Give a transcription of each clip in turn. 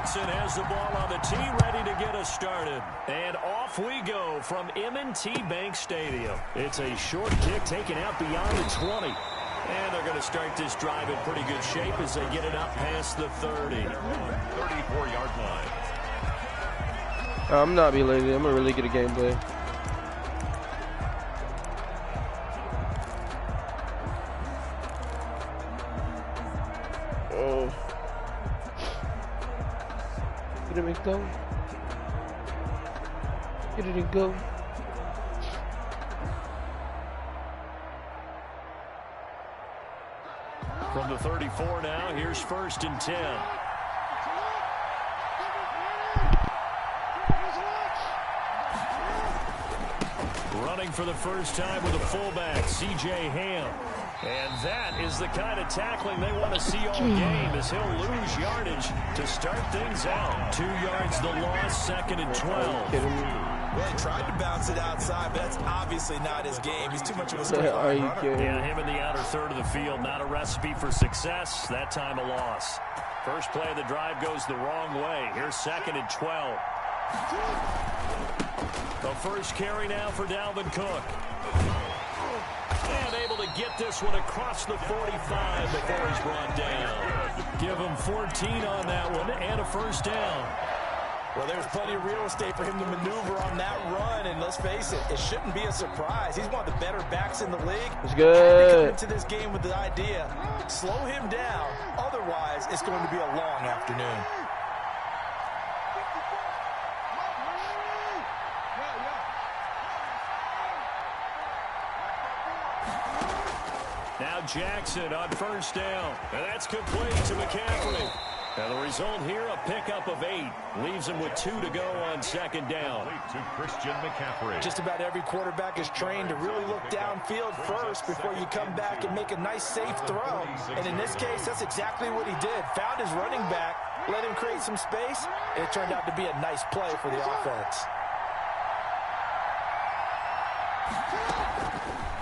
Jackson has the ball on the tee, ready to get us started. And off we go from M&T Bank Stadium. It's a short kick taken out beyond the 20. And they're going to start this drive in pretty good shape as they get it up past the 30. 34-yard line. I'm not being lazy. I'm going to really get a gameplay. Oh. Get it and go. Get it and go. From the 34 now, here's 1st and 10. Running for the first time with a fullback, C.J. Ham. And that is the kind of tackling they want to see all game, as he'll lose yardage to start things out. 2 yards the loss, 2nd and 12. Well, he tried to bounce it outside, but that's obviously not his game. He's too much of a straight line runner. Yeah, him in the outer third of the field, not a recipe for success. That time a loss. First play of the drive goes the wrong way. Here's 2nd and 12. The first carry now for Dalvin Cook. And able to get this one across the 45 before he's brought down. Give him 14 on that one and a first down. Well, there's plenty of real estate for him to maneuver on that run, and let's face it, it shouldn't be a surprise. He's one of the better backs in the league. It's good. Had to come into this game with the idea, slow him down, otherwise it's going to be a long afternoon. Now Jackson on first down, and that's complete to McCaffrey. And the result here, a pickup of 8. Leaves him with 2 to go on 2nd down. To Christian McCaffrey. Just about every quarterback is trained to really look downfield first before you come back and make a nice, safe throw. And in this case, that's exactly what he did. Found his running back, let him create some space, and it turned out to be a nice play for the offense.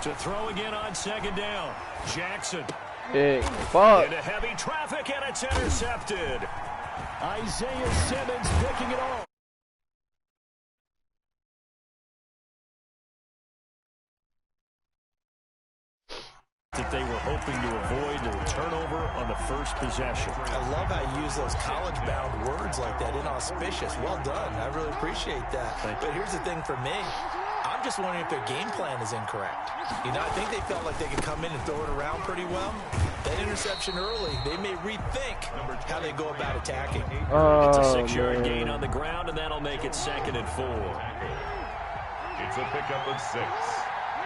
To throw again on 2nd down. Jackson. Hey, fuck. Into heavy traffic, and it's intercepted. Isaiah Simmons picking it off. That they were hoping to avoid a turnover on the first possession. I love how you use those college-bound words like that, inauspicious. Well done. I really appreciate that. But here's the thing for me. I'm just wondering if their game plan is incorrect. You know, I think they felt like they could come in and throw it around pretty well. That interception early, they may rethink how they go about attacking. It's a 6-yard gain on the ground, and that'll make it 2nd and 4. It's a pickup of 6.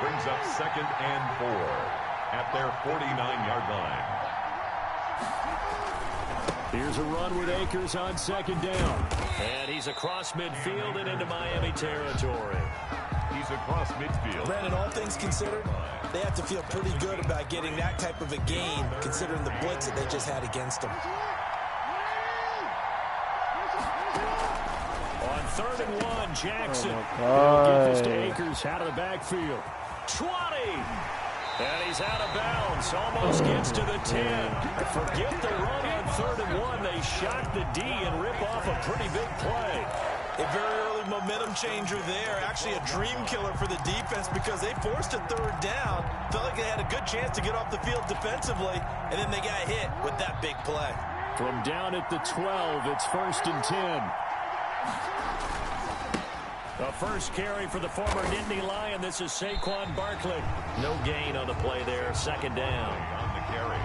Brings up 2nd and 4 at their 49-yard line. Here's a run with Akers on 2nd down. And he's across midfield and into Miami territory. He's across midfield. Brandon, all things considered, they have to feel pretty good about getting that type of a gain, considering the blitz that they just had against them. On 3rd and 1, Jackson. He'll get this to Akers out of the backfield. 20! And he's out of bounds. Almost gets to the 10. Forget the run on 3rd and 1. They shock the D and rip off a pretty big play. A very early momentum changer there. Actually a dream killer for the defense because they forced a 3rd down. Felt like they had a good chance to get off the field defensively, and then they got hit with that big play. From down at the 12, it's 1st and 10. The first carry for the former Nittany Lion. This is Saquon Barkley. No gain on the play there. 2nd down. On the carry.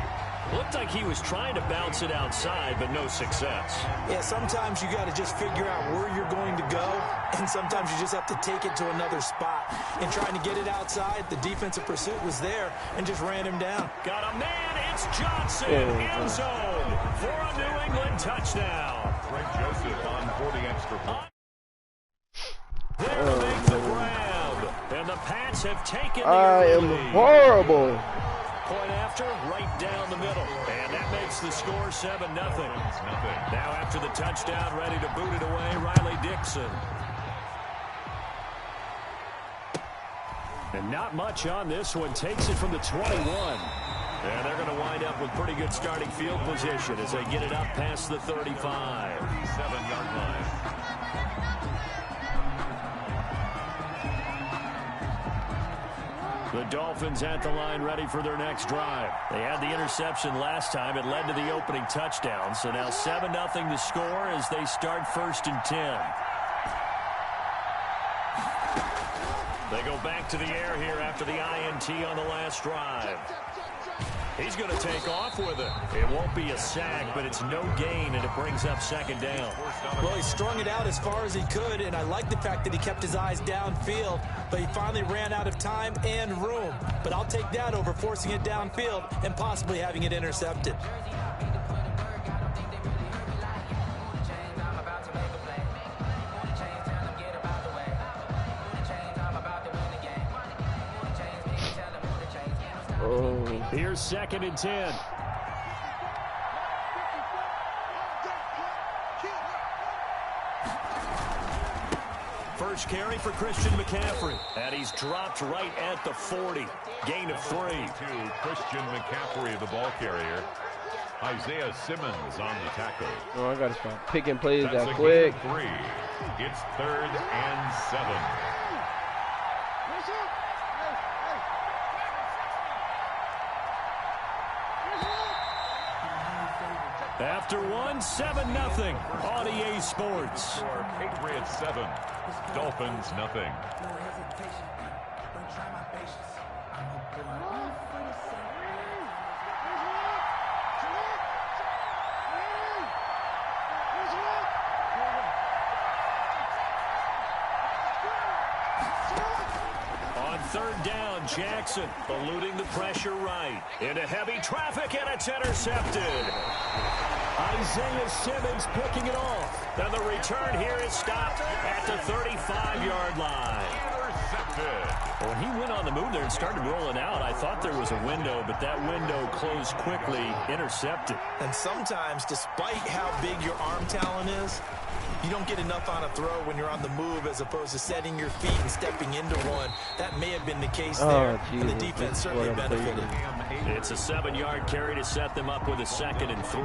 Looked like he was trying to bounce it outside, but no success. Yeah, sometimes you got to just figure out where you're going to go, and sometimes you just have to take it to another spot. And trying to get it outside, the defensive pursuit was there and just ran him down. Got a man. It's Johnson. End zone for a New England touchdown. Greg Joseph on for the extra point. There to make the grab. And the Pats have taken the I am horrible. Point after, right down the middle. And that makes the score 7-0. Now after the touchdown, ready to boot it away, Riley Dixon. And not much on this one. Takes it from the 21. And they're going to wind up with pretty good starting field position as they get it up past the 35. The Dolphins at the line ready for their next drive. They had the interception last time. It led to the opening touchdown. So now 7-0 to score as they start 1st and 10. They go back to the air here after the INT on the last drive. He's going to take off with it. It won't be a sack, but it's no gain, and it brings up 2nd down. Well, he strung it out as far as he could, and I like the fact that he kept his eyes downfield, but he finally ran out of time and room. But I'll take that over forcing it downfield and possibly having it intercepted. Here's 2nd and 10. First carry for Christian McCaffrey. And he's dropped right at the 40. Gain of 3. To Christian McCaffrey, the ball carrier. Isaiah Simmons on the tackle. Oh, I got to start picking plays That's that quick. 3. It's 3rd and 7. After 7-0 on EA Sports. Patriots 7, Dolphins nothing. On 3rd down, Jackson eluding the pressure right. Into heavy traffic, and it's intercepted. Isaiah Simmons picking it off. And the return here is stopped at the 35-yard line. Intercepted. When he went on the move there and started rolling out, I thought there was a window, but that window closed quickly. Intercepted. And sometimes, despite how big your arm talent is, you don't get enough on a throw when you're on the move as opposed to setting your feet and stepping into one. That may have been the case there, and the defense certainly benefited. It's a 7-yard carry to set them up with a 2nd and 3.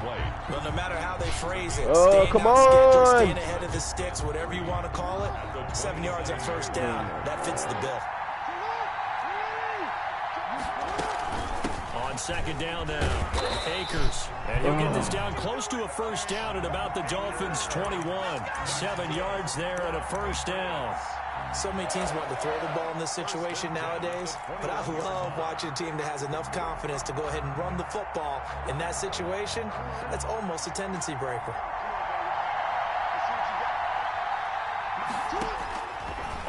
Well, no matter how they phrase it, oh, staying come on on. schedule, staying ahead of the sticks, whatever you want to call it, 7 yards on 1st down, that fits the bill. On 2nd down now, Akers. And he'll get this down close to a 1st down at about the Dolphins' 21. 7 yards there at a 1st down. So many teams want to throw the ball in this situation nowadays, but I love watching a team that has enough confidence to go ahead and run the football. In that situation, that's almost a tendency breaker.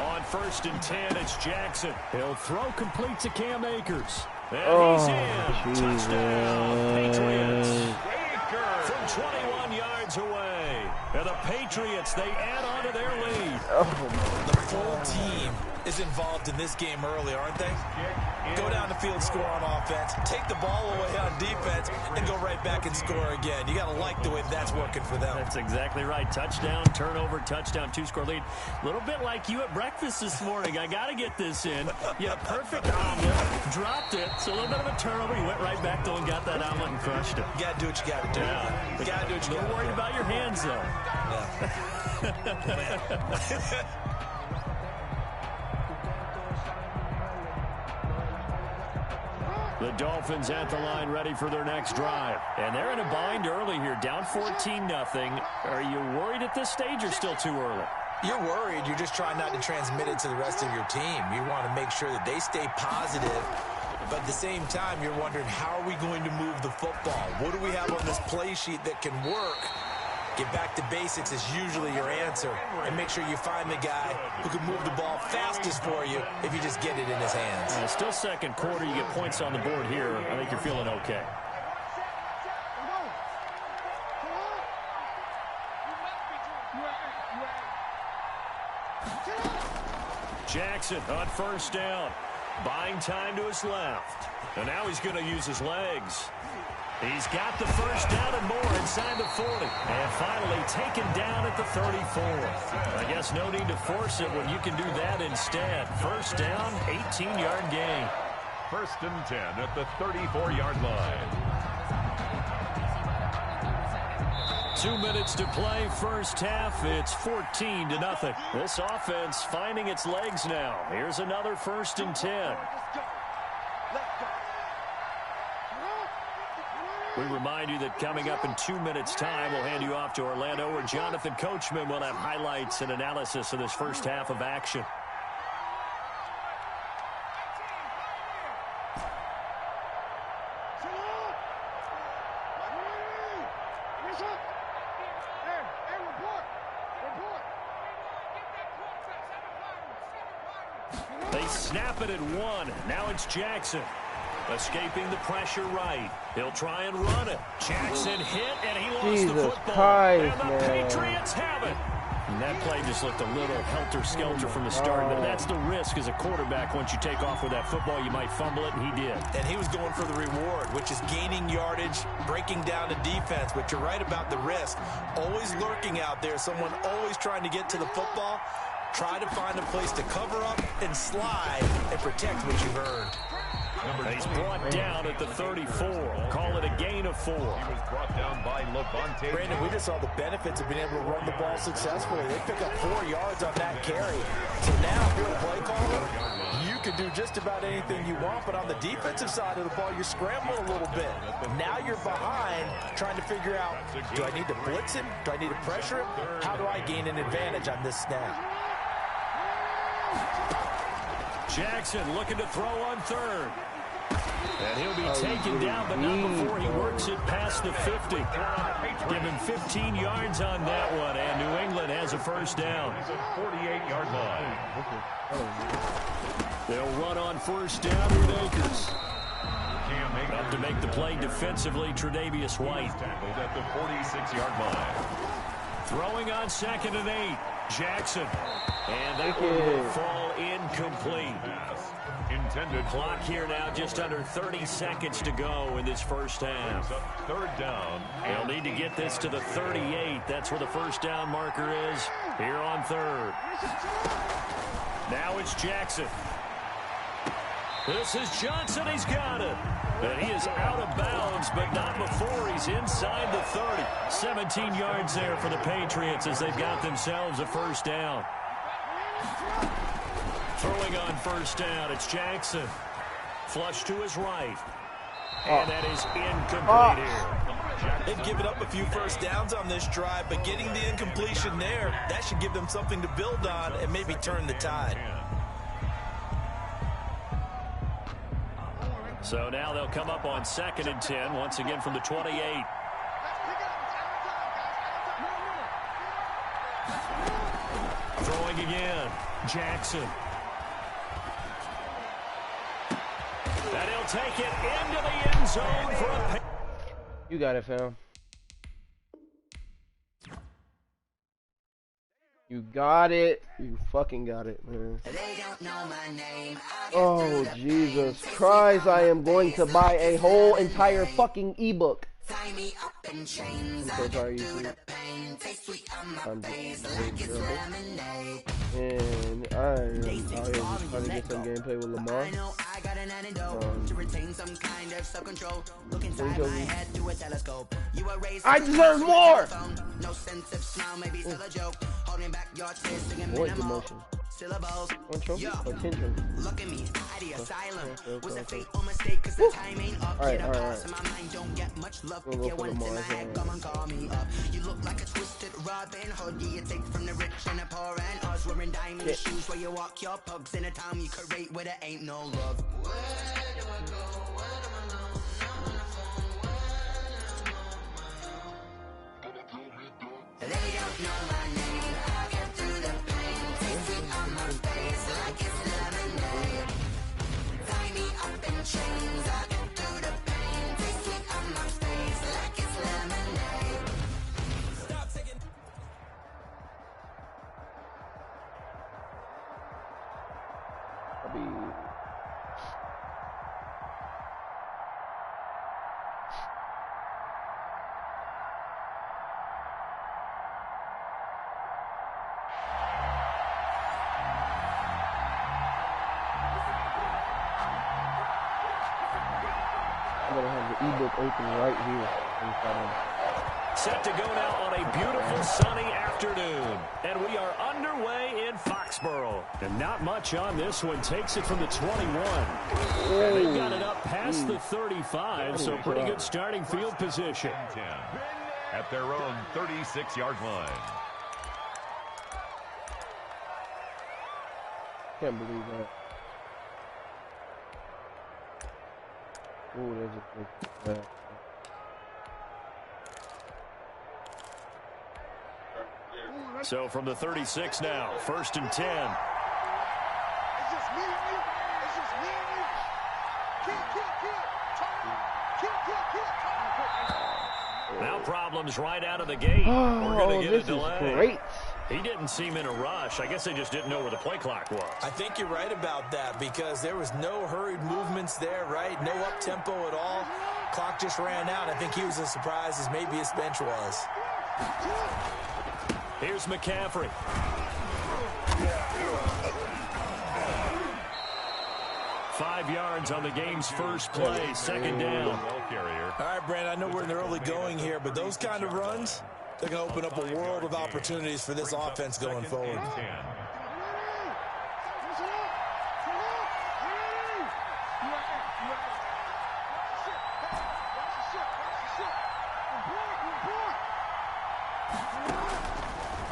On 1st and 10, it's Jackson. He'll throw complete to Cam Akers. And he's in. Jesus. Touchdown, Patriots. From 21 yards away. And the Patriots, they add on to their lead. The full team is involved in this game early, aren't they? Go down the field, score on offense, take the ball away on defense, and go right back and score again. You got to like the way that's working for them. That's exactly right. Touchdown, turnover, touchdown, 2-score lead. A little bit like you at breakfast this morning. I got to get this in. You had a perfect omelet, dropped it. So a little bit of a turnover. You went right back though and got that omelet and crushed it. You got to do what you got to do. Yeah. You got to do what you got to do. Don't worry about your hands though. Yeah. The Dolphins at the line ready for their next drive. And they're in a bind early here, down 14-0. Are you worried at this stage or still too early? You're worried. You're just trying not to transmit it to the rest of your team. You want to make sure that they stay positive. But at the same time, you're wondering, how are we going to move the football? What do we have on this play sheet that can work? Get back to basics is usually your answer. And make sure you find the guy who can move the ball fastest for you if you just get it in his hands. Still 2nd quarter. You get points on the board here. I think you're feeling okay. Jackson on 1st down. Buying time to his left. And now he's going to use his legs. He's got the 1st down and more inside the 40. And finally taken down at the 34. I guess no need to force it when you can do that instead. 1st down, 18-yard gain. 1st and 10 at the 34-yard line. 2 minutes to play, first half. It's 14-0. This offense finding its legs now. Here's another 1st and 10. We remind you that coming up in 2 minutes' time, we'll hand you off to Orlando, where Jonathan Coachman will have highlights and analysis of this first half of action. They snap it at 1. Now it's Jackson. Escaping the pressure right. He'll try and run it. Jackson hit, and he lost the football. Christ, and the man. Patriots have it. And that play just looked a little helter-skelter from the start. But that's the risk as a quarterback. Once you take off with that football, you might fumble it, and he did. And he was going for the reward, which is gaining yardage, breaking down the defense. But you're right about the risk. Always lurking out there. Someone always trying to get to the football. Try to find a place to cover up and slide and protect what you've earned. He's brought down at the 34. Call it a gain of 4. He was brought down by Levante. Brandon, we just saw the benefits of being able to run the ball successfully. They pick up 4 yards on that carry. So now if you're a play caller, you can do just about anything you want, but on the defensive side of the ball, you scramble a little bit. Now you're behind trying to figure out, do I need to blitz him? Do I need to pressure him? How do I gain an advantage on this snap? Jackson looking to throw on 3rd. And he'll be taken down, but not before he works it past the 50. Give him 15 yards on that one, and New England has a first down. He's at 48-yard line. They'll run on first down with Akers. Up to make the play defensively, Tre'Davious White. Tackled at the 46-yard line. Throwing on 2nd and 8. Jackson. And that will fall incomplete. Intended. Clock here now, just under 30 seconds to go in this first half. 3rd down. They'll need to get this to the 38. That's where the first down marker is here on 3rd. Now it's Jackson. This is Johnson. He's got it. And he is out of bounds, but not before he's inside the 30. 17 yards there for the Patriots as they've got themselves a first down. Throwing on first down, it's Jackson. Flush to his right. And that is incomplete here. They've given up a few first downs on this drive, but getting the incompletion there, that should give them something to build on and maybe turn the tide. So now they'll come up on 2nd and 10, once again from the 28. Throwing again, Jackson. And he'll take it into the end zone for a... You got it, fam. You got it. You fucking got it, man. Oh, Jesus Christ. I am going to buy a whole entire fucking ebook. I'm so sorry, YouTube. I'm and I am out here just trying to get some gameplay with LAMAR. I deserve more! Voice emotion. Control? Attention. Look at me, the asylum. Was a fateful mistake because the time ain't up. Alright. Don't get much love if you want tonight. Come and call me up. You look like a twisted Robin Hood. You take from the rich and the poor and us. Wearing diamond shoes where you walk your pugs in a town you create where there ain't no love. Where do I go? Where do I know? They don't know my name. I'll get through the pain. Taste sweet on my face like it's lemonade. Tie me up in chains. I'll get through the pain. Taste sweet on my face like it's lemonade. Stop taking. I'm gonna have the ebook open right here in front of me. Set to go now on a beautiful sunny afternoon. And we are underway in Foxborough. And not much on this one. Takes it from the 21. And they've got it up past the 35, so pretty good starting field position. 10 at their own 36-yard line. Can't believe that. Oh, there's a big So from the 36 now, 1st and 10. Now problems right out of the gate. We're going to get a delay. Great. He didn't seem in a rush. I guess they just didn't know where the play clock was. I think you're right about that because there was no hurried movements there, right? No up-tempo at all. Clock just ran out. I think he was as surprised as maybe his bench was. Here's McCaffrey. Five yards on the game's first play, 2nd down. All right, Brandon, I know we're in the early going here, but those kind of runs, they're going to open up a world of opportunities for this offense going forward.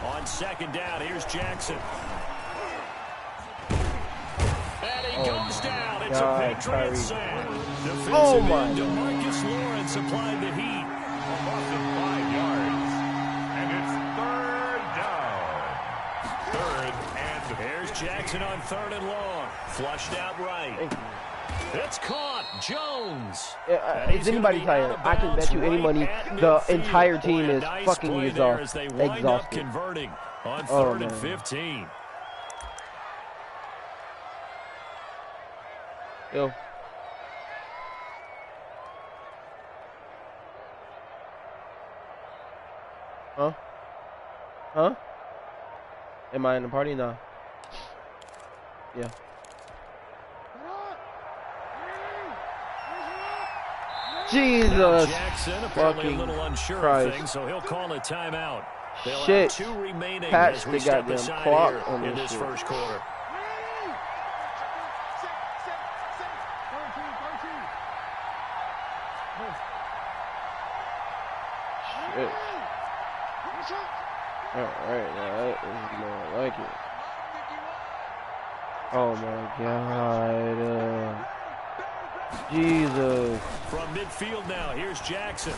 On 2nd down, here's Jackson. And he goes down. It's a Patriot sack. Defensive end DeMarcus Lawrence applied the heat. A loss of 5 yards. And it's 3rd down. 3rd and... Here's Jackson on 3rd and long. Flushed out right. It's caught. Jones. Is anybody tired? I can bet you any money the entire team is fucking exhausted. Converting on 3rd and 15. Yo. Huh? Huh? Am I in the party now? Yeah. Jesus. Jackson apparently a little unsure of things, so he'll call a timeout. They'll have 2 remaining as we step aside here in this first quarter. Shit. Alright, now that is more like it. Oh my god. Jesus. From midfield now, here's Jackson.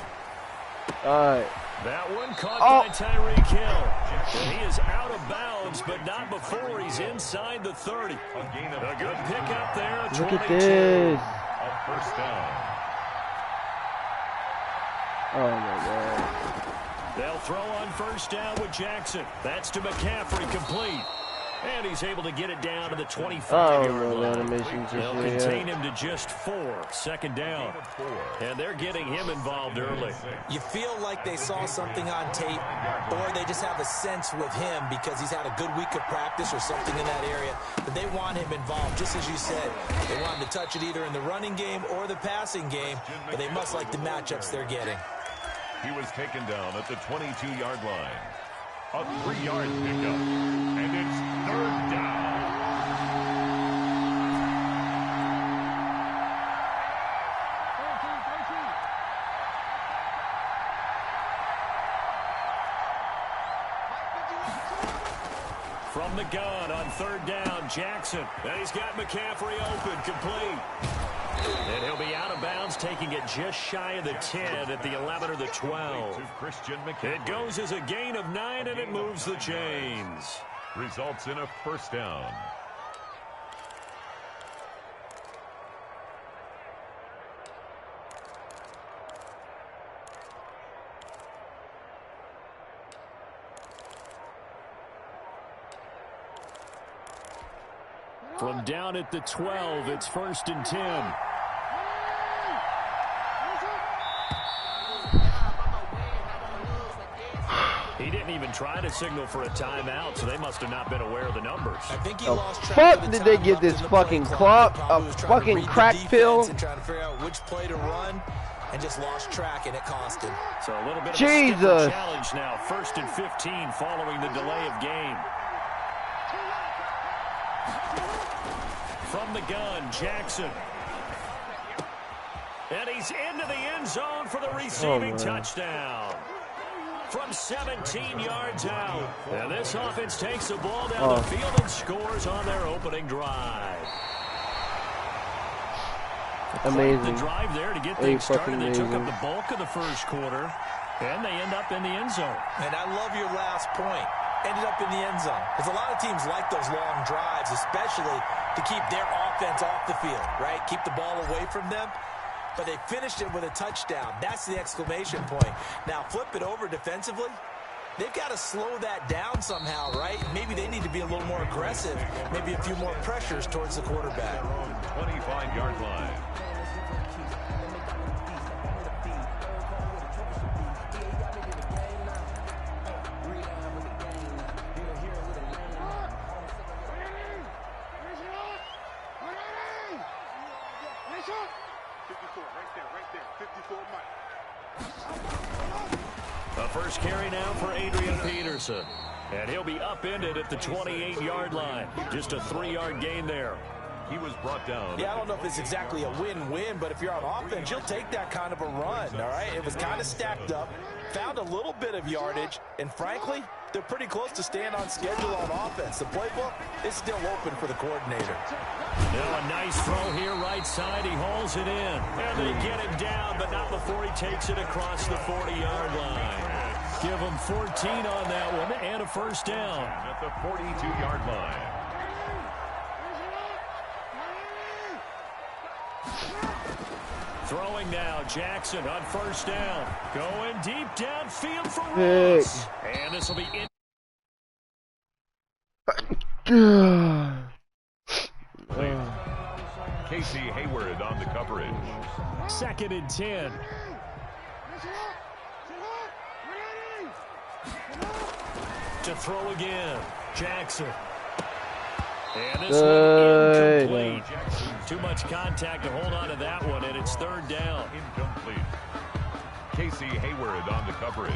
Alright. That one caught by Tyreek Hill. And he is out of bounds, but not before he's inside the 30. A good pickup there. Look at this. A 1st down. Oh my god. They'll throw on 1st down with Jackson. That's to McCaffrey, complete. And he's able to get it down to the 25-yard line. They'll contain him to just 4. 2nd down. And they're getting him involved early. You feel like they saw something on tape, or they just have a sense with him because he's had a good week of practice or something in that area. But they want him involved, just as you said. They want him to touch it either in the running game or the passing game, but they must like the matchups they're getting. He was taken down at the 22-yard line. A 3-yard pickup, and it's 3rd down. From the gun on 3rd down, Jackson. And he's got McCaffrey open, complete. And he'll be out of bounds, taking it just shy of the 10 at the 11 or the 12. It goes as a gain of 9, and it moves the chains. Results in a 1st down. From down at the 12, it's 1st and 10. He didn't even try to signal for a timeout, so they must have not been aware of the numbers. I think he lost track of the did they get this fucking clock, a fucking crack pill? And trying to figure out which play to run. and just lost track, and it cost him. So a little bit of a stiffer challenge now. 1st and 15 following the delay of game. From the gun, Jackson. And he's into the end zone for the receiving touchdown. From 17 yards out. And this offense takes the ball down the field and scores on their opening drive. Amazing. The drive there to get things started. They took up the bulk of the first quarter, and they end up in the end zone. And I love your last point. Ended up in the end zone. Because a lot of teams like those long drives, especially to keep their offense off the field, right? Keep the ball away from them. But they finished it with a touchdown. That's the exclamation point. Now flip it over defensively. They've got to slow that down somehow, right? Maybe they need to be a little more aggressive. Maybe a few more pressures towards the quarterback. 25-yard line. A first carry now for Adrian Peterson. And he'll be upended at the 28-yard line. Just a 3-yard gain there. He was brought down. Yeah, I don't know if it's exactly a win-win, but if you're on offense, you'll take that kind of a run, all right? It was kind of stacked up, found a little bit of yardage, and frankly, they're pretty close to staying on schedule on offense. The playbook is still open for the coordinator. Now a nice throw here right side. He hauls it in. And they get him down, but not before he takes it across the 40-yard line. Give him 14 on that one and a first down. At the 42-yard line. Throwing now, Jackson on first down. Going deep downfield for Ross. And this will be in. Casey Hayward on the coverage. 2nd and 10. To throw again, Jackson. And this one incomplete. Too much contact to hold on to that one, and it's 3rd down. Incomplete. Casey Hayward on the coverage.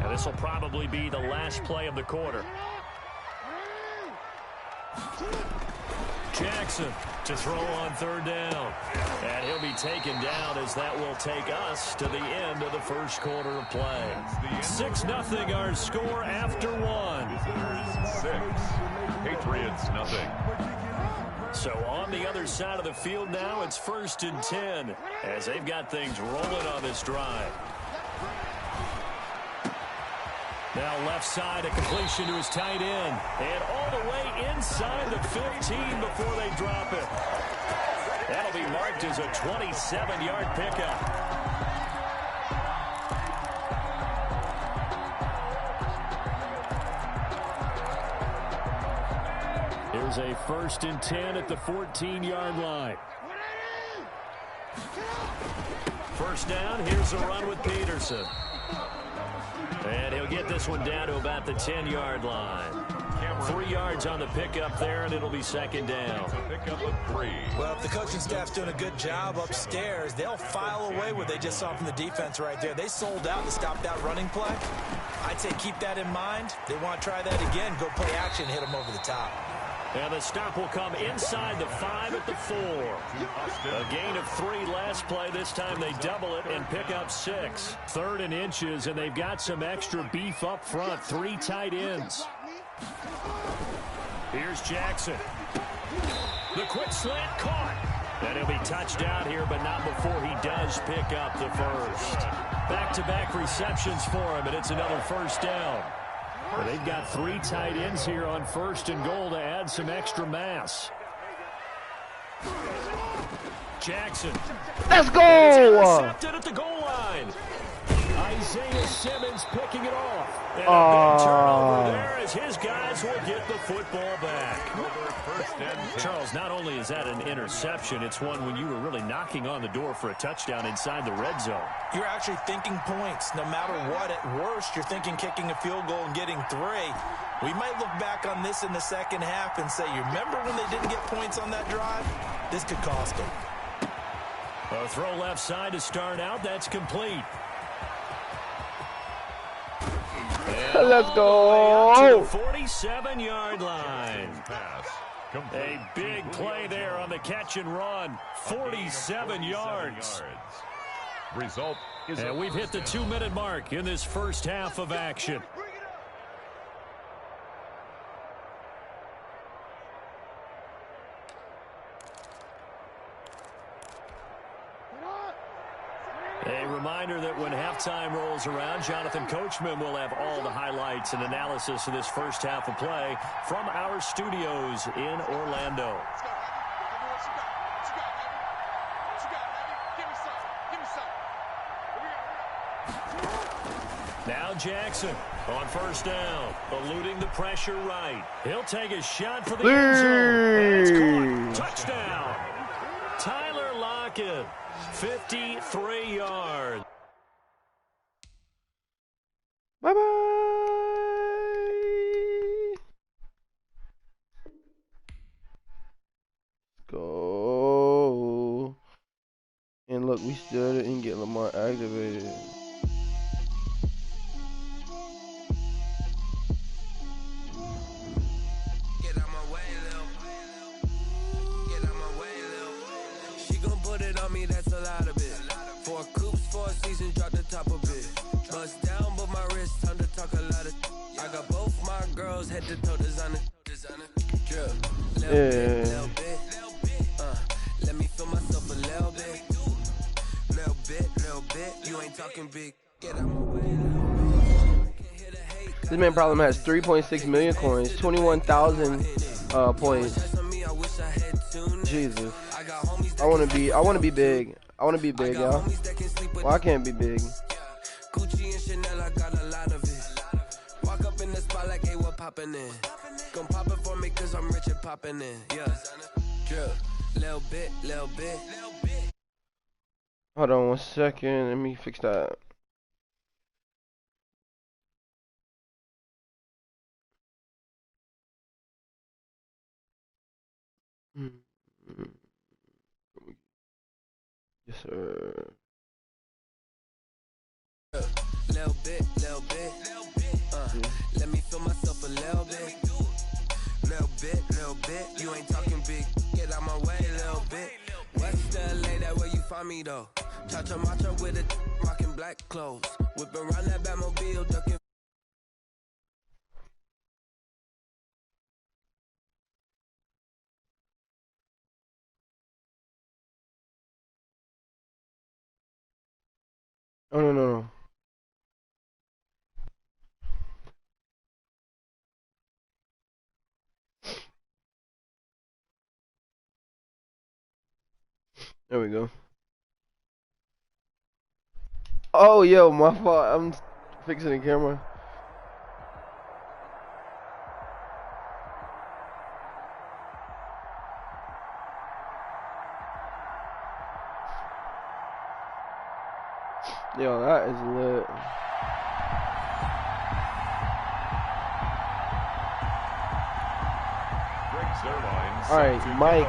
And this will probably be the last play of the quarter. Jackson to throw on 3rd down. And he'll be taken down as that will take us to the end of the first quarter of play. 6-0 our score after 1. 6. Patriots nothing. So on the other side of the field now, it's 1st and 10 as they've got things rolling on this drive. Now left side, a completion to his tight end. And all the way inside the 15 before they drop it. That'll be marked as a 27-yard pickup. Here's a 1st and 10 at the 14-yard line. First down, here's a run with Peterson. And he'll get this one down to about the 10-yard line. 3 yards on the pickup there, and it'll be 2nd down. Pickup of 3. Well, if the coaching staff's doing a good job upstairs, they'll file away what they just saw from the defense right there. They sold out to stop that running play. I'd say keep that in mind. They want to try that again, go play action, hit them over the top. And the stop will come inside the 5 at the 4. A gain of 3 last play. This time they double it and pick up 6. 3rd and inches, and they've got some extra beef up front. 3 tight ends. Here's Jackson. The quick slant caught. And he'll be touched down here, but not before he does pick up the first. Back-to-back receptions for him, and it's another first down. Well, they've got 3 tight ends here on 1st and goal to add some extra mass. Jackson. Let's go! Intercepted at the goal line. Isaiah Simmons picking it off. And a big turnover there as his guys will get the football back. Charles, not only is that an interception, it's one when you were really knocking on the door for a touchdown inside the red zone. You're actually thinking points. No matter what, at worst, you're thinking kicking a field goal and getting 3. We might look back on this in the second half and say, you remember when they didn't get points on that drive? This could cost them. A throw left side to start out. That's complete. Let's go. 47-yard line. A big play there on the catch and run. 47 yards. Result is and we've hit the 2-minute mark in this first half of action. A reminder that when halftime rolls around, Jonathan Coachman will have all the highlights and analysis of this first half of play from our studios in Orlando. Now Jackson on first down, eluding the pressure right. He'll take a shot for the end zone. It's caught. Touchdown. Tyler Lockett, 53 yards. Bye-bye. Go. And look, we still didn't get Lamar activated. That's a lot of it. 4 coops, 4 seasons, drop the top of it. Bust down, but my wrist, time to talk a lot of. I got both my girls head to toe designer. Drip, little bit. Let me feel myself a little bit. Little bit. You ain't talking big. Get out my way. This man probably has 3.6 million coins, 21,000 points. Jesus. I want to be big. I want to be big, y'all. Well, I can't be big. Gucci and Chanel, I got a lot of it. Walk up in the spot like, hey, what poppin' in? Gon' pop it for me, cause I'm rich and poppin' in. Yeah. Drip. Little bit. Hold on 1 second. Let me fix that. Yes, sir. Little bit. Let me feel myself a little bit. Little bit. You ain't talking big. Get out my way, little bit. West LA, that where you find me though. Cha-cha macha with it, rocking black clothes. Whipping around that Batmobile, ducking. Oh, no. There we go. Oh, yo, my fault. I'm fixing the camera. Yo, that is lit. Alright, Mike,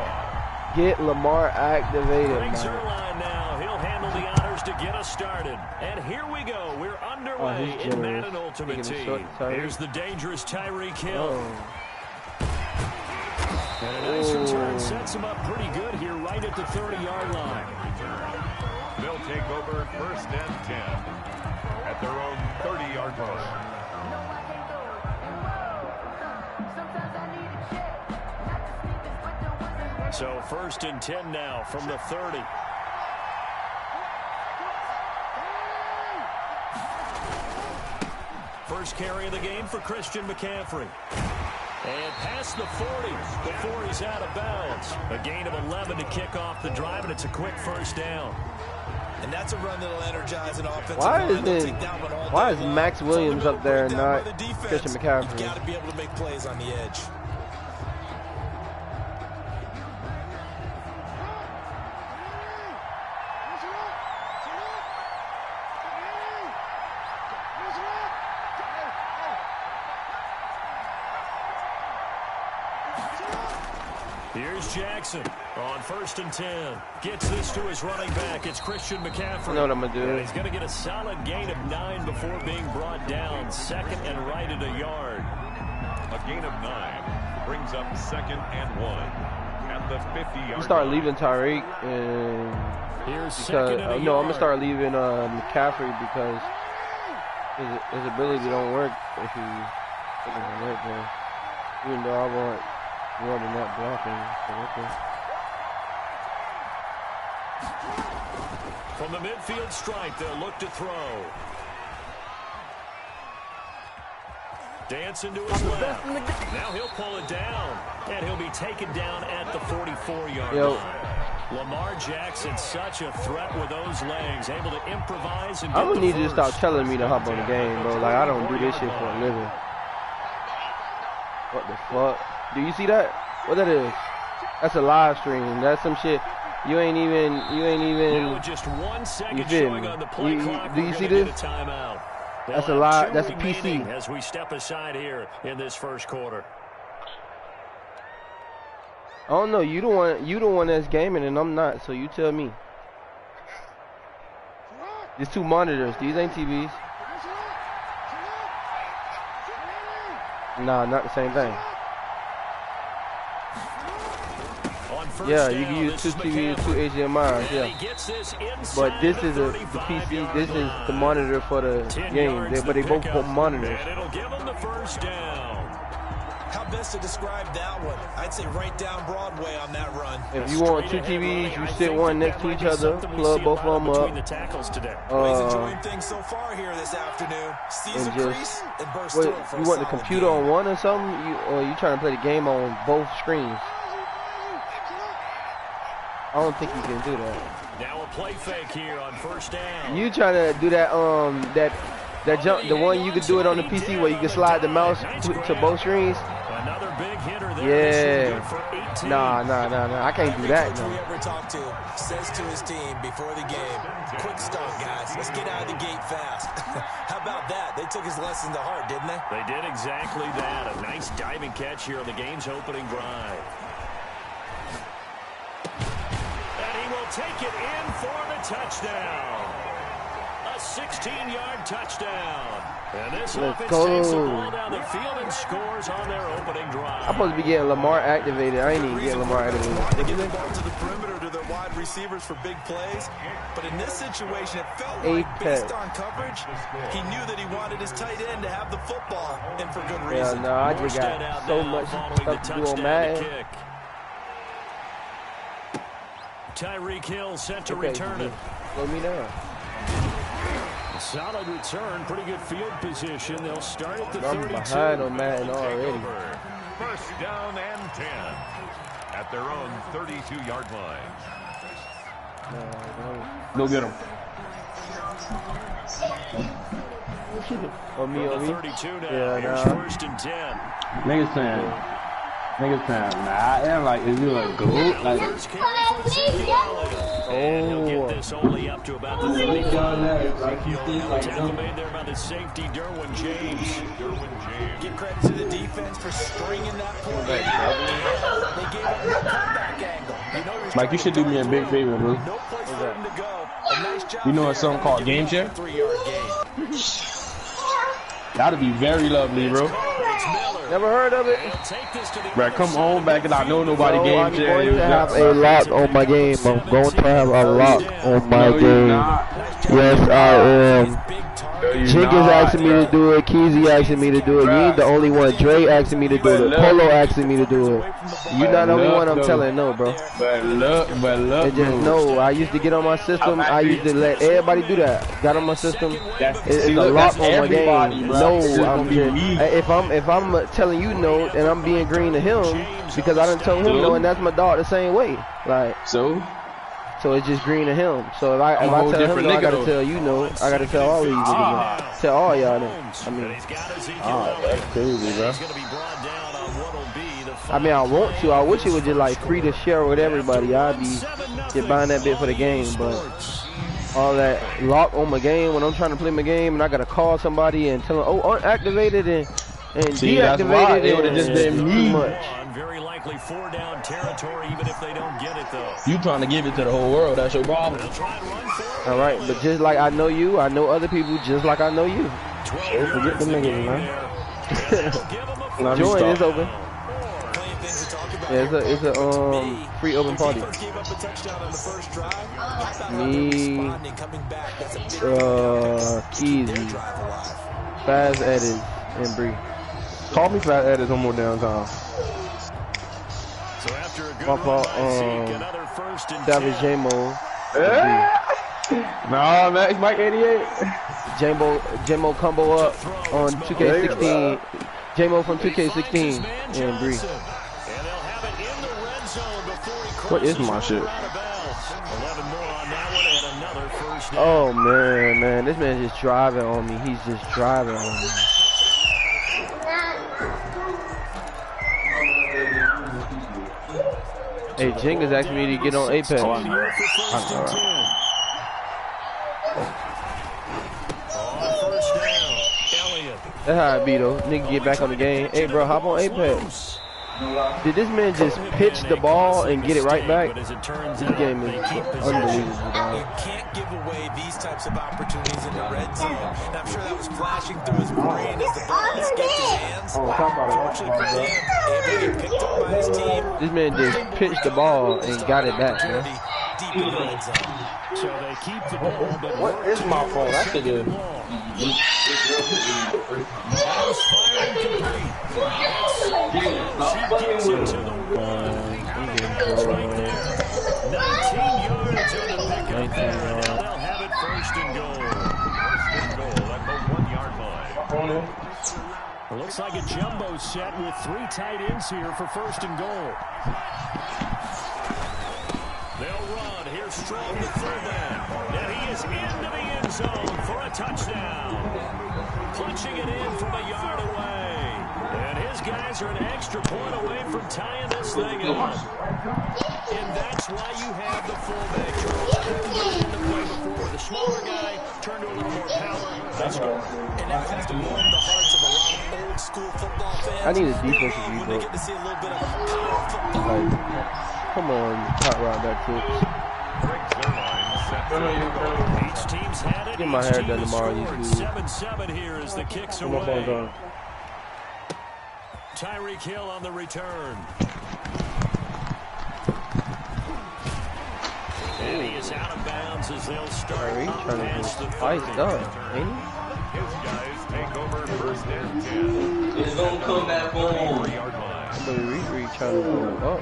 get Lamar activated. Greg Zuerlein now. He'll handle the honors to get us started. And here we go. We're underway in Madden Ultimate Team. Here's the dangerous Tyreek Hill. And a nice return sets him up pretty good here right at the 30-yard line. They'll take over 1st and 10 at their own 30-yard line. So 1st and 10 now from the 30. First carry of the game for Christian McCaffrey. And past the 40 before he's out of bounds. A gain of 11 to kick off the drive, and it's a quick first down. And that's a run that'll energize an offensive line. Why is Max Williams up there and not Christian McCaffrey? You've got to be able to make plays on the edge. Here's Jackson on 1st and 10. Gets this to his running back. It's Christian McCaffrey. I know what I'm going to do. And he's going to get a solid gain of 9 before being brought down. 2nd and right at a yard. A gain of 9 brings up 2nd and 1 at the 50-yard line. Start leaving Tyreek and because I'm gonna start leaving McCaffrey because his ability don't work if he doesn't work there. Even though I want more than that blocking. So okay. From the midfield stripe, they'll look to throw. Dancing to his left. Now he'll pull it down, and he'll be taken down at the 44-yard line. Lamar Jackson, such a threat with those legs, able to improvise and I'm gonna need you to stop telling me to hop on the game, bro. Like, I don't do this shit for a living. What the fuck? Do you see that? What that is? That's a live stream. That's some shit. You ain't even. Now just 1 second showing on the play clock. Do you see this? That's a live. That's a PC. As we step aside here in this first quarter. I don't know. You the one that's gaming, and I'm not. So you tell me. There's 2 monitors. These ain't TVs. Nah, not the same thing. Yeah, you can use 2 TVs, 2 HDMIs. Yeah. But this is the PC. This is the monitor for the game. But they both monitors. And it'll give them the first down. How best to describe that one? I'd say right down Broadway on that run. If you want 2 TVs, you sit one next to each other, plug both of them up. Enjoying things so far here this afternoon. And just, you want the computer on one or something, or you trying to play the game on both screens? I don't think you can do that. Now a play fake here on 1st down. You trying to do that that jump, the one you could do it on the PC where you can slide the mouse to both screens? Another big hitter there. Yeah. Nah. I can't do that. No. We ever talk to says to his team before the game, quick start, guys. Let's get out of the gate fast. How about that? They took his lesson to heart, didn't they? They did exactly that. A nice diving catch here on the game's opening drive. And he will take it in for the touchdown. A 16-yard touchdown. And this offense takes the ball down the field and scores on their opening drive. I'm supposed to be getting Lamar activated. I ain't even getting Lamar activated. They get the ball to the perimeter to their wide receivers for big plays. But in this situation, it felt like based on coverage, he knew that he wanted his tight end to have the football, and for good reason. Yeah, no, I just got so much stuff to do on Madden. Tyreek Hill set to return it. Slow me down. Solid return, pretty good field position. They'll start at the 32. I'm behind on Madden already. 1st down and 10 at their own 32-yard line. Go get him. On me. 32 now. Yeah, Here's 1st and 10. Niggas saying, nah, and like, is you a goat? Like, and he'll get this only up to about the 35. Tackle made there by the safety, Derwin James. Give credit to the defense for stringing that play. They gave up the comeback angle. Mike, you should do me a big favor, bro. No place for him to go. A nice job. You know a song called Game Share? 3-yard gain. That'd be very lovely, bro. Never heard of it. Bro, come on back and I know nobody game share. I'm going to have a lock on my game. I'm going to have a lock on my game. Yes, I am. Jenkins asking me to do it. Keezy asking me to do it. You ain't the only one. Dre asking me to do it. Polo asking me to do it. You're not the only one I'm telling no, bro. But look, and just know, I used to get on my system. I used to let everybody do that. Got on my system. It's a lock on my game. No, I'm just, if I'm telling you no, and I'm being green to him because I done told him no, and that's my dog the same way. Like so it's just green to him. So if I tell him no, I gotta tell you no. I gotta tell all of you no. Tell all y'all no. I mean, that's crazy, bro. I mean, I want to. I wish it was just like free to share with everybody. I'd be just buying that bit for the game, but all that lock on my game when I'm trying to play my game and I gotta call somebody and tell them, oh, unactivated, and see, that's why it would have just been me. Very likely 4-down territory, even if they don't get it though. You trying to give it to the whole world? That's your problem. All right, but just like I know you, I know other people just like I know you. Forget the niggas, man. Join is open. Yeah, it's a free open party. Me, Easy, Faz Edis, and Bree. Call me Faz Edis one more downtown. So after a good My fault. Savage J-Mo. Nah, man, it's Mike 88. J-Mo combo up on 2K16. J-Mo from 2K16 and Bree. What is my shit? Oh man, this man just driving on me. He's just driving on me. Hey, Jenga's asking me to get on Apex. Oh, I know. That's how it be though. Nigga get back on the game. Hey bro, hop on Apex. Did this man just pitch the ball and get it right back? This game is unbelievable, dog. You can't give away these types of opportunities in the red zone. And I'm sure that was flashing through his brain as the ball escaped his hands. Unfortunately for him, able to get picked up by his team. This man just pitched the ball and got it back, man. Deep in the red zone. So they keep the ball, but What is my phone? That's a good. right there. 19 yards on the pickup there. Now they'll have it first and goal. First and goal at the 1-yard line. It looks like a jumbo set with 3 tight ends here for first and goal. They'll run. Here's Strong, the fullback. And he is into the end zone for a touchdown. Punching it in from a yard away. And his guys are an extra point away from tying this thing up. And that's why you have the fullback. In the play before, the smaller guy turned to a little more power. That's good. And that has to warm the hearts of a lot of old school football fans. I need a defensive When reboot. they get to see a little bit of power football. Like, come on, hot rod that tips. Each team's had it. Get my hair done tomorrow, you two. 7-7 here as the kicks Come on, away. done. Tyreek Hill on the return. And he is out of bounds as they'll start Tyreek up trying to past the get spiced up, ain't he? His guys take over first and 10. It's gonna come back home. 4-yard line. But Reed trying to go up.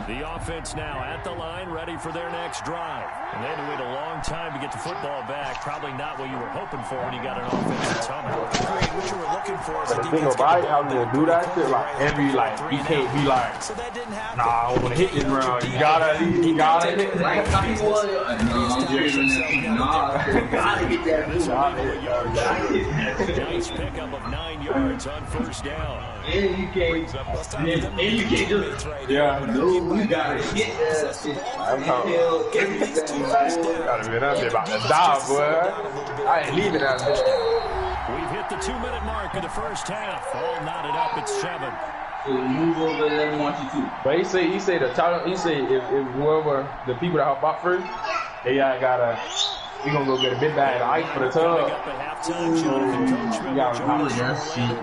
The offense now at the line, ready for their next drive. And they had to wait a long time to get the football back. Probably not what you were hoping for when you got an offensive tunnel. Agreed. What you were looking for is a But the thing defense about it, getting I'm the ball gonna do that back shit like every like you can't be like, So that didn't happen. nah, I wanna hit this round. You gotta hit it. Like how he was, I'm dribbling that. Nah, gotta get that. Nice pickup of 9 yards on first down. And you can't just, Yeah. no, you gotta hit that shit. I'm talking. Gotta be that shit about to die, boy. I ain't leaving that bitch. We've hit the 2-minute mark of the first half. All knotted up at 7. So move over there and want you to. But he say the title. He say if whoever the people that help out first, they gotta. We gonna go get a big bag of ice for the tub. Up at halftime, Jonathan Coachman You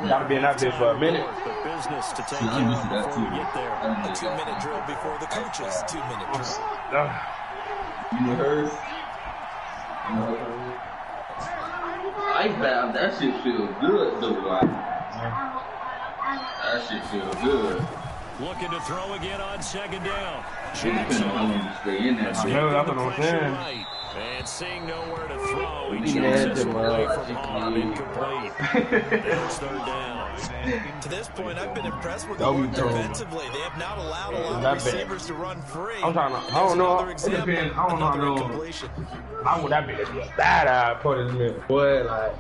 gotta be in that bitch for a minute. but business to take care of before we get there. A 2-minute drill before the coaches' 2-minute drill. You know hers? Ice bath, that shit feel good though, like. That shit feel good. Looking to throw again on second down. Depending on how long you stay in there. I know, that's what I'm saying. Right. And seeing nowhere to throw, he Yeah, chooses them, away from home, incomplete. There's third down. To this point, I've been impressed with the Don't be work throwing. defensively. They have not allowed a lot That of bad. receivers to run free. I'm trying to. I don't Here's know. another It example, depends. I don't know. I another know. incompletion. I want that bitch to be a bad eye for this minute. Boy, like.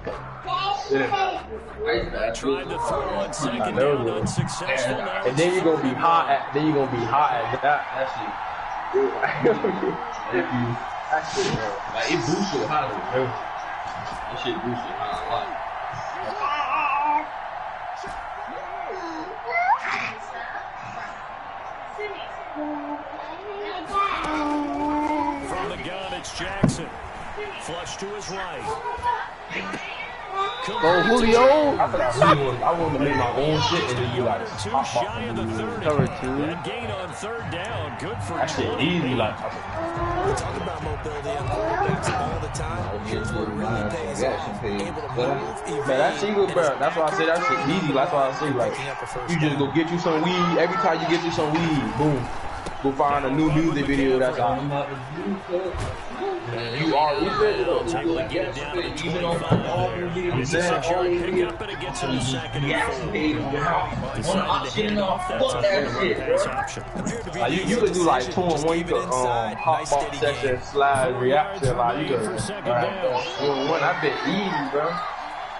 Tried to throw on second know. down, unsuccessful. Now And then you're gonna be hot at. Then you're gonna be hot at that. That shit. That shit, bro. Like, it boosts your high, bro. That shit boosts your high a lot. From the gun, it's Jackson. Flush to his right. Go Julio. I wanted to make my own shit and then you like Too shy of the 30. Cover 2. That gain on third down. Good for that shit 20. easy like. We talk about mobility and quarterbacks all the time. Here's what really pays off. Able to move, Man, that single, bro. That's why I say that shit easy. That's why I say like, you just go get you some weed. Every time you get you some weed, boom, go find a new music video. That's all. You are reset though. Able to get it down to the 25. It's a 6-yard pickup, but it gets him to second and 4. Decided to hand off that pass option. You could do like 2-on-1. You could hot box session, slide, reaction. Like you could. 2-on-1. That bit easy, bro.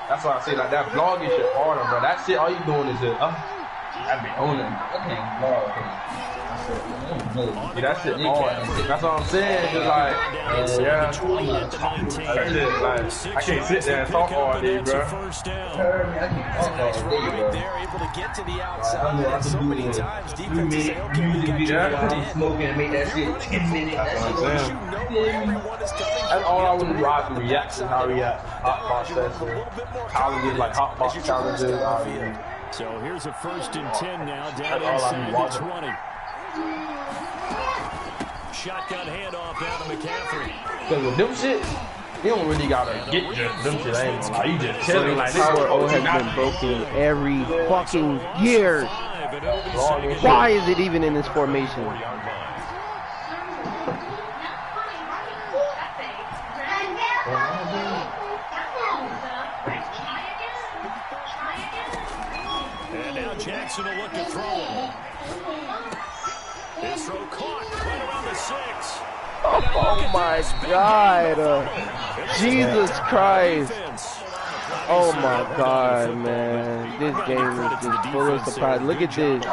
That's why I say like that vlogging shit harder, bro. That shit, all you doing is just that bit owning. Yeah, that shit hard. That's what I'm saying. Just like, yeah. That's it. Like, I can't sit there and talk all day, bro. They're able to get to the outside. And so many times, defenses say, okay, we got you locked in. Smoking and make that shit 10 minutes. That's what I'm saying. That's all I want to do. I have to react to how I react. Hot box session. Colleges like hot box challenges. So here's a 1st and 10 now, down inside the 20. Shotgun handoff down to McCaffrey. Because with them shit, you don't really gotta get just them shit. I ain't gonna lie. You just chilling like this. Power O has been broken every fucking year. Why is it even in this formation? And now Jackson will look to throw. His throw caught right around the 6. Oh my God. Jesus Christ. Oh my God, man. This game is just full of surprise. Look at this.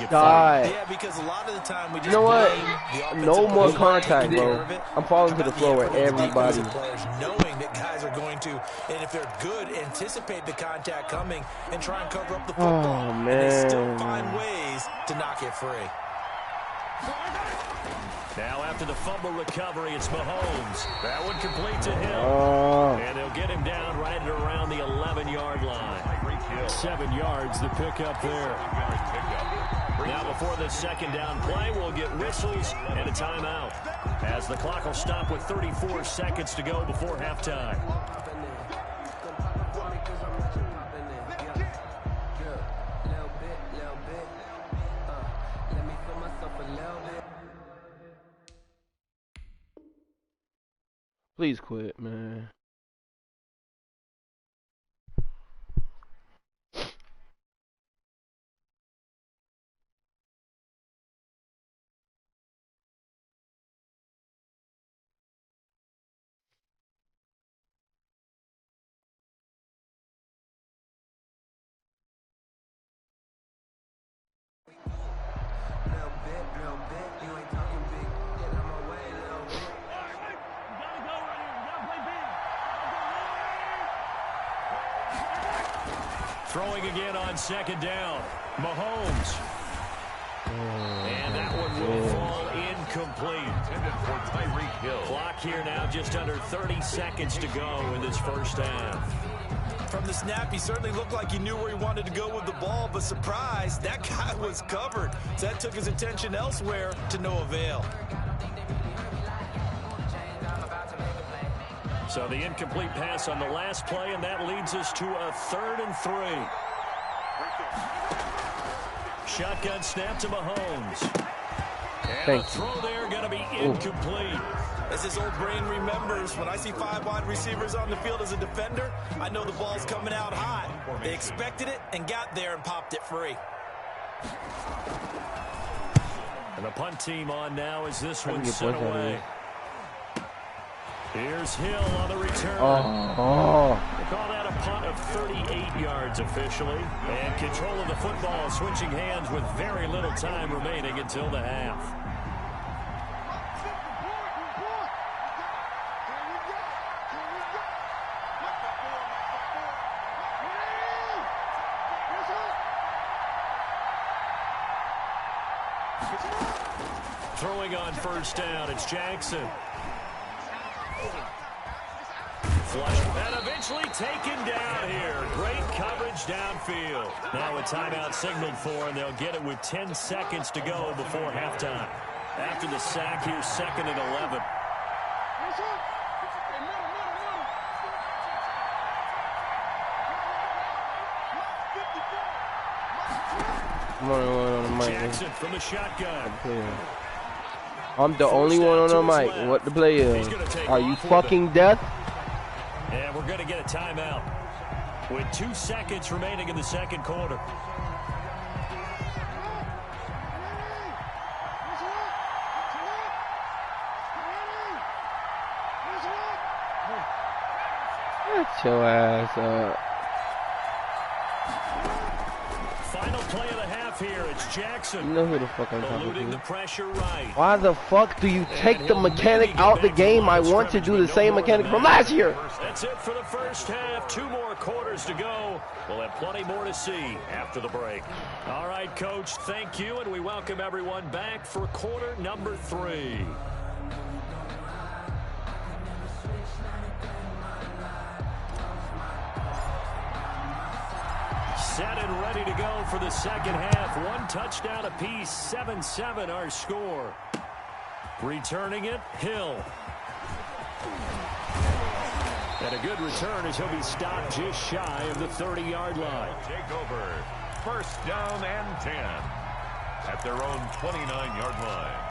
God. Yeah, because a lot of the time we just You know what? blame the No more offensive contact, line. bro. I'm falling to the floor with everybody. Knowing that guys are going to, and if they're good, anticipate the contact coming and try and cover up the football. Oh, And they still man. find ways to knock it free. Now after the fumble recovery, it's Mahomes. That one complete to him. And they'll get him down right at around the 11-yard line. 7 yards the pickup there. Now before the second down play, we'll get whistles and a timeout, as the clock will stop with 34 seconds to go before halftime. Please quit, man. Throwing again on second down. Mahomes. And that one will fall incomplete. Clock here now, just under 30 seconds to go in this first half. From the snap, he certainly looked like he knew where he wanted to go with the ball, but surprise, that guy was covered. So that took his attention elsewhere to no avail. So the incomplete pass on the last play, and that leads us to a 3rd and 3. Shotgun snap to Mahomes. And the throw there going to be incomplete. As his old brain remembers, when I see 5 wide receivers on the field as a defender, I know the ball's coming out hot. They expected it and got there and popped it free. And the punt team on now as this one's sent away. Here's Hill on the return. They call that a punt of 38 yards officially. And control of the football switching hands with very little time remaining until the half. Throwing on first down, it's Jackson. Flushed and eventually taken down here. Great coverage downfield. Now a timeout signaled for, and they'll get it with 10 seconds to go before halftime. After the sack, here's 2nd and 11. Jackson from the shotgun. I'm the only one on the mic. What the play is? Are you fucking deaf? And we're going to get a timeout with 2 seconds remaining in the second quarter. Get your ass up. Final play of the half here. It's Jackson. You know who the fuck I'm talking eluding to. the pressure right. Why the fuck do you take the mechanic out the game? I want to do the same mechanic from last year. That's it for the first half. 2 more quarters to go. We'll have plenty more to see after the break. All right, Coach, thank you, and we welcome everyone back for quarter number 3. Set and ready to go for the second half. 1 touchdown apiece, 7-7 our score. Returning it, Hill. And a good return as he'll be stopped just shy of the 30-yard line. Take over. First down and 10 at their own 29-yard line.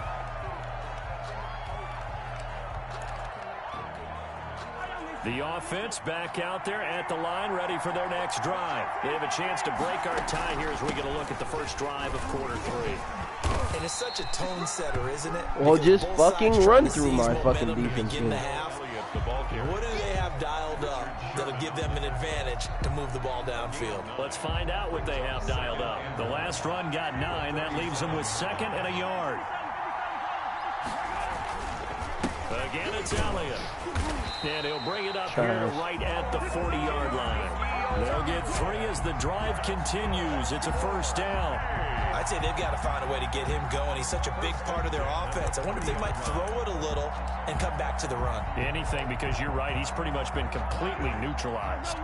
The offense back out there at the line, ready for their next drive. They have a chance to break our tie here as we get a look at the first drive of quarter 3. And it's such a tone setter, isn't it? Well, just fucking run through my fucking defense. What do they have dialed up that'll give them an advantage to move the ball downfield? Let's find out what they have dialed up. The last run got 9. That leaves them with 2nd and a yard. Again, it's Elliott. And he'll bring it up here right at the 40-yard line. They'll get 3 as the drive continues. It's a first down. I'd say they've got to find a way to get him going. He's such a big part of their offense. I wonder if they might throw it a little and come back to the run. Anything, because you're right. He's pretty much been completely neutralized.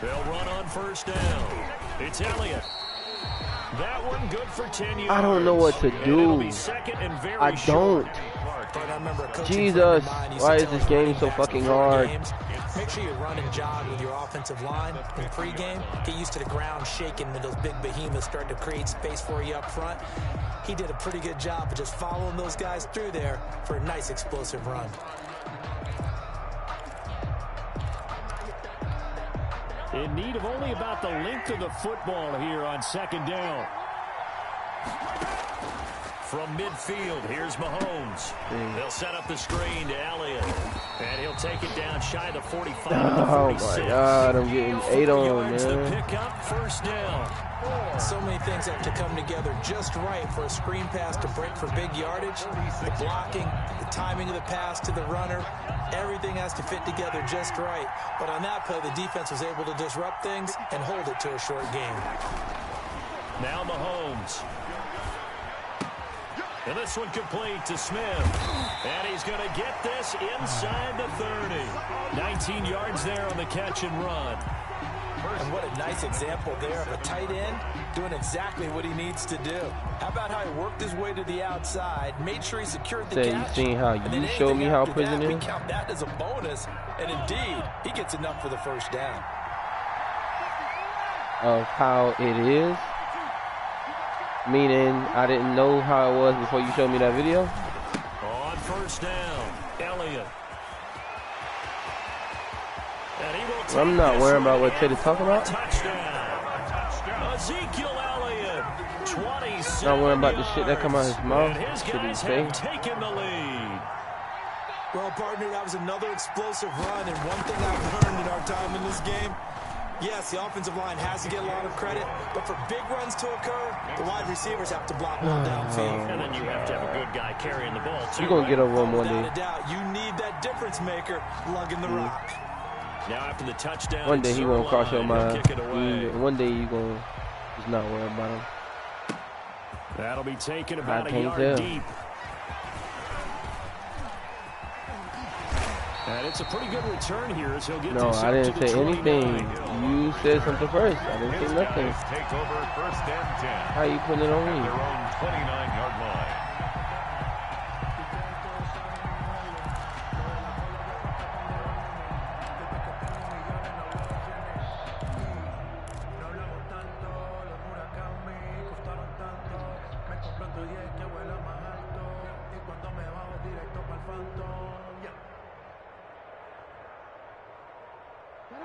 They'll run on first down. It's Elliott. That one good for 10 yards. I don't know what to do. I don't. Jesus, why is this game so fucking hard? Make sure you run and jog with your offensive line in pregame. Get used to the ground shaking when those big behemoths start to create space for you up front. He did a pretty good job of just following those guys through there for a nice explosive run. In need of only about the length of the football here on second down. From midfield, here's Mahomes. They'll set up the screen to Elliott. And he'll take it down shy of the 45. Oh, my God. I'm getting 8 on, man. Pick up first down. So many things have to come together just right for a screen pass to break for big yardage. The blocking, the timing of the pass to the runner, everything has to fit together just right. But on that play, the defense was able to disrupt things and hold it to a short game. Now Mahomes. And this one complete to Smith. And he's going to get this inside the 30. 19 yards there on the catch and run. And what a nice example there of a tight end doing exactly what he needs to do. How about how he worked his way to the outside, made sure he secured the catch. You seen how you showed me how prison is? We count that as a bonus, and indeed, he gets enough for the first down. Of how it is? Meaning, I didn't know how it was before you showed me that video? On first down, Elliott. I'm not worrying about what Ted is talking about. Touchdown. Ezekiel Elliott, 27. Not worrying about the shit that come out of his mouth. His guys have taken the lead. Well, partner, that was another explosive run, and one thing I've learned in our time in this game, yes, the offensive line has to get a lot of credit, but for big runs to occur, the wide receivers have to block well downfield. And then you have to have a good guy carrying the ball, too. You're going to get over him one day. Without a doubt, you need that difference maker lugging the rock. Now after the touchdown, one day he won't cross your mind. Kick it away. One day you gonna just not worry about him. That'll be taken about a yard deep. And it's a pretty good return here as he'll get no, this I didn't say anything. You said something first. I didn't say nothing. Take over 1st and 10. How you putting it on me? Their own 29-yard line.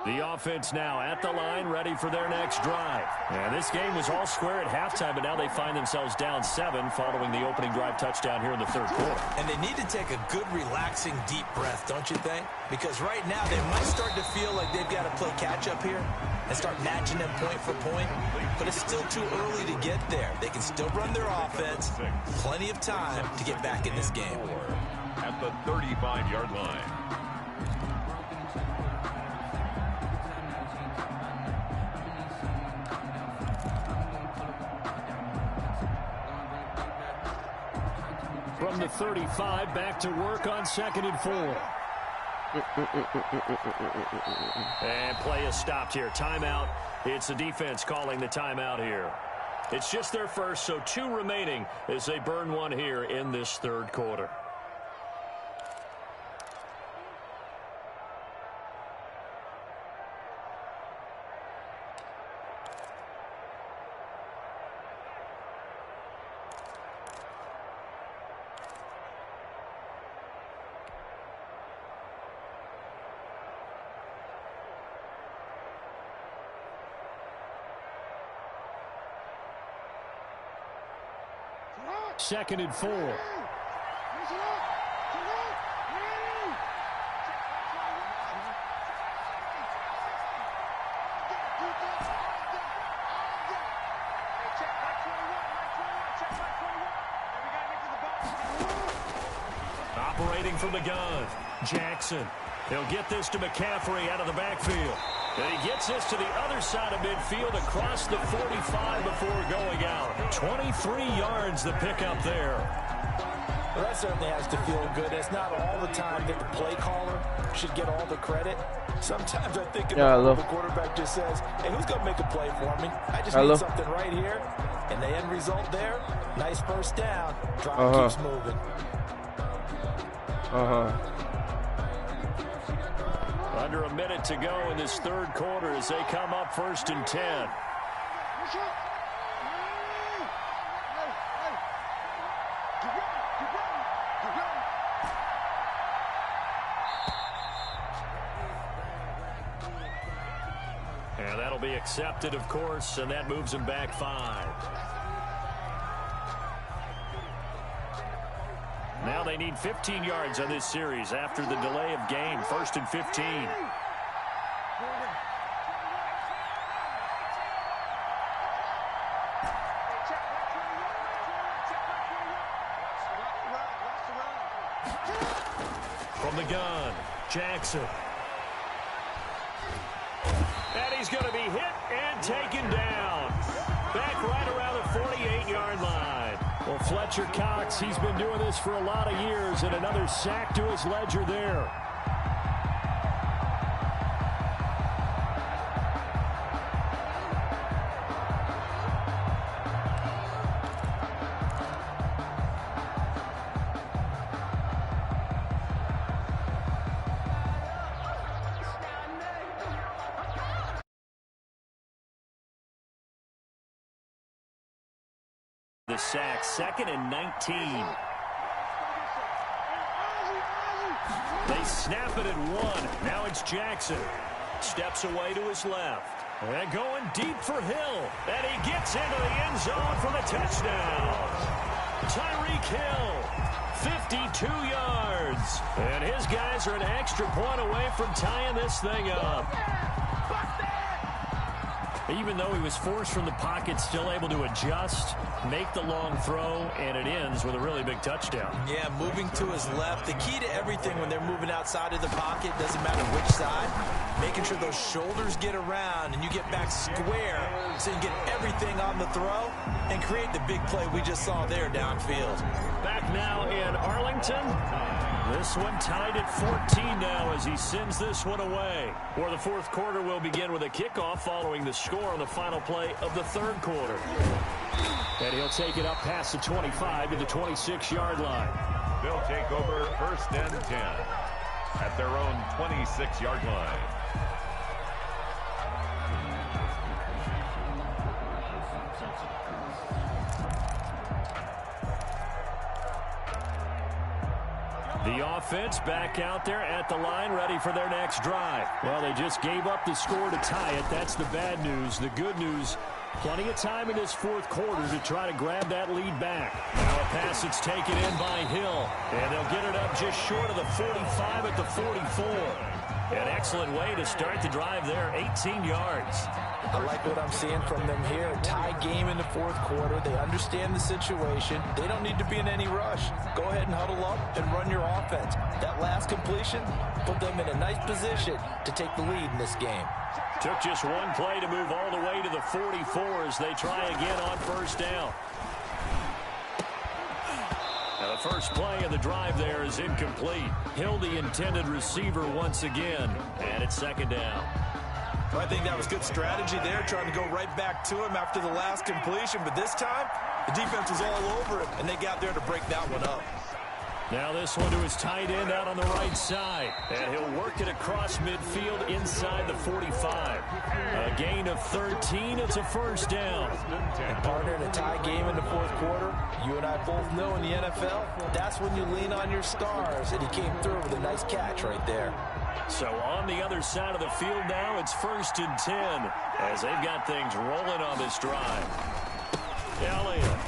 The offense now at the line, ready for their next drive. And this game was all square at halftime, but now they find themselves down 7 following the opening drive touchdown here in the 3rd quarter. And they need to take a good, relaxing, deep breath, don't you think? Because right now they might start to feel like they've got to play catch-up here and start matching them point for point. But it's still too early to get there. They can still run their offense. Plenty of time to get back in this game. At the 35-yard line. From the 35, back to work on 2nd and 4. And play is stopped here. Timeout. It's the defense calling the timeout here. It's just their first, so 2 remaining as they burn one here in this 3rd quarter. Second and 4. Operating from the gun, Jackson. He'll get this to McCaffrey out of the backfield. And he gets this to the other side of midfield across the 45 before going out. 23 yards the pickup there. Well, that certainly has to feel good. It's not all the time that the play caller should get all the credit. Sometimes I think about what the quarterback just says, hey, who's going to make a play for me? I just need something right here. And the end result there, nice first down. Drive keeps moving. Under a minute to go in this 3rd quarter as they come up 1st and 10. And that'll be accepted, of course, and that moves them back 5. Now they need 15 yards on this series after the delay of game. 1st and 15. From the gun, Jackson. And he's going to be hit and taken down. Back right around the 48-yard line. Well, Fletcher Cox, he's been doing this for a lot of years, and another sack to his ledger there. The sack, 2nd and 19. They snap it at 1. Now it's Jackson. Steps away to his left. And going deep for Hill. And he gets into the end zone for the touchdown. Tyreek Hill, 52 yards. And his guys are an extra point away from tying this thing up. Even though he was forced from the pocket, still able to adjust, make the long throw, and it ends with a really big touchdown. Yeah, moving to his left. The key to everything when they're moving outside of the pocket, doesn't matter which side, making sure those shoulders get around and you get back square so you get everything on the throw and create the big play we just saw there downfield. Back now in Arlington. This one tied at 14 now as he sends this one away. For the fourth quarter, will begin with a kickoff following the score on the final play of the third quarter. And he'll take it up past the 25 to the 26-yard line. They'll take over 1st and 10 at their own 26-yard line. The offense back out there at the line, ready for their next drive. Well, they just gave up the score to tie it. That's the bad news. The good news, plenty of time in this fourth quarter to try to grab that lead back. Now a pass that's taken in by Hill, and they'll get it up just short of the 45 at the 44. An excellent way to start the drive there, 18 yards. I like what I'm seeing from them here. Tie game in the fourth quarter. They understand the situation. They don't need to be in any rush. Go ahead and huddle up and run your offense. That last completion put them in a nice position to take the lead in this game. Took just one play to move all the way to the 44 as they try again on first down. Now the first play of the drive there is incomplete. Hill, the intended receiver once again, and it's second down. I think that was good strategy there, trying to go right back to him after the last completion. But this time, the defense was all over him, and they got there to break that one up. Now this one to his tight end out on the right side. And he'll work it across midfield inside the 45. A gain of 13. It's a first down. And partner, in a tie game in the fourth quarter, you and I both know in the NFL, that's when you lean on your stars. And he came through with a nice catch right there. So on the other side of the field now, it's 1st and 10 as they've got things rolling on this drive. Elliott.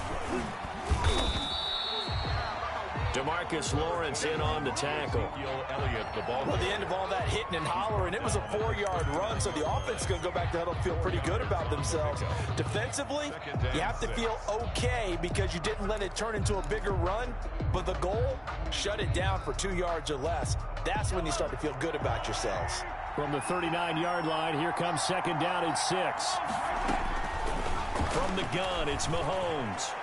DeMarcus Lawrence in on the tackle. Well, at the end of all that hitting and hollering, it was a 4-yard run, so the offense is going to go back to huddle, feel pretty good about themselves. Defensively, you have to feel okay because you didn't let it turn into a bigger run, but the goal, shut it down for 2 yards or less. That's when you start to feel good about yourselves. From the 39-yard line, here comes second down at 6. From the gun, it's Mahomes.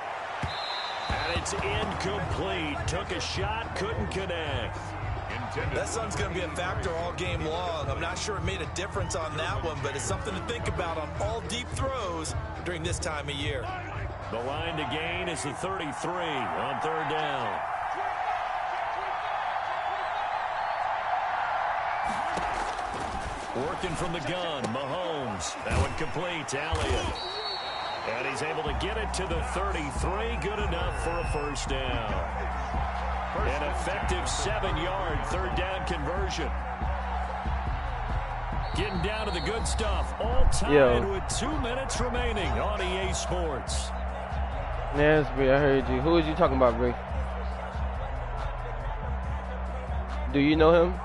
And it's incomplete. Took a shot, couldn't connect. That sun's going to be a factor all game long. I'm not sure it made a difference on that one, but it's something to think about on all deep throws during this time of year. The line to gain is the 33 on third down. Working from the gun, Mahomes. That one complete to Elliott. And he's able to get it to the 33. Good enough for a first down. An effective 7-yard third down conversion. Getting down to the good stuff. All tied with 2 minutes remaining on EA Sports. Nasby, I heard you. Who is you talking about, Bree? Do you know him?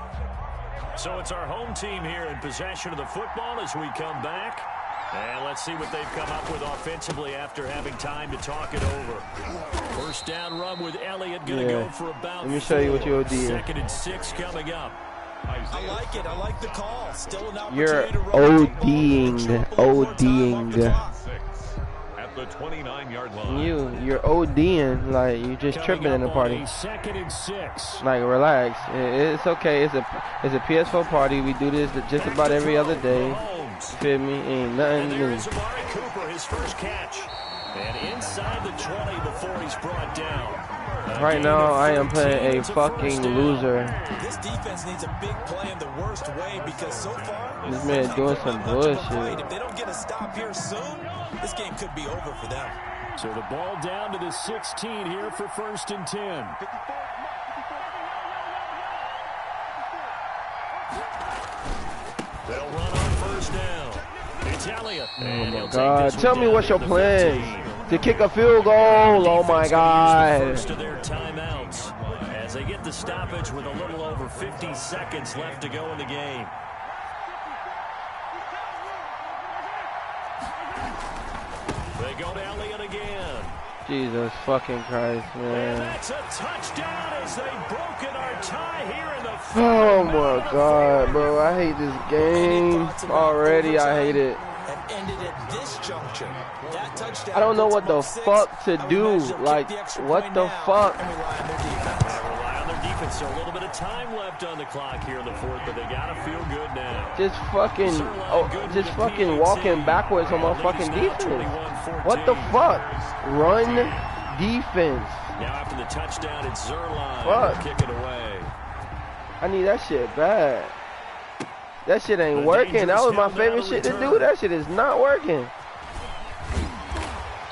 So it's our home team here in possession of the football as we come back. And let's see what they've come up with offensively after having time to talk it over. First down run with Elliott going to go for about 4. Let me show you what your OD is. 2nd and 6 coming up. I like it. I like the call. Still an opportunity You're to run. ODing. At the 29-yard line. You're ODing. Like, you just tripping in the party. 2nd and 6. Like, relax. It's okay. It's a PS4 party. We do this just about every other day. Feel me? Ain't nothing new. Amari Cooper, his first catch. And inside the 20 before he's brought down. Right now, I am playing a fucking loser. This defense needs a big play in the worst way because so far, this man is doing some bullshit. If they don't get a stop here soon, this game could be over for them. So the ball down to the 16 here for 1st and 10. They'll run on first down. It's Elliott. Oh my God. Tell me what's your plans. To kick a field goal. Oh my God. First of their timeouts as they get the stoppage with a little over 50 seconds left to go in the game. They go to Elliott again. Jesus fucking Christ, man. And that's a touchdown as they've broken our tie here in the Oh my God, bro. I hate this game already. I hate it. I don't know what the fuck to do. Like, what the fuck? Rely on their defense. So a little bit of time left on the clock here in the fourth, but they gotta feel good now. Just fucking walking backwards on my fucking defense. What the fuck? Run defense. Now after the touchdown, it's Zerline. Fuck. Kick it away. I need that shit bad. That shit ain't working. That was my favorite shit to do. That shit is not working.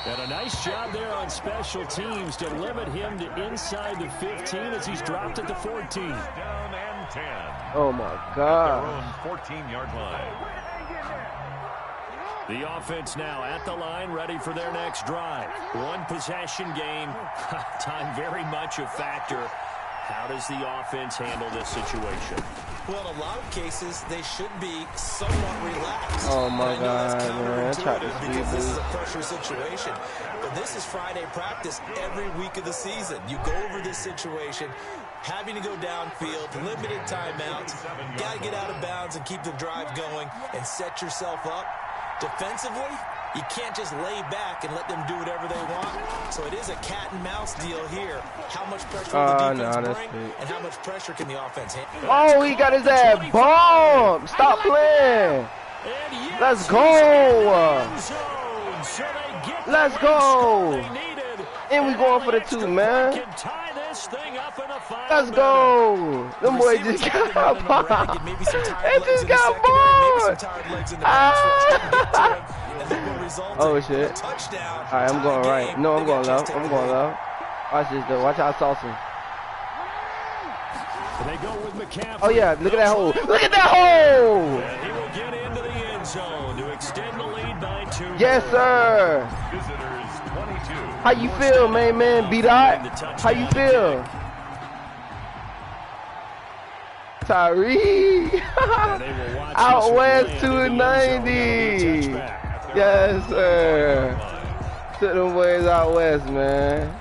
And a nice job there on special teams to limit him to inside the 15 as he's dropped at the 14. Down and 10. Oh my God. Their own 14-yard line. The offense now at the line, ready for their next drive. One possession game. Time very much a factor. How does the offense handle this situation? Well, in a lot of cases, they should be somewhat relaxed. Oh my God, man. I tried to because this is a pressure situation. But this is Friday practice every week of the season. You go over this situation, having to go downfield, limited timeouts, got to get out of bounds and keep the drive going and set yourself up. Defensively, you can't just lay back and let them do whatever they want. So it is a cat and mouse deal here. How much pressure will the defense bring and how much pressure can the offense handle? Oh, he got his ass bombed. Stop playing. Let's go. Let's go. And we going for the 2, man. Let's go. Them boys just got bombed. They just got bombed. Oh shit. Alright, I'm going right. No, I'm going left. I'm going left. Watch this though. Watch how saucing. Oh yeah, look at that hole. Look at that hole! He will get into the end zone to extend the lead by 2. Yes, sir. How you feel, man? B-Dot? How you feel? Tyree. Out west 290. Yes, sir. Took them boys out west, man.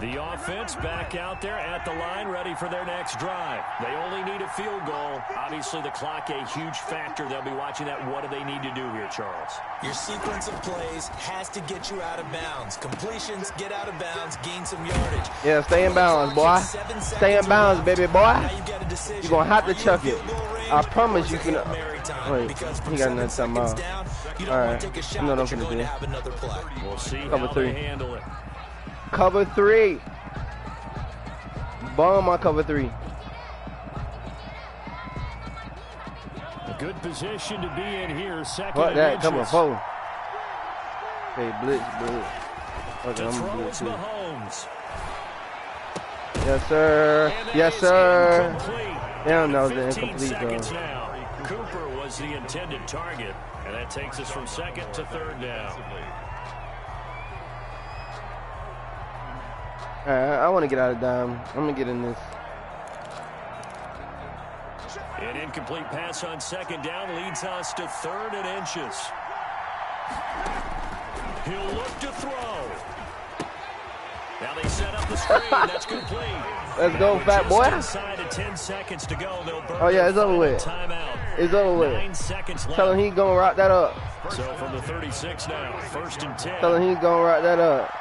The offense back out there at the line, ready for their next drive. They only need a field goal. Obviously, the clock a huge factor. They'll be watching that. What do they need to do here, Charles? Your sequence of plays has to get you out of bounds. Completions, get out of bounds, gain some yardage. Yeah, stay in bounds, boy. Stay in bounds, baby boy. You're going to have to chuck it. I promise you can. Wait, he got another time out. Alright, you know what I'm going to do. We'll see Cover how 3. they handle it. Cover 3. Bomb my cover 3. A good position to be in here. Second. What that? Cover 4. Okay, blitz. Okay, I'm gonna blitz too. Yes, sir. Yes, sir. Damn, that was an incomplete though. Cooper was the intended target, and that takes us from second to third down. Alright, I want to get out of dime. I'm going to get in this. An incomplete pass on second down leads us to 3rd and inches. He'll look to throw. Now they set up the screen. That's complete. Let's go, fat boy. Inside of 10 seconds to go. Oh, yeah, it's over with. It's over with. 9 seconds left. Tell him he's going to rock that up. So from the 36 now, 1st and 10. Tell him he's going to rock that up.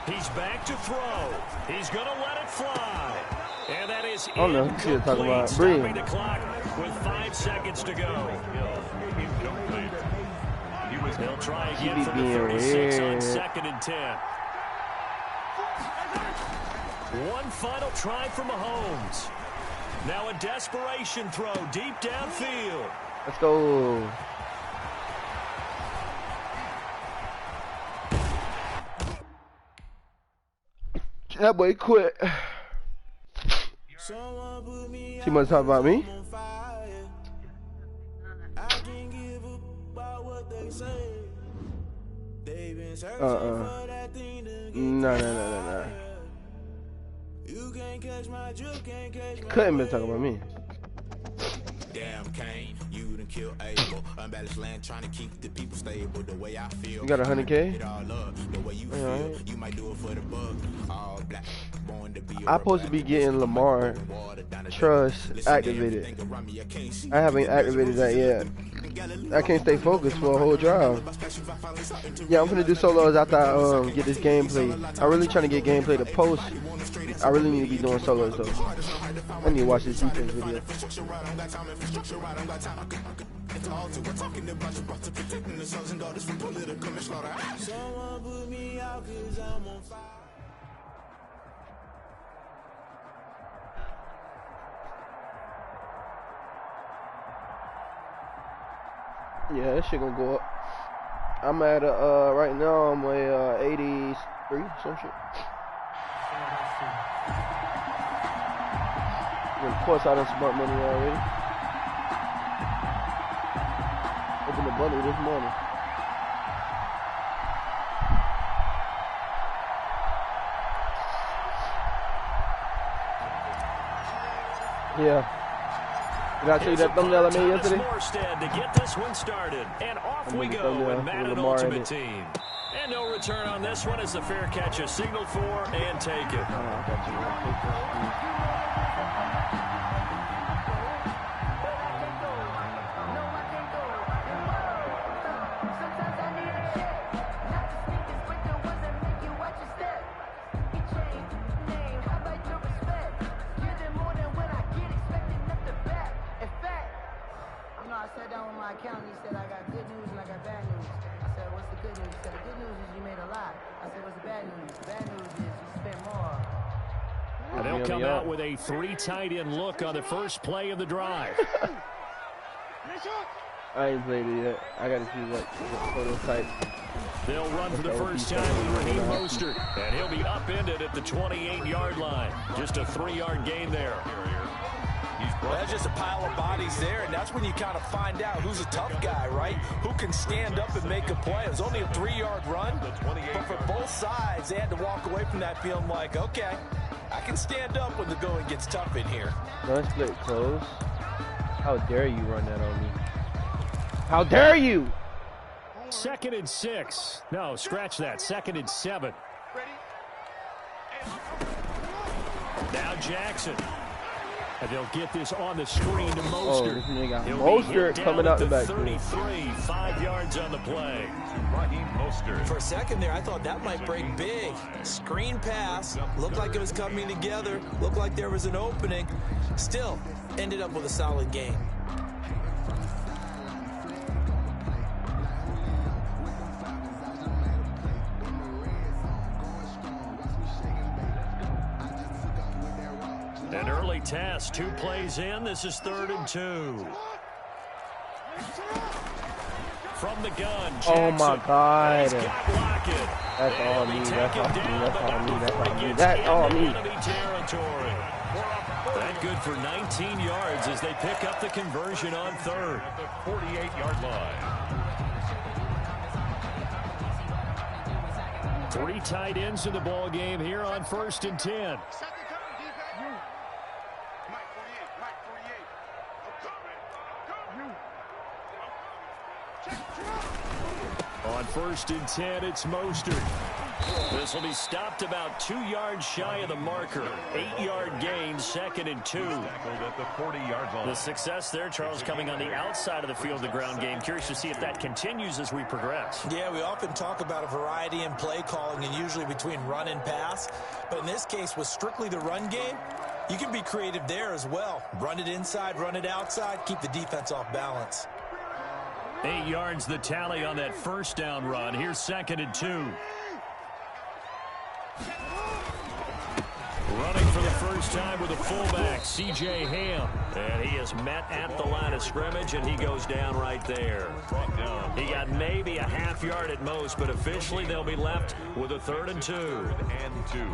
He's back to throw. He's going to let it fly. And that is I don't know who you're talking about. Breathe. The clock with 5 seconds to go. They'll try again from the 36 on 2nd and 10. One final try for Mahomes. Now a desperation throw deep downfield. Let's go. That boy quit. She must talk about me. No. Couldn't be talking about me. Damn, Kane, you and kill able. Unbalanced land trying to keep the people stable. The way I feel. You got 100K? The way you feel. You might do it for the bug. All black. I'm supposed to be getting LAMAR Trust activated. I haven't activated that yet. I can't stay focused for a whole drive. Yeah, I'm gonna do solos after I get this gameplay. I'm really trying to get gameplay to post. I really need to be doing solos though. I need to watch this defense video. Yeah, this shit gonna go up. I'm at right now I'm at 83, some shit. Of course I done smart money already. Opened the bundle this morning. Yeah. Did I show you that thumbnail I made yesterday? To get this one started. And off we go with Madden Ultimate Team. And no return on this one as the fair catch is signaled for and taken. And they'll come out with a 3 tight end look on the first play of the drive. I ain't played it yet. I gotta see what photo type. They'll run for the first time with Raheem Mostert, and he'll be upended at the 28-yard line. Just a 3-yard gain there. Well, that's just a pile of bodies there, and that's when you kind of find out who's a tough guy, right? Who can stand up and make a play. It was only a 3-yard run, but for both sides, they had to walk away from that feeling like, okay, I can stand up when the going gets tough in here. Gun split close. How dare you run that on me? How dare you? 2nd and 6. No, scratch that. 2nd and 7. Now Jackson. And they'll get this on the screen to Mostert. Mostert coming out the back. 33, 5 yards on the play. For a second there, I thought that might break big. Screen pass. Looked like it was coming together. Looked like there was an opening. Still, ended up with a solid game. An early test, 2 plays in. This is 3rd and 2. From the gun, Jackson. Oh my God. That's all me. That's all me. That's all me. That's all me. That good for 19 yards as they pick up the conversion on 3rd. At the 48-yard line. 3 tight ends in the ball game here on 1st and 10. On 1st and 10, it's Mostert. This will be stopped about 2 yards shy of the marker. 8-yard gain, 2nd and 2. At the 40-yard line. The success there, Charles, coming on the outside of the field, the ground game. Curious to see if that continues as we progress. Yeah, we often talk about a variety in play calling and usually between run and pass. But in this case, with strictly the run game, you can be creative there as well. Run it inside, run it outside, keep the defense off balance. 8 yards the tally on that first down run. Here's 2nd and 2. Running for the first time with a fullback, C.J. Ham. And he is met at the line of scrimmage, and he goes down right there. He got maybe a half yard at most, but officially they'll be left with a 3rd and 2. 3rd and 2.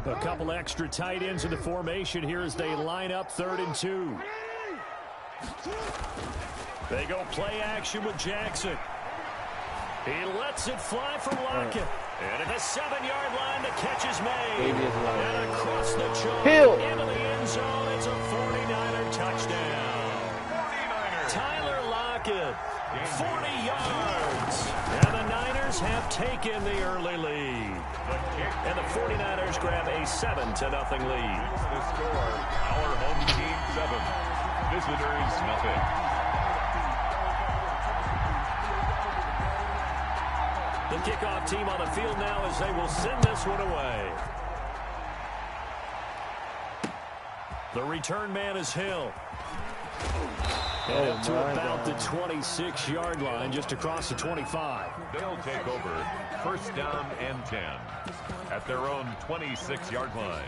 A couple extra tight ends in the formation here as they line up 3rd and 2. They go play action with Jackson. He lets it fly from Lockett. And at the 7-yard line, the catch is made. And across the chalk into the end zone, it's a 49er touchdown. 49ers. Tyler Lockett, 40 yards. And the Niners have taken the early lead. And the 49ers grab a 7-0 lead. The score, our home team 7, visitors nothing. The kickoff team on the field now as they will send this one away. The return man is Hill. And up to about the 26-yard line, just across the 25. They'll take over 1st down and 10 at their own 26-yard line.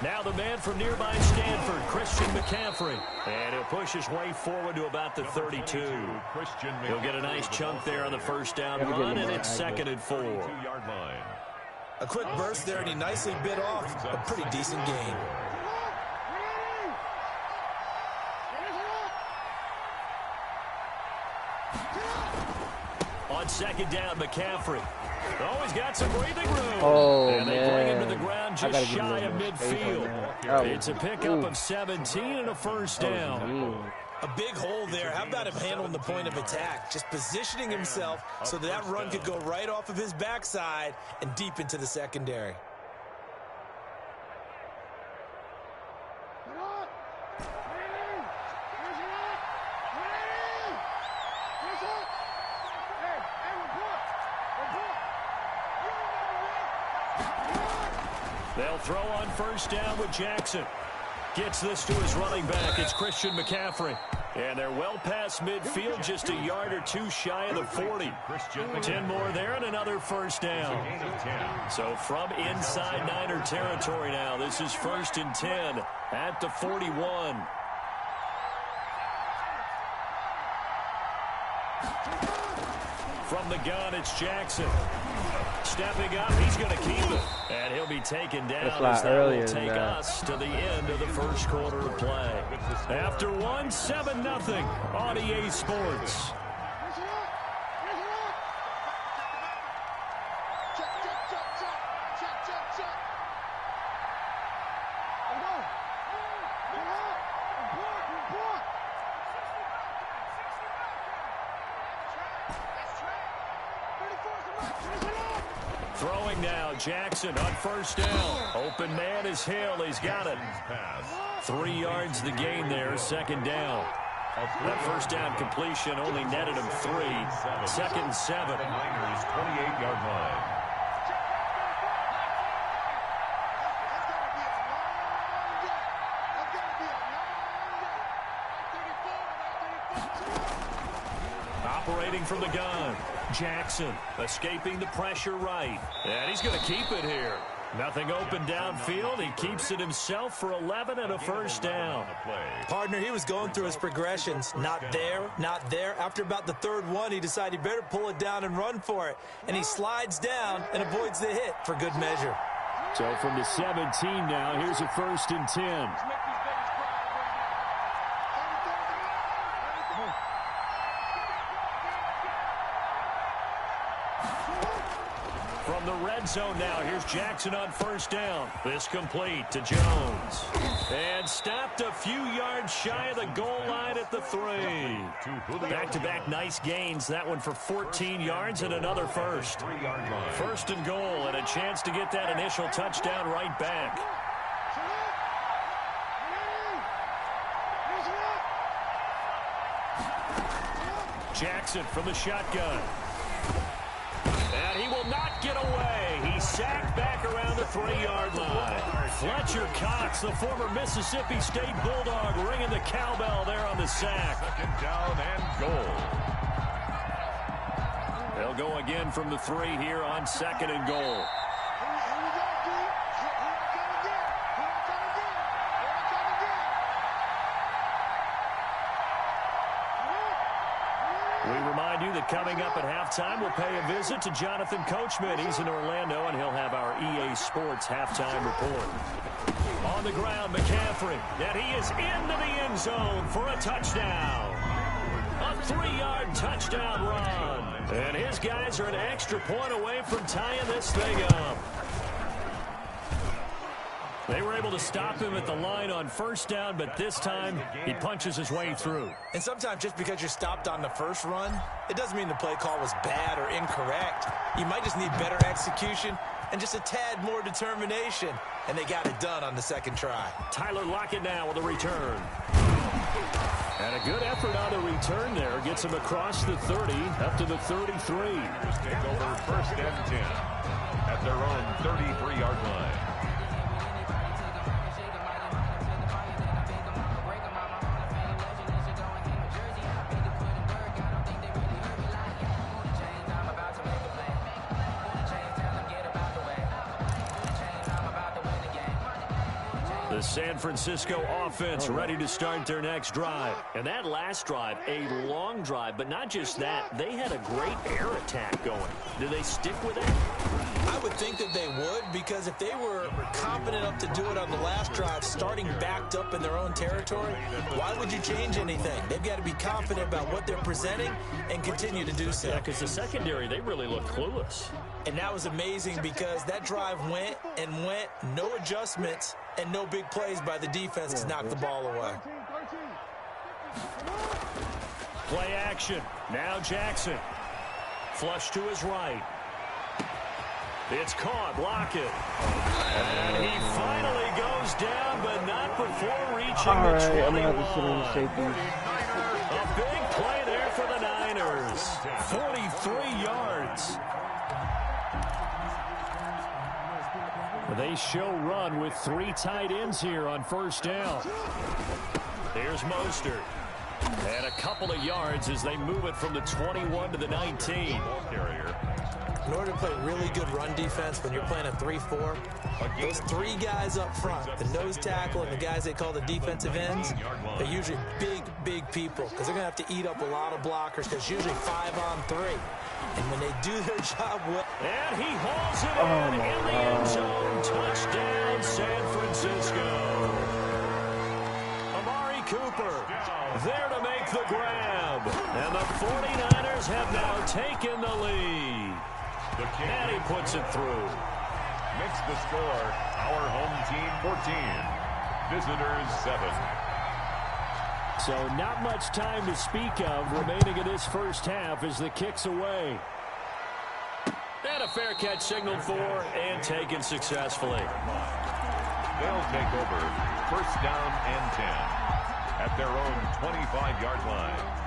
Now the man from nearby Stanford, Christian McCaffrey. And he'll push his way forward to about the 32. He'll get a nice chunk there on the first down run, and it's 2nd and 4. A quick burst there, and he nicely bit off a pretty decent gain. On 2nd down, McCaffrey. Oh, he's got some breathing room. Oh, and they bring him to the man. ground just shy of midfield. It's a pickup of 17 and a first down. A big hole there. How about him handling the point of attack? Just positioning himself so that run could go right off of his backside and deep into the secondary. They'll throw on first down with Jackson. Gets this to his running back. It's Christian McCaffrey. And they're well past midfield, just a yard or two shy of the 40. 10 more there and another first down. So from inside Niner territory now, this is 1st and 10 at the 41. From the gun, it's Jackson. Stepping up, he's going to keep it. And he'll be taken down as that will take us to the end of the first quarter of play. After 7-0 on EA Sports. Throwing now, Jackson on first down. Open man is Hill. He's got it. 3 yards the gain there, 2nd down. That first down completion only netted him 3. 2nd and 7. Niners 28-yard line. Operating from the gun. Jackson escaping the pressure right. And he's going to keep it here. Nothing open downfield. He keeps it himself for 11 and a first down. Partner, he was going through his progressions. Not there, not there. After about the 3rd one, he decided he better pull it down and run for it. And he slides down and avoids the hit for good measure. So from the 17 now, here's a 1st and 10. From the red zone now, here's Jackson on first down. This complete to Jones. And stopped a few yards shy of the goal line at the 3. Back-to-back nice gains. That one for 14 yards and another first. 1st and goal and a chance to get that initial touchdown right back. Jackson from the shotgun. And he will not get away. He's sacked back around the 3-yard line. Fletcher Cox, the former Mississippi State Bulldog, ringing the cowbell there on the sack. 2nd down and goal. They'll go again from the 3 here on 2nd and goal. We remind remind you that coming up at halftime, we'll pay a visit to Jonathan Coachman. He's in Orlando, and he'll have our EA Sports halftime report. On the ground, McCaffrey, and he is into the end zone for a touchdown. A 3-yard touchdown run. And his guys are an extra point away from tying this thing up. They were able to stop him at the line on first down, but this time he punches his way through. And sometimes just because you're stopped on the first run, it doesn't mean the play call was bad or incorrect. You might just need better execution and just a tad more determination. And they got it done on the second try. Tyler Lockett now with a return. And a good effort on the return there. Gets him across the 30, up to the 33. Take over first and 10 at their own 33-yard line. The San Francisco offense ready to start their next drive. And that last drive, a long drive, but not just that. They had a great air attack going. Do they stick with that? I would think that they would, because if they were confident enough to do it on the last drive, starting backed up in their own territory, why would you change anything? They've got to be confident about what they're presenting and continue to do so. Yeah, because the secondary, they really look clueless. And that was amazing because that drive went and went, no adjustments, and no big plays by the defense to knock the ball away. Play action. Now Jackson. Flush to his right. It's caught. Lockett. And he finally goes down, but not before reaching the 21. I'm going to have to sit on the safeties. A big play there for the Niners. 43 yards. They show run with 3 tight ends here on first down. Here's Mostert. And a couple of yards as they move it from the 21 to the 19. In order to play really good run defense when you're playing a 3-4, those 3 guys up front, the nose tackle and the guys they call the defensive ends, they're usually big people because they're going to have to eat up a lot of blockers because usually 5 on 3. And when they do their job well... And he hauls it in the end zone. Touchdown, San Francisco. Amari Cooper there to make the grab. And the 49ers have now taken the lead. And he puts it through. Makes the score our home team 14, visitors 7. So not much time to speak of remaining in this first half as the kick's away. And a fair catch signaled for and taken successfully. They'll take over first down and 10 at their own 25-yard line.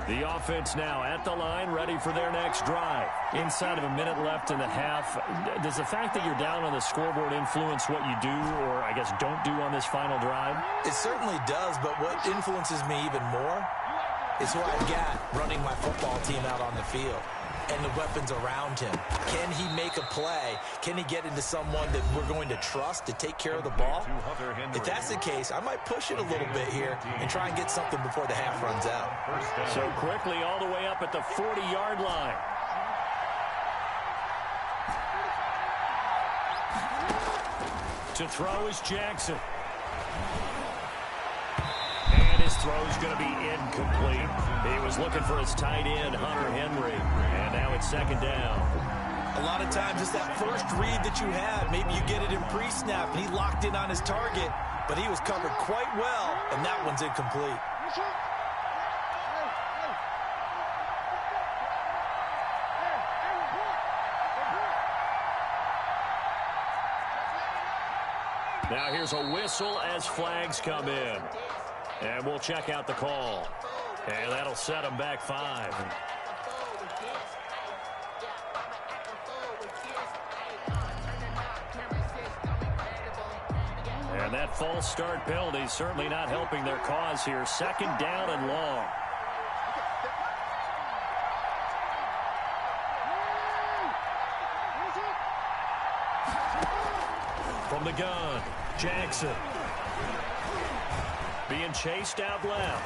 The offense now at the line, ready for their next drive. Inside of a minute left in the half, does the fact that you're down on the scoreboard influence what you do or, I guess, don't do on this final drive? It certainly does, but what influences me even more is who I've got running my football team out on the field and the weapons around him. Can he make a play? Can he get into someone that we're going to trust to take care of the ball? If that's the case, I might push it a little bit here and try and get something before the half runs out. So quickly all the way up at the 40-yard line. To throw is Jackson. And his throw's going to be incomplete. He was looking for his tight end, Hunter Henry. And now it's second down. A lot of times it's that first read that you had. Maybe you get it in pre-snap, and he locked in on his target, but he was covered quite well, and that one's incomplete. Now here's a whistle as flags come in. And we'll check out the call. And that'll set them back 5. And that false start penalty certainly not helping their cause here. Second down and long. From the gun, Jackson. being chased out left.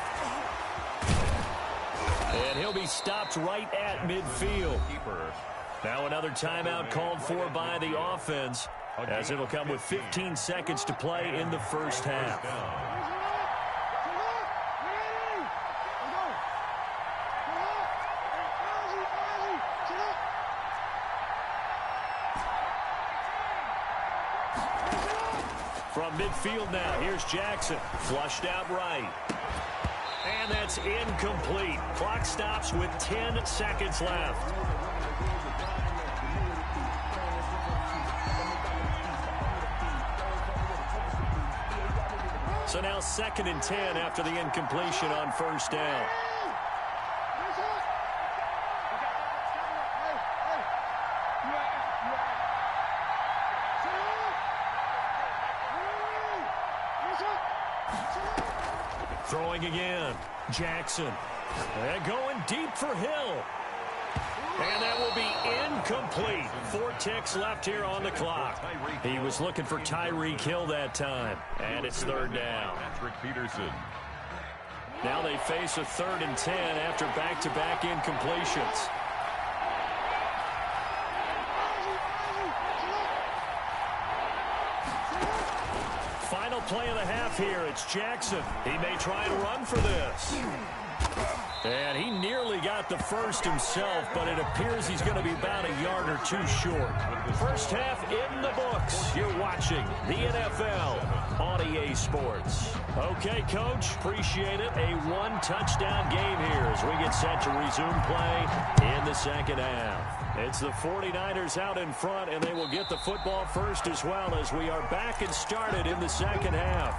And he'll be stopped right at midfield. Now another timeout called for by the offense, as it'll come with 15 seconds to play in the first half. From midfield now, here's Jackson. Flushed out right. And that's incomplete. Clock stops with 10 seconds left. So now 2nd and 10 after the incompletion on first down. Throwing again. Jackson. And going deep for Hill. And that will be incomplete. 4 ticks left here on the clock. He was looking for Tyreek Hill that time. And it's 3rd down. Now they face a 3rd and 10 after back-to-back incompletions. Final play of the half here. It's Jackson. He may try to run for this. And he nearly got the first himself, but it appears he's going to be about a yard or 2 short. First half in the books. You're watching the NFL on EA Sports. Okay, Coach, appreciate it. A 1-touchdown game here as we get set to resume play in the second half. It's the 49ers out in front, and they will get the football first as well as we are back and started in the second half.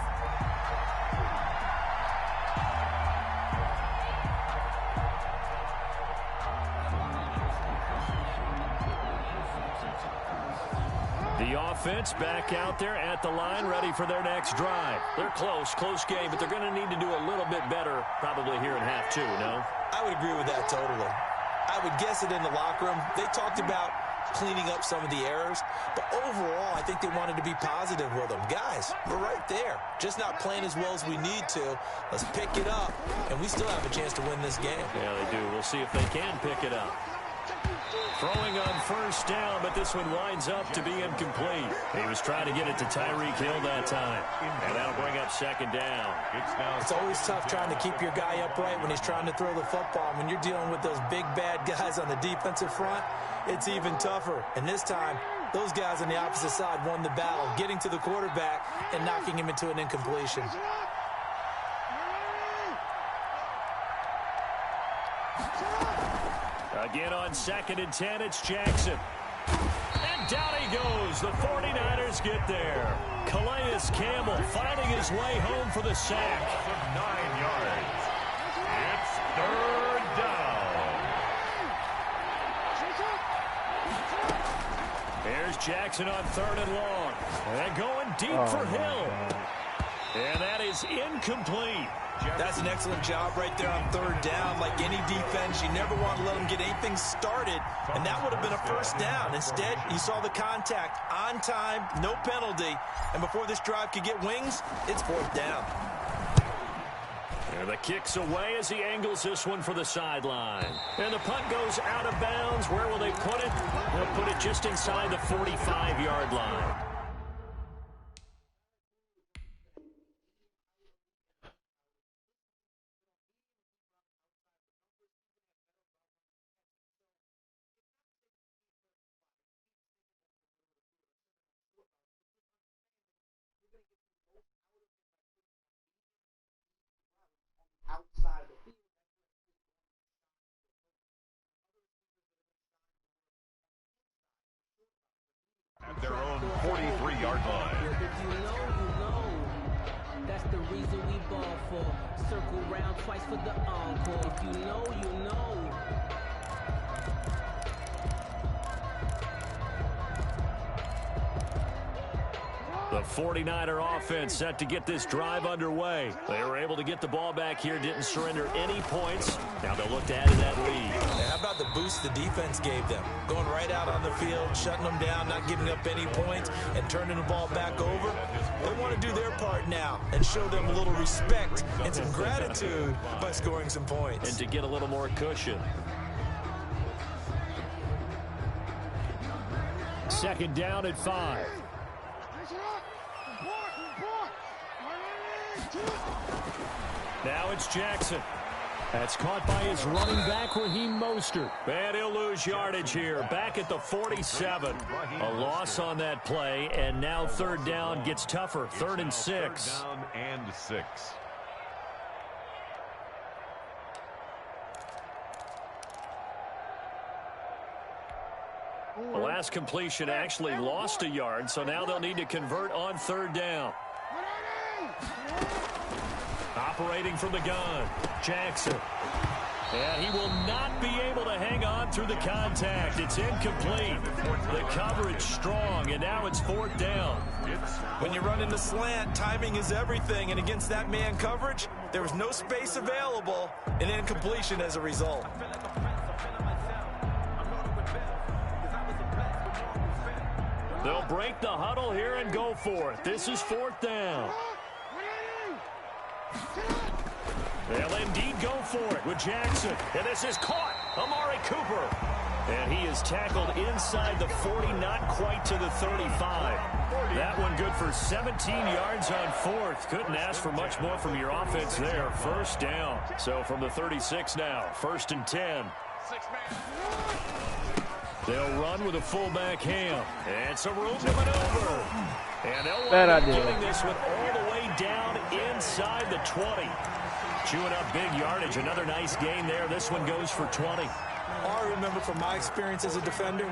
The offense back out there at the line, ready for their next drive. They're close game, but they're going to need to do a little bit better probably here in half 2, no? I would agree with that totally. I would guess it in the locker room. They talked about cleaning up some of the errors, but overall, I think they wanted to be positive with them. Guys, we're right there. Just not playing as well as we need to. Let's pick it up, and we still have a chance to win this game. Yeah, they do. We'll see if they can pick it up. Throwing on first down, but this one winds up to be incomplete. He was trying to get it to Tyreek Hill that time, and that'll bring up 2nd down. It's always tough trying to keep your guy upright when he's trying to throw the football. When you're dealing with those big, bad guys on the defensive front, it's even tougher. And this time, those guys on the opposite side won the battle, getting to the quarterback and knocking him into an incompletion. Again on 2nd and 10, it's Jackson. And down he goes. The 49ers get there. Calais Campbell finding his way home for the sack. 9 yards. It's 3rd down. Here's Jackson on 3rd and long. And going deep for Hill. And that is incomplete. That's an excellent job right there on 3rd down. Like any defense, you never want to let them get anything started, and that would have been a first down. Instead, he saw the contact on time, no penalty, and before this drive could get wings, it's 4th down. And the kick's away as he angles this one for the sideline. And the punt goes out of bounds. Where will they put it? They'll put it just inside the 45-yard line. Outside the field. At their own 43-yard line. If you know. That's the reason we ball for. Circle round twice for the encore. If you know, you know. The 49er offense set to get this drive underway. They were able to get the ball back here, didn't surrender any points. Now they'll look to add to that lead. How about the boost the defense gave them? Going right out on the field, shutting them down, not giving up any points, and turning the ball back over. They want to do their part now and show them a little respect and some gratitude by scoring some points. And to get a little more cushion. Second down at 5. Now it's Jackson. That's caught by his running back, Raheem Mostert. And he'll lose yardage here. Back at the 47. A loss on that play, and now third down gets tougher. 3rd and 6. Down and 6. The last completion actually lost a yard, so now they'll need to convert on third down. Operating from the gun, Jackson. And he will not be able to hang on through the contact. It's incomplete. The coverage strong, and now it's 4th down. When you run in the slant, timing is everything, and against that man coverage, there was no space available, and incompletion as a result. They'll break the huddle here and go for it. This is 4th down. They'll indeed go for it with Jackson. And this is caught. Amari Cooper. And he is tackled inside the 40, not quite to the 35. That one good for 17 yards on 4th. Couldn't ask for much more from your offense there. 1st down. So from the 36 now, 1st and 10. They'll run with a fullback Ham. And some room to maneuver. And they'll wind up doing this with all the way down inside the 20. Chewing up big yardage. Another nice gain there. This one goes for 20. I remember from my experience as a defender,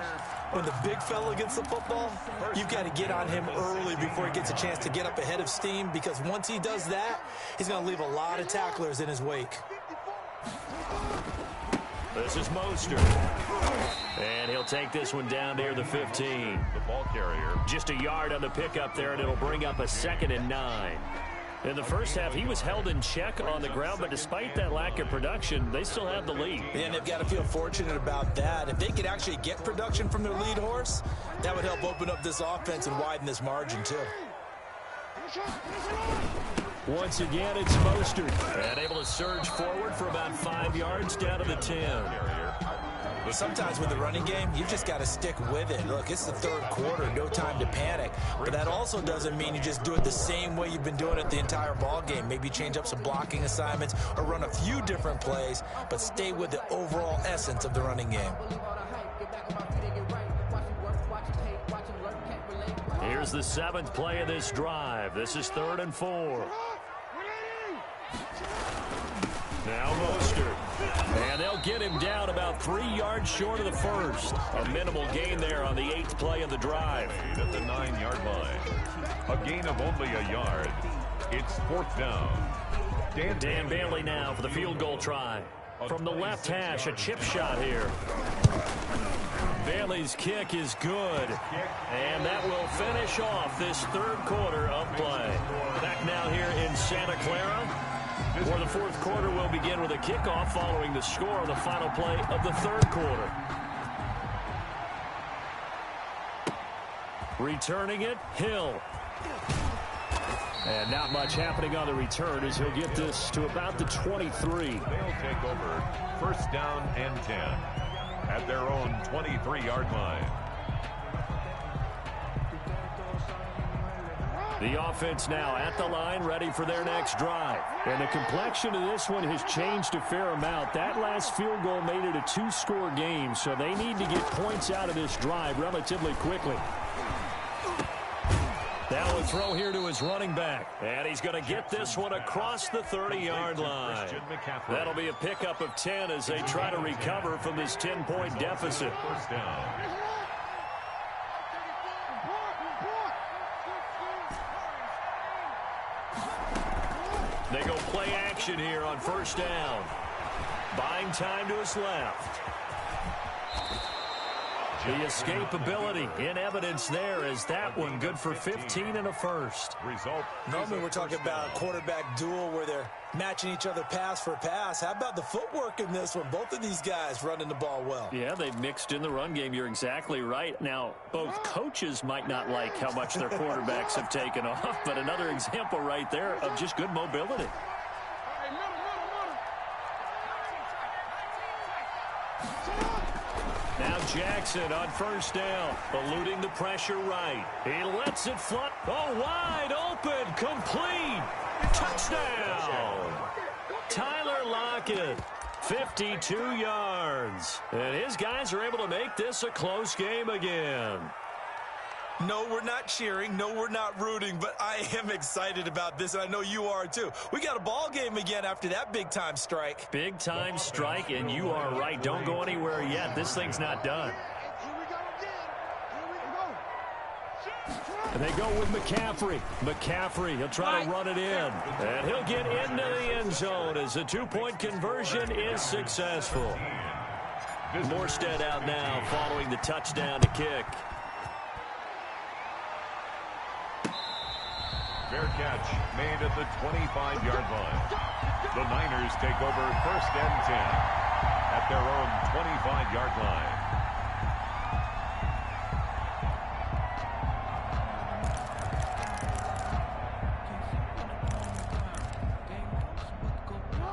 when the big fella gets the football, you've got to get on him early before he gets a chance to get up ahead of steam, because once he does that, he's going to leave a lot of tacklers in his wake. This is Mostert. And he'll take this one down near the 15. The ball carrier. Just a yard on the pickup there, and it'll bring up a 2nd and 9. In the first half, he was held in check on the ground, but despite that lack of production, they still have the lead. And they've got to feel fortunate about that. If they could actually get production from their lead horse, that would help open up this offense and widen this margin, too. Once again, it's Mostert. And able to surge forward for about 5 yards down to the 10. But sometimes with the running game, you've just got to stick with it. Look, it's the 3rd quarter, no time to panic. But that also doesn't mean you just do it the same way you've been doing it the entire ball game. Maybe change up some blocking assignments or run a few different plays, but stay with the overall essence of the running game. Here's the 7th play of this drive. This is 3rd and 4. Now Mostert. And they'll get him down about 3 yards short of the 1st. A minimal gain there on the 8th play of the drive. At the 9-yard line. A gain of only a yard. It's 4th down. Dan Bailey now for the field goal try. From the left hash, a chip shot here. Bailey's kick is good. And that will finish off this 3rd quarter of play. Back now here in Santa Clara, where the 4th quarter will begin with a kickoff following the score of the final play of the 3rd quarter. Returning it, Hill. And not much happening on the return as he'll get this to about the 23. They'll take over 1st down and 10 at their own 23-yard line. The offense now at the line, ready for their next drive. And the complexion of this one has changed a fair amount. That last field goal made it a 2-score game, so they need to get points out of this drive relatively quickly. Now a throw here to his running back. And he's going to get this one across the 30-yard line. That'll be a pickup of 10 as they try to recover from this 10-point deficit. 1st down. They go play action here on 1st down. Buying time to his left. The escapability in evidence there as that one good for 15 and a first. Normally we're talking about a quarterback duel where they're matching each other pass for pass. How about the footwork in this one? Both of these guys running the ball well. Yeah, they've mixed in the run game. You're exactly right. Now, both coaches might not like how much their quarterbacks have taken off, but another example right there of just good mobility. Now Jackson on first down, eluding the pressure right. He lets it fly. Oh, wide open, complete. Touchdown. Tyler Lockett, 52 yards. And his guys are able to make this a close game again. No, we're not cheering. No, we're not rooting, but I am excited about this, and I know you are too. We got a ball game again after that big-time strike. Big-time strike, and you are right. Don't go anywhere yet. This thing's not done. And they go with McCaffrey. McCaffrey, he'll try to run it in. And he'll get into the end zone as the two-point conversion is successful. Morstead out now following the touchdown to kick. Fair catch made at the 25-yard line. The Niners take over 1st and 10 at their own 25-yard line.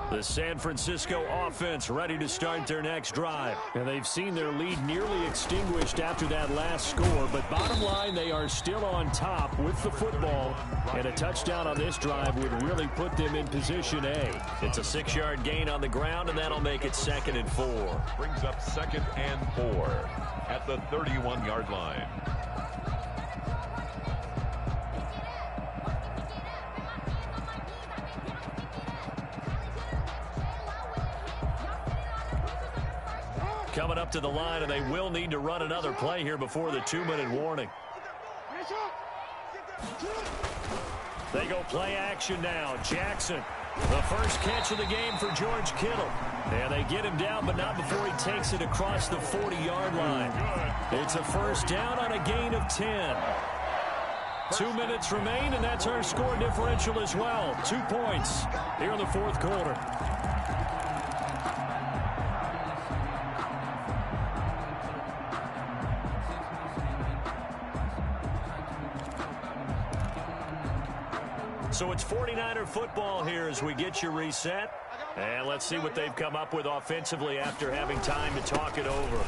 The San Francisco offense ready to start their next drive. And they've seen their lead nearly extinguished after that last score. But bottom line, they are still on top with the football. And a touchdown on this drive would really put them in position A. It's a 6-yard gain on the ground, and that'll make it 2nd and 4. Brings up 2nd and 4 at the 31-yard line. Coming up to the line, and they will need to run another play here before the 2-minute warning. They go play action now. Jackson, the first catch of the game for George Kittle. And they get him down, but not before he takes it across the 40-yard line. It's a first down on a gain of 10. 2 minutes remain, and that's our score differential as well. 2 points here in the 4th quarter. So it's 49er football here as we get you reset. And let's see what they've come up with offensively after having time to talk it over.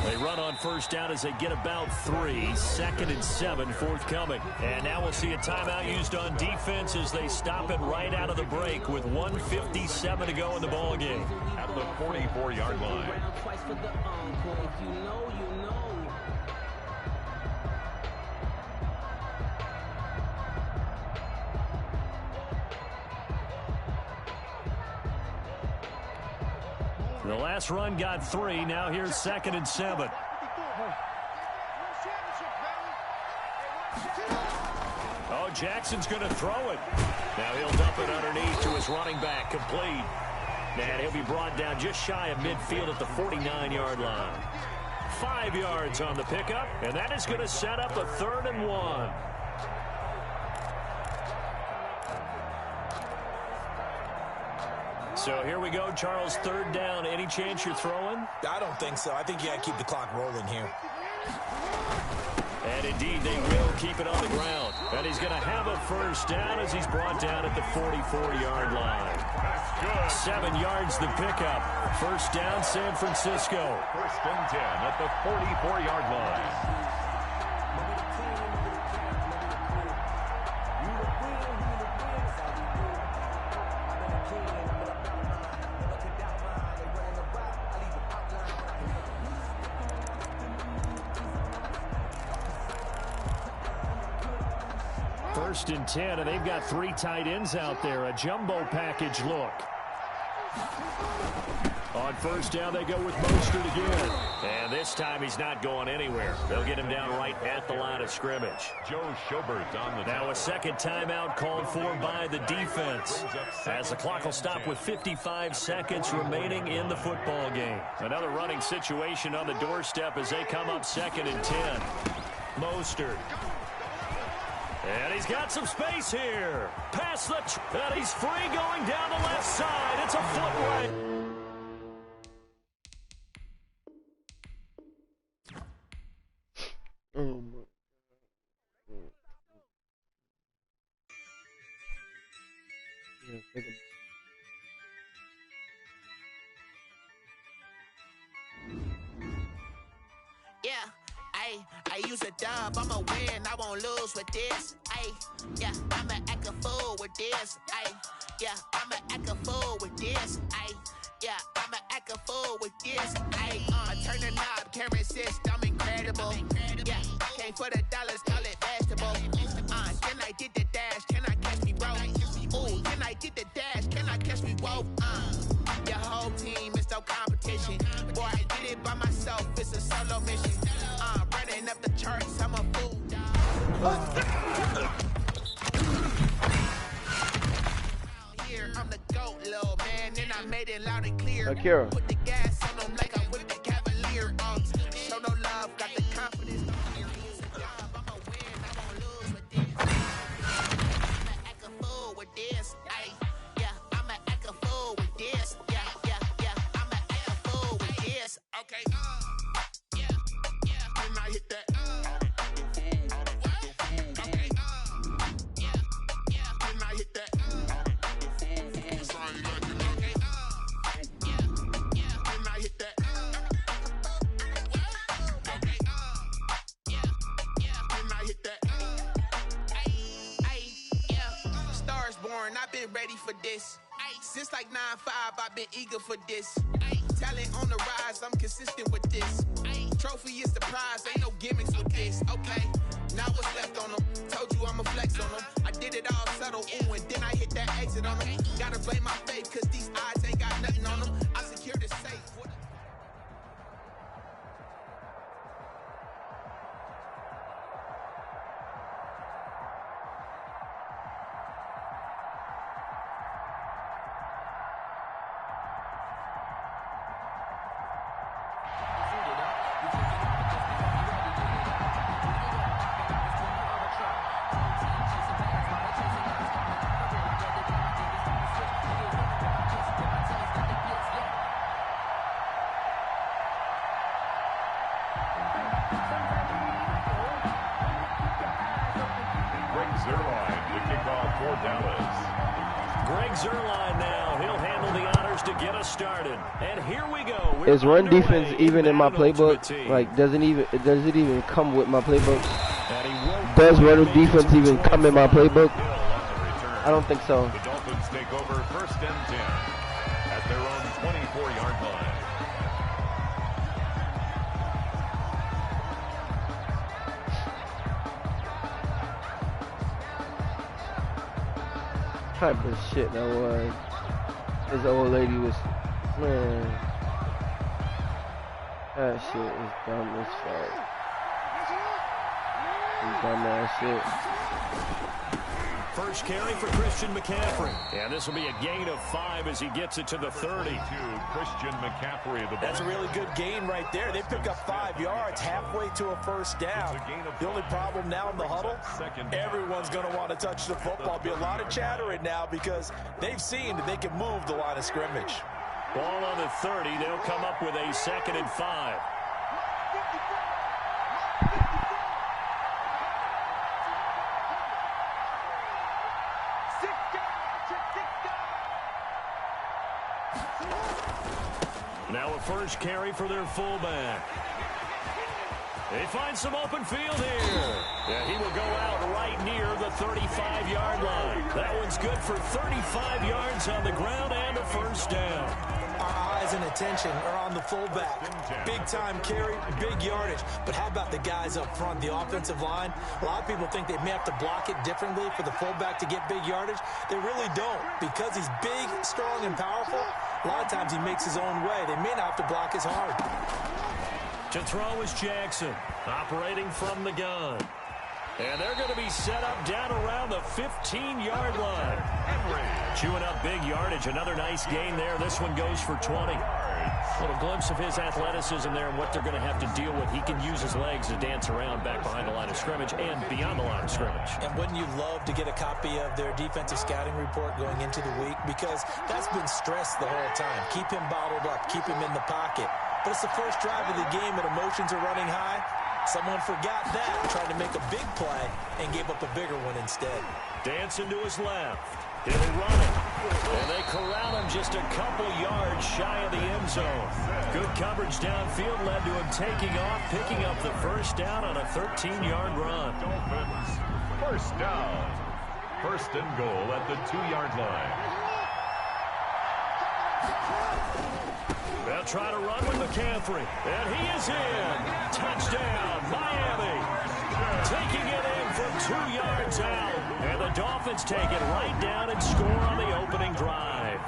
They run on first down as they get about 3. 2nd and 7 forthcoming. And now we'll see a timeout used on defense as they stop it right out of the break with 1:57 to go in the ball game. At the 44-yard line. The last run got 3. Now here's 2nd and 7. Oh, Jackson's going to throw it. Now he'll dump it underneath to his running back, complete. And he'll be brought down just shy of midfield at the 49-yard line. 5 yards on the pickup, and that is going to set up a 3rd and 1. So here we go, Charles, 3rd down. Any chance you're throwing? I don't think so. I think you got to keep the clock rolling here. And indeed, they will keep it on the ground. And he's going to have a first down as he's brought down at the 44-yard line. 7 yards the pickup. First down, San Francisco. 1st and 10 at the 44-yard line. First and 10, and they've got 3 tight ends out there. A jumbo package look. On first down, they go with Mostert again. And this time he's not going anywhere. They'll get him down right at the line of scrimmage. Joe Schobert on the now a second timeout called for by the defense, as the clock will stop with 55 seconds remaining in the football game. Another running situation on the doorstep as they come up 2nd and 10. Mostert. And he's got some space here. Past the... and he's free going down the left side. It's a foot right. Yeah, I use a dub, I'ma win, I won't lose with this. Yeah, I'ma act a fool with this. Yeah, I'ma act a fool with this. Yeah, I'ma act a fool with this. Turn the knob, camera assist, I'm incredible. Yeah, came for the dollars, call it vegetable. Then I did the dash, can I catch me, bro? Ooh, then I did the dash, can I catch me, whoa? Your whole team is no competition. Boy, I did it by myself, it's a solo mission. Running up the charts, I'm a fool. Here, I'm the GOAT, little man, and I made it loud and clear. Akira. Put the gas on them like I'm with the Cavalier. Show no love, got the confidence. I'ma win, I won't lose with this. I'ma act a fool with this. Yeah, I'ma act a fool with this. Yeah, I'ma act a fool with this. Okay, yeah, when I hit that. Okay, yeah, when I hit that. I've been ready for this. Since like 9-5, I've been eager for this. Talent on the rise, I'm consistent with this. Trophy is the prize, ain't no gimmicks with this. Okay, now what's left on them? Told you I'ma flex on them. I did it all subtle, ooh, and then I hit that exit on them. Gotta blame my faith, cause these odds ain't got nothing on them. I secured the safe. Is run defense even in my playbook? Like, does it even come with my playbook? Does run defense even come in my playbook? I don't think so. The Dolphins take over 1st and 10 at their own 24-yard line. Type of shit that was. This old lady was, man. That shit is dumb as fuck. Dumb ass shit. First carry for Christian McCaffrey. And this will be a gain of 5 as he gets it to the 30. Christian McCaffrey. That's a really good gain right there. They pick up 5 yards halfway to a first down. The only problem now in the huddle, everyone's going to want to touch the football. Be a lot of chattering now because they've seen that they can move the line of scrimmage. Ball on the 30. They'll come up with a 2nd and 5. Now a first carry for their fullback. They find some open field here. Yeah, he will go out right near the 35-yard line. That one's good for 35 yards on the ground and a first down. Our eyes and attention are on the fullback. Big time carry, big yardage. But how about the guys up front, the offensive line? A lot of people think they may have to block it differently for the fullback to get big yardage. They really don't. Because he's big, strong, and powerful, A lot of times he makes his own way. They may not have to block as hard. To throw is Jackson, operating from the gun. And they're going to be set up down around the 15-yard line. Chewing up big yardage. Another nice gain there. This one goes for 20. A little glimpse of his athleticism there and what they're going to have to deal with. He can use his legs to dance around back behind the line of scrimmage and beyond the line of scrimmage. And wouldn't you love to get a copy of their defensive scouting report going into the week? Because that's been stressed the whole time. Keep him bottled up. Keep him in the pocket. But it's the first drive of the game and emotions are running high. Someone forgot that, tried to make a big play, and gave up a bigger one instead. Dancing to his left. He'll run it. And they corral him just a couple yards shy of the end zone. Good coverage downfield led to him taking off, picking up the first down on a 13-yard run. Dolphins, first down. First and goal at the 2-yard line. They'll try to run with McCaffrey. And he is in. Touchdown, Miami. Taking it in from 2 yards out. And the Dolphins take it right down and score on the opening drive.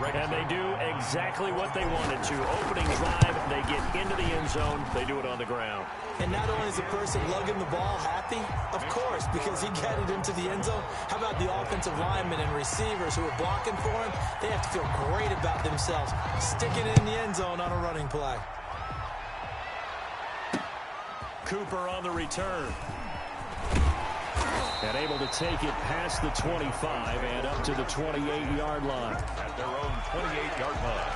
And they do exactly what they wanted to. Opening drive, they get into the end zone. They do it on the ground. And not only is the person lugging the ball happy, of course, because he got it into the end zone. How about the offensive linemen and receivers who are blocking for him? They have to feel great about themselves, sticking it in the end zone on a running play. Cooper on the return. And able to take it past the 25 and up to the 28-yard line. At their own 28-yard line.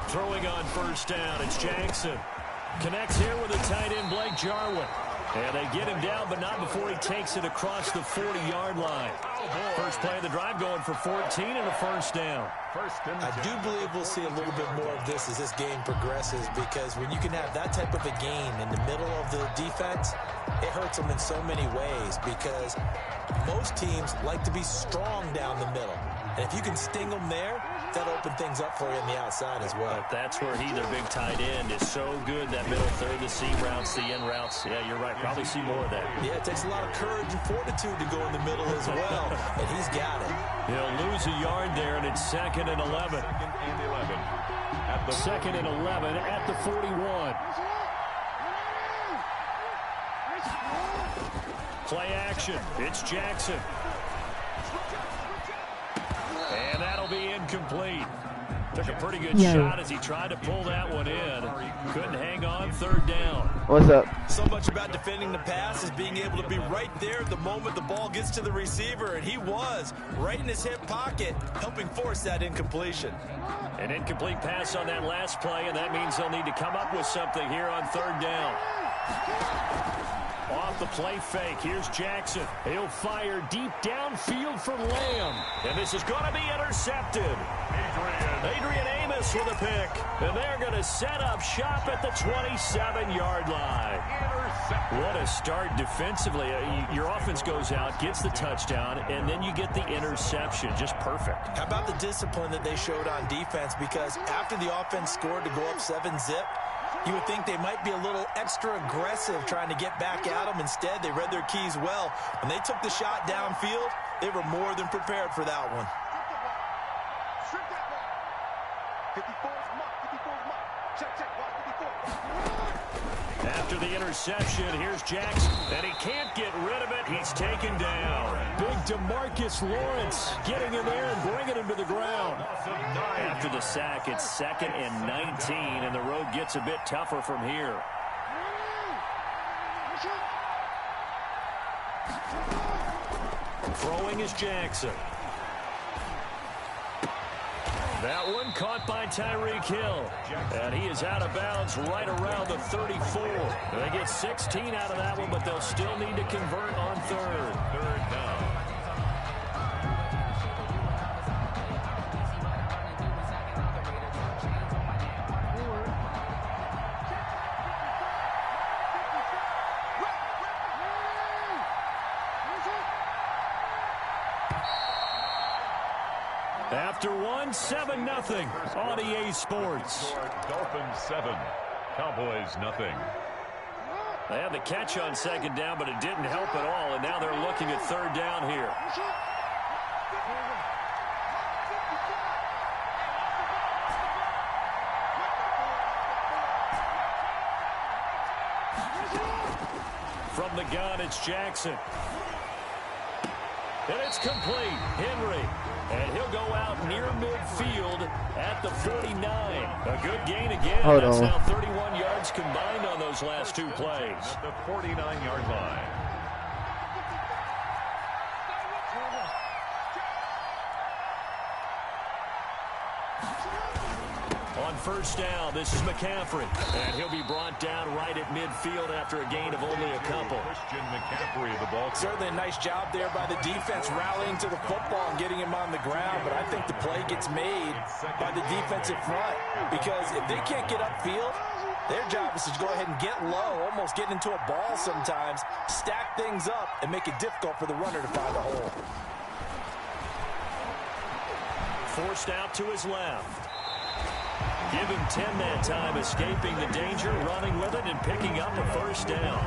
Throwing on first down, it's Jackson. Connects here with a tight end, Blake Jarwin. And they get him down, but not before he takes it across the 40-yard line. First play of the drive going for 14 and a first down. I do believe we'll see a little bit more of this as this game progresses, because when you can have that type of a gain in the middle of the defense, it hurts them in so many ways, because most teams like to be strong down the middle. And if you can sting them there, that'll open things up for you on the outside as well. But that's where he, their big tight end, is so good, that middle third, the seam routes, the in routes. Yeah, you're right. Probably see more of that. Yeah, it takes a lot of courage and fortitude to go in the middle as well, and he's got it. He'll lose a yard there, and it's 2nd and 11. Second and 11 at the 41. Play action. It's Jackson. And that'll be incomplete. Took a pretty good shot as he tried to pull that one in. Couldn't hang on, third down. What's up? So much about defending the pass is being able to be right there the moment the ball gets to the receiver, and he was right in his hip pocket, helping force that incompletion. An incomplete pass on that last play, and that means they'll need to come up with something here on third down. Off the play fake, here's Jackson. He'll fire deep downfield for Lamb. And this is going to be intercepted. Adrian Amos with a pick. And they're going to set up shop at the 27-yard line. What a start defensively. Your offense goes out, gets the touchdown, and then you get the interception. Just perfect. How about the discipline that they showed on defense? Because after the offense scored to go up 7-zip, you would think they might be a little extra aggressive trying to get back at them. Instead, they read their keys well. When they took the shot downfield, they were more than prepared for that one. After the interception, here's Jackson, and he can't get rid of it. He's taken down. Big DeMarcus Lawrence getting in there and bringing him to the ground. After the sack, it's 2nd and 19, and the road gets a bit tougher from here. Throwing is Jackson. That one caught by Tyreek Hill. And he is out of bounds right around the 34. They get 16 out of that one, but they'll still need to convert on third. Third down. After one, 7-0 on EA Sports. Dolphins 7, Cowboys nothing. They had the catch on second down, but it didn't help at all, and now they're looking at third down here. From the gun, it's Jackson. And it's complete. Henry. And he'll go out near midfield at the 49. A good gain again. That's now 31 yards combined on those last two plays. At the 49-yard line. On first down, this is McCaffrey. And he'll be brought down right at midfield after a gain of only a couple. Christian McCaffrey, the ball. Certainly a nice job there by the defense rallying to the football and getting him on the ground. But I think the play gets made by the defensive front. Because if they can't get upfield, their job is to go ahead and get low, almost get into a ball sometimes, stack things up, and make it difficult for the runner to find a hole. Forced out to his left. Give him 10 that time, escaping the danger, running with it, and picking up a first down.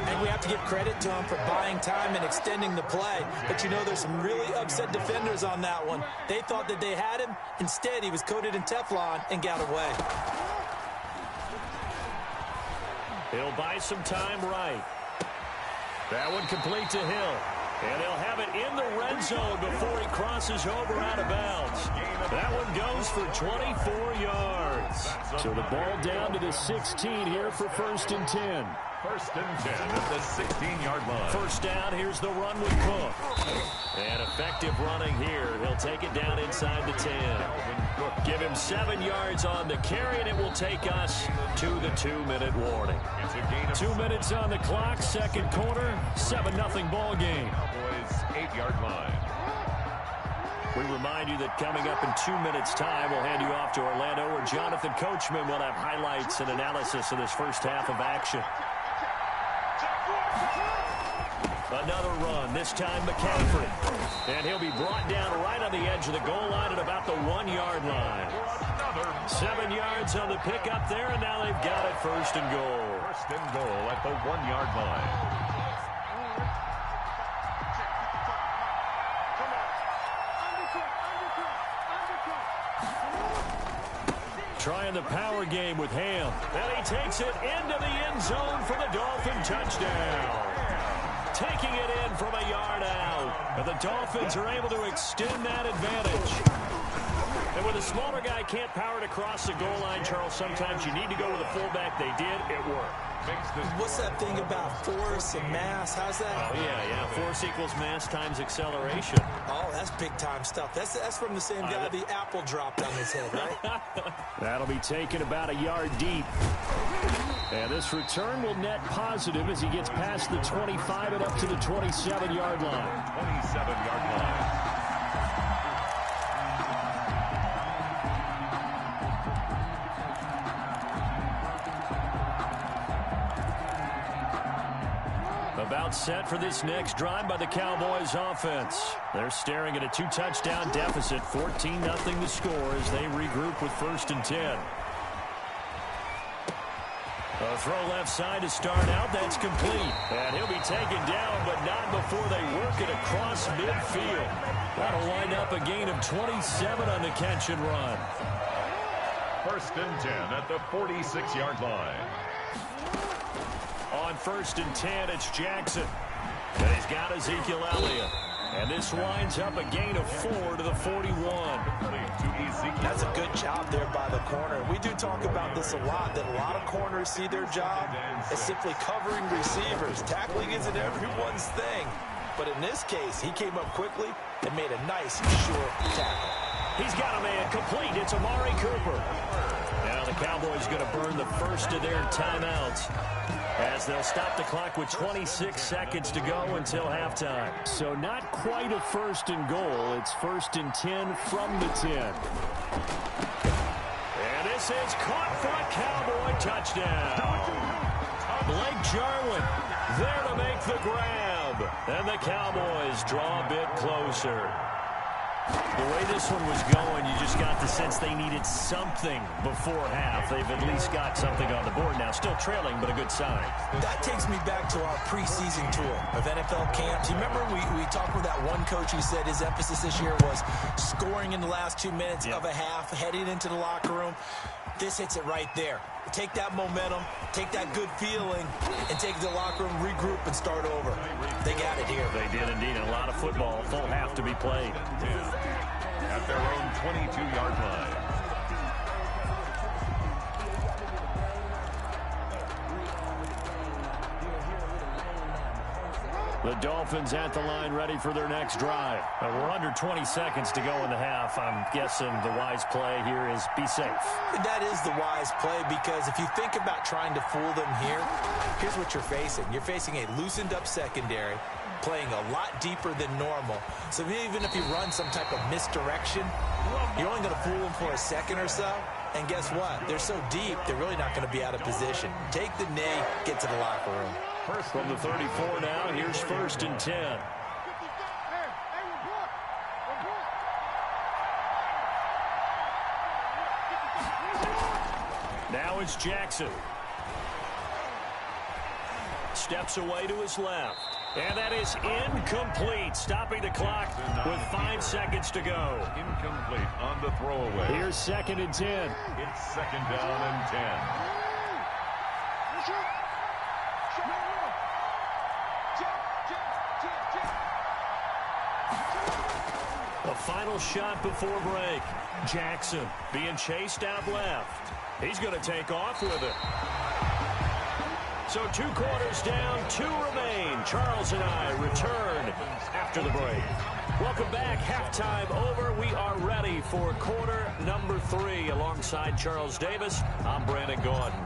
And we have to give credit to him for buying time and extending the play. But you know, there's some really upset defenders on that one. They thought that they had him. Instead, he was coated in Teflon and got away. He'll buy some time right. That one complete to Hill. And he'll have it in the red zone before he crosses over out of bounds. That one goes for 24 yards. So the ball down to the 16 here for 1st and 10. 1st and 10 at the 16-yard line. First down, here's the run with Cook. And effective running here. He'll take it down inside the 10. Give him 7 yards on the carry, and it will take us to the 2-minute warning. 2 minutes on the clock, second quarter, 7-0 ball game. Cowboys 8-yard line. We remind you that coming up in 2 minutes' time, we'll hand you off to Orlando, where Jonathan Coachman will have highlights and analysis of this first half of action. Another run, this time McCaffrey. And he'll be brought down right on the edge of the goal line at about the 1-yard line. 7 yards on the pickup there, and now they've got it 1st and goal. 1st and goal at the 1-yard line. Trying the power game with Ham. And he takes it into the end zone for the Dolphin touchdown. Taking it in from a yard out. And the Dolphins are able to extend that advantage. And when the smaller guy can't power it across the goal line, Charles, sometimes you need to go with a fullback. They did. It worked. What's that thing about force and mass? How's that? Oh, yeah. Force equals mass times acceleration. Oh, that's big-time stuff. That's from the same guy the apple dropped on his head, right? That'll be taken about a yard deep. And this return will net positive as he gets past the 25 and up to the 27-yard line. 27-yard line. About set for this next drive by the Cowboys offense. They're staring at a 2-touchdown deficit, 14-0 to score as they regroup with 1st and 10. A throw left side to start out. That's complete. And he'll be taken down, but not before they work it across midfield. That'll wind up a gain of 27 on the catch and run. 1st and 10 at the 46-yard line. On 1st and 10, it's Jackson. And he's got Ezekiel Elliott. And this winds up a gain of 4 to the 41. That's a good job there by the corner. We do talk about this a lot, that a lot of corners see their job as simply covering receivers. Tackling isn't everyone's thing. But in this case, he came up quickly and made a nice, short tackle. He's got a man complete. It's Amari Cooper. Now the Cowboys going to burn the first of their timeouts, as they'll stop the clock with 26 seconds to go until halftime. So not quite a 1st and goal. It's 1st and 10 from the 10. And this is caught for a Cowboy touchdown. Blake Jarwin there to make the grab. And the Cowboys draw a bit closer. The way this one was going, you just got the sense they needed something before half. They've at least got something on the board now. Still trailing, but a good sign. That takes me back to our preseason tour of NFL camps. You remember we talked with that one coach who said his emphasis this year was scoring in the last 2 minutes of a half, heading into the locker room. This hits it right there. Take that momentum, take that good feeling, and take the locker room, regroup, and start over. They got it here. They did indeed. A lot of football, full half to be played. At their own 22-yard line. The Dolphins at the line ready for their next drive. We're under 20 seconds to go in the half. I'm guessing the wise play here is be safe. That is the wise play because if you think about trying to fool them here, here's what you're facing. You're facing a loosened up secondary, playing a lot deeper than normal. So even if you run some type of misdirection, you're only going to fool them for a second or so. And guess what? They're so deep, they're really not going to be out of position. Take the knee, get to the locker room. First from the 34 now, here's 1st and 10. Now it's Jackson. Steps away to his left. And that is incomplete, stopping the clock with 5 seconds to go. Incomplete on the throwaway. Here's 2nd and 10. It's 2nd down and 10. The final shot before break. Jackson being chased out left. He's going to take off with it. So 2 quarters down, 2 remain. Charles and I return after the break. Welcome back. Halftime over. We are ready for quarter number 3. Alongside Charles Davis, I'm Brandon Gordon.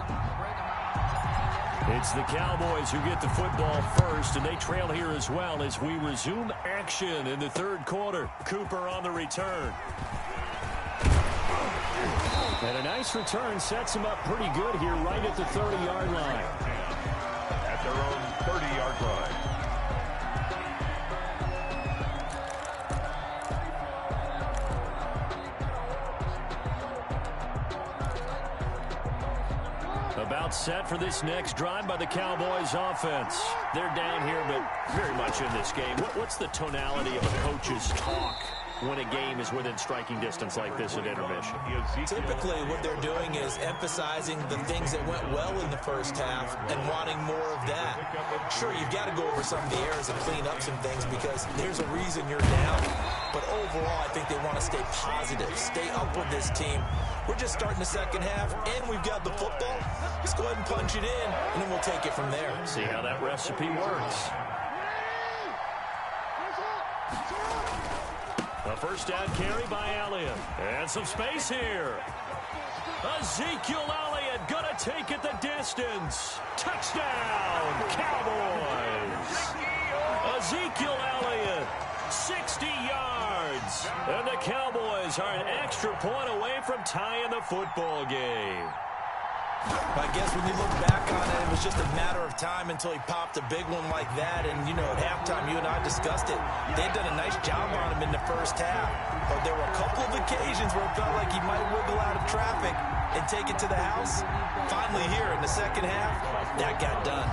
It's the Cowboys who get the football first, and they trail here as well as we resume action in the 3rd quarter. Cooper on the return. And a nice return sets him up pretty good here right at the 30-yard line. At their own 30-yard line. About set for this next drive by the Cowboys offense. They're down here, but very much in this game. What's the tonality of a coach's talk when a game is within striking distance like this at intermission? Typically, what they're doing is emphasizing the things that went well in the first half and wanting more of that. Sure, you've got to go over some of the errors and clean up some things because there's a reason you're down. But overall, I think they want to stay positive, stay up with this team. We're just starting the second half, and we've got the football. Let's go ahead and punch it in, and then we'll take it from there. See how that recipe works. A first down carry by Elliott. And some space here. Ezekiel Elliott gonna take it the distance. Touchdown, Cowboys. Ezekiel Elliott, 60 yards. And the Cowboys are an extra point away from tying the football game. I guess when you look back on it, it was just a matter of time until he popped a big one like that. And, you know, at halftime, you and I discussed it. They'd done a nice job on him in the first half. But there were a couple of occasions where it felt like he might wiggle out of traffic and take it to the house. Finally here in the second half, that got done.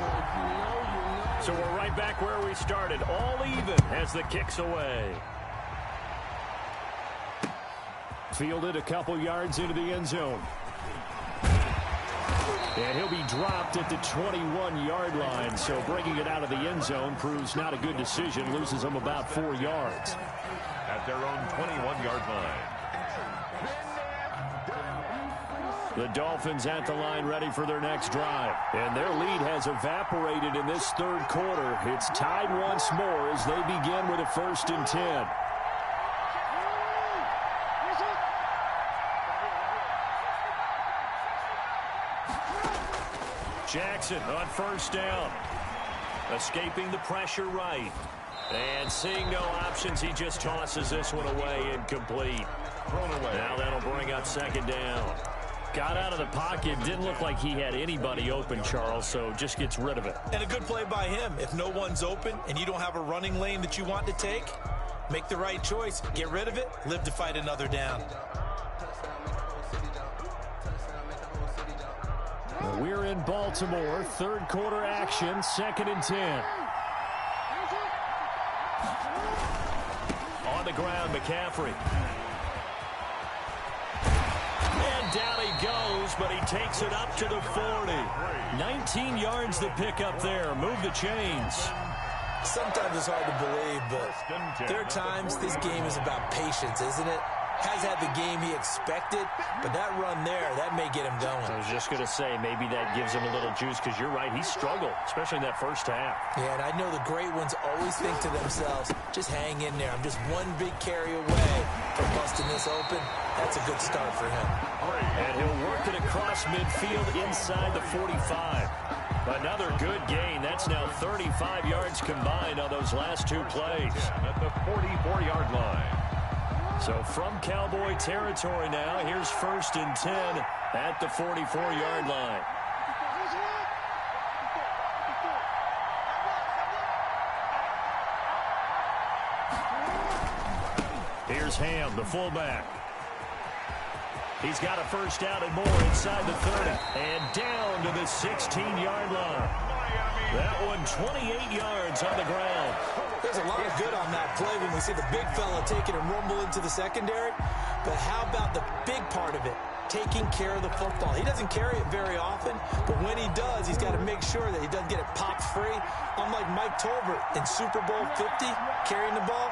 So we're right back where we started, all even as the kick's away. Fielded a couple yards into the end zone. And he'll be dropped at the 21-yard line, so bringing it out of the end zone proves not a good decision, loses him about 4 yards. At their own 21-yard line. The Dolphins at the line ready for their next drive. And their lead has evaporated in this 3rd quarter. It's tied once more as they begin with a 1st and 10. Jackson on first down. Escaping the pressure right. And seeing no options, he just tosses this one away, incomplete. Thrown away. Now that'll bring up 2nd down. Got out of the pocket. Didn't look like he had anybody open, Charles, so just gets rid of it. And a good play by him. If no one's open and you don't have a running lane that you want to take, Make the right choice. Get rid of it. Live to fight another down. We're in Baltimore. Third quarter action. 2nd and 10. On the ground, McCaffrey. And down he goes, but he takes it up to the 40. 19 yards to pick up there. Move the chains. Sometimes it's hard to believe, but there are times this game is about patience, isn't it? Has had the game he expected, but that run there, that may get him going. I was just going to say, maybe that gives him a little juice, because you're right, he struggled, especially in that first half. Yeah, and I know the great ones always think to themselves, just hang in there. I'm just one big carry away from busting this open. That's a good start for him. And he'll work it across midfield inside the 45. Another good gain. That's now 35 yards combined on those last two plays. At the 44-yard line. So from Cowboy territory now, here's 1st and 10 at the 44-yard line. Here's Ham, the fullback. He's got a first down and more inside the 30. And down to the 16-yard line. That one 28 yards on the ground. There's a lot of good on that play when we see the big fella taking a rumble into the secondary. But how about the big part of it? Taking care of the football. He doesn't carry it very often, but when he does, he's got to make sure that he doesn't get it popped free. Unlike Mike Tolbert in Super Bowl 50, carrying the ball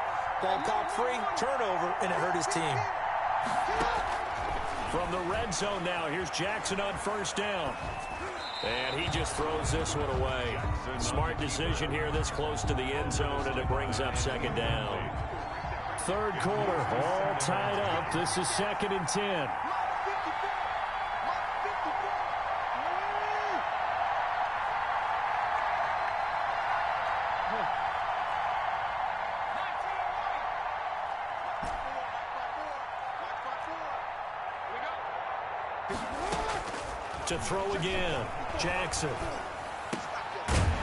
popped free, turnover, and it hurt his team. From the red zone now, here's Jackson on first down. And he just throws this one away. Smart decision here this close to the end zone, and it brings up 2nd down. Third quarter, all tied up. This is 2nd and 10. To throw again, Jackson.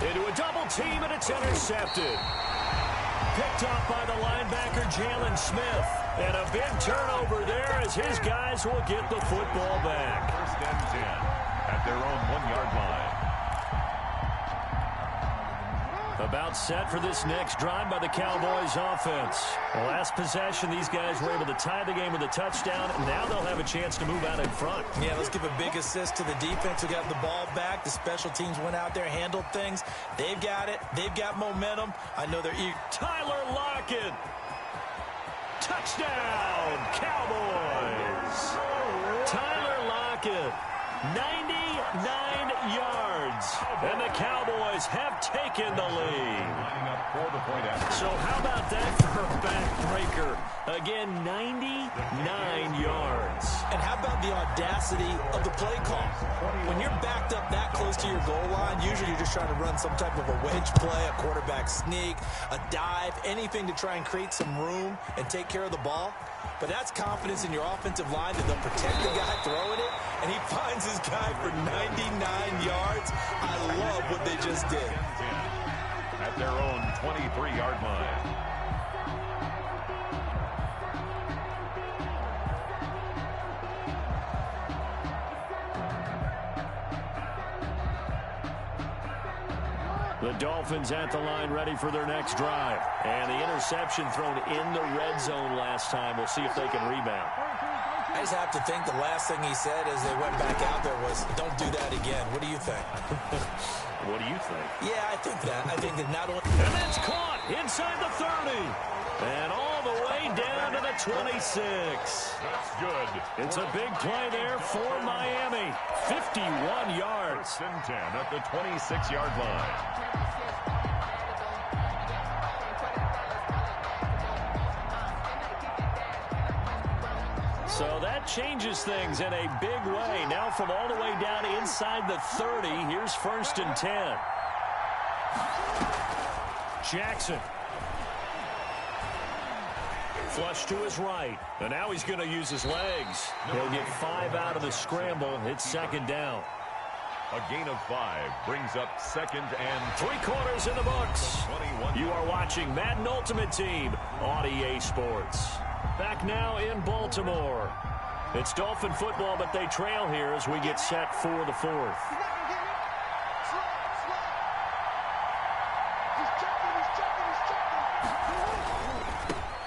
Into a double team, and it's intercepted. Picked off by the linebacker, Jalen Smith. And a big turnover there as his guys will get the football back. 1st and 10 at their own 1-yard line. About set for this next drive by the Cowboys offense. The last possession, these guys were able to tie the game with a touchdown, and now they'll have a chance to move out in front. Yeah, let's give a big assist to the defense who got the ball back. The special teams went out there, handled things. They've got it. They've got momentum. I know they're eager. Tyler Lockett. Touchdown, Cowboys. Tyler Lockett, 99 yards. And the Cowboys have taken the lead. So how about that for a backbreaker? Again, 99 yards. And how about the audacity of the play call? When you're backed up that close to your goal line, usually you're just trying to run some type of a wedge play, a quarterback sneak, a dive, anything to try and create some room and take care of the ball. But that's confidence in your offensive line that they'll protect the guy throwing it, and he finds his guy for 99 yards. I love what they just did. At their own 23-yard line. The Dolphins at the line ready for their next drive. And the interception thrown in the red zone last time. We'll see if they can rebound. I just have to think the last thing he said as they went back out there was, don't do that again. What do you think? What do you think? Yeah, I think that. I think that not only... And that's caught inside the 30. And all the way down to the 26. That's good. It's a big play there for Miami. 51 yards. 1st and 10 at the 26-yard line. So that changes things in a big way. Now from all the way down inside the 30, here's 1st and 10. Jackson. Flush to his right. And now he's going to use his legs. He'll get 5 out of the scramble. It's 2nd down. A gain of 5 brings up 2nd and 3 quarters in the books. You are watching Madden Ultimate Team on EA Sports. Back now in Baltimore. It's Dolphin football, but they trail here as we get set for the 4th.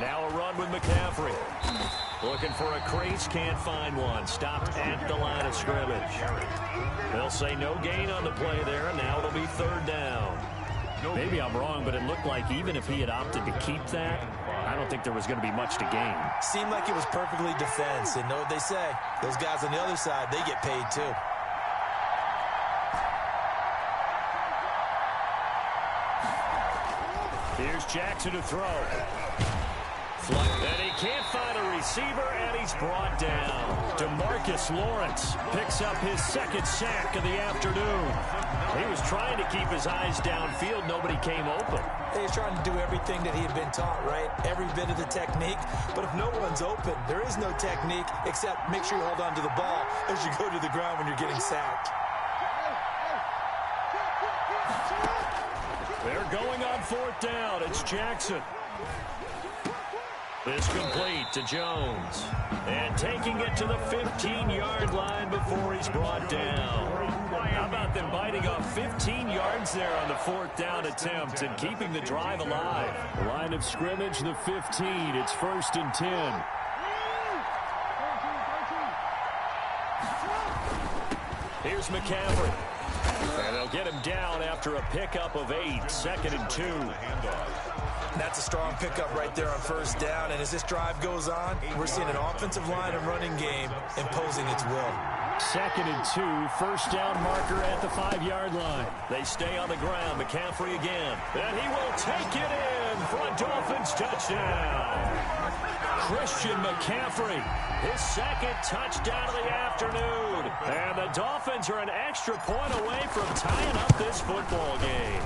Now a run with McCaffrey. Looking for a crease, can't find one. Stopped at the line of scrimmage. They'll say no gain on the play there, and now it'll be 3rd down. Maybe I'm wrong, but it looked like even if he had opted to keep that, I don't think there was going to be much to gain. Seemed like it was perfectly defense, and know what they say. Those guys on the other side, they get paid too. Here's Jackson to throw. And he can't find a receiver, and he's brought down. DeMarcus Lawrence picks up his 2nd sack of the afternoon. He was trying to keep his eyes downfield. Nobody came open. He was trying to do everything that he had been taught, right? Every bit of the technique. But if no one's open, there is no technique except make sure you hold on to the ball as you go to the ground when you're getting sacked. They're going on 4th down. It's Jackson. This complete to Jones. And taking it to the 15-yard line before he's brought down. How about them biting off 15 yards there on the 4th down attempt and keeping the drive alive? Line of scrimmage, the 15. It's 1st and 10. Here's McCaffrey. And they'll get him down after a pickup of 8. 2nd and 2. That's a strong pickup right there on 1st down. And as this drive goes on, we're seeing an offensive line and running game imposing its will. 2nd and 2. 1st down marker at the 5-yard line. They stay on the ground. McCaffrey again. And he will take it in for a Dolphins touchdown. Christian McCaffrey, his 2nd touchdown of the afternoon. And the Dolphins are an extra point away from tying up this football game.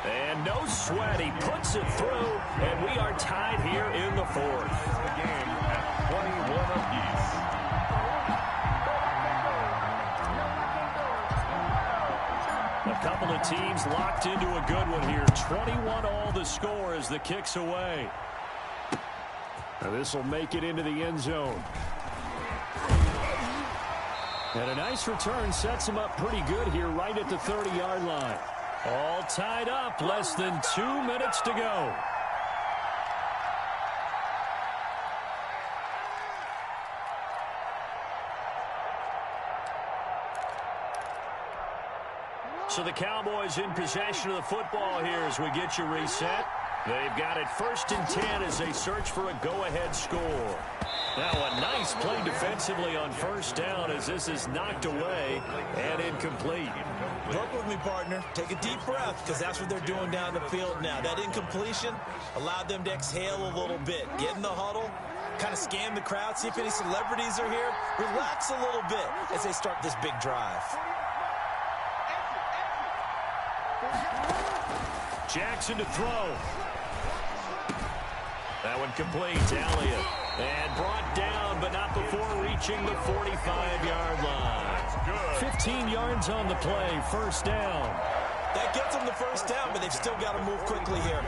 And no sweat, he puts it through, and we are tied here in the 4th. the game at 21 apiece. A couple of teams locked into a good one here. 21 all the score as the kick's away. Now this will make it into the end zone. And a nice return sets him up pretty good here right at the 30-yard line. All tied up, less than 2 minutes to go. So the Cowboys in possession of the football here as we get you reset. They've got it 1st and 10 as they search for a go-ahead score. Now a nice play defensively on 1st down as this is knocked away and incomplete. Work with me, partner. Take a deep breath because that's what they're doing down the field now. That incompletion allowed them to exhale a little bit. Get in the huddle, kind of scan the crowd, see if any celebrities are here. Relax a little bit as they start this big drive. Jackson to throw. That one complete to Elliott. And brought down, but not before reaching the 45-yard line. 15 yards on the play, 1st down. That gets them the 1st down, but they've still got to move quickly here.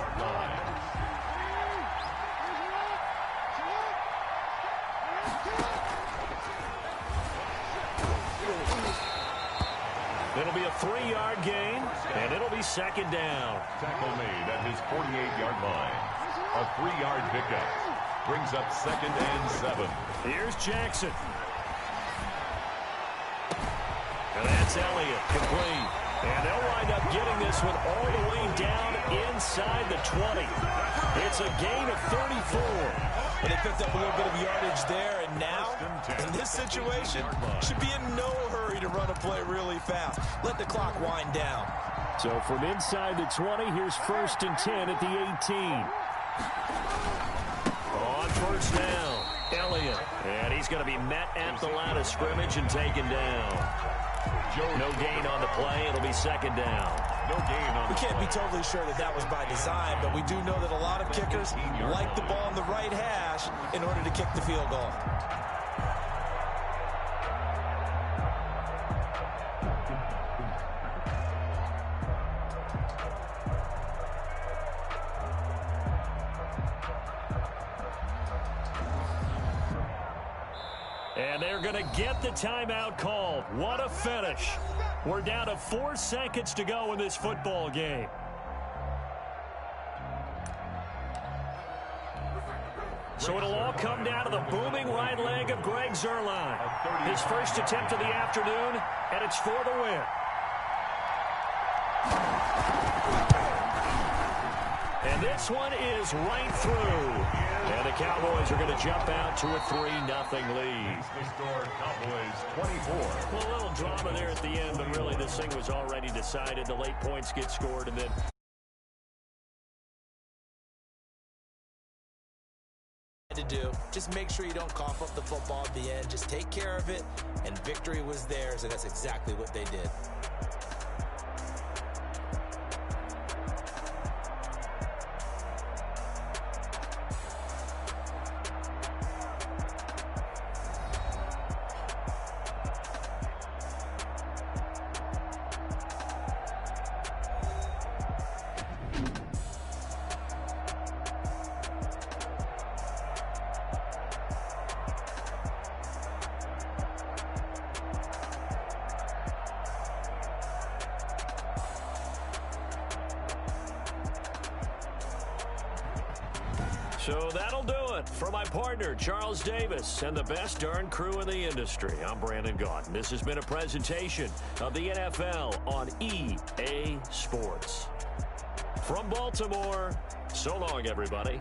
It'll be a 3-yard gain, and it'll be 2nd down. Tackle made at his 48-yard line. A 3-yard pickup brings up 2nd and 7. Here's Jackson. And that's Elliott, complete. And they'll wind up getting this one all the way down inside the 20. It's a gain of 34. And they picked up a little bit of yardage there, and now, in this situation, should be in no hurry to run a play really fast. Let the clock wind down. So from inside the 20, here's 1st and 10 at the 18. On 1st down, Elliott. And he's going to be met at the line of scrimmage and taken down. No gain on the play. It'll be 2nd down. No gain on the We can't be totally sure that that was by design, but we do know that a lot of kickers like the ball in the right hash in order to kick the field goal. And they're going to get the timeout called. What a finish. We're down to 4 seconds to go in this football game. So it'll all come down to the booming right leg of Greg Zuerlein. His first attempt of the afternoon, and it's for the win. And this one is right through. And the Cowboys are going to jump out to a 3-0 lead. The score, Cowboys 24. Well, a little drama there at the end, but really this thing was already decided. The late points get scored, and then to do. Just make sure you don't cough up the football at the end. Just take care of it, and victory was theirs, and that's exactly what they did. So that'll do it for my partner, Charles Davis, and the best darn crew in the industry. I'm Brandon Gaudin. This has been a presentation of the NFL on EA Sports. From Baltimore, so long, everybody.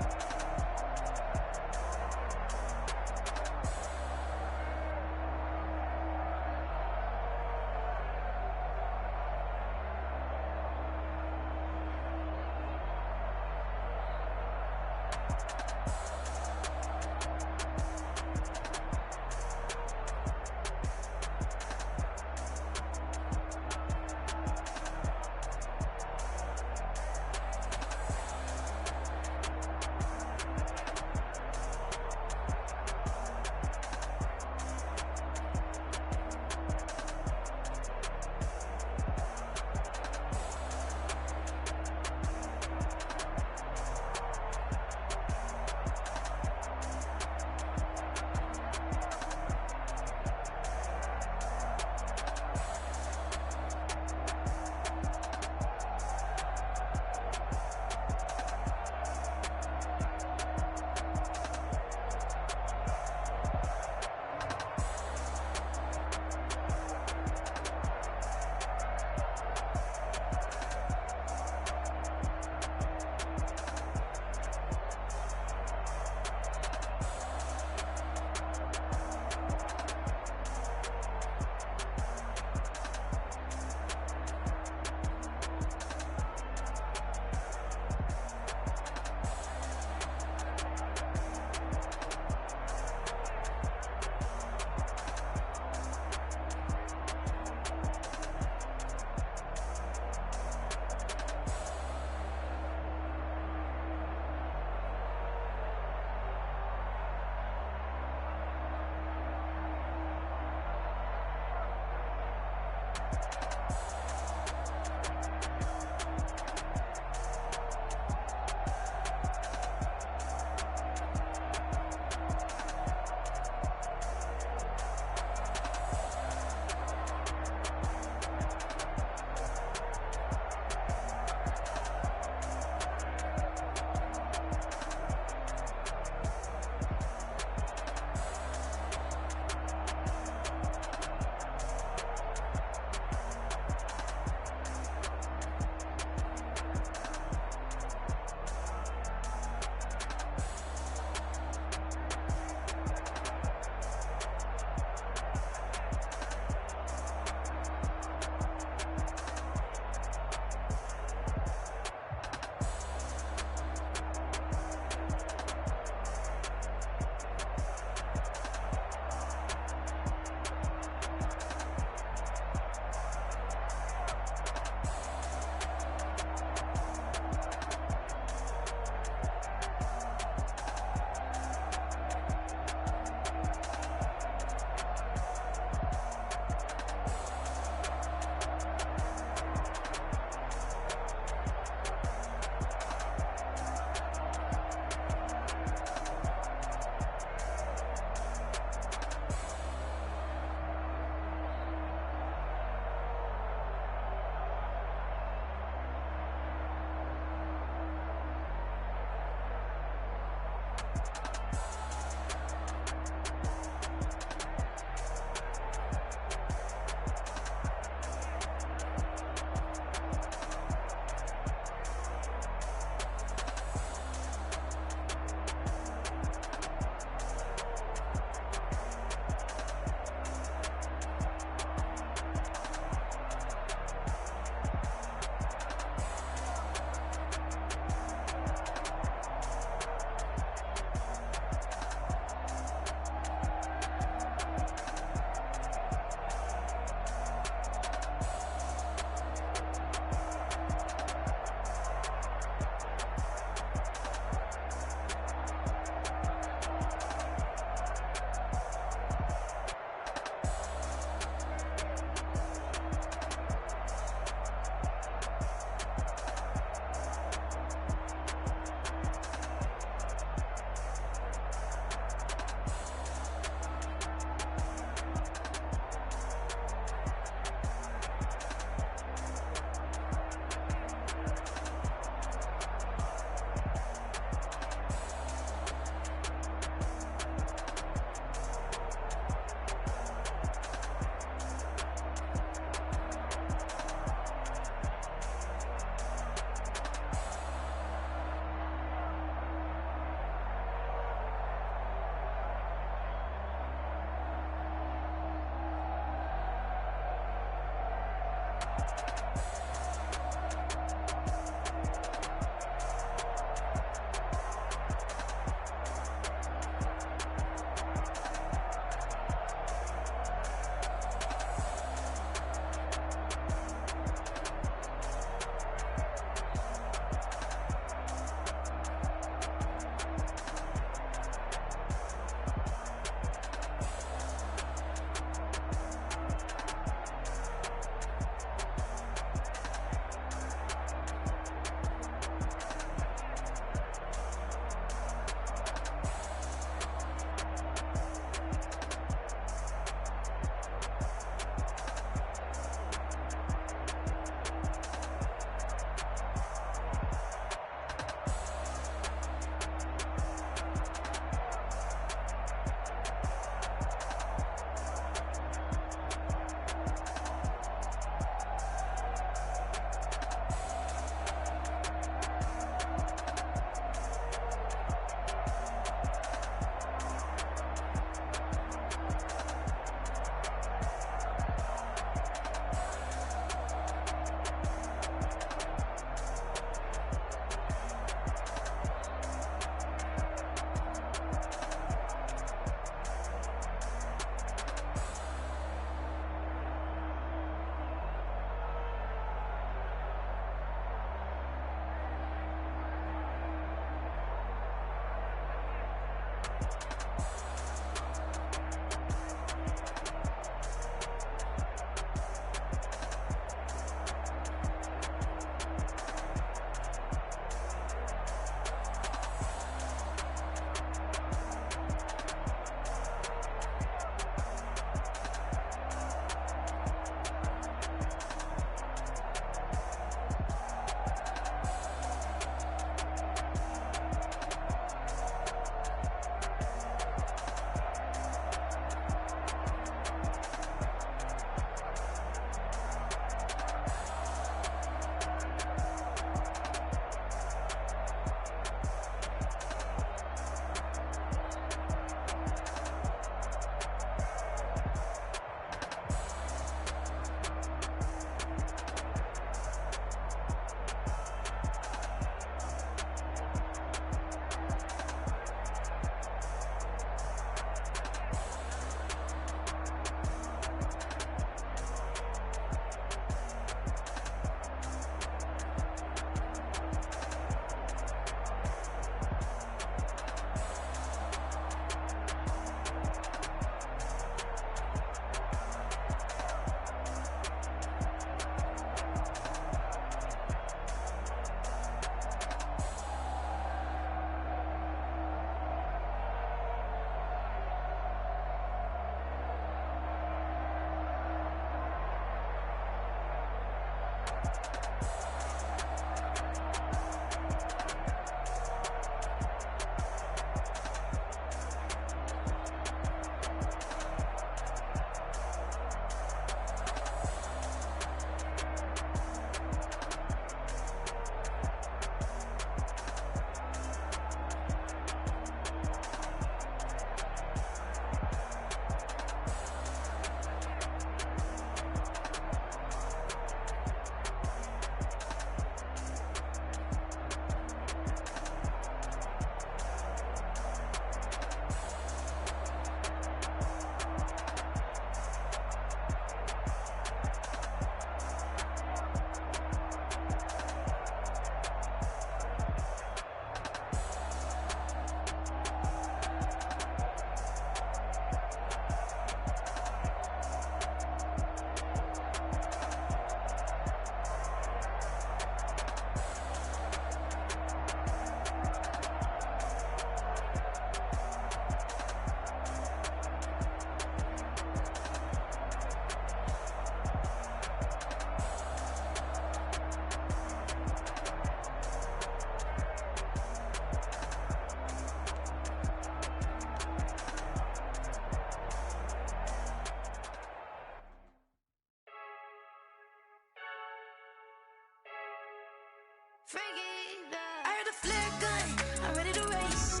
I heard the flare gun, I'm ready to race.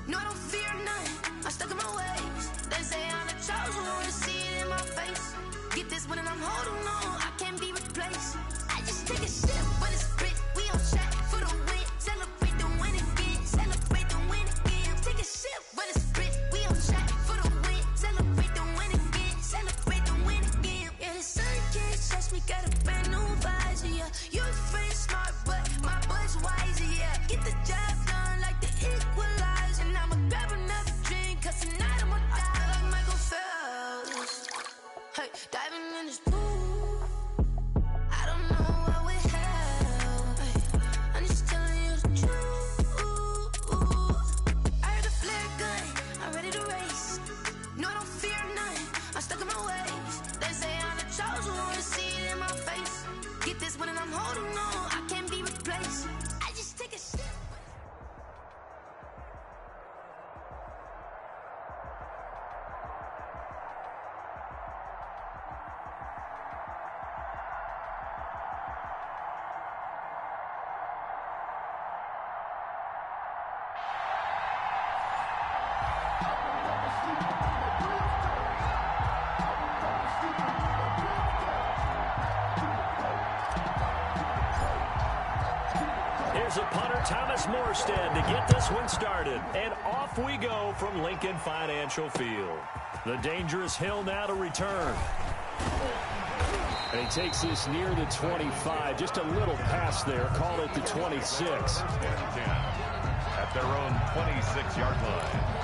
No, I don't fear none, I'm stuck in my ways. They say I'm the chosen one, see it in my face. Get this one and I'm holding on, I can't be replaced. has a punter, Thomas Morstead, to get this one started. And off we go from Lincoln Financial Field. The dangerous Hill now to return. And he takes this near the 25. Just a little pass there. Call it the 26. At their own 26-yard line.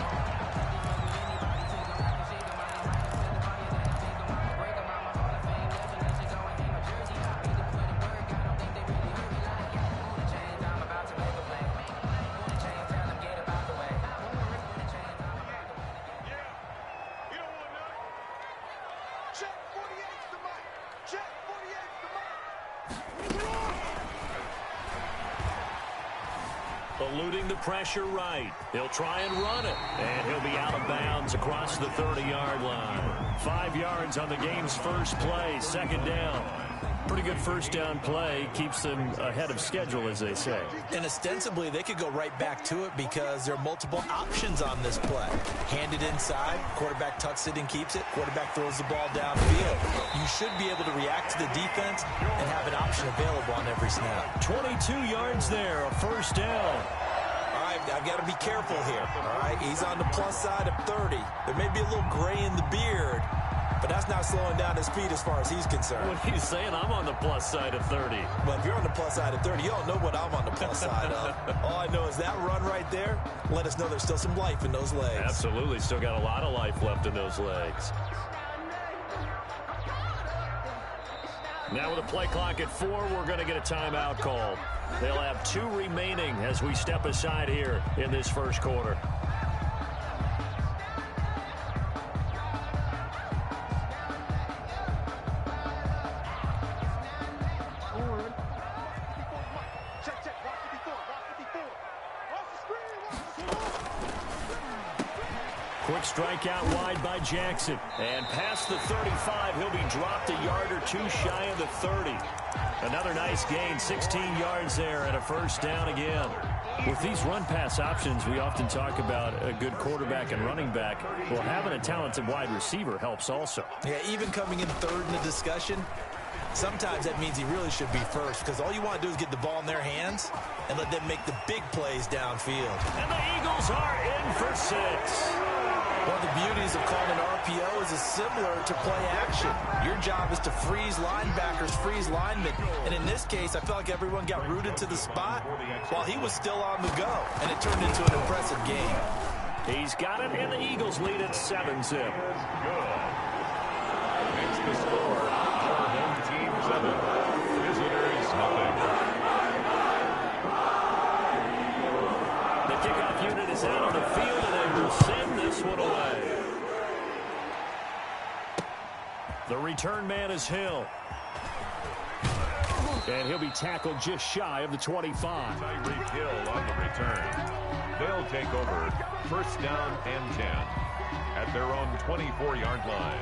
Eluding the pressure right. He'll try and run it. And he'll be out of bounds across the 30-yard line. 5 yards on the game's first play. Second down. Pretty good first down play. Keeps them ahead of schedule, as they say. And ostensibly, they could go right back to it because there are multiple options on this play. Hand it inside. Quarterback tucks it and keeps it. Quarterback throws the ball downfield. You should be able to react to the defense and have an option available on every snap. 22 yards there. A first down. All right, I've got to be careful here. All right, he's on the plus side of 30. There may be a little gray in the beard, but that's not slowing down his speed as far as he's concerned. What he's saying, I'm on the plus side of 30. Well, if you're on the plus side of 30, you don't know what I'm on the plus side of. All I know is that run right there, let us know there's still some life in those legs. Absolutely. Still got a lot of life left in those legs. Now with a play clock at 4, we're going to get a timeout called. They'll have 2 remaining as we step aside here in this first quarter. Quick strike out wide by Jackson. And past the 35, he'll be dropped a yard or 2 shy of the 30. Another nice gain, 16 yards there and a first down again. With these run-pass options, we often talk about a good quarterback and running back. Well, having a talented wide receiver helps also. Yeah, even coming in third in the discussion, sometimes that means he really should be first because all you want to do is get the ball in their hands and let them make the big plays downfield. And the Eagles are in for 6. One of the beauties of calling an RPO is it's similar to play action. Your job is to freeze linebackers, freeze linemen. And in this case, I felt like everyone got rooted to the spot while he was still on the go. And it turned into an impressive game. He's got it, and the Eagles lead at 7-zip. Makes the score. Our home team 7. Visitors nothing. The kickoff unit is out on the field, and they will send this one away. The return man is Hill. And he'll be tackled just shy of the 25. Tyreek Hill on the return. They'll take over first down and 10 at their own 24-yard line.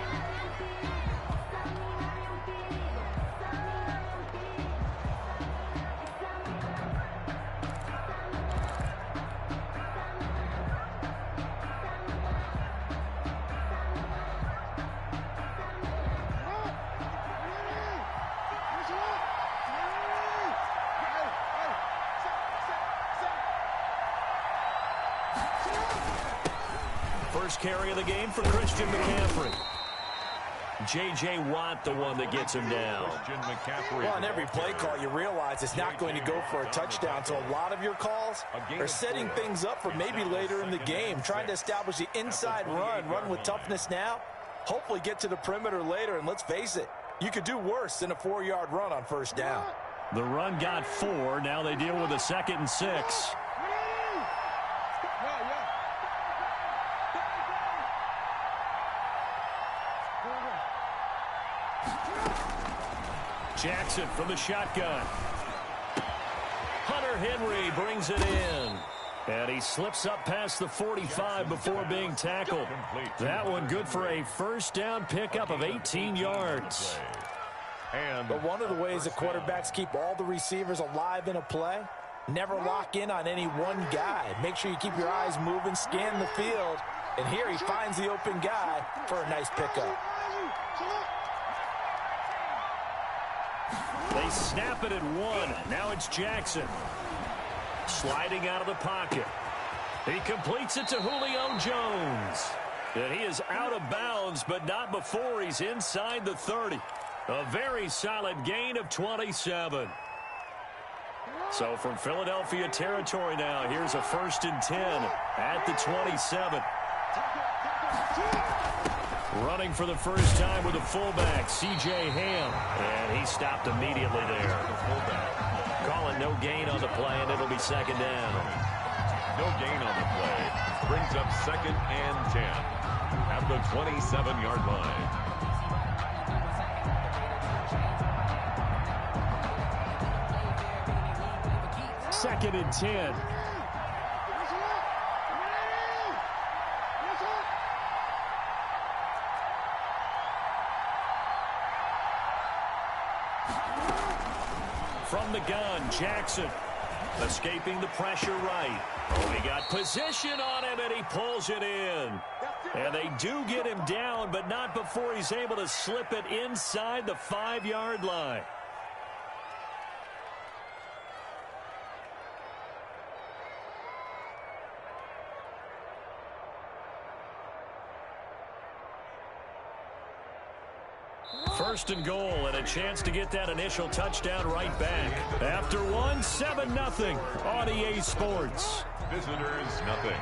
First carry of the game for Christian McCaffrey. J.J. Watt, the one that gets him down. Well, on every play call, you realize it's not going to go for a touchdown, so a lot of your calls are setting things up for maybe later in the game, trying to establish the inside run with toughness now, hopefully get to the perimeter later, and let's face it, you could do worse than a 4-yard run on first down. The run got 4. Now they deal with a 2nd and 6. Jackson from the shotgun. Hunter Henry brings it in. And he slips up past the 45 before being tackled. That one good for a first down pickup of 18 yards. But one of the ways that quarterbacks keep all the receivers alive in a play, never lock in on any one guy. Make sure you keep your eyes moving, scan the field. And here he finds the open guy for a nice pickup. They snap it at 1. Now it's Jackson. Sliding out of the pocket. He completes it to Julio Jones. And he is out of bounds, but not before he's inside the 30. A very solid gain of 27. So from Philadelphia territory now, here's a 1st and 10 at the 27. Running for the first time with a fullback, C.J. Ham. And he stopped immediately there. Calling no gain on the play, and it'll be 2nd down. No gain on the play. Brings up 2nd and 10 at the 27-yard line. Second and 10. From the gun, Jackson. Escaping the pressure right. Oh, he got position on him, and he pulls it in. And they do get him down, but not before he's able to slip it inside the 5-yard line. First and goal, and a chance to get that initial touchdown right back. After one, 7-0 on EA Sports. Visitors, nothing.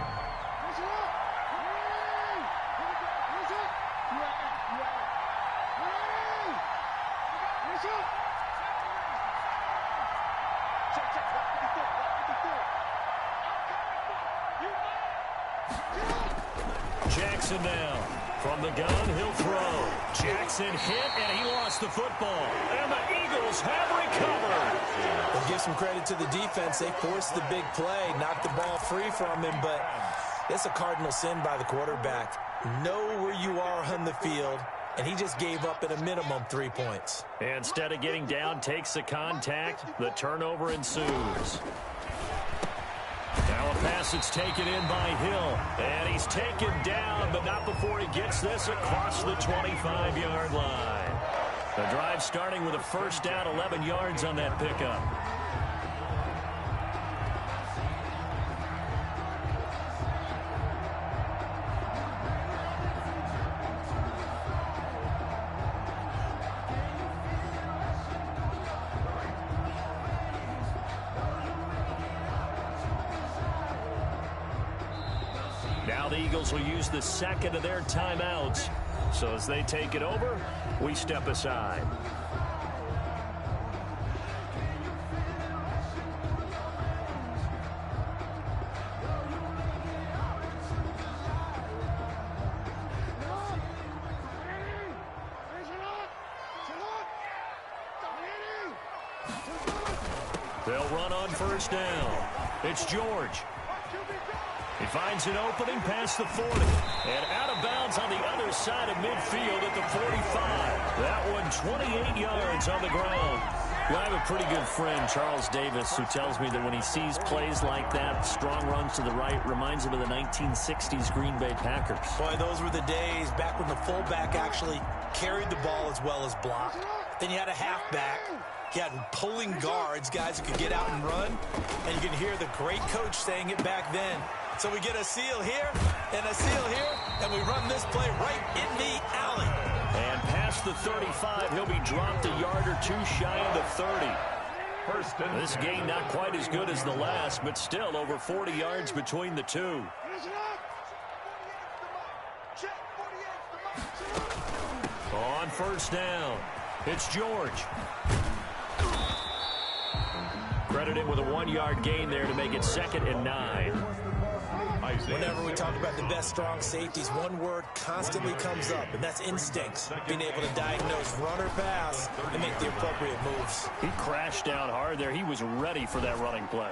Jackson now. From the gun, he'll throw. Jackson hit, and he lost the football. And the Eagles have recovered. We'll give some credit to the defense. They forced the big play, knocked the ball free from him, but it's a cardinal sin by the quarterback. Know where you are on the field, and he just gave up at a minimum 3 points. Instead of getting down, takes the contact. The turnover ensues. Now a pass that's taken in by Hill. And he's taken down, but not before he gets this across the 25-yard line. The drive starting with a first down, 11 yards on that pickup. Now the Eagles will use the second of their timeouts. So as they take it over, we step aside. They'll run on first down. It's George. He finds an opening past the 40. And out of bounds on the other side of midfield at the 45. That one 28 yards on the ground. Well, I have a pretty good friend, Charles Davis, who tells me that when he sees plays like that, strong runs to the right, reminds him of the 1960s Green Bay Packers. Boy, those were the days back when the fullback actually carried the ball as well as blocked. Then you had a halfback. You had pulling guards, guys who could get out and run. And you can hear the great coach saying it back then. So we get a seal here and a seal here, and we run this play right in the alley. And past the 35, he'll be dropped a yard or two shy of the 30. This gain not quite as good as the last, but still over 40 yards between the two. On first down, it's George. Credited with a 1-yard gain there to make it 2nd and 9. Whenever we talk about the best strong safeties, one word constantly comes up, and that's instincts. Being able to diagnose run or pass and make the appropriate moves. He crashed down hard there. He was ready for that running play.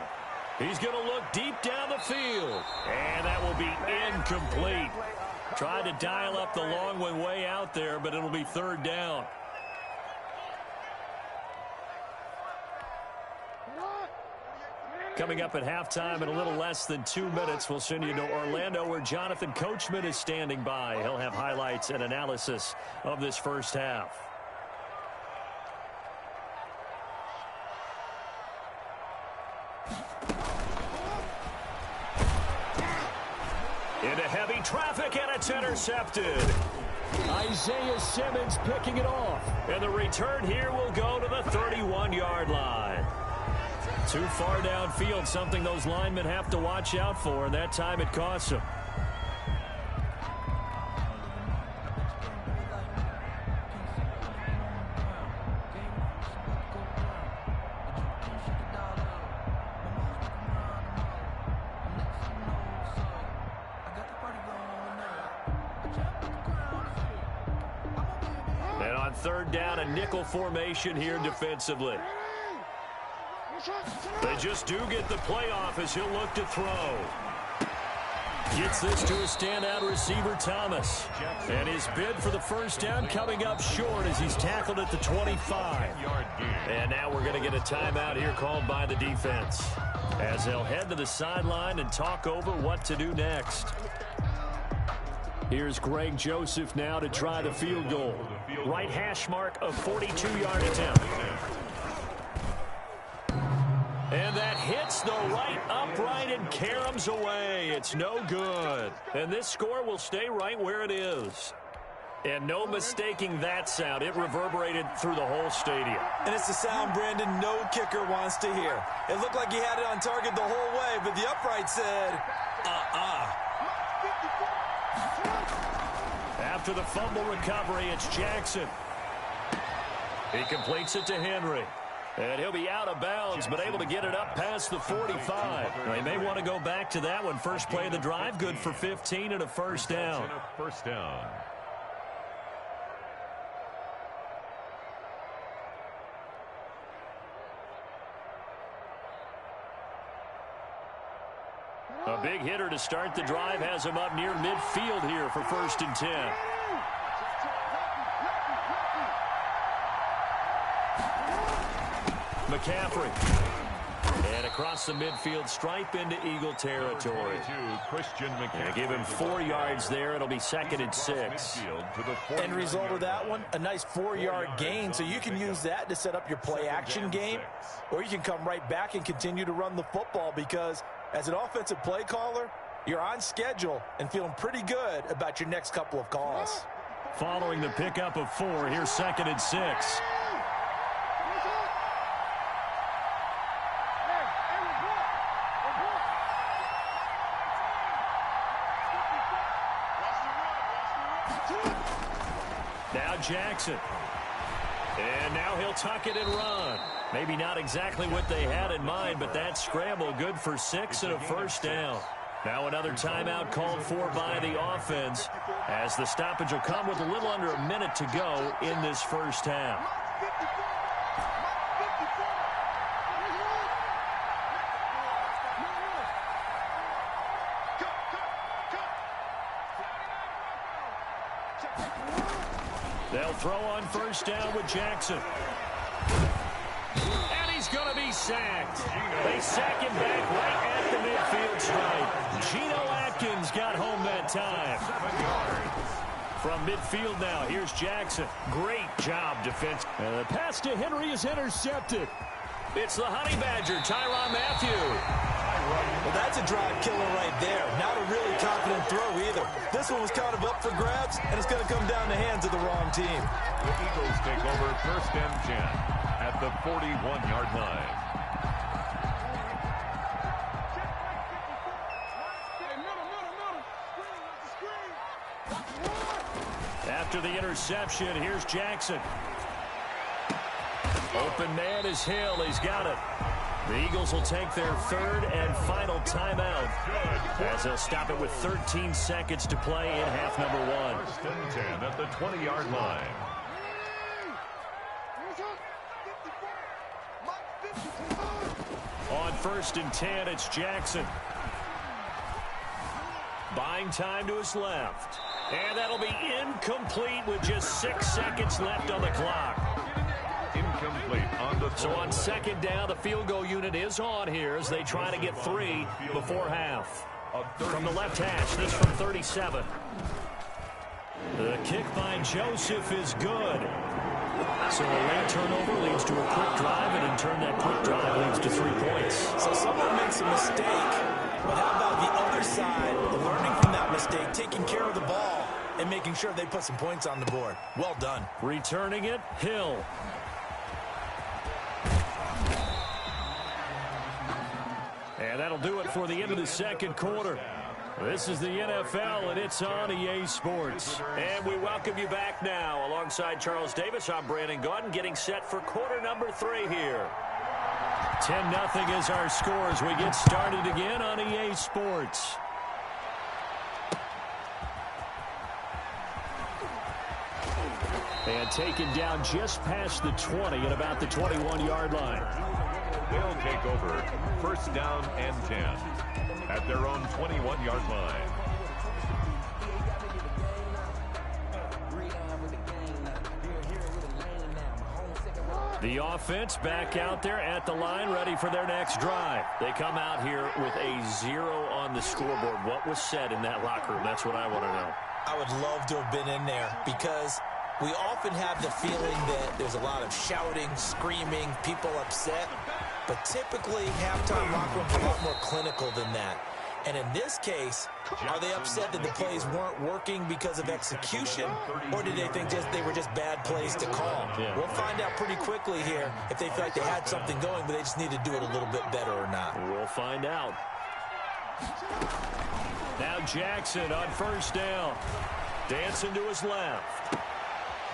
He's going to look deep down the field. And that will be incomplete. Tried to dial up the long one way out there, but it'll be 3rd down. Coming up at halftime in a little less than 2 minutes, we'll send you to Orlando where Jonathan Coachman is standing by. He'll have highlights and analysis of this first half. Into heavy traffic, and it's intercepted. Isaiah Simmons picking it off. And the return here will go to the 31-yard line. Too far downfield, something those linemen have to watch out for, and that time it costs them. And on third down, a nickel formation here defensively. They just do get the playoff as he'll look to throw. Gets this to a standout receiver, Thomas. And his bid for the first down coming up short as he's tackled at the 25. And now we're going to get a timeout here called by the defense, as they'll head to the sideline and talk over what to do next. Here's Greg Joseph now to try the field goal. Right hash mark, a 42-yard attempt. And that hits the right upright and caroms away. It's no good. And this score will stay right where it is. And no mistaking that sound. It reverberated through the whole stadium. And it's the sound, Brandon, no kicker wants to hear. It looked like he had it on target the whole way, but the upright said, After the fumble recovery, it's Jackson. He completes it to Henry. And he'll be out of bounds, but able to get it up past the 45. Now, he may want to go back to that one. First play of the drive, good for 15 and a first down. A big hitter to start the drive has him up near midfield here for 1st and 10. McCaffrey. And across the midfield stripe into Eagle territory. And give him 4 yards there. It'll be 2nd and 6. End result of that one, a nice 4-yard gain, so you can use that to set up your play-action game, or you can come right back and continue to run the football because as an offensive play caller, you're on schedule and feeling pretty good about your next couple of calls. Following the pickup of 4, here's 2nd and 6. Now Jackson. And now he'll tuck it and run. Maybe not exactly what they had in mind, but that scramble good for 6 and a first down. Now another timeout called for by the offense, as the stoppage will come with a little under a minute to go in this first half. They'll throw on first down with Jackson. And he's going to be sacked. They sack him back right at the midfield stripe. Geno Atkins got home that time. From midfield now, here's Jackson. Great job, defense. And the pass to Henry is intercepted. It's the Honey Badger, Tyrann Mathieu. Well, that's a drive killer right there. Not a really confident throw either. This one was kind of up for grabs, and it's going to come down the hands of the wrong team. The Eagles take over 1st and 10 at the 41-yard line. After the interception, here's Jackson. Open man is Hill. He's got it. The Eagles will take their 3rd and final timeout, as they'll stop it with 13 seconds to play in half number 1. 1st and 10 at the 20-yard line. On 1st and 10, it's Jackson. Buying time to his left. And that'll be incomplete with just 6 seconds left on the clock. Incomplete on the So on 2nd down, the field goal unit is on here as they try to get 3 before half. From the left hash, this from 37. The kick by Joseph is good. So a late turnover leads to a quick drive, and in turn that quick drive leads to 3 points. So someone makes a mistake, but how about the other side, learning from that mistake, taking care of the ball and making sure they put some points on the board. Well done. Returning it, Hill. And that'll do it for the end of the second quarter. This is the NFL, and it's on EA Sports. And we welcome you back now. Alongside Charles Davis, I'm Brandon Gaudin, getting set for quarter number 3 here. 10-0 is our score as we get started again on EA Sports. And taken down just past the 20 at about the 21-yard line. They'll take over first down and 10 at their own 21-yard line. The offense back out there at the line, ready for their next drive. They come out here with a 0 on the scoreboard. What was said in that locker room? That's what I want to know. I would love to have been in there because we often have the feeling that there's a lot of shouting, screaming, people upset. But typically, halftime locker rooms are a lot more clinical than that. And in this case, are they upset that the plays weren't working because of execution, or did they think they were just bad plays to call? Yeah. We'll find out pretty quickly here if they feel like they had something going, but they just need to do it a little bit better or not. We'll find out. Now Jackson on first down. Dancing to his left.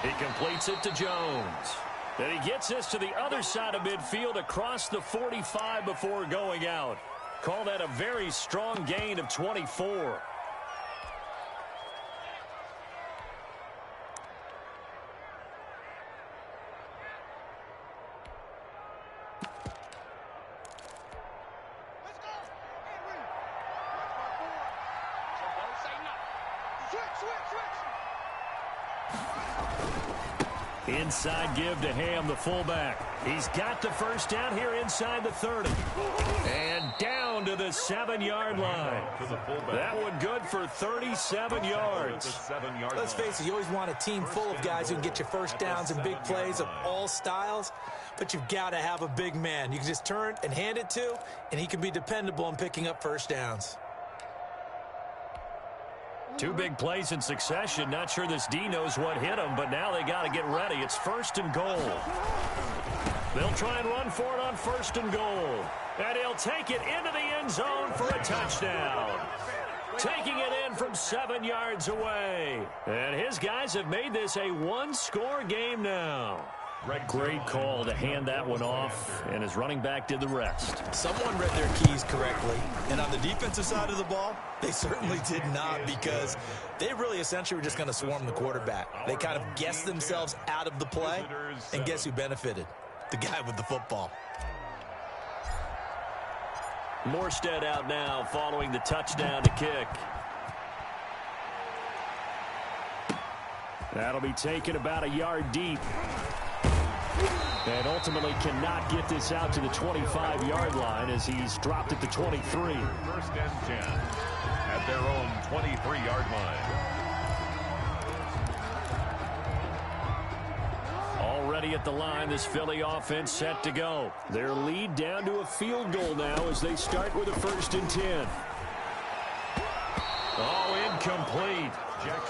He completes it to Jones. Then he gets this to the other side of midfield across the 45 before going out. Call that a very strong gain of 24. Inside give to Ham, the fullback. He's got the first down here inside the 30. And down to the 7-yard line. That one good for 37 yards. Let's face it, you always want a team full of guys who can get you first downs and big plays of all styles, but you've got to have a big man you can just turn and hand it to, and he can be dependable in picking up first downs. 2 big plays in succession. Not sure this D knows what hit him, but now they got to get ready. It's first and goal. They'll try and run for it on first and goal. And he'll take it into the end zone for a touchdown. Taking it in from 7 yards away. And his guys have made this a 1-score game now. Great call to hand that one off, and his running back did the rest. Someone read their keys correctly, and on the defensive side of the ball, they certainly did not, because they really essentially were just going to swarm the quarterback. They kind of guessed themselves out of the play, and guess who benefited? The guy with the football. Morstead out now following the touchdown to kick. That'll be taken about a yard deep. And ultimately cannot get this out to the 25-yard line as he's dropped it to 23. First and 10 at their own 23-yard line. Already at the line, this Philly offense set to go. Their lead down to a field goal now as they start with a first and 10. Oh, incomplete.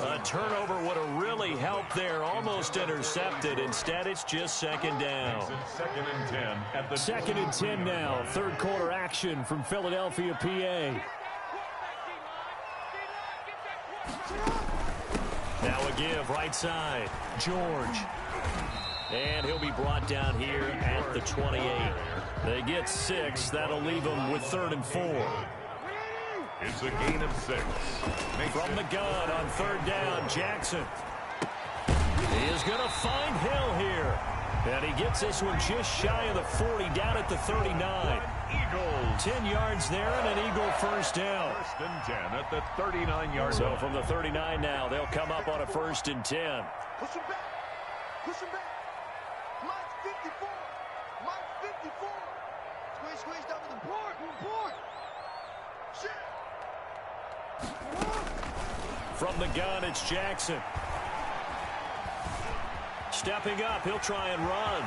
A turnover would have really helped there. Almost intercepted. Instead, it's just second down. Second and 10 at the second and 10 now. Third quarter action from Philadelphia, PA. Now a give right side. George. And he'll be brought down here at the 28. They get 6. That'll leave them with 3rd and 4. It's a gain of 6. From the gun on 3rd down, Jackson. He is going to find Hill here. And he gets this one just shy of the 40, down at the 39. Eagles. 10 yards there and an Eagle first down. First and 10 at the 39-yard line. So from the 39 now, they'll come up on a first and 10. Push him back. Push him back. Mike 54. Mike 54. Squeeze down to the board. Shit. From the gun, it's Jackson. Stepping up, he'll try and run.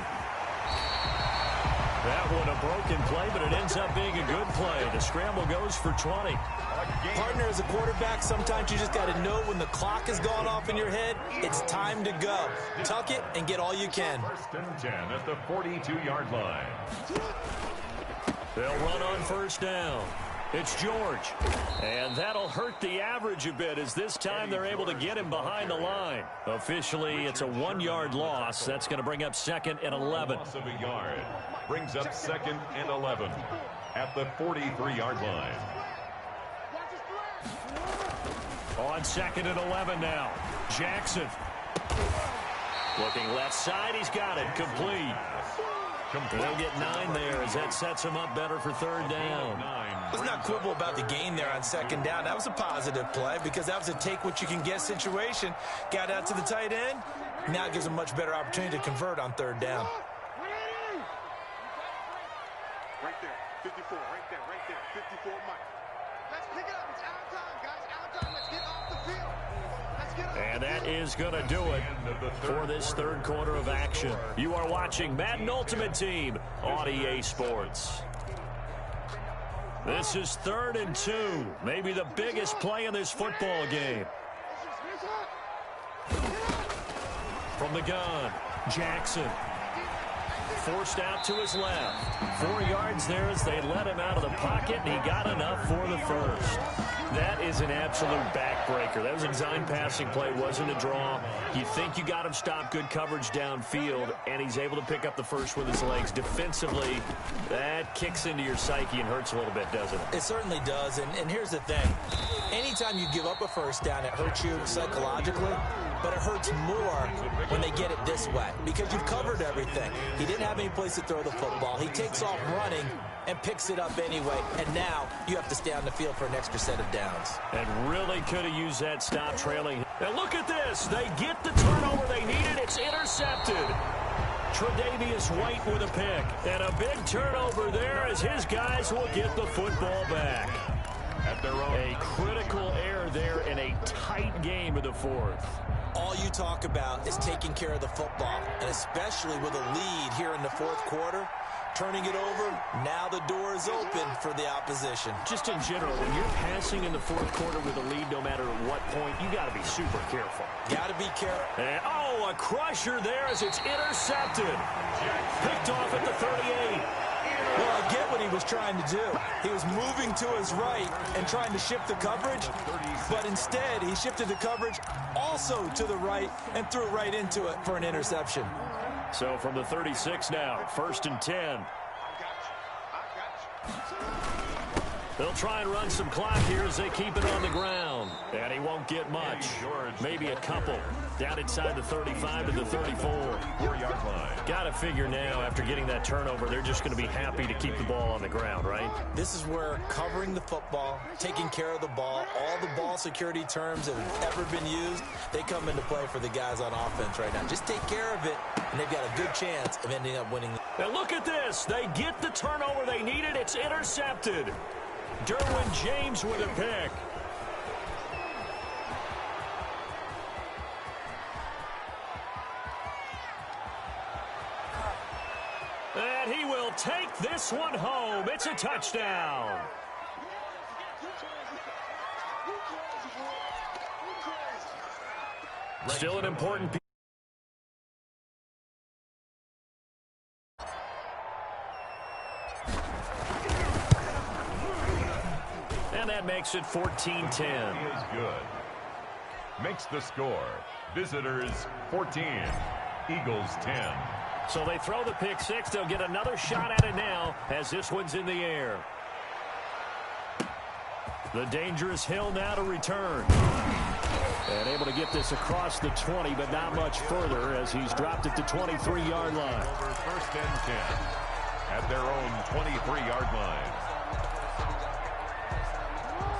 That one a broken play, but it ends up being a good play. The scramble goes for 20. Partner, as a quarterback, sometimes you just got to know when the clock has gone off in your head, it's time to go. Tuck it and get all you can. First and 10 at the 42-yard line. They'll run on first down. It's George. And that'll hurt the average a bit, as this time they're able to get him behind the line. Officially, it's a 1-yard loss. That's going to bring up 2nd and 11. Loss of a yard. Brings up 2nd and 11 at the 43-yard line. On 2nd and 11 now. Jackson. Looking left side. He's got it. Complete. They'll get 9 there, as that sets him up better for 3rd down. Let's not quibble about the gain there on 2nd down. That was a positive play because that was a take-what-you-can-get situation. Got out to the tight end. Now it gives him a much better opportunity to convert on 3rd down. Right there, 54, right there, 54, Mike. Let's pick it up. It's our time, guys. Our time. Let's get off the field. Let's get off. And that is going to do it for this 3rd quarter of action. You are watching Madden Ultimate Team on EA Sports. This is 3rd and 2. Maybe the biggest play in this football game. From the gun, Jackson. Forced out to his left. 4 yards there as they let him out of the pocket, and he got enough for the first. That is an absolute backbreaker. That was a design passing play, wasn't a draw. You think you got him stopped, good coverage downfield, and he's able to pick up the first with his legs. Defensively, that kicks into your psyche and hurts a little bit, doesn't it? It certainly does, and here's the thing. Anytime you give up a first down, it hurts you psychologically, but it hurts more when they get it this way because you've covered everything. He didn't have any place to throw the football. He takes off running and picks it up anyway, and now you have to stay on the field for an extra set of downs. And really could have used that stop trailing. And look at this. They get the turnover they needed. It's intercepted. Tre'Davious White with a pick. And a big turnover there as his guys will get the football back. At their own. A critical error there in a tight game of the 4th. All you talk about is taking care of the football, and especially with a lead here in the 4th quarter. Turning it over, now the door is open for the opposition. Just in general, when you're passing in the 4th quarter with a lead, no matter at what point, you got to be super careful. Got to be careful. And, oh, a crusher there as it's intercepted. Picked off at the 38. Well, I get what he was trying to do. He was moving to his right and trying to shift the coverage, but instead he shifted the coverage also to the right and threw it right into it for an interception. So from the 36 now, 1st and 10. They'll try and run some clock here as they keep it on the ground. And he won't get much. Maybe a couple. Down inside the 35 to the 34. 4-yard line. Got to figure now, after getting that turnover, they're just going to be happy to keep the ball on the ground, right? This is where covering the football, taking care of the ball, all the ball security terms that have ever been used, they come into play for the guys on offense right now. Just take care of it, and they've got a good chance of ending up winning. And look at this. They get the turnover they needed. It's intercepted. Derwin James with a pick. And he will take this one home. It's a touchdown. Still an important piece. And that makes it 14-10. Is good. Makes the score. Visitors 14. Eagles 10. So they throw the pick six. They'll get another shot at it now as this one's in the air. The dangerous Hill now to return. And able to get this across the 20, but not much further as he's dropped at the 23-yard line. Over 1st and 10 at their own 23-yard line.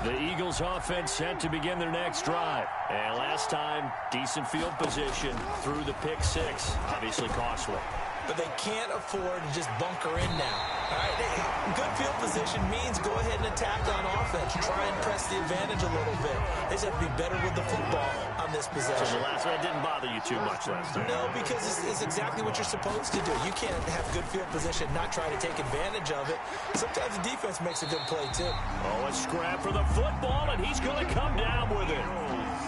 The Eagles offense set to begin their next drive. And last time, decent field position through the pick six. Obviously costly. but they can't afford to just bunker in now. All right, good field position means go ahead and attack on offense. Try and press the advantage a little bit. They just have to be better with the football on this possession. So the last one didn't bother you too much last time. No, because it's exactly what you're supposed to do. You can't have good field position, not try to take advantage of it. Sometimes the defense makes a good play, too. Oh, a scrap for the football, and he's going to come down with it.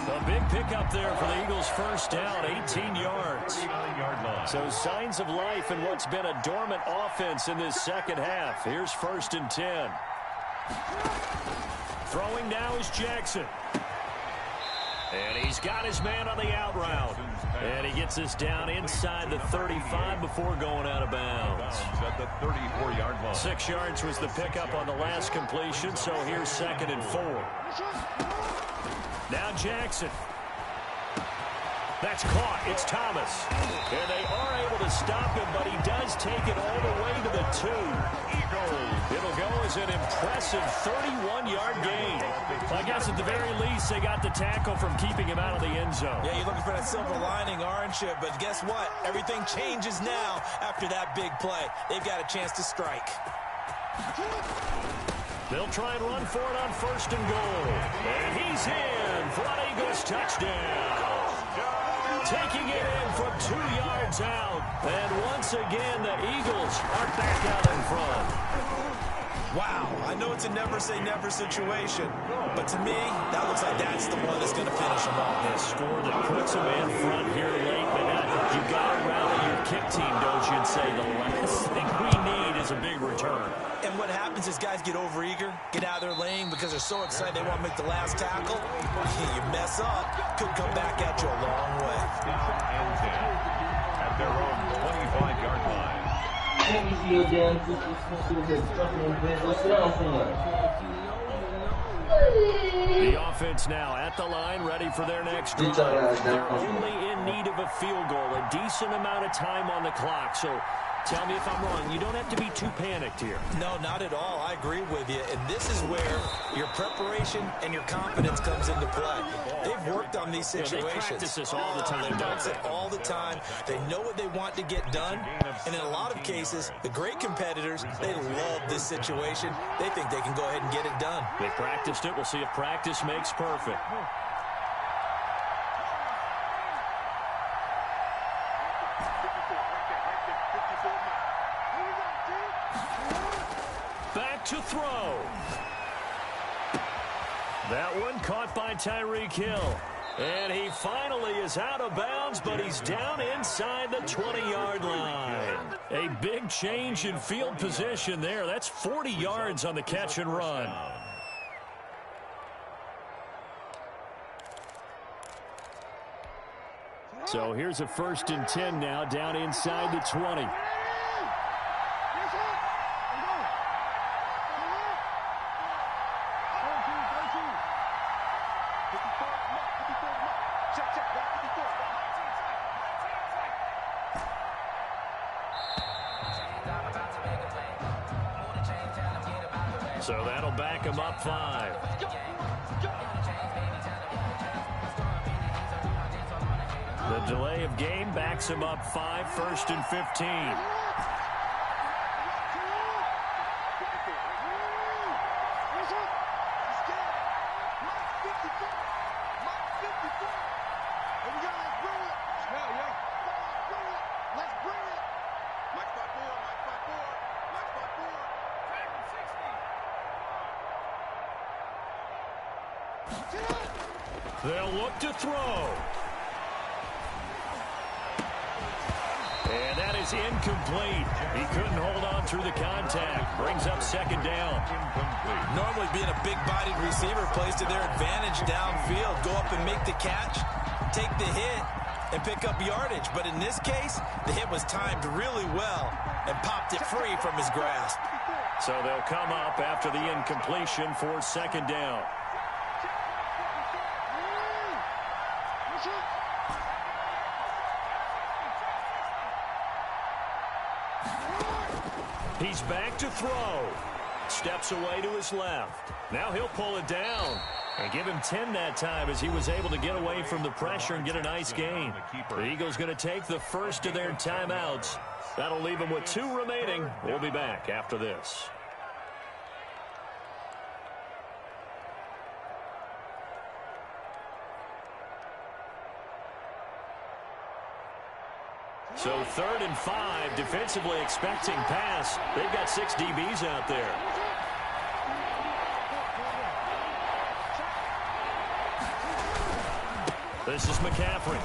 A big pickup there for the Eagles' first down, 18 yards. So signs of life in what's been a dormant offense in this second half. Here's 1st and 10. Throwing now is Jackson. And he's got his man on the out route. And he gets this down inside the 35 before going out of bounds. At the 34-yard line. 6 yards was the pickup on the last completion, so here's 2nd and 4. Now Jackson. That's caught. It's Thomas. And they are able to stop him, but he does take it all the way to the 2. It'll go as an impressive 31-yard gain. I guess at the very least, they got the tackle from keeping him out of the end zone. Yeah, you're looking for that silver lining, aren't you? But guess what? Everything changes now after that big play. They've got a chance to strike. They'll try and run for it on 1st and goal. And he's in for an Eagles touchdown. Taking it in from 2 yards out. And once again, the Eagles are back out in front. Wow, I know it's a never-say-never situation, but to me, that looks like that's the one that's going to finish them off. A score that puts them in front here late, but you got to rally your kick team, don't you, and say the last thing we need is a big return. And what happens is guys get overeager, get out of their lane because they're so excited they want to make the last tackle. You mess up, could come back at you a long way. And 10 at their own 25-yard line. The offense now at the line, ready for their next drive. They're only in need of a field goal, a decent amount of time on the clock. So tell me if I'm wrong. You don't have to be too panicked here. No, not at all. I agree with you. And this is where your preparation and your confidence comes into play. They've worked on these situations. They practice this all the time. They practice it all the time. They know what they want to get done. And in a lot of cases, the great competitors, they love this situation. They think they can go ahead and get it done. They practiced it. We'll see if practice makes perfect. Back to throw. That one caught by Tyreek Hill. And he finally is out of bounds, but he's down inside the 20-yard line. A big change in field position there. That's 40 yards on the catch and run. So here's a 1st and 10 now, down inside the 20. So that'll back him up 5. The delay of game backs him up 5, 1st and 15. They'll look to throw. And that is incomplete. He couldn't hold on through the contact. Brings up 2nd down. Normally being a big-bodied receiver plays to their advantage downfield. Go up and make the catch, take the hit, and pick up yardage. But in this case, the hit was timed really well and popped it free from his grasp. So they'll come up after the incompletion for 2nd down. He's back to throw. Steps away to his left. Now he'll pull it down. And give him 10 that time as he was able to get away from the pressure and get a nice gain. The Eagles going to take the first of their timeouts. That'll leave them with 2 remaining. We'll be back after this. So 3rd and 5, defensively expecting pass. They've got 6 DBs out there. This is McCaffrey.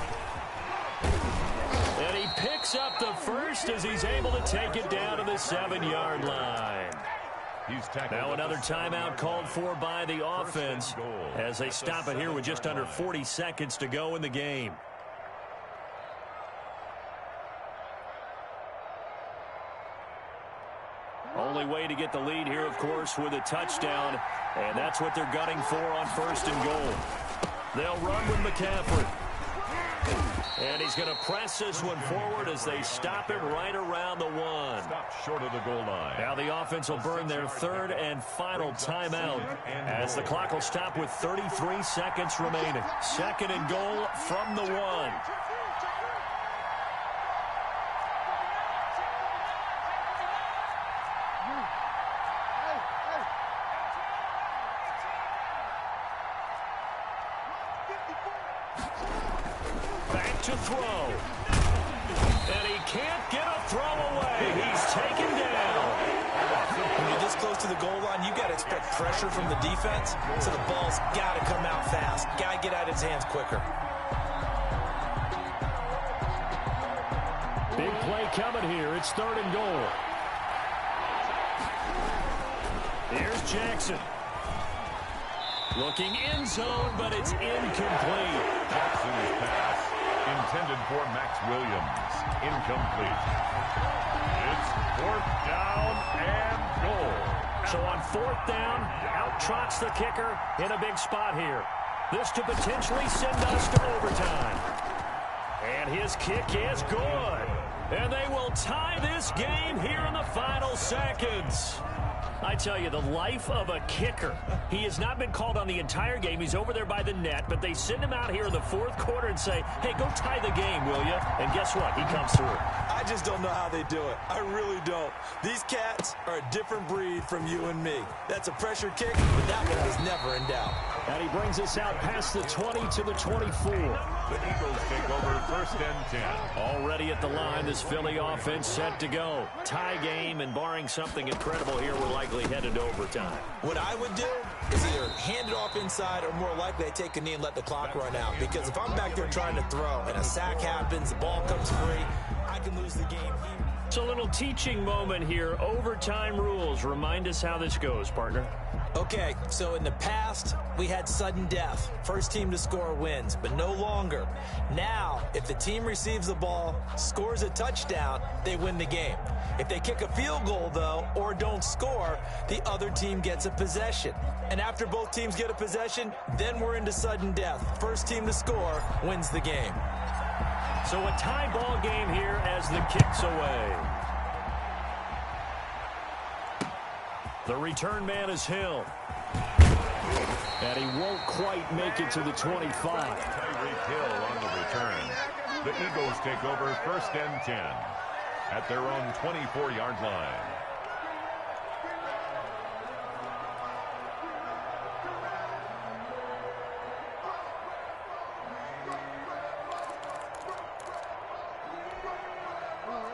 And he picks up the first as he's able to take it down to the 7-yard line. Now another timeout called for by the offense as they stop it here with just under 40 seconds to go in the game. Only way to get the lead here, of course, with a touchdown, and that's what they're gunning for on 1st and goal. They'll run with McCaffrey. And he's going to press this one forward as they stop him right around the 1. Stop short of the goal line. Now the offense will burn their 3rd and final timeout as the clock will stop with 33 seconds remaining. 2nd and goal from the 1. To throw. And he can't get a throw away. He's taken down. When you're this close to the goal line, you got to expect pressure from the defense, so the ball's got to come out fast. Got to get out of his hands quicker. Big play coming here. It's 3rd and goal. Here's Jackson. Looking end zone, but it's incomplete. Jackson's pass intended for Max Williams. Incomplete. It's 4th down and goal. So on 4th down, out trots the kicker in a big spot here. This to potentially send us to overtime. And his kick is good. And they will tie this game here in the final seconds. I tell you, the life of a kicker. He has not been called on the entire game. He's over there by the net, but they send him out here in the 4th quarter and say, hey, go tie the game, will you? And guess what? He comes through. I just don't know how they do it. I really don't. These cats are a different breed from you and me. That's a pressure kick, but that one was never in doubt. And he brings us out past the 20 to the 24. The Eagles take over 1st and 10. Already at the line, this Philly offense set to go. Tie game, and barring something incredible here, we're likely headed to overtime. What I would do is either hand it off inside or more likely I take a knee and let the clock run out. Because if I'm back there trying to throw and a sack happens, the ball comes free, I can lose the game here. It's a little teaching moment here. Overtime rules. Remind us how this goes, partner. Okay, so in the past, we had sudden death. First team to score wins, but no longer. Now, if the team receives the ball, scores a touchdown, they win the game. If they kick a field goal, though, or don't score, the other team gets a possession. And after both teams get a possession, then we're into sudden death. First team to score wins the game. So a tie ball game here as the kick's away. The return man is Hill. And he won't quite make it to the 25. Tyreek Hill on the return. The Eagles take over 1st and 10 at their own 24-yard line.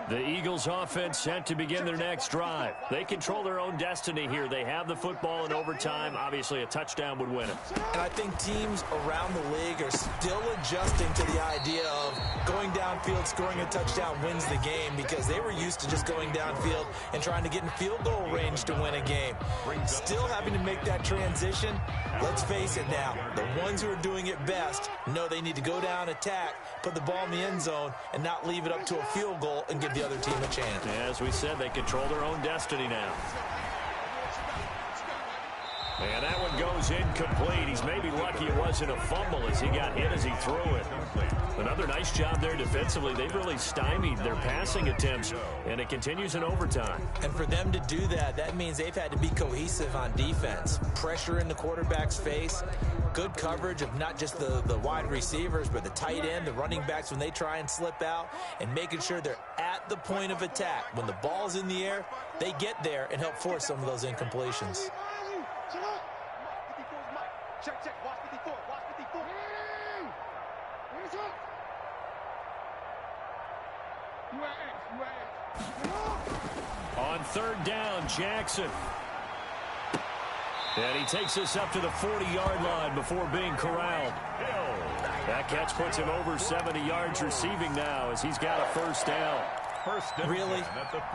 The Eagles offense set to begin their next drive. They control their own destiny here. They have the football in overtime. Obviously, a touchdown would win it. And I think teams around the league are still adjusting to the idea of going downfield, scoring a touchdown wins the game, because they were used to just going downfield and trying to get in field goal range to win a game. Still having to make that transition. Let's face it now, the ones who are doing it best know they need to go down, attack, put the ball in the end zone, and not leave it up to a field goal and give the other team a chance. As we said, they control their own destiny now. And that one goes incomplete. He's maybe lucky it wasn't a fumble as he got hit as he threw it. Another nice job there defensively. They've really stymied their passing attempts, and it continues in overtime. And for them to do that, that means they've had to be cohesive on defense. Pressure in the quarterback's face, good coverage of not just the wide receivers, but the tight end, the running backs when they try and slip out, and making sure they're at the point of attack. When the ball's in the air, they get there and help force some of those incompletions. Check, check, watch 54, watch 54. On third down, Jackson. And he takes us up to the 40-yard line before being corralled. That catch puts him over 70 yards receiving now as he's got a first down. Really?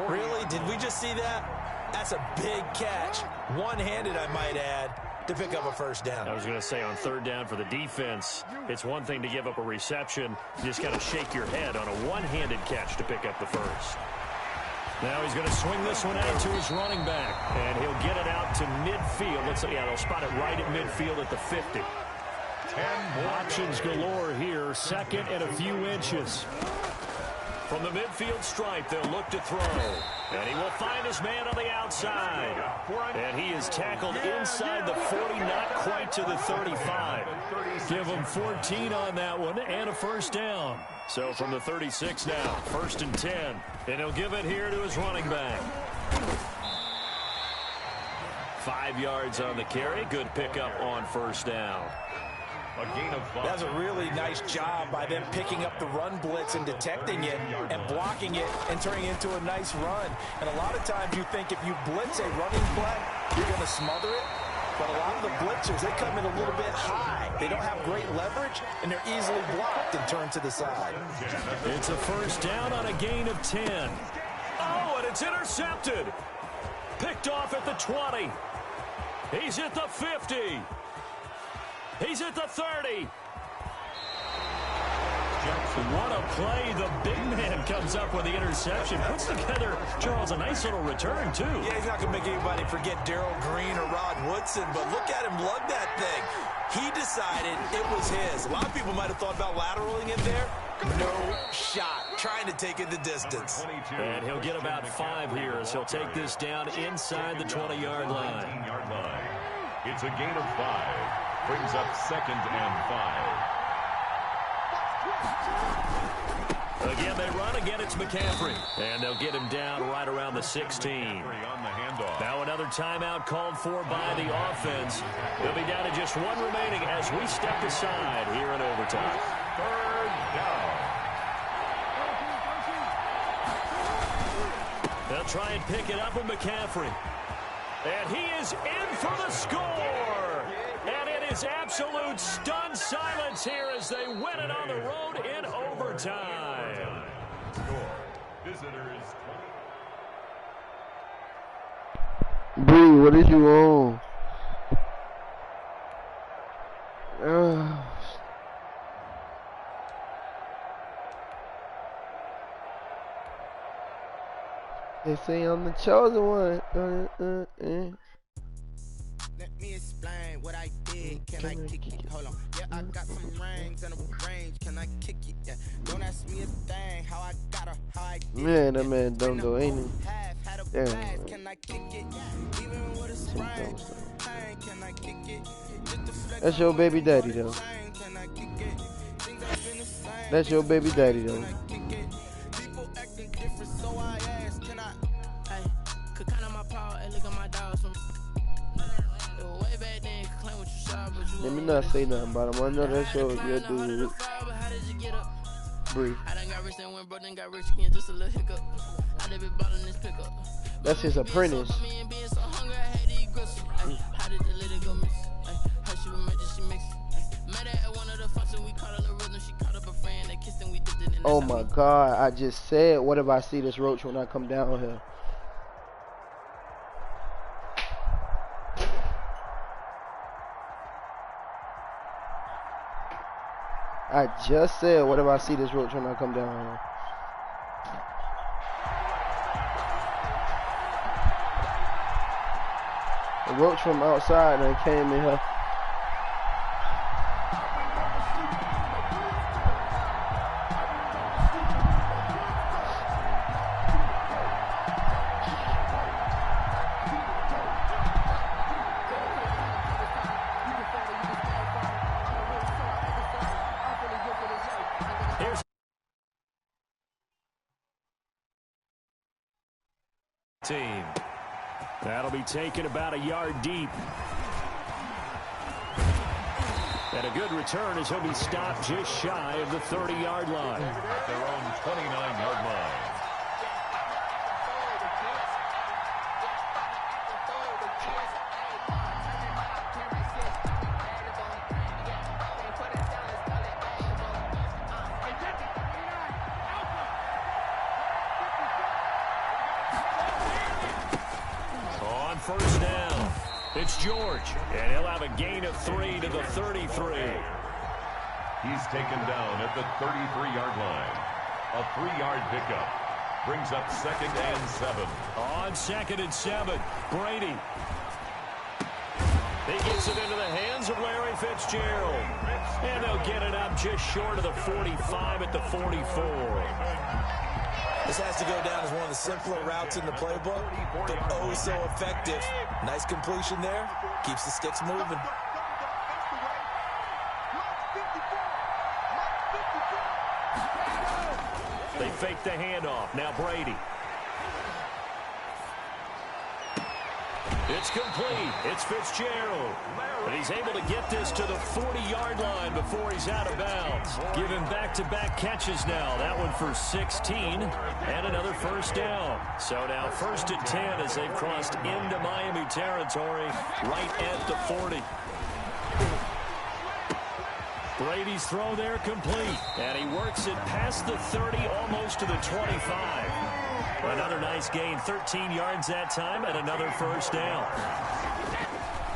Really? Did we just see that? That's a big catch. One-handed, I might add, to pick up a first down. I was going to say on third down for the defense, it's one thing to give up a reception. You just got to shake your head on a one-handed catch to pick up the first. Now he's going to swing this one out to his running back, and he'll get it out to midfield. Let's say, yeah, they'll spot it right at midfield at the 50. 10 Options galore here, second and a few inches. From the midfield stripe, they'll look to throw. And he will find his man on the outside. And he is tackled inside the 40, not quite to the 35. Give him 14 on that one and a first down. So from the 36 now, first and 10. And he'll give it here to his running back. 5 yards on the carry. Good pickup on first down. A gain of 5. That's a really nice job by them picking up the run blitz and detecting it and blocking it and turning it into a nice run. And a lot of times you think if you blitz a running play, you're going to smother it. But a lot of the blitzers, they come in a little bit high. They don't have great leverage, and they're easily blocked and turned to the side. It's a first down on a gain of 10. Oh, and it's intercepted. Picked off at the 20. He's at the 50. He's at the 30. What a play. The big man comes up with the interception. Puts together, Charles, a nice little return, too. Yeah, he's not going to make anybody forget Darrell Green or Rod Woodson, but look at him lug that thing. He decided it was his. A lot of people might have thought about lateraling it there. No shot. Trying to take it the distance. And he'll get about 5 here as he'll take this down inside the 20-yard line. It's a gain of 5. Brings up second and 5. Again, they run. Again, it's McCaffrey. And they'll get him down right around the 16. Now another timeout called for by the offense. They'll be down to just 1 remaining as we step aside here in overtime. Third down. They'll try and pick it up with McCaffrey. And he is in for the score. And it is absolute stunned silence here as they win it on the road in overtime. Score. Visitors 20. Bree, what did you on? They say I'm the chosen one. Let me explain what I did. Can I kick it? Hold on. Yeah, I got some rings and a range. Can I kick it? Yeah. Don't ask me a thing. How I got her, how I did. Man, that man dumb though, ain't he? Damn. Can I kick it? Even with a sprain. Can I kick it? That's your baby daddy though. That's your baby daddy though. People acting different, so I asked, can I? Hey, could count on my power and look at my dogs from way back then, claim what you saw, but you Let me not say nothing about him. I know that's your dude. how did you get up? Bree. I done got rich and went broke, then got rich again, just a little hiccup. I done been bottling this pickup. That's his apprentice. Me and being so hungry, I had to eat grits. How did the lady go miss? How she was magic, she mixed. Met her at one of the functions, we caught her the rhythm, she caught up a friend, they kissed and we dipped it in. Oh my God, I just said, what if I see this roach when I come down here? I just said, what if I see this roach when I come down here? Roach from outside and came in here. Team. That'll be taken about a yard deep. And a good return as he'll be stopped just shy of the 30-yard line. At their own 29-yard line. First down. It's George, and he'll have a gain of 3 to the 33. He's taken down at the 33-yard line. A 3-yard pickup brings up 2nd and 7. On 2nd and 7, Brady. He gets it into the hands of Larry Fitzgerald. And they'll get it up just short of the 45 at the 44. This has to go down as one of the simpler routes in the playbook, but oh so effective. Nice completion there. Keeps the sticks moving. They fake the handoff. Now Brady. It's complete. It's Fitzgerald. But he's able to get this to the 40-yard line before he's out of bounds. Give him back-to-back catches now. That one for 16 and another first down. So now 1st and 10 as they've crossed into Miami territory right at the 40. Brady's throw there complete. And he works it past the 30, almost to the 25. Another nice gain, 13 yards that time, and another first down.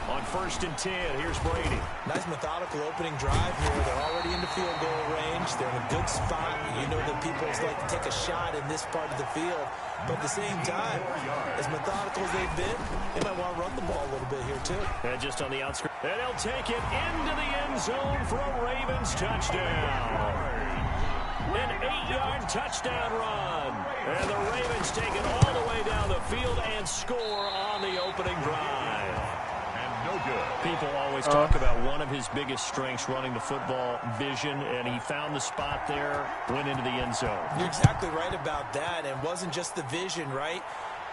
On 1st and 10, here's Brady. Nice methodical opening drive here. They're already in the field goal range. They're in a good spot. You know that people like to take a shot in this part of the field. But at the same time, as methodical as they've been, they might want to run the ball a little bit here, too. And just on the outskirts. And he'll take it into the end zone for a Ravens touchdown. An 8-yard touchdown run. And the Ravens take it all the way down the field and score on the opening drive. And no good. People always talk about one of his biggest strengths, running the football, vision, and he found the spot there, went into the end zone. You're exactly right about that. And it wasn't just the vision, right?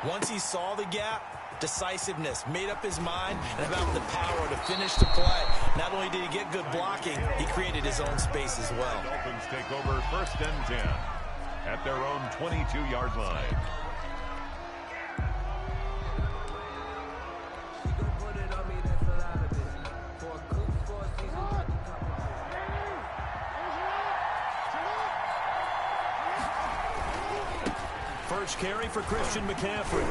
Once he saw the gap, decisiveness, made up his mind, and about the power to finish the play. Not only did he get good blocking, he created his own space as well. The Dolphins take over 1st and 10 at their own 22-yard line. First carry for Christian McCaffrey.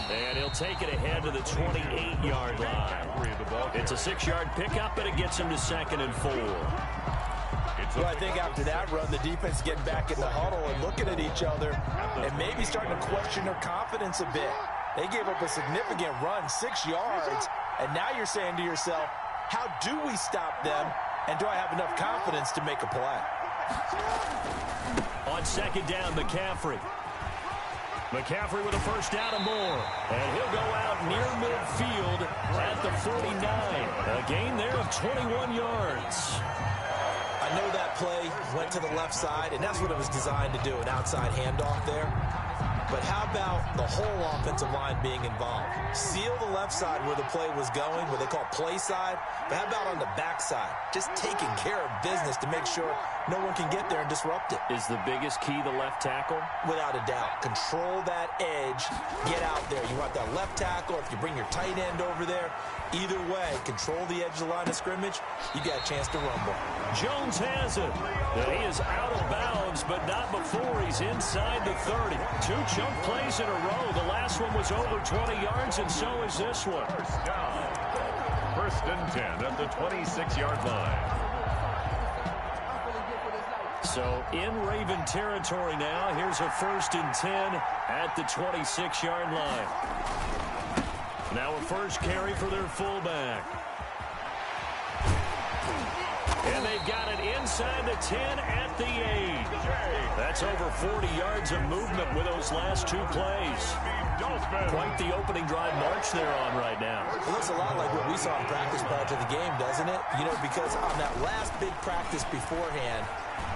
And he'll take it ahead to the 28-yard line. It's a 6-yard pickup, but it gets him to 2nd and 4. Well, I think after that run, the defense getting back in the huddle and looking at each other and maybe starting to question their confidence a bit. They gave up a significant run, 6 yards, and now you're saying to yourself, how do we stop them, and do I have enough confidence to make a play? On 2nd down, McCaffrey. McCaffrey with a first down and more. And he'll go out near midfield at the 49. A gain there of 21 yards. I know that play went to the left side, and that's what it was designed to do, an outside handoff there. But how about the whole offensive line being involved? Seal the left side where the play was going, what they call play side. But how about on the back side? Just taking care of business to make sure no one can get there and disrupt it. Is the biggest key the left tackle? Without a doubt. Control that edge. Get out there. You want that left tackle. If you bring your tight end over there, either way, control the edge of the line of scrimmage. You got a chance to rumble. Jones has it. And he is out of bounds, but not before he's inside the 30. 2 chunk plays in a row. The last one was over 20 yards, and so is this one. First down. 1st and 10 at the 26-yard line. So in Raven territory now. Here's a 1st and 10 at the 26-yard line. Now a first carry for their fullback. And they've got it inside the 10 at the 8. That's over 40 yards of movement with those last 2 plays. Quite the opening drive march they're on right now. It looks a lot like what we saw in practice prior to the game, doesn't it? You know, because on that last big practice beforehand,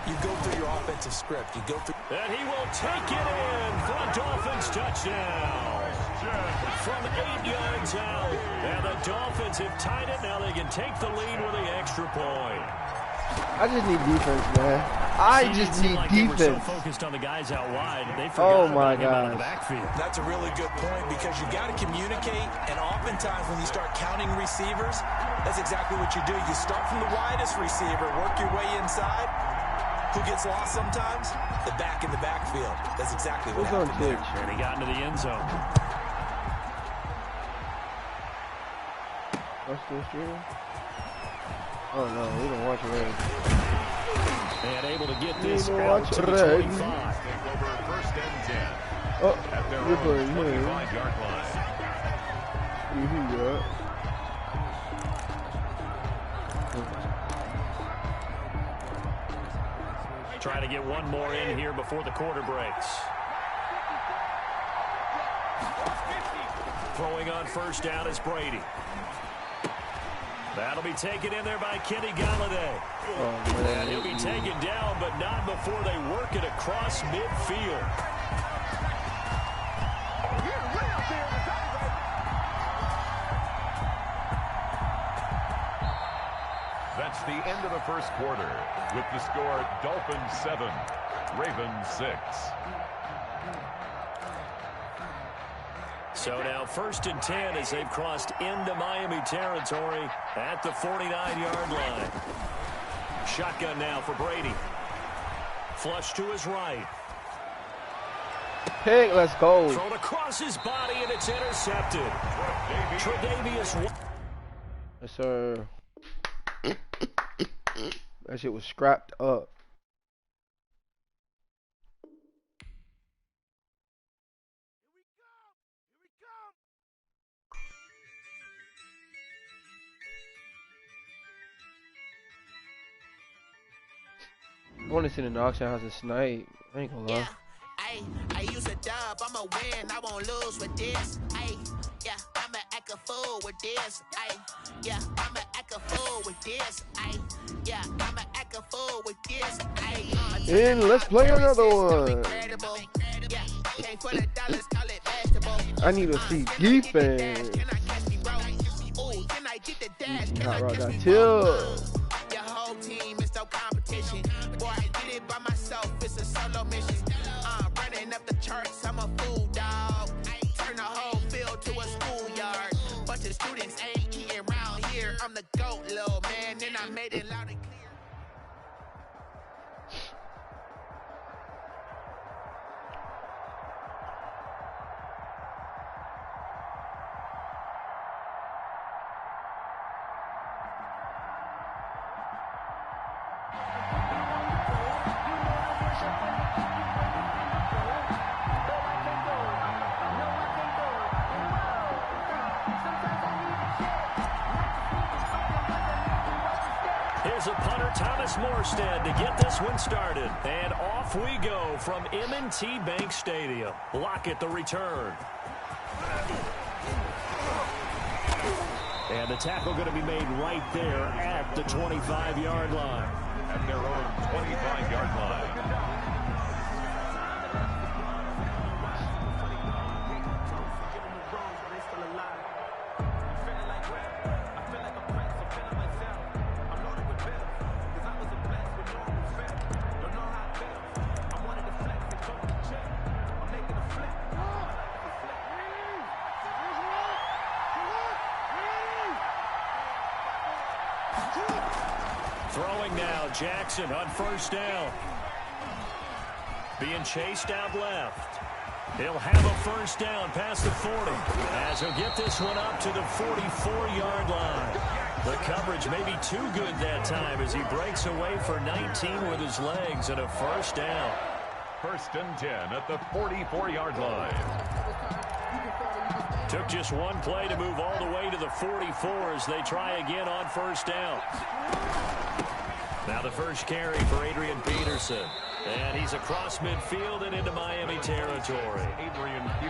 you go through your offensive script. You go through. And he will take it in for a Dolphins touchdown. From 8 yards out. And the Dolphins have tied it. Now they can take the lead with the extra point. I just need defense, man. I just need defense. They were so focused on the guys out wide, they forgot about him out of the backfield. That's a really good point because you got to communicate, and oftentimes when you start counting receivers, that's exactly what you do. You start from the widest receiver, work your way inside. Who gets lost sometimes? The back in the backfield. That's exactly what happened there. And he got into the end zone. What's this here? Oh no, we don't watch Red. And able to get this out to the 25. Over first and 10. Oh, at their you're own playing 25-yard line. Trying to get one more in here before the quarter breaks. Throwing on first down is Brady. That'll be taken in there by Kenny Galladay. Oh, and he'll be taken down, but not before they work it across midfield. That's the end of the first quarter with the score Dolphins 7, Ravens 6. So now first and 10 as they've crossed into Miami territory at the 49-yard line. Shotgun now for Brady. Flush to his right. Pick, let's go. Thrown across his body and it's intercepted. Tre'Davious. Yes, sir. That shit was scrapped up. I want to sit in the auction house and snipe. I ain't gonna lie. Yeah, I use a dub, I'ma win, I won't lose with this. Yeah, I'ma act a fool with this. Yeah, I'ma act a fool with this. Yeah, I'ma act a fool with this. And let's play another one. I need to see defense. Not right now. Chill. Your whole team is no competition. Boy, I did it by myself, it's a solo mission. Running up the charts, I'm a fool, dog. Turn the whole field to a schoolyard. Bunch of students ain't eating around here. I'm the GOAT, little man, and I made it loud and clear. Here's a punter, Thomas Morstead, to get this one started. And off we go from M&T Bank Stadium. Lockett the return. And the tackle going to be made right there at the 25-yard line. At their own 25-yard line. Throwing now, Jackson on first down. Being chased out left. He'll have a first down past the 40 as he'll get this one up to the 44-yard line. The coverage may be too good that time as he breaks away for 19 with his legs and a first down. First and 10 at the 44-yard line. Took just one play to move all the way to the 44 as they try again on first down. Now the first carry for Adrian Peterson. And he's across midfield and into Miami territory.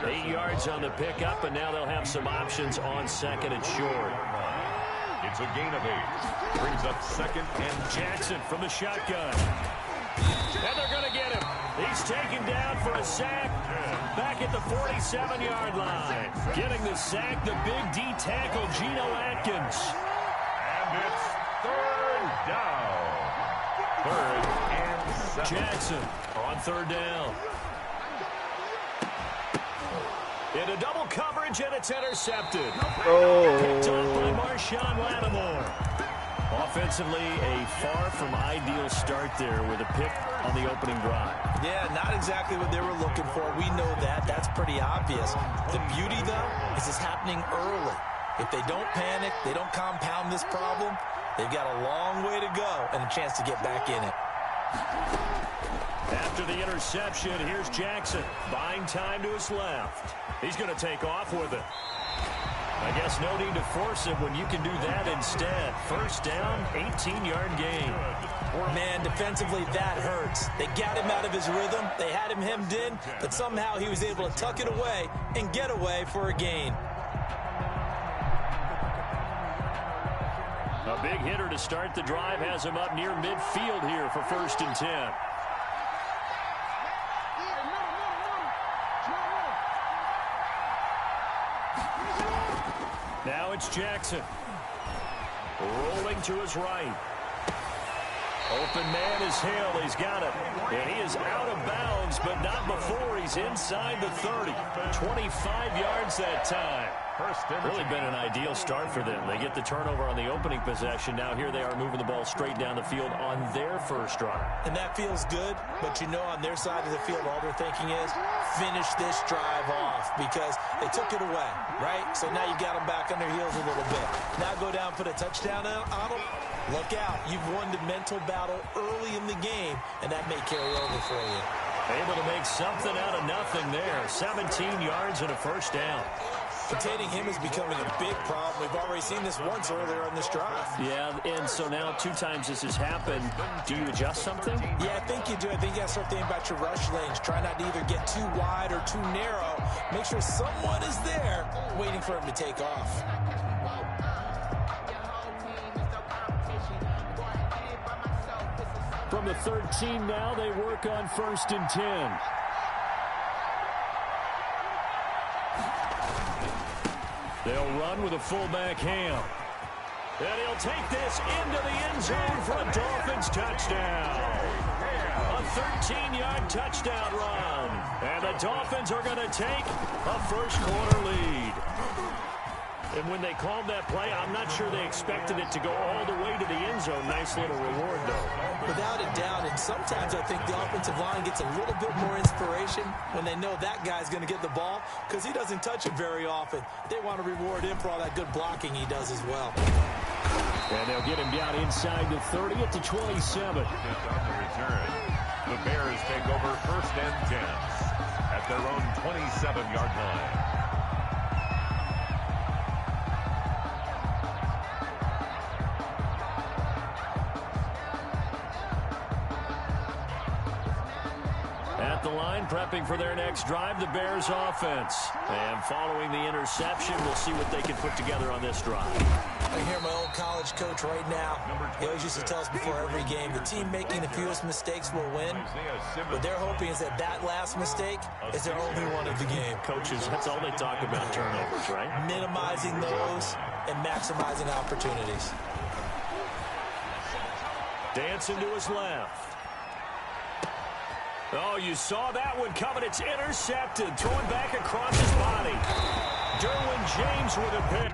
8 yards on the pickup, and now they'll have some options on second and short. It's a gain of 8. Brings up second and Jackson from the shotgun. And they're going to get him. He's taken down for a sack back at the 47-yard line. Getting the sack, the big D tackle, Geno Atkins. And it's third down. Third and 7. Jackson on third down. Into double coverage, and it's intercepted. Picked up by Marshawn Lattimore. Offensively, a far from ideal start there with a pick on the opening drive. Yeah, not exactly what they were looking for. We know that. That's pretty obvious. The beauty, though, is it's happening early. If they don't panic, they don't compound this problem, they've got a long way to go and a chance to get back in it. After the interception, here's Jackson. Buying time to his left. He's going to take off with it. I guess no need to force it when you can do that instead. First down, 18-yard gain. Man, defensively, that hurts. They got him out of his rhythm. They had him hemmed in, but somehow he was able to tuck it away and get away for a gain. A big hitter to start the drive has him up near midfield here for first and 10. Now it's Jackson. Rolling to his right. Open man is Hill. He's got it. And he is out of bounds, but not before he's inside the 30. 25 yards that time. Really been an ideal start for them. They get the turnover on the opening possession. Now here they are moving the ball straight down the field on their first drive. And that feels good, but you know on their side of the field all they're thinking is finish this drive off because they took it away, right? So now you got them back on their heels a little bit. Now go down, put a touchdown on them. Look out. You've won the mental battle early in the game, and that may carry over for you. Able to make something out of nothing there. 17 yards and a first down. Containing him is becoming a big problem. We've already seen this once earlier on this drive. Yeah, and so now 2 times this has happened. Do you adjust something? Yeah, I think you do. I think you got to start thinking about your rush lanes. Try not to either get too wide or too narrow. Make sure someone is there waiting for him to take off. From the 13 now, they work on first and 10. They'll run with a fullback Ham. And he'll take this into the end zone for a Dolphins touchdown. A 13-yard touchdown run. And the Dolphins are going to take a first-quarter lead. And when they called that play, I'm not sure they expected it to go all the way to the end zone. Nice little reward, though. Without a doubt, and sometimes I think the offensive line gets a little bit more inspiration when they know that guy's going to get the ball because he doesn't touch it very often. They want to reward him for all that good blocking he does as well. And they'll get him down inside the 30 at the 27. On the return, the Bears take over first and 10 at their own 27-yard line. The line prepping for their next drive, the Bears offense. And following the interception, we'll see what they can put together on this drive. I hear my old college coach right now. He always used to tell us before every game, the team making the fewest mistakes will win. What they're hoping is that that last mistake is their only one of the game. Coaches, that's all they talk about, turnovers, right? Minimizing those and maximizing opportunities. Dancing to his left. Oh, you saw that one coming. It's intercepted. Throwing back across his body. Derwin James with a pick.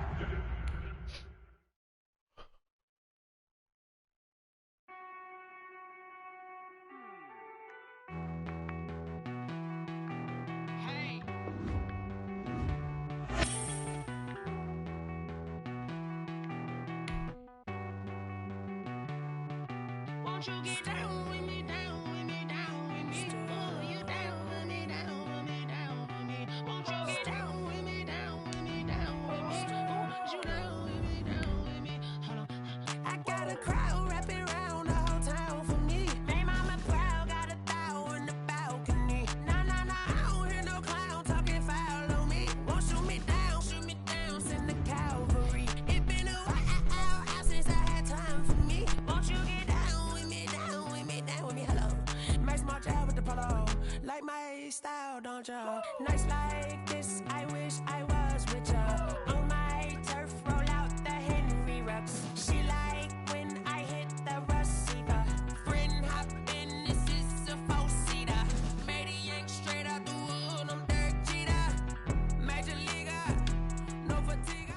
Won't you get down with me, down with me, down with me? Oh, you down with me, down with me, down with me. Won't you get down with me, down with me, out, don't ya? Nights like this, I wish I was with ya. On my turf, roll out the Henry rocks. She like when I hit the receiver. Friend hop in, this is a four-seater. Made a yank straight out the wood, I'm Derek Jeter. Major leaguer, no fatigue.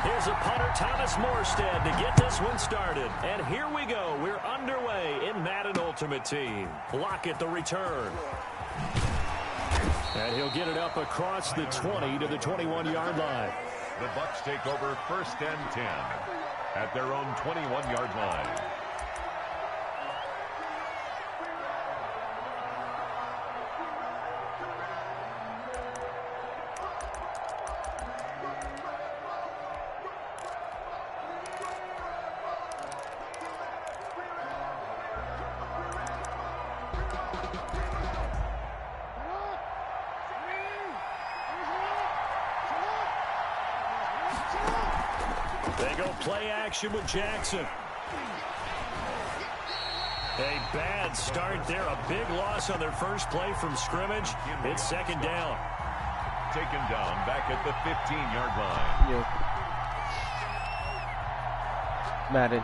Here's a punter, Thomas Morstead, to get this one started. And here we go. We're underway in Madden Ultimate Team. Lockett the return. And he'll get it up across the 20 to the 21-yard line. The Bucs take over 1st and 10 at their own 21-yard line. They go play action with Jackson. A bad start there. A big loss on their first play from scrimmage. It's 2nd down. Taken down back at the 15-yard line. Yeah. Madden.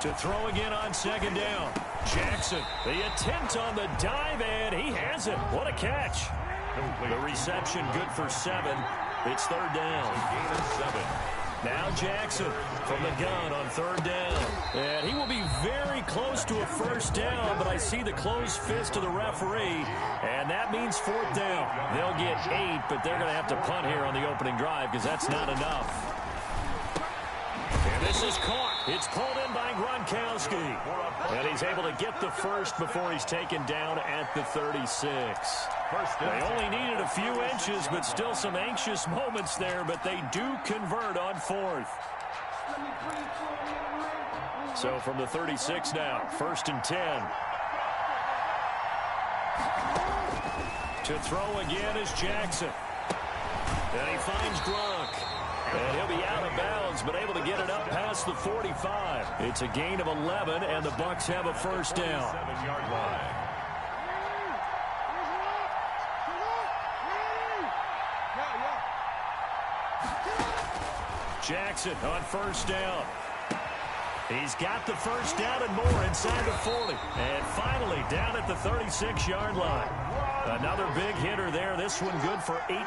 To throw again on 2nd down. Jackson, the attempt on the dive, and he has it. What a catch. The reception good for 7. It's 3rd down. Gain of 7. Now Jackson from the gun on 3rd down. And he will be very close to a 1st down, but I see the closed fist of the referee, and that means 4th down. They'll get 8, but they're going to have to punt here on the opening drive because that's not enough. And this is caught. It's pulled in by Gronkowski. And he's able to get the first before he's taken down at the 36. They only needed a few inches, but still some anxious moments there, but they do convert on 4th. So from the 36 now, 1st and 10. To throw again is Jackson. And he finds Gronk. And he'll be out of bounds, but able to get it up past the 45. It's a gain of 11, and the Bucs have a 1st down. 7-yard line. Jackson on 1st down. He's got the 1st down and more inside the 40. And finally down at the 36-yard line. Another big hitter there. This one good for 18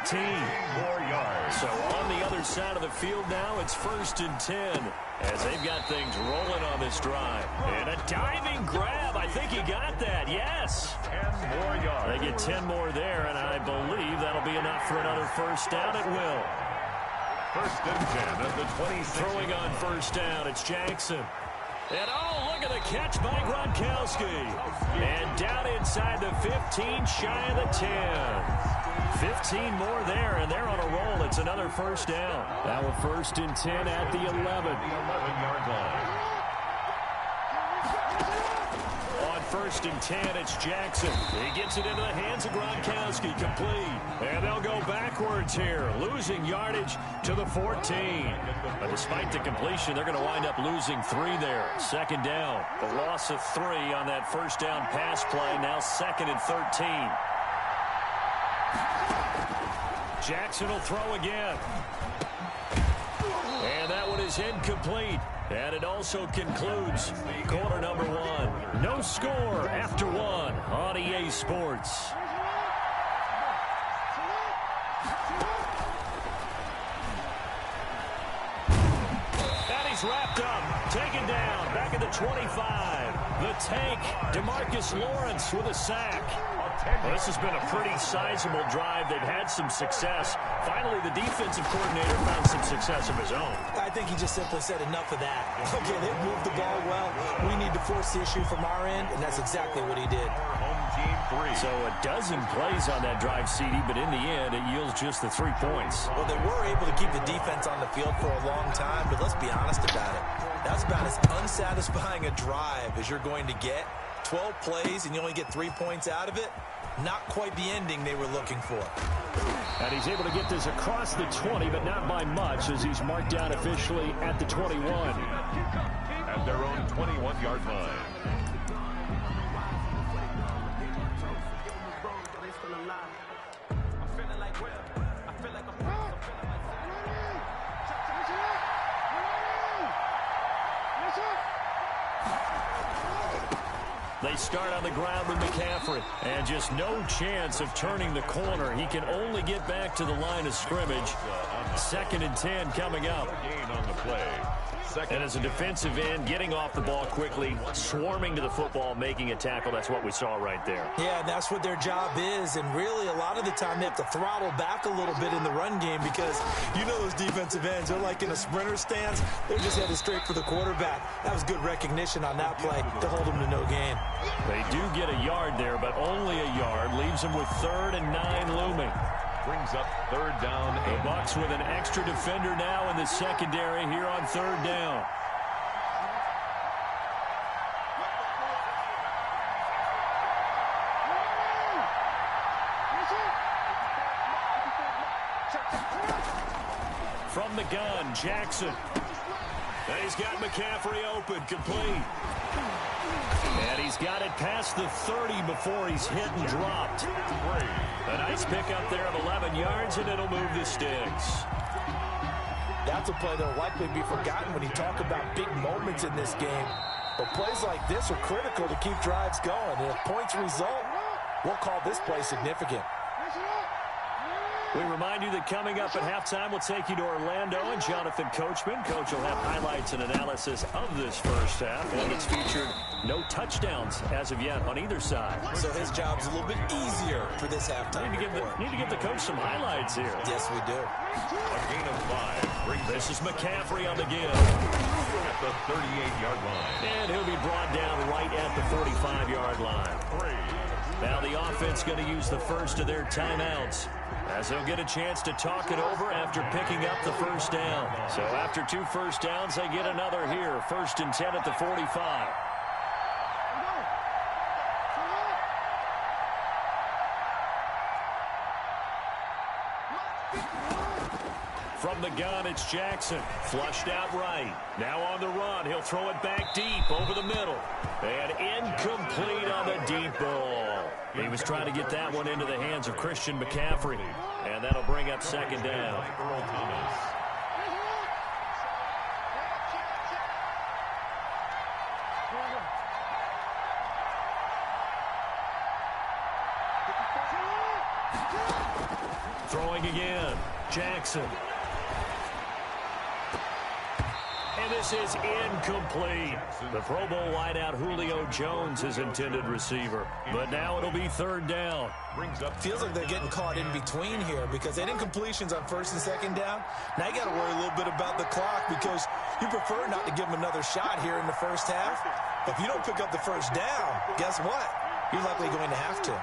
more yards. So on the other side of the field now, it's 1st and 10 as they've got things rolling on this drive. And a diving grab. I think he got that. Yes. 10 more yards. They get 10 more there, and I believe that'll be enough for another 1st down. It will. 1st and 10 at the 26. Throwing on 1st down, it's Jackson. And oh, look at the catch by Gronkowski. And down inside the 15, shy of the 10. 15 more there, and they're on a roll. It's another 1st down. Now a 1st and 10 at the 11. The 11-yard line. On 1st and 10, it's Jackson. He gets it into the hands of Gronkowski, complete. And they'll go backwards here, losing yardage to the 14. But despite the completion, they're going to wind up losing 3 there. 2nd down. The loss of 3 on that 1st down pass play. Now 2nd and 13. Jackson will throw again. And that one is is incomplete. And it also concludes quarter number one. No score after one on EA Sports. And he's wrapped up, taken down, back at the 25. The tank, DeMarcus Lawrence with a sack. Well, this has been a pretty sizable drive. They've had some success. Finally, the defensive coordinator found some success of his own. I think he just simply said enough of that. Okay, they've moved the ball well. We need to force the issue from our end, and that's exactly what he did. Home team 3. So a dozen plays on that drive, CD, but in the end, it yields just the 3 points. Well, they were able to keep the defense on the field for a long time, but let's be honest about it. That's about as unsatisfying a drive as you're going to get. 12 plays, and you only get 3 points out of it. Not quite the ending they were looking for. And he's able to get this across the 20, but not by much, as he's marked down officially at the 21. At their own 21-yard line. They start on the ground with McCaffrey, and just no chance of turning the corner. He can only get back to the line of scrimmage. 2nd and 10 coming up. Gain on the play. And as a defensive end, getting off the ball quickly, swarming to the football, making a tackle, that's what we saw right there. Yeah, and that's what their job is, and really a lot of the time they have to throttle back a little bit in the run game because you know those defensive ends, they're like in a sprinter stance. They're just headed straight for the quarterback. That was good recognition on that play to hold them to no gain. They do get a yard there, but only a yard. Leaves them with 3rd and 9 looming. Brings up 3rd down. The Bucs with an extra defender now in the secondary here on 3rd down. From the gun, Jackson. And he's got McCaffrey open, complete. And he's got it past the 30 before he's hit and dropped. A nice pickup there of 11 yards, and it'll move the sticks. That's a play that'll likely be forgotten when you talk about big moments in this game. But plays like this are critical to keep drives going. And if points result, we'll call this play significant. We remind you that coming up at halftime, we'll take you to Orlando and Jonathan Coachman. Coach will have highlights and analysis of this first half. And it's featured no touchdowns as of yet on either side. So his job's a little bit easier for this halftime. Need to give the coach some highlights here. Yes, we do. A gain of 5. This is McCaffrey on the give. At the 38-yard line. And he'll be brought down right at the 45-yard line. Now the offense going to use the first of their timeouts, as they'll get a chance to talk it over after picking up the first down. So after 2 first downs, they get another here. 1st and 10 at the 45. From the gun, it's Jackson. Flushed out right. Now on the run. He'll throw it back deep over the middle. And incomplete on the deep ball. He was trying to get that one into the hands of Christian McCaffrey. And that'll bring up 2nd down. Throwing again. Jackson. And this is incomplete. The Pro Bowl wideout Julio Jones is intended receiver. But now it'll be 3rd down. Feels like they're getting caught in between here because they had incompletions on 1st and 2nd down. Now you got to worry a little bit about the clock because you prefer not to give them another shot here in the first half. If you don't pick up the first down, guess what? You're likely going to have to.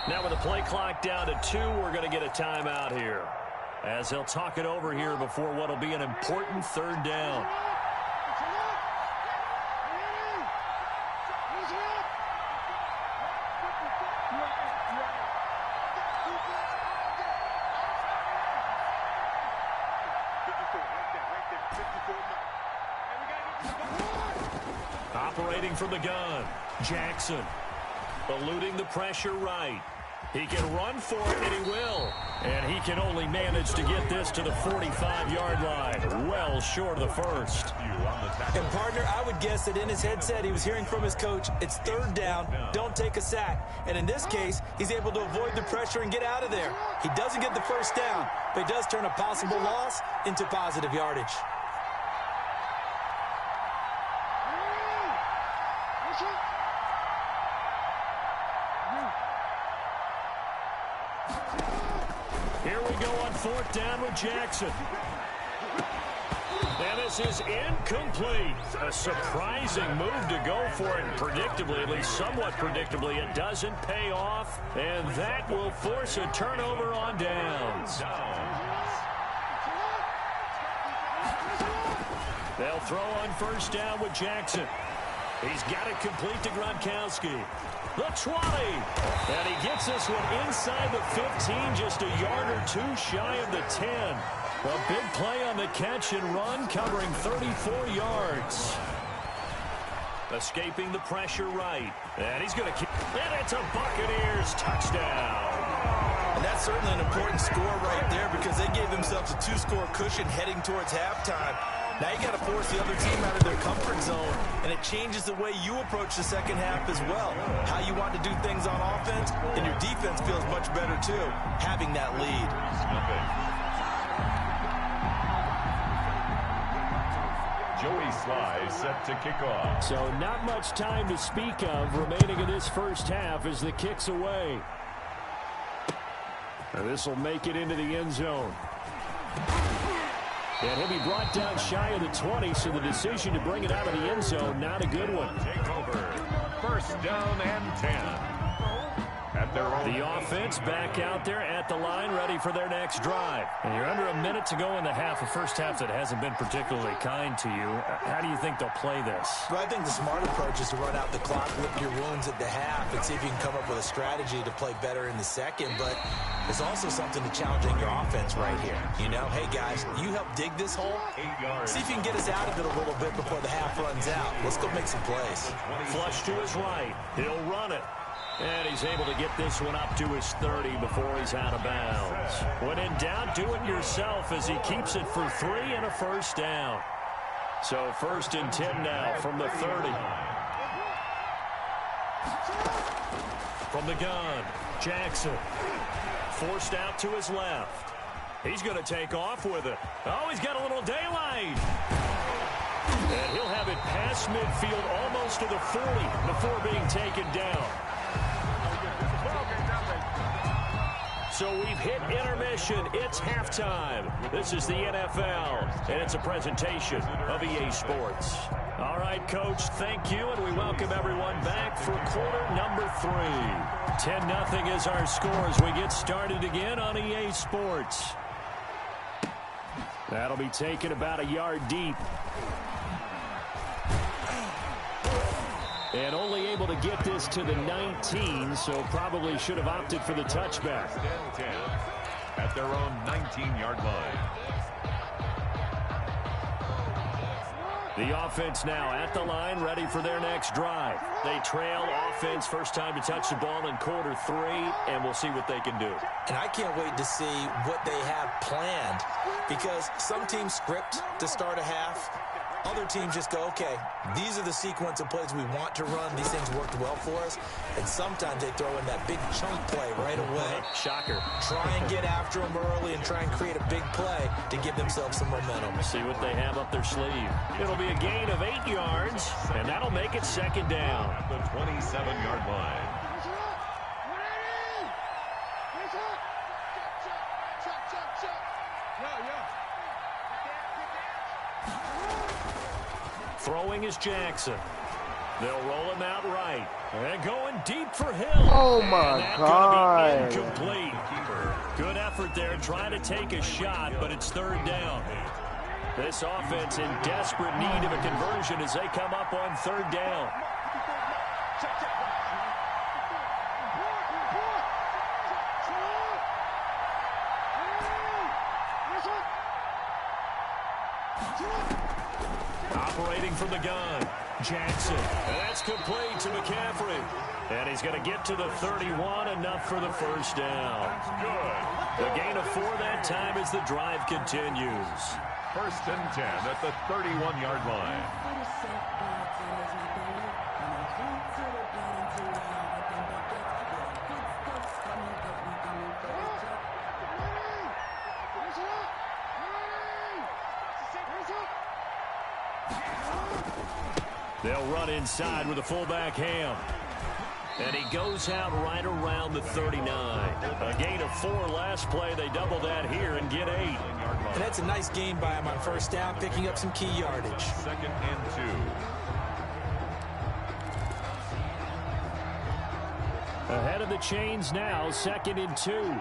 Now with the play clock down to 2, we're going to get a timeout here, as they'll talk it over here before what will be an important 3rd down. Operating from the gun, Jackson. Eluding the pressure right. He can run for it, and he will. And he can only manage to get this to the 45-yard line. Well short of the first. And, partner, I would guess that in his headset he was hearing from his coach, it's third down, don't take a sack. And in this case, he's able to avoid the pressure and get out of there. He doesn't get the first down, but he does turn a possible loss into positive yardage. Here we go on fourth down with Jackson. And this is incomplete. A surprising move to go for it. Predictably, at least somewhat predictably, it doesn't pay off. And that will force a turnover on downs. They'll throw on first down with Jackson. He's got it complete to Gronkowski. The 20. And he gets this one inside the 15, just a yard or two shy of the 10. A big play on the catch and run, covering 34 yards. Escaping the pressure right. And he's going to keep. And it's a Buccaneers touchdown. And that's certainly an important score right there because they gave themselves a two-score cushion heading towards halftime. Now you got to force the other team out of their comfort zone, and it changes the way you approach the second half as well. How you want to do things on offense, and your defense feels much better too, having that lead. Joey Sly set to kick off. So not much time to speak of remaining in this first half as the kick's away. And this will make it into the end zone. And he'll be brought down shy of the 20, so the decision to bring it out of the end zone, not a good one. Take over. First down and 10. At their own. The offense back out there at the line, ready for their next drive. And you're under a minute to go in the half, a first half that hasn't been particularly kind to you. How do you think they'll play this? Well, I think the smart approach is to run out the clock, lick your wounds at the half, and see if you can come up with a strategy to play better in the second. But there's also something to challenging your offense right here. You know, hey, guys, you help dig this hole. See if you can get us out of it a little bit before the half runs out. Let's go make some plays. Flush to his right. He'll run it. And he's able to get this one up to his 30 before he's out of bounds. When in doubt, do it yourself as he keeps it for 3 and a first down. So first and 10 now from the 30. From the gun, Jackson. Forced out to his left. He's going to take off with it. Oh, he's got a little daylight. And he'll have it past midfield almost to the 40 before being taken down. So we've hit intermission. It's halftime. This is the NFL, and it's a presentation of EA Sports. All right, Coach, thank you, and we welcome everyone back for quarter number 3. 10-0 is our score as we get started again on EA Sports. That'll be taken about a yard deep. And only able to get this to the 19, so probably should have opted for the touchback. At their own 19-yard line. The offense now at the line, ready for their next drive. They trail offense, first time to touch the ball in quarter 3, and we'll see what they can do. And I can't wait to see what they have planned, because some teams script to start a half. Other teams just go, okay, these are the sequence of plays we want to run. These things worked well for us. And sometimes they throw in that big chunk play right away. Shocker. Try and get after them early and try and create a big play to give themselves some momentum. See what they have up their sleeve. It'll be a gain of 8 yards, and that'll make it second down. At the 27-yard line. Throwing is Jackson. They'll roll him out right. And going deep for Hill. Oh, my God. Incomplete. Good effort there trying to take a shot, but it's third down. This offense in desperate need of a conversion as they come up on third down. Operating from the gun. Jackson. And that's complete to McCaffrey. And he's going to get to the 31, enough for the first down. Good. The gain of 4 that time as the drive continues. 1st and 10 at the 31-yard line. They'll run inside with a fullback Ham. And he goes out right around the 39. A gain of 4 last play. They double that here and get 8. And that's a nice gain by him on first down, picking up some key yardage. 2nd and 2. Ahead of the chains now, 2nd and 2.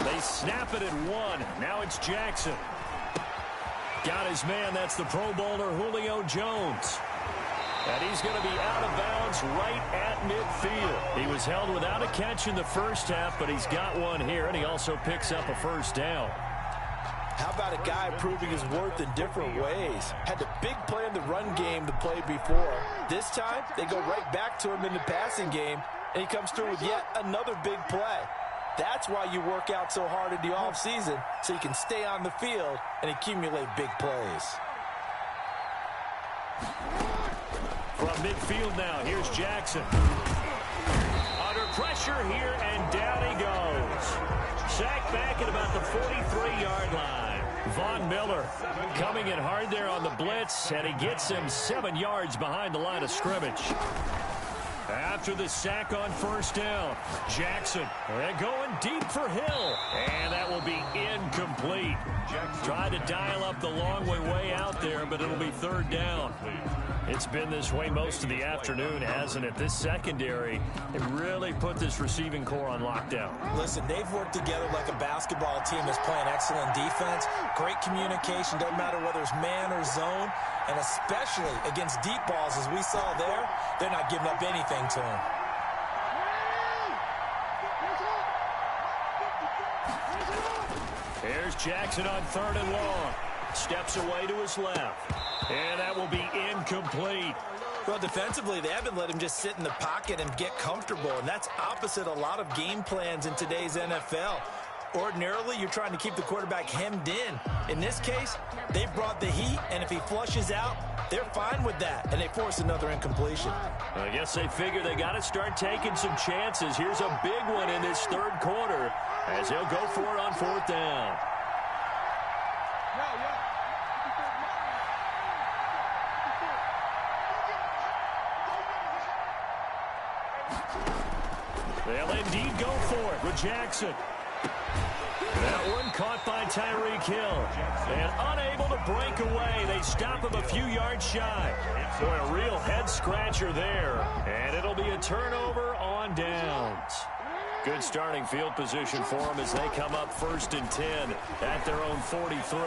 They snap it at 1. Now it's Jackson. Got his man. That's the Pro Bowler Julio Jones. And he's going to be out of bounds right at midfield. He was held without a catch in the first half, but he's got one here, and he also picks up a first down. How about a guy proving his worth in different ways? Had the big play in the run game to play before. This time, they go right back to him in the passing game, and he comes through with yet another big play. That's why you work out so hard in the offseason, so you can stay on the field and accumulate big plays. From midfield now, here's Jackson. Under pressure here, and down he goes. Sacked back at about the 43-yard line. Von Miller coming in hard there on the blitz, and he gets him 7 yards behind the line of scrimmage. After the sack on first down, Jackson going deep for Hill, and that will be incomplete. Tried to dial up the long way out there, but it'll be 3rd down. It's been this way most of the afternoon, hasn't it? This secondary, it really put this receiving core on lockdown. Listen, they've worked together like a basketball team that's playing excellent defense. Great communication, doesn't matter whether it's man or zone. And especially against deep balls, as we saw there, they're not giving up anything to him. Here's Jackson on 3rd and long. Steps away to his left. And that will be incomplete. Well, defensively, they haven't let him just sit in the pocket and get comfortable. And that's opposite a lot of game plans in today's NFL. Ordinarily, you're trying to keep the quarterback hemmed in. In this case, they brought the heat, and if he flushes out, they're fine with that, and they force another incompletion. I guess they figure they got to start taking some chances. Here's a big one in this 3rd quarter as he'll go for it on 4th down. They'll indeed go for it with Jackson. That one caught by Tyreek Hill. And unable to break away. They stop him a few yards shy. Boy, a real head-scratcher there. And it'll be a turnover on downs. Good starting field position for them as they come up 1st and 10 at their own 43.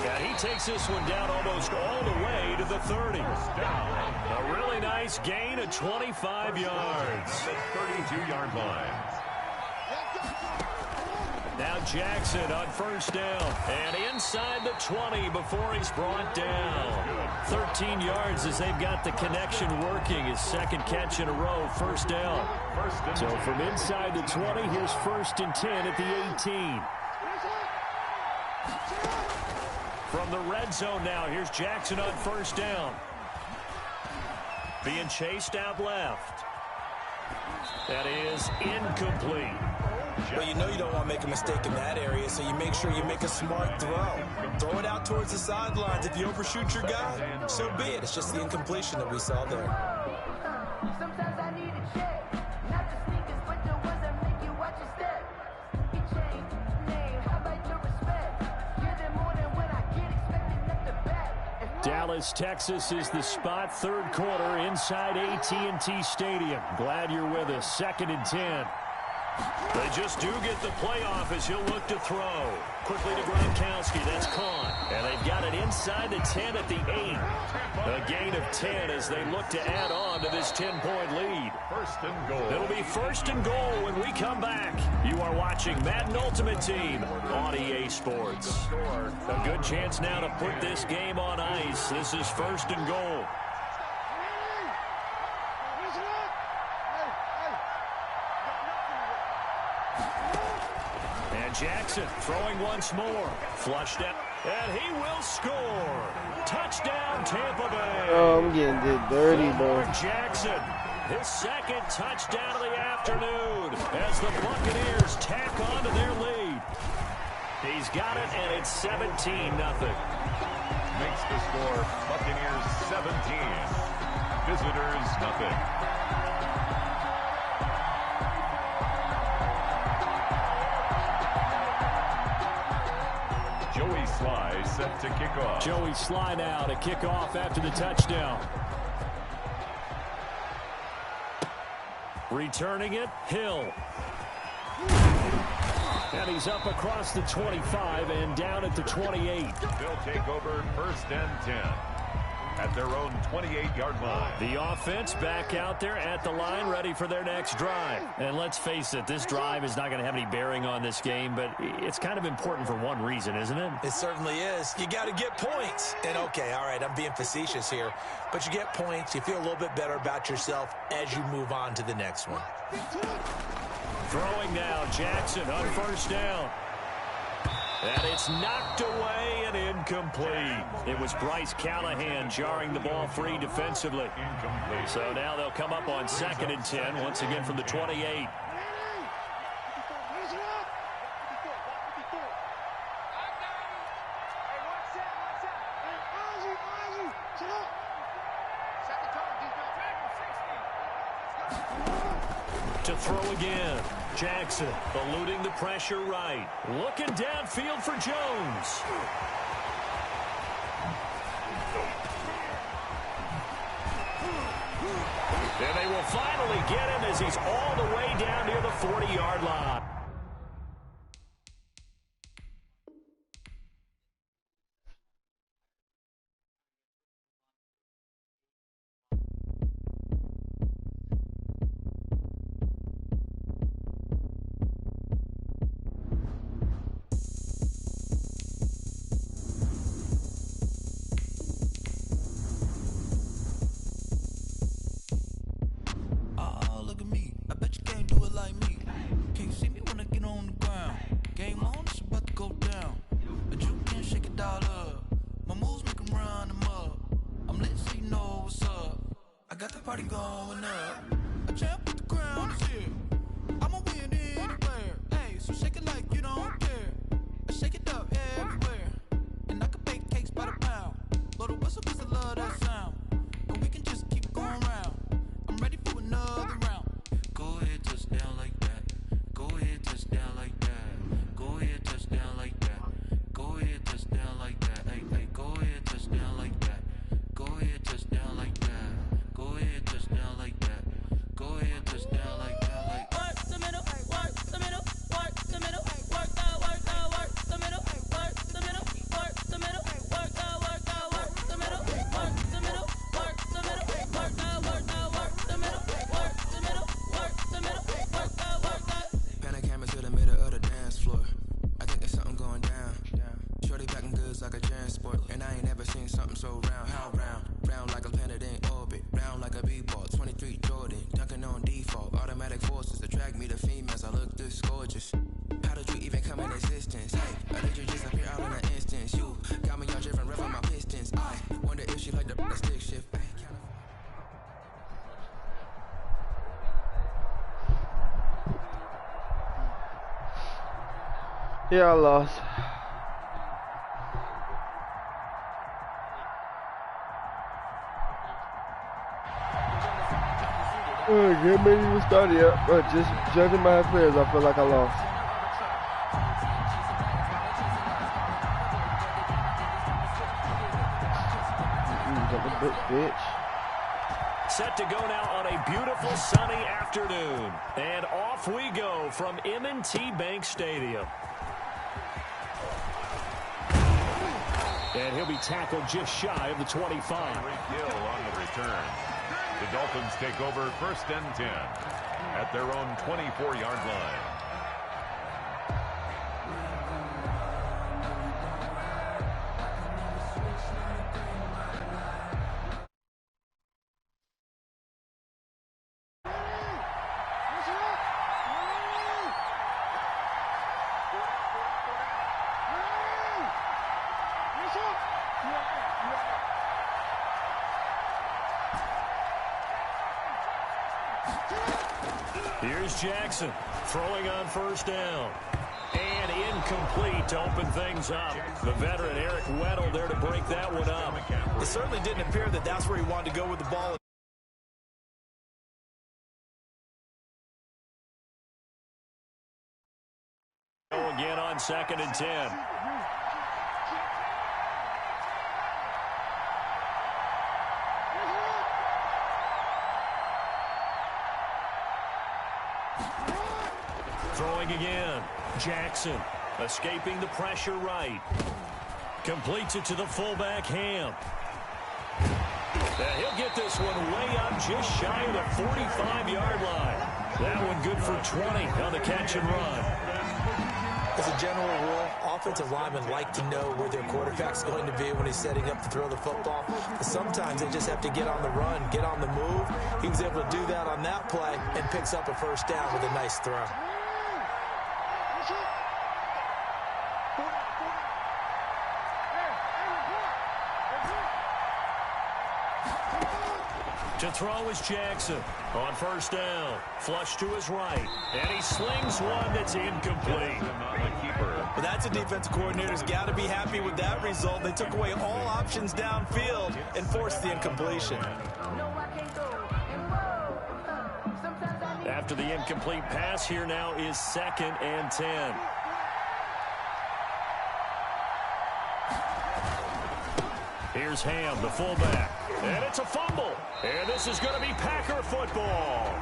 And he takes this one down almost all the way to the 30. A really nice gain of 25 yards. 32-yard line. Now Jackson on 1st down. And inside the 20 before he's brought down. 13 yards as they've got the connection working. His 2nd catch in a row, 1st down. So from inside the 20, here's 1st and 10 at the 18. From the red zone now, here's Jackson on 1st down. Being chased out left. That is incomplete. Well, you know you don't want to make a mistake in that area, so you make sure you make a smart throw. Throw it out towards the sidelines. If you overshoot your guy, so be it. It's just the incompletion that we saw there. Sometimes I need a check, not the sneakers, but the ones that make you watch your step. You change name, how about your respect? Give them more than when I get expected at the back. Dallas, Texas is the spot. 3rd quarter inside AT&T Stadium. Glad you're with us. 2nd and 10. They just do get the playoff as he'll look to throw. Quickly to Gronkowski. That's caught. And they've got it inside the 10 at the 8. A gain of 10 as they look to add on to this 10-point lead. First and goal. It'll be first and goal when we come back. You are watching Madden Ultimate Team on EA Sports. A good chance now to put this game on ice. This is first and goal. Jackson throwing once more. Flushed out. And he will score. Touchdown, Tampa Bay. Oh, I'm getting did dirty, bro. Jackson, his second touchdown of the afternoon as the Buccaneers tack on to their lead. He's got it, and it's 17-0. Makes the score Buccaneers 17. Visitors nothing. Joey Sly set to kick off. Joey Sly now to kick off after the touchdown. Returning it, Hill. And he's up across the 25 and down at the 28. They'll take over first and 10 at their own 28-yard line. The offense back out there at the line, ready for their next drive. And let's face it, this drive is not going to have any bearing on this game, but it's kind of important for one reason, isn't it? It certainly is. You got to get points. And, okay, all right, I'm being facetious here, but you get points, you feel a little bit better about yourself as you move on to the next one. Throwing now, Jackson on first down. And it's knocked away and incomplete. It was Bryce Callahan jarring the ball free defensively. Incomplete. So now they'll come up on 2nd and 10, once again from the 28. To throw again. Jackson eluding the pressure right. Looking downfield for Jones. And they will finally get him as he's all the way down near the 40-yard line. Yeah, I lost. Game ain't even started yet, but just judging my players, I feel like I lost. Bitch. Set to go now on a beautiful sunny afternoon. And off we go from M&T Bank Stadium. And he'll be tackled just shy of the 25. Great Gill on the return. The Dolphins take over 1st and 10 at their own 24-yard line. Here's Jackson throwing on 1st down. And incomplete to open things up. The veteran Eric Weddle there to break that one up. It certainly didn't appear that that's where he wanted to go with the ball. Again on 2nd and 10. Throwing again. Jackson escaping the pressure right. Completes it to the fullback, Ham. And he'll get this one way up just shy of the 45-yard line. That one good for 20 on the catch and run. As a general rule, offensive linemen like to know where their quarterback's going to be when he's setting up to throw the football. But sometimes they just have to get on the run, get on the move. He was able to do that on that play and picks up a 1st down with a nice throw. To throw is Jackson on 1st down. Flush to his right. And he slings one that's incomplete. But that's a defense coordinator's got to be happy with that result. They took away all options downfield and forced the incompletion. After the incomplete pass, here now is 2nd and 10. Here's Ham, the fullback. And it's a fumble. And this is going to be Packer football.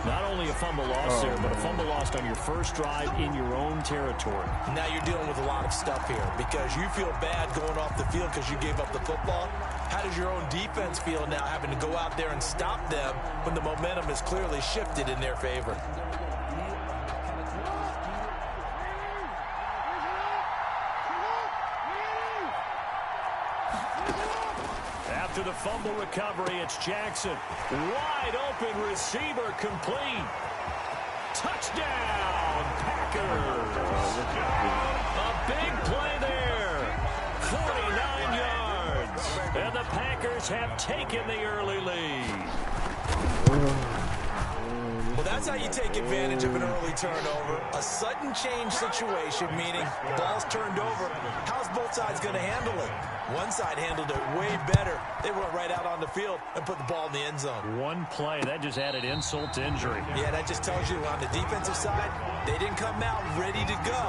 Not only a fumble loss there, but a fumble lost on your first drive in your own territory. Now you're dealing with a lot of stuff here because you feel bad going off the field because you gave up the football. How does your own defense feel now having to go out there and stop them when the momentum is clearly shifted in their favor? After the fumble recovery, it's Jackson. Wide open receiver complete. Touchdown, Packers. A big play there. 49 yards. And the Packers have taken the early lead. Well, that's how you take advantage of an early turnover. A sudden change situation, meaning ball's turned over. How's both sides going to handle it? One side handled it way better. They went right out on the field and put the ball in the end zone. One play, that just added insult to injury. Yeah, that just tells you on the defensive side, they didn't come out ready to go,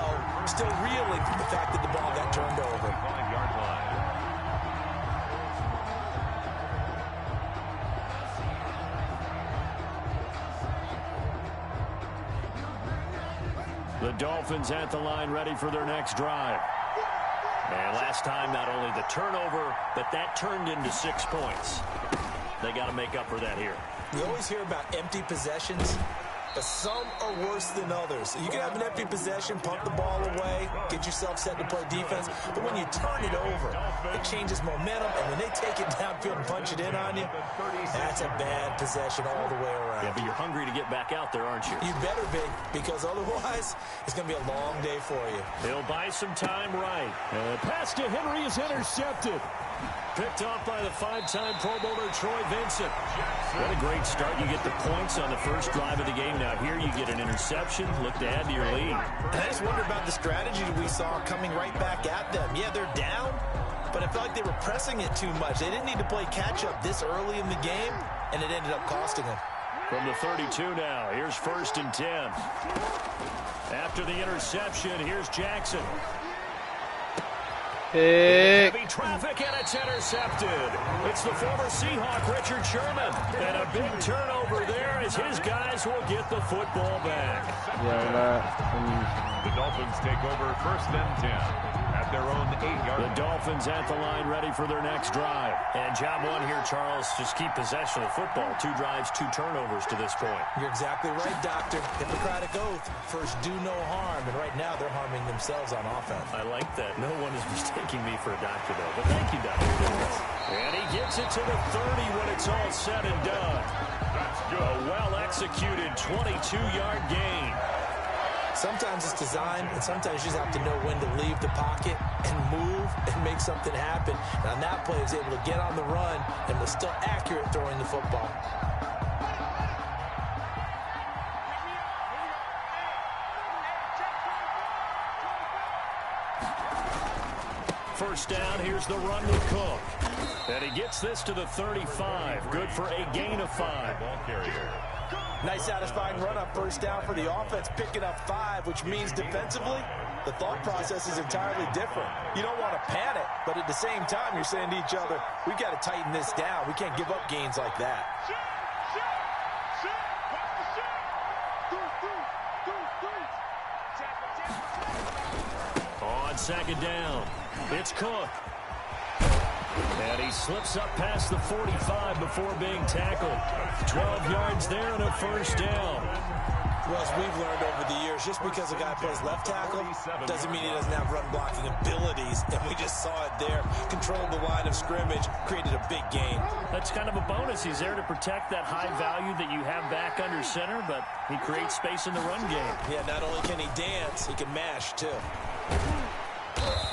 still reeling from the fact that the ball got turned over. 5-yard line. The Dolphins at the line ready for their next drive. And last time, not only the turnover, but that turned into 6 points. They got to make up for that here. We always hear about empty possessions, but some are worse than others. You can have an empty possession, pump the ball away, get yourself set to play defense, but when you turn it over, it changes momentum, and when they take it downfield and punch it in on you, that's a bad possession all the way around. Yeah, but you're hungry to get back out there, aren't you? You better be, because otherwise, it's going to be a long day for you. He'll buy some time right. And the pass to Henry is intercepted. Picked off by the 5-time Pro Bowler Troy Vincent. What a great start. You get the points on the first drive of the game. Now here you get an interception. Look to add to your lead. And I just wonder about the strategy we saw coming right back at them. Yeah, they're down, but I felt like they were pressing it too much. They didn't need to play catch-up this early in the game, and it ended up costing them. From the 32 now, here's 1st and 10. After the interception, here's Jackson. Heavy traffic, and it's intercepted. It's the former Seahawk, Richard Sherman. And a big turnover there as his guys will get the football back. The Dolphins take over 1st and 10 at their own 8-yard. The Dolphins at the line ready for their next drive. And job one here, Charles, just keep possession of the football. 2 drives, 2 turnovers to this point. You're exactly right, Doctor. Hippocratic oath. First, do no harm. And right now, they're harming themselves on offense. I like that. No one is mistaking me for a doctor, though. But thank you, Dr. And he gets it to the 30 when it's all said and done. A well-executed 22-yard gain. Sometimes it's designed, and sometimes you just have to know when to leave the pocket and move and make something happen. Now, that play was able to get on the run and was still accurate throwing the football. First down, here's the run with Cook. And he gets this to the 35. Good for a gain of 5. Ball carrier. Nice satisfying run up first down for the offense, picking up 5, which means defensively, the thought process is entirely different. You don't want to panic, but at the same time, you're saying to each other, we've got to tighten this down. We can't give up gains like that. On second down, it's Cook. And he slips up past the 45 before being tackled. 12 yards there and a first down. Well, as we've learned over the years, just because a guy plays left tackle doesn't mean he doesn't have run blocking abilities. And we just saw it there. Controlled the line of scrimmage, created a big gain. That's kind of a bonus. He's there to protect that high value that you have back under center, but he creates space in the run game. Yeah, not only can he dance, he can mash, too.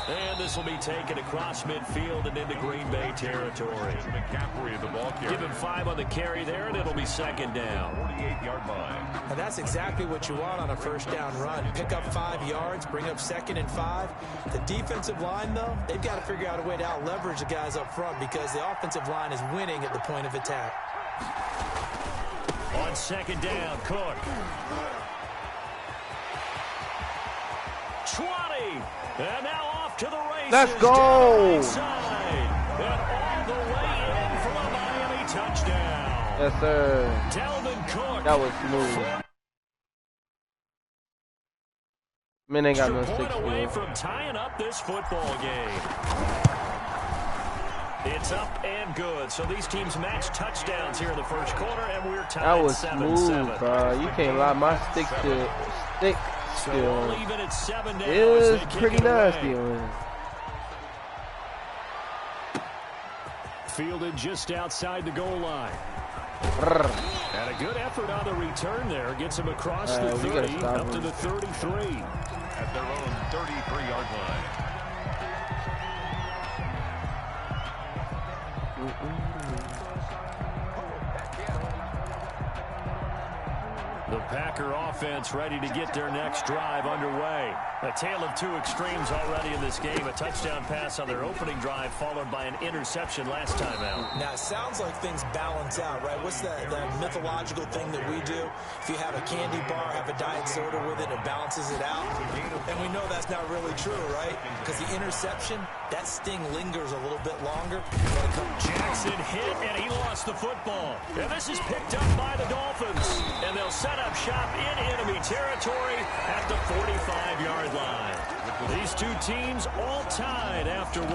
And this will be taken across midfield and into Green Bay territory. McCaffrey, the ball carrier. Give him 5 on the carry there, and it'll be second down. 48-yard line. And that's exactly what you want on a first down run. Pick up 5 yards, bring up 2nd and 5. The defensive line, though, they've got to figure out a way to out-leverage the guys up front because the offensive line is winning at the point of attack. On second down, Cook. 20. And now off to the races. Let's go. And all the way in for a Miami touchdown. Yes, sir. Dalvin Cook. That was smooth. Man, ain't got no point 6 away from tying up this football game. It's up and good. So these teams match touchdowns here in the first quarter, and we're tied 7-7. That was smooth, bro. You can't lie. My stick So even at 7 down, is pretty nasty on it. Fielded just outside the goal line. And a good effort on the return there. Gets him across the 30 up to the 33. At their own 33-yard line. The Packer offense ready to get their next drive underway. A tale of 2 extremes already in this game. A touchdown pass on their opening drive followed by an interception last time out. Now, it sounds like things balance out, right? What's that mythological thing that we do? If you have a candy bar, have a diet soda with it, it balances it out. And we know that's not really true, right? Because the interception, that sting lingers a little bit longer. Jackson hit, and he lost the football. And this is picked up by the Dolphins. And they'll set up shop in enemy territory at the 45-yard line. These 2 teams all tied after 1.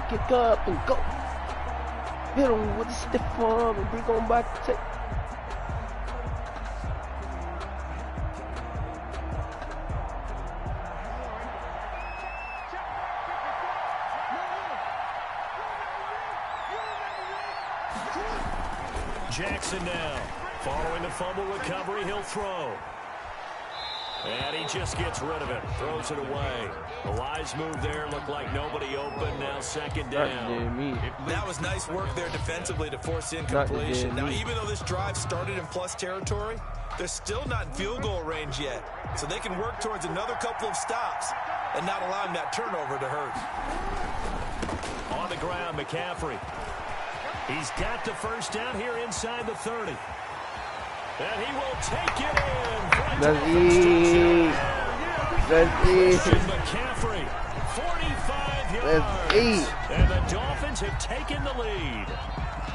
Kick up and go. Hit him with a stiff arm and bring on back to take. Jackson now. Following the fumble recovery, he'll throw. And he just gets rid of it. Throws it away. A wise move there. Looked like nobody open. Now second down. That was nice work there defensively to force incompletion. Now, even though this drive started in plus territory, they're still not in field goal range yet. So they can work towards another couple of stops and not allowing that turnover to hurt. On the ground, McCaffrey. He's got the first down here inside the 30. And he will take it in. Let's eat. Let's eat. McCaffrey, 45 yards. Let's eat. And the Dolphins have taken the lead.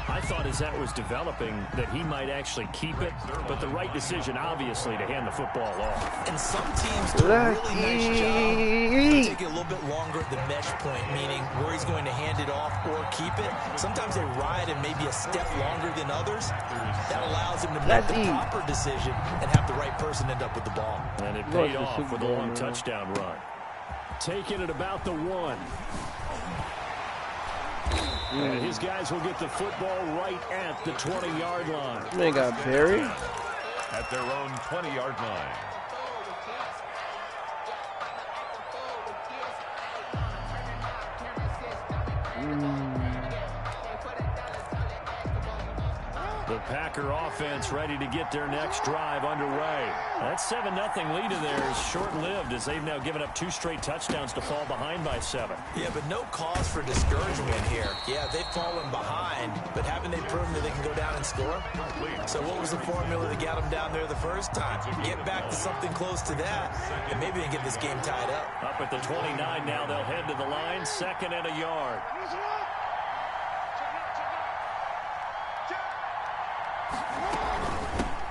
I thought as that was developing that he might actually keep it, but the right decision, obviously, to hand the football off. And some teams do a really nice job taking a little bit longer at the mesh point, meaning where he's going to hand it off or keep it. Sometimes they ride him maybe a step longer than others. That allows him to make the proper decision and have the right person end up with the ball. And it paid off with a long touchdown run. Taking it about the 1. And his guys will get the football right at the 20-yard line. They got buried at their own 20-yard line. The Packer offense ready to get their next drive underway. That 7-0 lead of theirs short-lived as they've now given up 2 straight touchdowns to fall behind by 7. Yeah, but no cause for discouragement here. Yeah, they've fallen behind, but haven't they proven that they can go down and score? So what was the formula that got them down there the first time? Get back to something close to that, and maybe they can get this game tied up. Up at the 29 now, they'll head to the line, 2nd and a yard.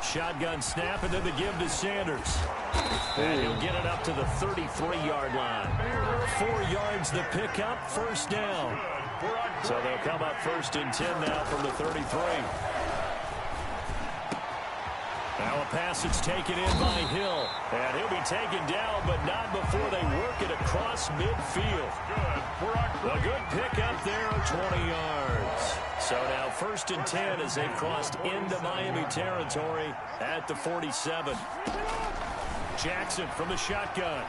Shotgun snap, and then the give to Sanders. And he'll get it up to the 33-yard line. 4 yards the pickup, 1st down. So they'll come up 1st and 10 now from the 33. Now a pass that's taken in by Hill. And he'll be taken down, but not before they work it across midfield. A good pickup there of 20 yards. So now 1st and 10 as they've crossed into Miami territory at the 47. Jackson from the shotgun.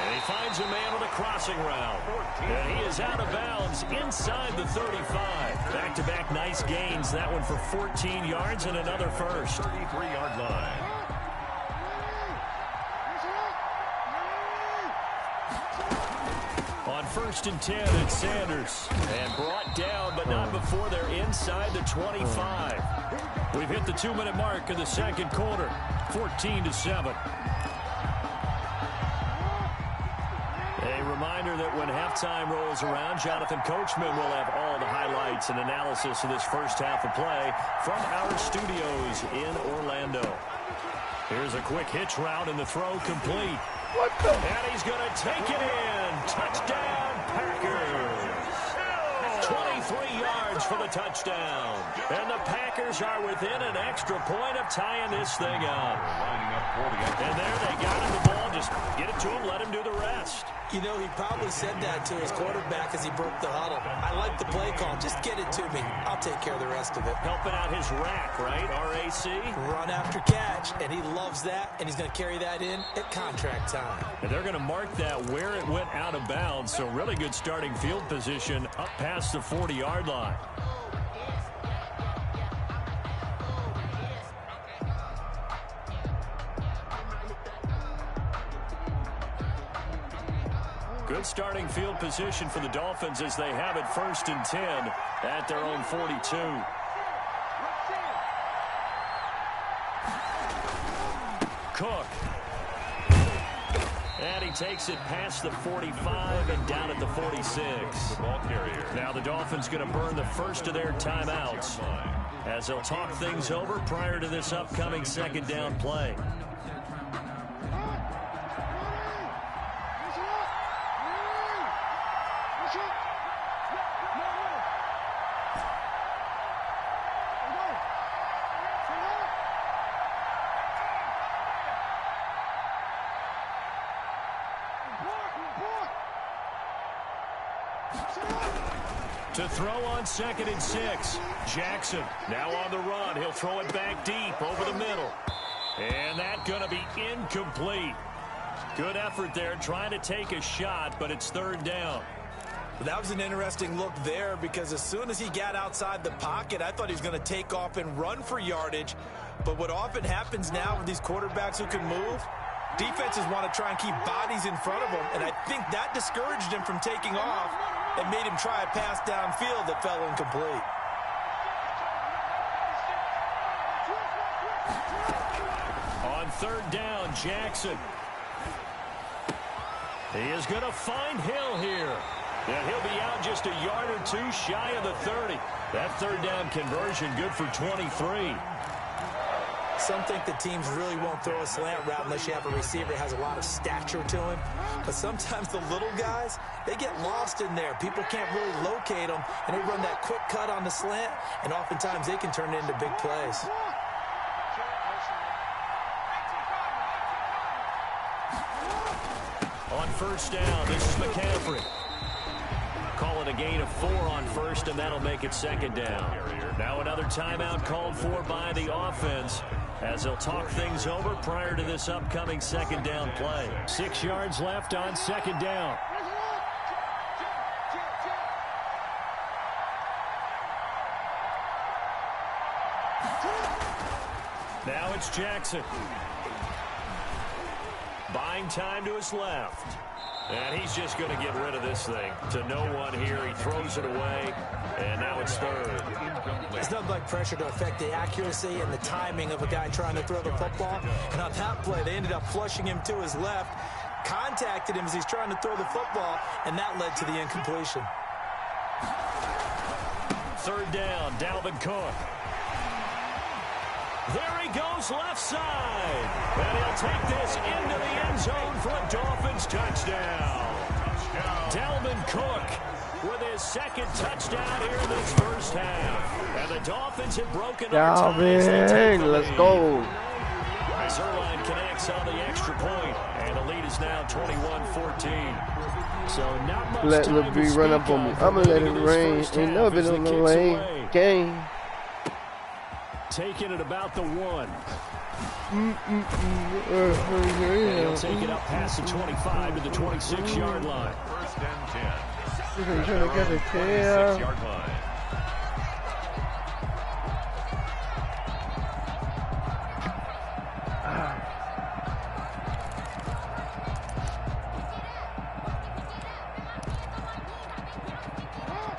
And he finds a man on the crossing route. And he is out of bounds inside the 35. Back-to-back nice gains. That one for 14 yards and another 1st. 33-yard line. On 1st and 10, it's Sanders. And brought down, but not before they're inside the 25. We've hit the 2-minute mark in the 2nd quarter. 14-7. A reminder that when halftime rolls around, Jonathan Coachman will have all the highlights and analysis of this first half of play from our studios in Orlando. Here's a quick hitch route, and the throw complete. What the? And he's going to take it in. Touchdown, Packers. 23 yards for the touchdown. And the Packers are within an extra point of tying this thing up. And there they got him the ball. Just get it to him, let him do the rest. You know, he probably said that to his quarterback as he broke the huddle. I like the play call. Just get it to me. I'll take care of the rest of it. Helping out his rack, right? R-A-C? Run after catch. And he loves that, and he's going to carry that in at contract time. And they're going to mark that where it went out of bounds. So really good starting field position up past the 40-yard line. Good starting field position for the Dolphins as they have it 1st and 10 at their own 42. Cook. And he takes it past the 45 and down at the 46. Now the Dolphins going to burn the first of their timeouts as they'll talk things over prior to this upcoming 2nd down play. To throw on 2nd and 6. Jackson now on the run. He'll throw it back deep over the middle. And that's going to be incomplete. Good effort there trying to take a shot, but it's 3rd down. That was an interesting look there because as soon as he got outside the pocket, I thought he was going to take off and run for yardage. But what often happens now with these quarterbacks who can move, defenses want to try and keep bodies in front of them. And I think that discouraged him from taking off and made him try a pass downfield that fell incomplete. 3rd down, Jackson. He is going to find Hill here. And he'll be out just a yard or 2 shy of the 30. That 3rd down conversion good for 23. Some think the teams really won't throw a slant route unless you have a receiver that has a lot of stature to him. But sometimes the little guys, they get lost in there. People can't really locate them, and they run that quick cut on the slant, and oftentimes they can turn it into big plays. On 1st down, this is McCaffrey. Call it a gain of 4 on 1st, and that'll make it 2nd down. Now another timeout called for by the offense as they'll talk things over prior to this upcoming 2nd down play. 6 yards left on 2nd down. Now it's Jackson. Buying time to his left. And he's just going to get rid of this thing to no one here. He throws it away, and now it's 3rd. There's nothing like pressure to affect the accuracy and the timing of a guy trying to throw the football. And on that play, they ended up flushing him to his left, contacted him as he's trying to throw the football, and that led to the incompletion. 3rd down, Dalvin Cook. There he goes left side. And he'll take this into the end zone for a Dolphins touchdown. Dalvin Cook with his 2nd touchdown here in this 1st half. And the Dolphins have broken our ties. Let's go. Zerline connects on the extra point, and the lead is now 21-14. So not much Let time LeBron to run up speak on me. of I'm going to let it in this rain. first Ain't half never as been on the the kicks lane away. game. Taking it about the 1. And he'll take it up past the 25 to the 26-yard line. 1st and 10. He's trying to get it there. 26-yard line.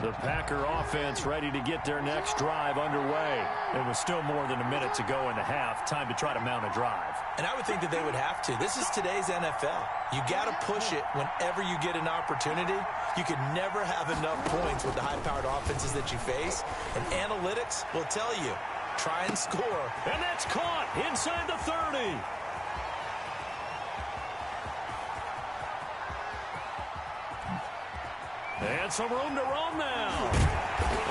The Packer offense ready to get their next drive underway. It was still more than a minute to go in the half. Time to try to mount a drive. And I would think that they would have to. This is today's NFL. You got to push it whenever you get an opportunity. You can never have enough points with the high-powered offenses that you face. And analytics will tell you, try and score. And that's caught inside the 30. And some room to roam now.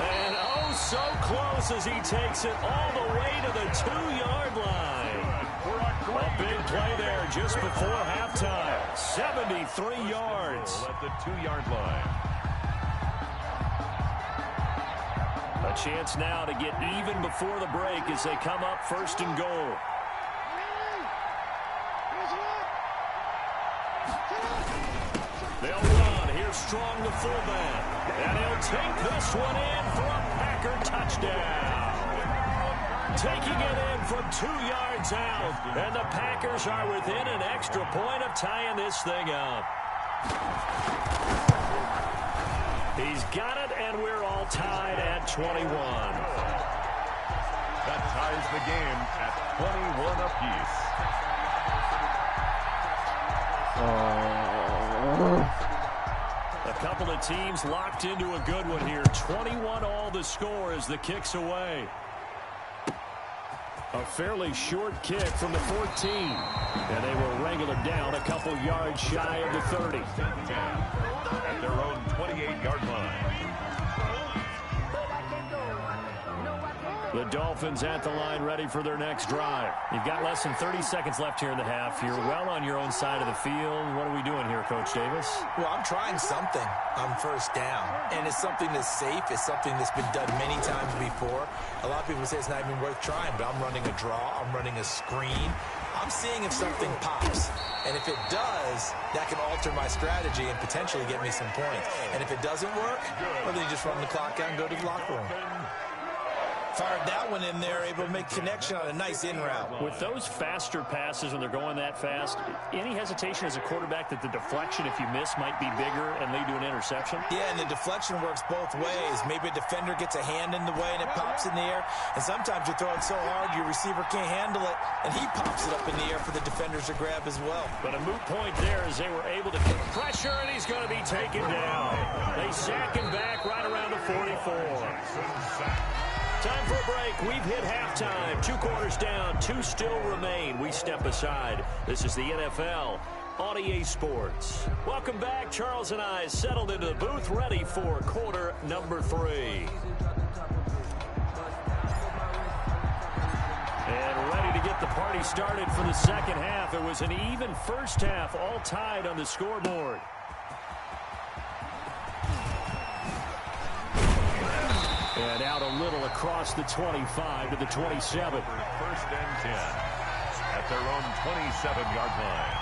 And oh, so close as he takes it all the way to the 2-yard line. A big play there just before halftime. 73 yards. At the 2-yard line. A chance now to get even before the break as they come up 1st and goal. They'll run. Here's Strong, the fullback. And he'll take this one in for a Packer touchdown. Taking it in from 2 yards out. And the Packers are within an extra point of tying this thing up. He's got it, and we're all tied at 21. That ties the game at 21 apiece. A couple of teams locked into a good one here. 21 all the score as the kick's away. A fairly short kick from the 14. And they will wrangle it down a couple yards shy of the 30. At their own 28-yard line. The Dolphins at the line ready for their next drive. You've got less than 30 seconds left here in the half. You're well on your own side of the field. What are we doing here, Coach Davis? Well, I'm trying something on 1st down. And it's something that's safe. It's something that's been done many times before. A lot of people say it's not even worth trying, but I'm running a draw. I'm running a screen. I'm seeing if something pops. And if it does, that can alter my strategy and potentially get me some points. And if it doesn't work, well, then you just run the clock out and go to the locker room. Fired that one in there, able to make connection on a nice in route. With those faster passes when they're going that fast, any hesitation as a quarterback that the deflection, if you miss, might be bigger and lead to an interception? Yeah, and the deflection works both ways. Maybe a defender gets a hand in the way and it pops in the air. And sometimes you throw it so hard your receiver can't handle it, and he pops it up in the air for the defenders to grab as well. But a moot point there as they were able to get pressure, and he's going to be taken down. They sack him back right around the 44. Time for a break. We've hit halftime. 2 quarters down. 2 still remain. We step aside. This is the NFL on EA Sports. Welcome back. Charles and I settled into the booth, ready for quarter number 3. And ready to get the party started for the second half. It was an even first half, all tied on the scoreboard. And out a little across the 25 to the 27. First and 10 at their own 27-yard line.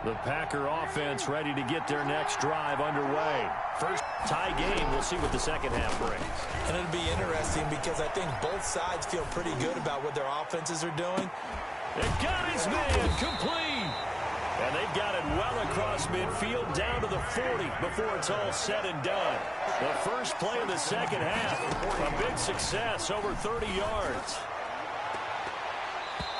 The Packer offense ready to get their next drive underway. First tie game, we'll see what the second half brings. And it'll be interesting because I think both sides feel pretty good about what their offenses are doing. It got his man complete. And they've got it well across midfield down to the 40 before it's all said and done. The first play of the second half, a big success, over 30 yards.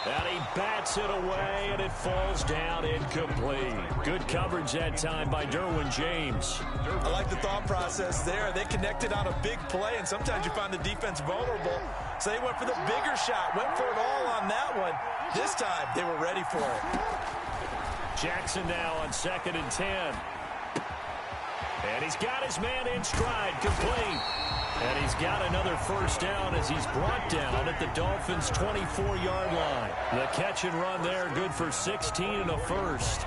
And he bats it away, and it falls down incomplete. Good coverage that time by Derwin James. I like the thought process there. They connected on a big play, and sometimes you find the defense vulnerable. So they went for the bigger shot, went for it all on that one. This time, they were ready for it. Jackson now on 2nd and 10. And he's got his man in stride, complete. And he's got another first down as he's brought down at the Dolphins' 24-yard line. The catch and run there, good for 16 and a first.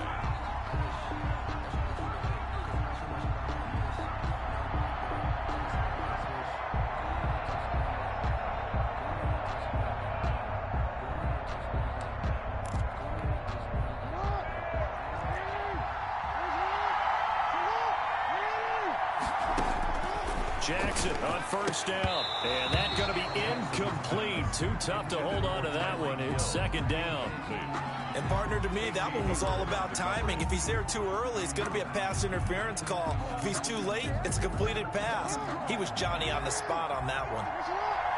Jackson on first down, and that's going to be incomplete. Too tough to hold on to that one. It's second down. And partner, to me, that one was all about timing. If he's there too early, it's going to be a pass interference call. If he's too late, it's a completed pass. He was Johnny on the spot on that one.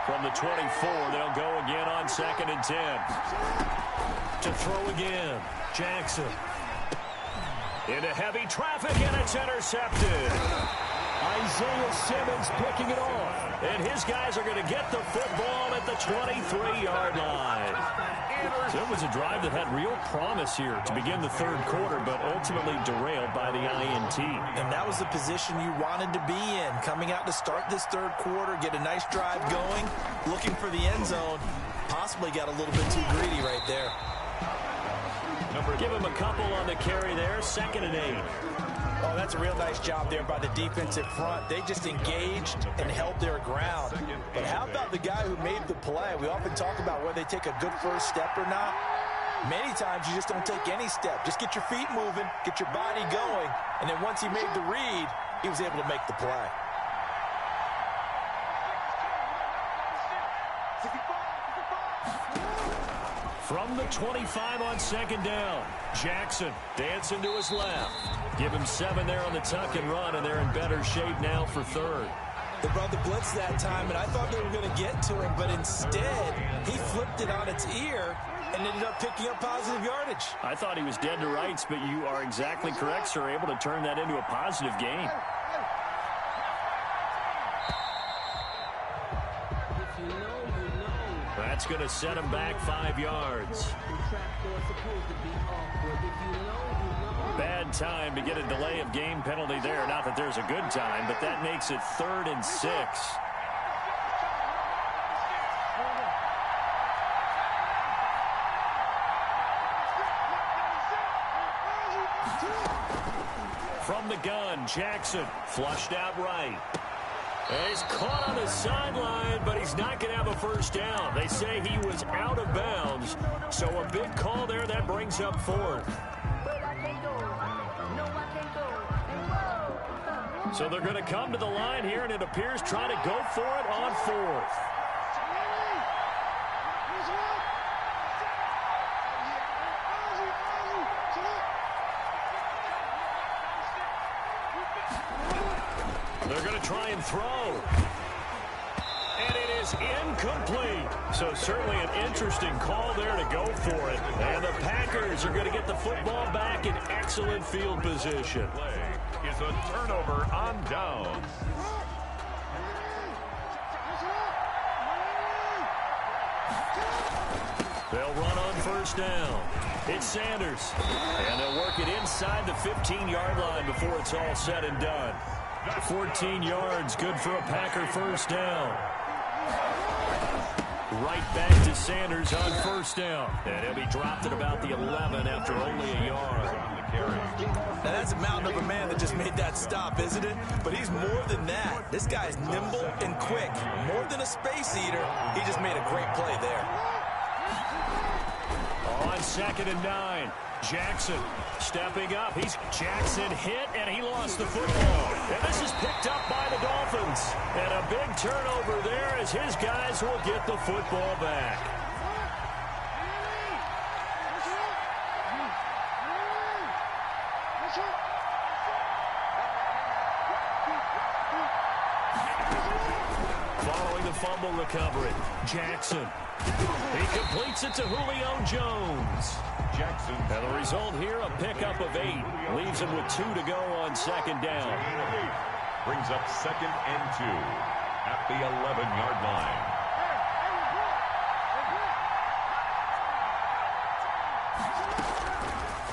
From the 24, they'll go again on 2nd and 10. To throw again, Jackson. Into heavy traffic, and it's intercepted. Isaiah Simmons picking it off. And his guys are going to get the football at the 23-yard line. So it was a drive that had real promise here to begin the third quarter, but ultimately derailed by the INT. And that was the position you wanted to be in. Coming out to start this third quarter, get a nice drive going, looking for the end zone. Possibly got a little bit too greedy right there. Give him a couple on the carry there, 2nd and 8. Oh, that's a real nice job there by the defensive front. They just engaged and held their ground. But how about the guy who made the play? We often talk about whether they take a good first step or not. Many times you just don't take any step. Just get your feet moving, get your body going, and then once he made the read, he was able to make the play. From the 25 on 2nd down, Jackson dancing to his left. Give him 7 there on the tuck and run, and they're in better shape now for third. They brought the blitz that time, and I thought they were going to get to him, but instead, he flipped it on its ear and ended up picking up positive yardage. I thought he was dead to rights, but you are exactly correct, sir, able to turn that into a positive gain. That's going to set him back 5 yards. Bad time to get a delay of game penalty there. Not that there's a good time, but that makes it 3rd and 6. From the gun, Jackson flushed out right. And he's caught on the sideline, but he's not going to have a first down. They say he was out of bounds, so a big call there. That brings up fourth. So they're going to come to the line here, and it appears trying to go for it on fourth. They're going to try and throw. And it is incomplete. So certainly an interesting call there to go for it. And the Packers are going to get the football back in excellent field position. Play is a turnover on down. They'll run on first down. It's Sanders. And they'll work it inside the 15-yard line before it's all said and done. 14 yards, good for a Packer first down. Right back to Sanders on first down. And he'll be dropped at about the 11 after only a yard. Now that's a mountain of a man that just made that stop, isn't it? But he's more than that. This guy's nimble and quick. More than a space eater, he just made a great play there. On 2nd and 9, Jackson stepping up. Jackson hit, and he lost the football. And this is picked up by the Dolphins. And a big turnover there as his guys will get the football back. Following the fumble recovery, Jackson. He completes it to Julio Jones. Jackson. And the result here, a pickup of 8. Leaves him with 2 to go on 2nd down. Brings up 2nd and 2 at the 11-yard line.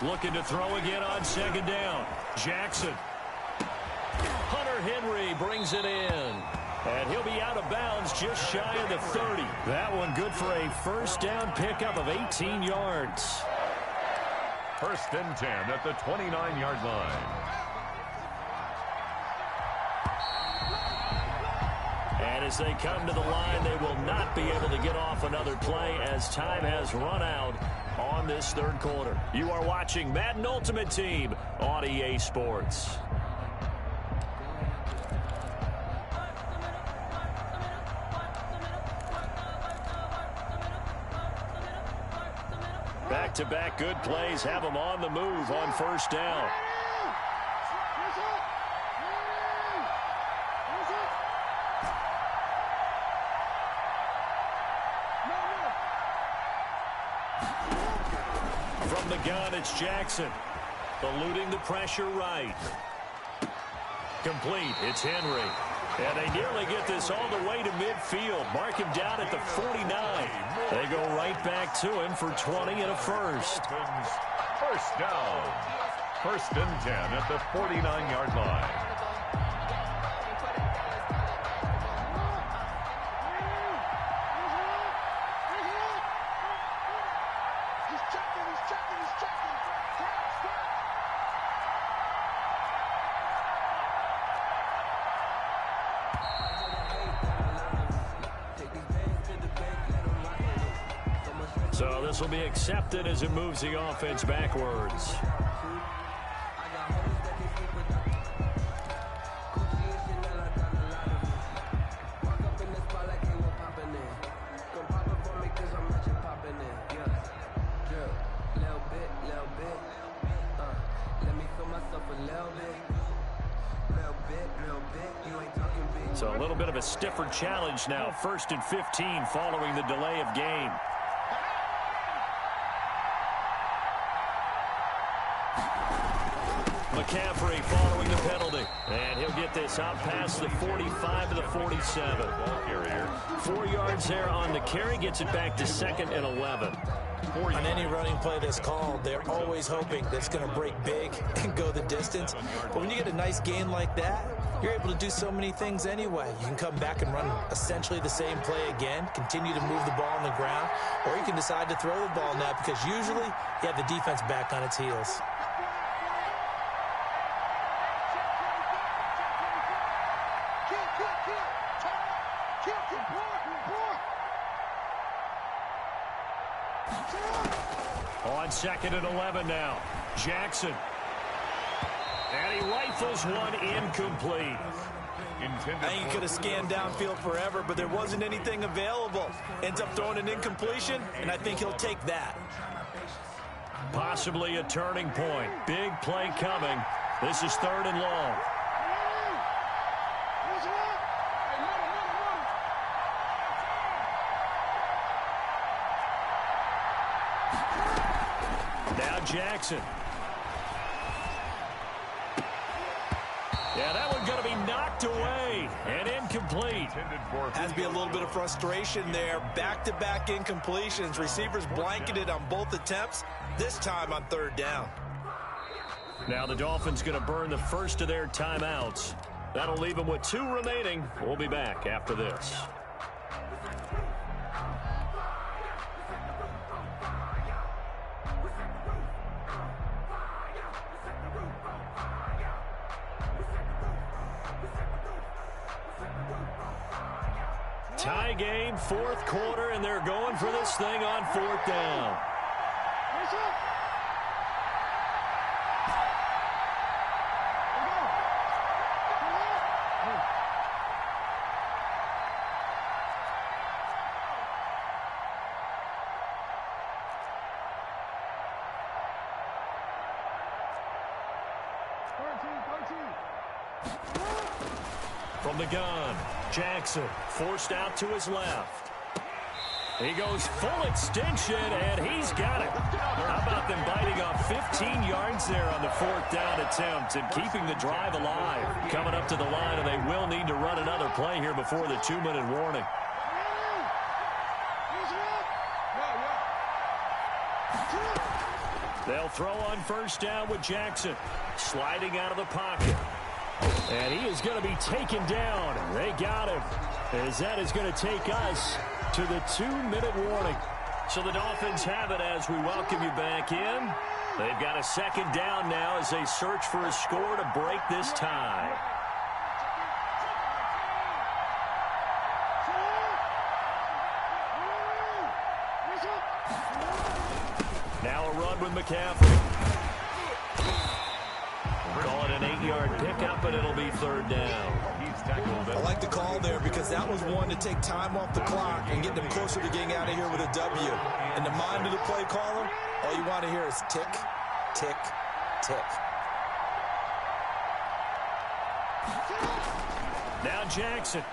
Looking to throw again on 2nd down. Jackson. Hunter Henry brings it in. And he'll be out of bounds just shy of the 30. That one good for a first down pickup of 18 yards. 1st and 10 at the 29-yard line. And as they come to the line, they will not be able to get off another play as time has run out on this 3rd quarter. You are watching Madden Ultimate Team on EA Sports. Back-to-back good plays have them on the move on first down. From the gun, it's Jackson. Eluding the pressure right. Complete. It's Henry. And they nearly get this all the way to midfield. Mark him down at the 49. They go right back to him for 20 and a first. First down. 1st and 10 at the 49-yard line. So this will be accepted as it moves the offense backwards. So a little bit of a stiffer challenge now. 1st and 15 following the delay of game. McCaffrey following the penalty. And he'll get this out past the 45 to the 47. Ball carrier. 4 yards there on the carry. Gets it back to 2nd and 11. On any running play that's called, they're always hoping that it's going to break big and go the distance. But when you get a nice gain like that, you're able to do so many things anyway. You can come back and run essentially the same play again, continue to move the ball on the ground, or you can decide to throw the ball now because usually you have the defense back on its heels. Kill. On 2nd and 11 now. Jackson. And he rifles one incomplete. I think he could have scanned downfield forever, but there wasn't anything available. Ends up throwing an incompletion, and I think he'll take that. Possibly a turning point. Big play coming. This is 3rd and long. Now Jackson. Yeah, that one's going to be knocked away and incomplete. Has to be a little bit of frustration there. Back-to-back incompletions. Receivers blanketed on both attempts, this time on 3rd down. Now the Dolphins going to burn the first of their timeouts. That'll leave them with 2 remaining. We'll be back after this. Tie game, 4th quarter, and they're going for this thing on 4th down. From the gun, Jackson forced out to his left. He goes full extension, and he's got it. How about them biting off 15 yards there on the 4th down attempt and keeping the drive alive? Coming up to the line, and they will need to run another play here before the 2-minute warning. They'll throw on 1st down with Jackson. Sliding out of the pocket. And he is going to be taken down. They got him. As that is going to take us to the 2-minute warning. So the Dolphins have it as we welcome you back in. They've got a 2nd down now as they search for a score to break this tie. Now a run with McCaffrey. Call it an 8-yard pickup, and it'll be 3rd down. I like the call there because that was one to take time off the clock and get them closer to getting out of here with a W. In the mind of the play caller, all you want to hear is tick, tick, tick. Now Jackson.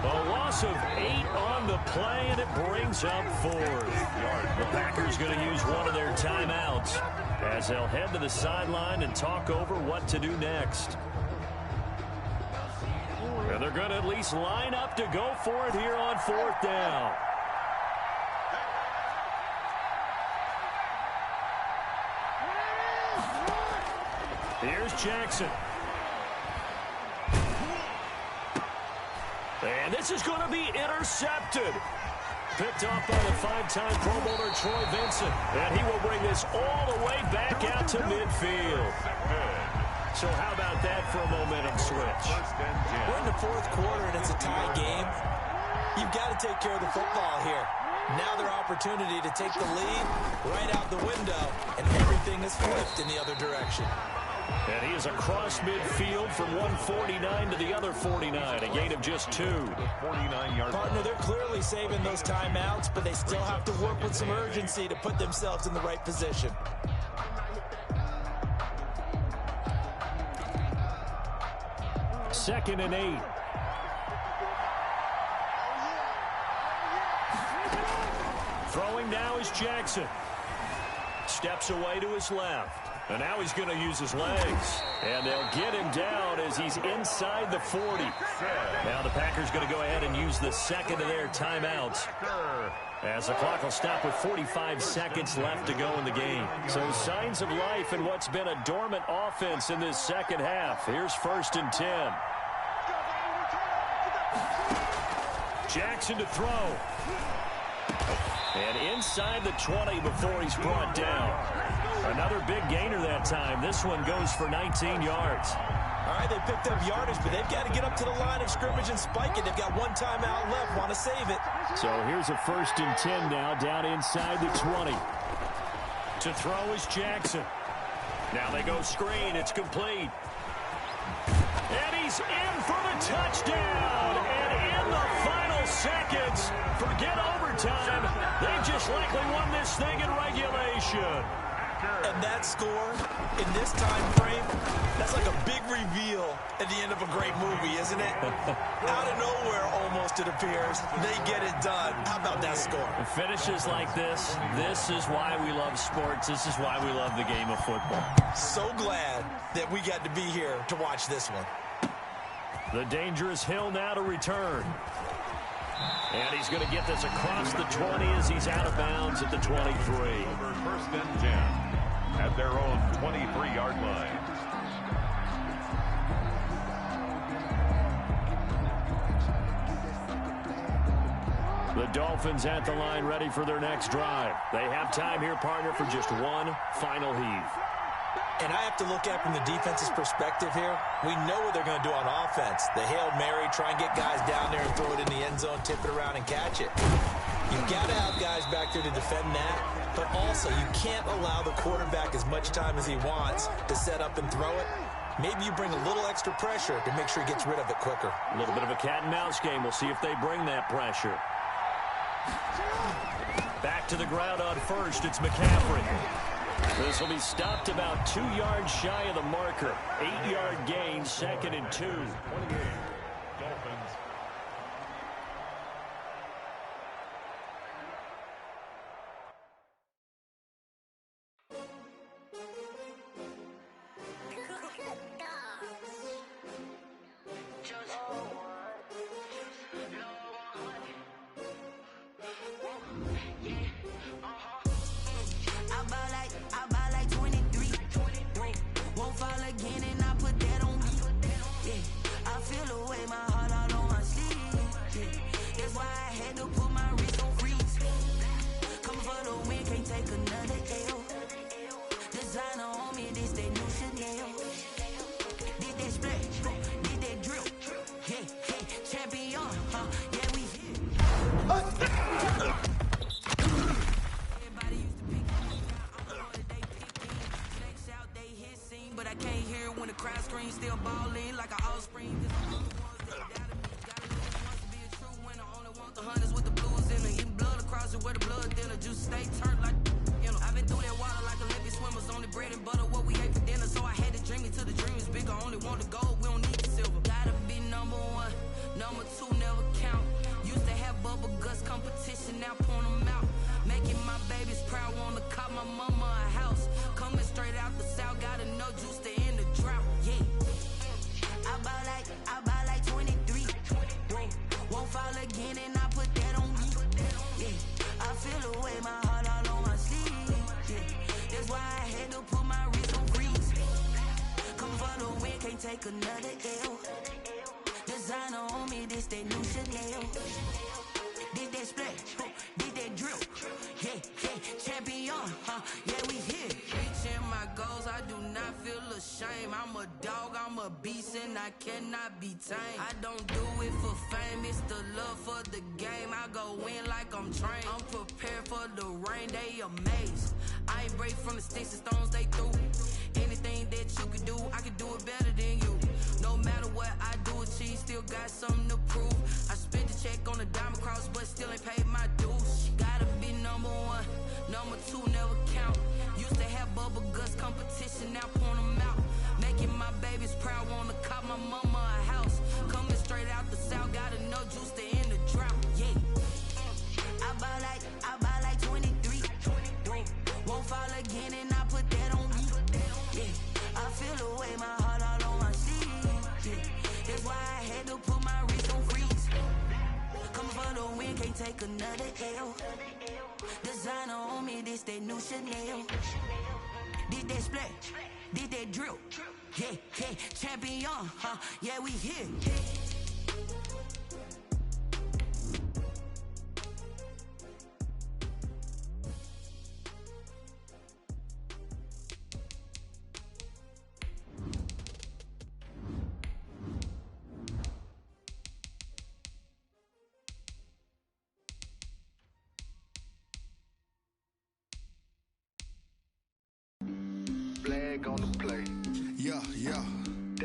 A loss of 8 on the play, and it brings up 4th. The Packers going to use one of their timeouts as they'll head to the sideline and talk over what to do next. And they're going to at least line up to go for it here on 4th down. Here's Jackson. And this is going to be intercepted. Picked off by the 5-time Pro Bowler Troy Vincent. And he will bring this all the way back out to midfield. So how about that for a momentum switch? We're in the 4th quarter and it's a tie game. You've got to take care of the football here. Now their opportunity to take the lead right out the window, and everything is flipped in the other direction. And he is across midfield from 149 to the other 49, a gain of just 2. Partner, they're clearly saving those timeouts, but they still have to work with some urgency to put themselves in the right position. Second and 8. Throwing now is Jackson. Steps away to his left. And now he's going to use his legs. And they'll get him down as he's inside the 40. Now the Packers going to go ahead and use the 2nd of their timeouts, as the clock will stop with 45 seconds left to go in the game. So signs of life in what's been a dormant offense in this 2nd half. Here's 1st and 10. Jackson to throw. And inside the 20 before he's brought down. Another big gainer that time. This one goes for 19 yards. All right, they picked up yardage, but they've got to get up to the line of scrimmage and spike it. They've got one timeout left. Want to save it. So here's a 1st and 10 now, down inside the 20. To throw is Jackson. Now they go screen. It's complete. And he's in for the touchdown. And in the final seconds, forget overtime. They just likely won this thing in regulation. And that score in this time frame, that's like a big reveal at the end of a great movie, isn't it? Out of nowhere, almost, it appears, they get it done. How about that score? Finishes like this is why we love sports. This is why we love the game of football. So glad that we got to be here to watch this one. The dangerous Hill now to return. And he's going to get this across the 20 as he's out of bounds at the 23. Over 1st and 10 at their own 23-yard line. The Dolphins at the line ready for their next drive. They have time here, partner, for just one final heave. And I have to look at from the defense's perspective here. We know what they're going to do on offense. The Hail Mary, try and get guys down there and throw it in the end zone, tip it around and catch it. You've got to have guys back there to defend that, but also you can't allow the quarterback as much time as he wants to set up and throw it. Maybe you bring a little extra pressure to make sure he gets rid of it quicker. A little bit of a cat and mouse game. We'll see if they bring that pressure. Back to the ground on 1st. It's McCaffrey. This will be stopped about 2 yards shy of the marker. 8-yard gain, 2nd and 2. Dolphins. Take another L. Designer on me, this that new Chanel. Did that splash, did that drill. Yeah, champion, yeah, we here. Reaching my goals, I do not feel ashamed. I'm a dog, I'm a beast, and I cannot be tamed. I don't do it for fame, it's the love for the game. I go in like I'm trained. I'm prepared for the rain, they amazed. I ain't break from the sticks and stones they threw. Anything that you can do, I can do it better than you. No matter what I do, achieve, still got something to prove. I spent the check on the diamond cross, but still ain't paid my dues. Gotta be number 1, number 2 never count. Used to have bubble guts competition, now point them out. Making my babies proud, wanna cop my mama a house. Coming straight out the south, got enough juice to end the drought. Yeah, I buy like 23. Won't fall again, and I put that on me. Yeah, I feel the way, my heart all on my sleeve. Yeah, that's why I had to put my wrist on freeze. Come for the win, can't take another L. Designer on me, this that new Chanel. Did that splash, did that drill. Yeah, champion, yeah, we here.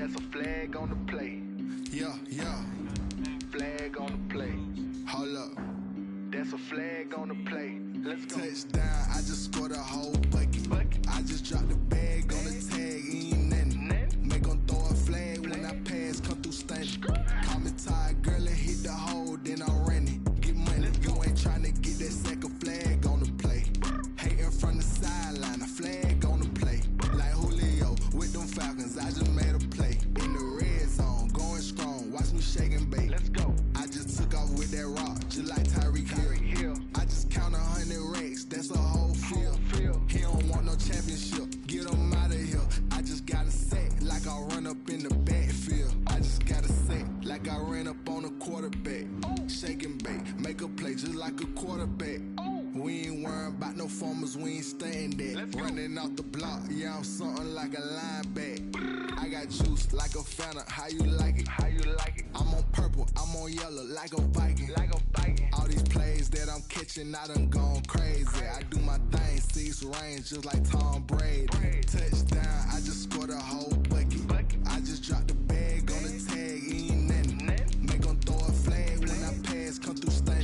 That's a flag on the play. Yeah, yeah. Flag on the play. Hold up. That's a flag on the play. Let's go. Touchdown, I just scored a whole bucket. I just dropped the bag on the tag, ain't nothing. Make them throw a flag when I pass, come through stunning. Call me tired, girl, and hit the hole, then I'm running. Get money, you ain't tryna get that second flag on the play. Hating from the sideline, a flag on the play. Like Julio with them Falcons, I just made a play. In the red zone, going strong, watch me shake and bake. Let's go. I just took off with that rock, just like Tyreek Hill. I just count 100 racks, that's a whole field. He don't want no championship, get him out of here. I just got a set, like I run up in the backfield. I just got a set, like I ran up on a quarterback. Shake and bake, make a play just like a quarterback. We ain't worrying about no formers, we ain't staying there. Running off the block, yeah, I'm something like a linebacker. I got juice like a Fanta, how you like it? How you like it? I'm on purple, I'm on yellow, like a Viking. Like a Viking. All these plays that I'm catching, I done gone crazy. I do my thing, 6 range, just like Tom Brady. Touchdown, I just scored a whole bucket. I just dropped the bag on the tag, ain't nothing. Make them throw a flag when I pass, come through stunning.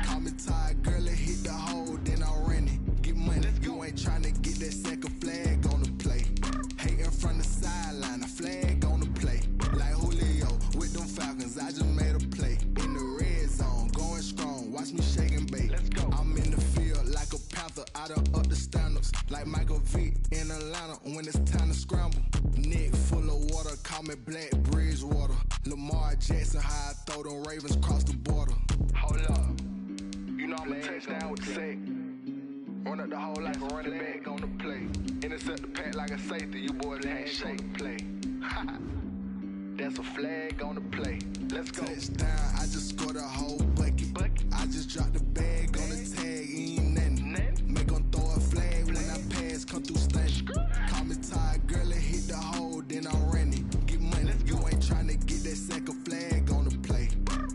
Call me tired, girl, and hit the hole, then I'm running. Get money, you ain't tryna get that second flag on the play. Hating from the sideline, a flag on the play. Like Julio with them Falcons, I just made a play. In the red zone, going strong, watch me shake and bake. Let's go. I'm in the field like a Panther, I done up the standards. Like Michael Vick in Atlanta when it's time to scramble. Neck full of water, call me Black Bridgewater. Lamar Jackson, how I throw them Ravens across the border. Hold up, you know I'm a touchdown with the sack. Run up the hole like a running back on the play. Intercept the pack like a safety, you boys handshake play. That's a flag on the play. Let's go. Touchdown, I just scored a whole bucket. I just dropped the bag on the tag, ain't nothing. Make them throw a flag when I pass, come through stunning. Call me tired, girl, and hit the hole, then I'm running. Get money, you ain't tryna get that second flag on the play.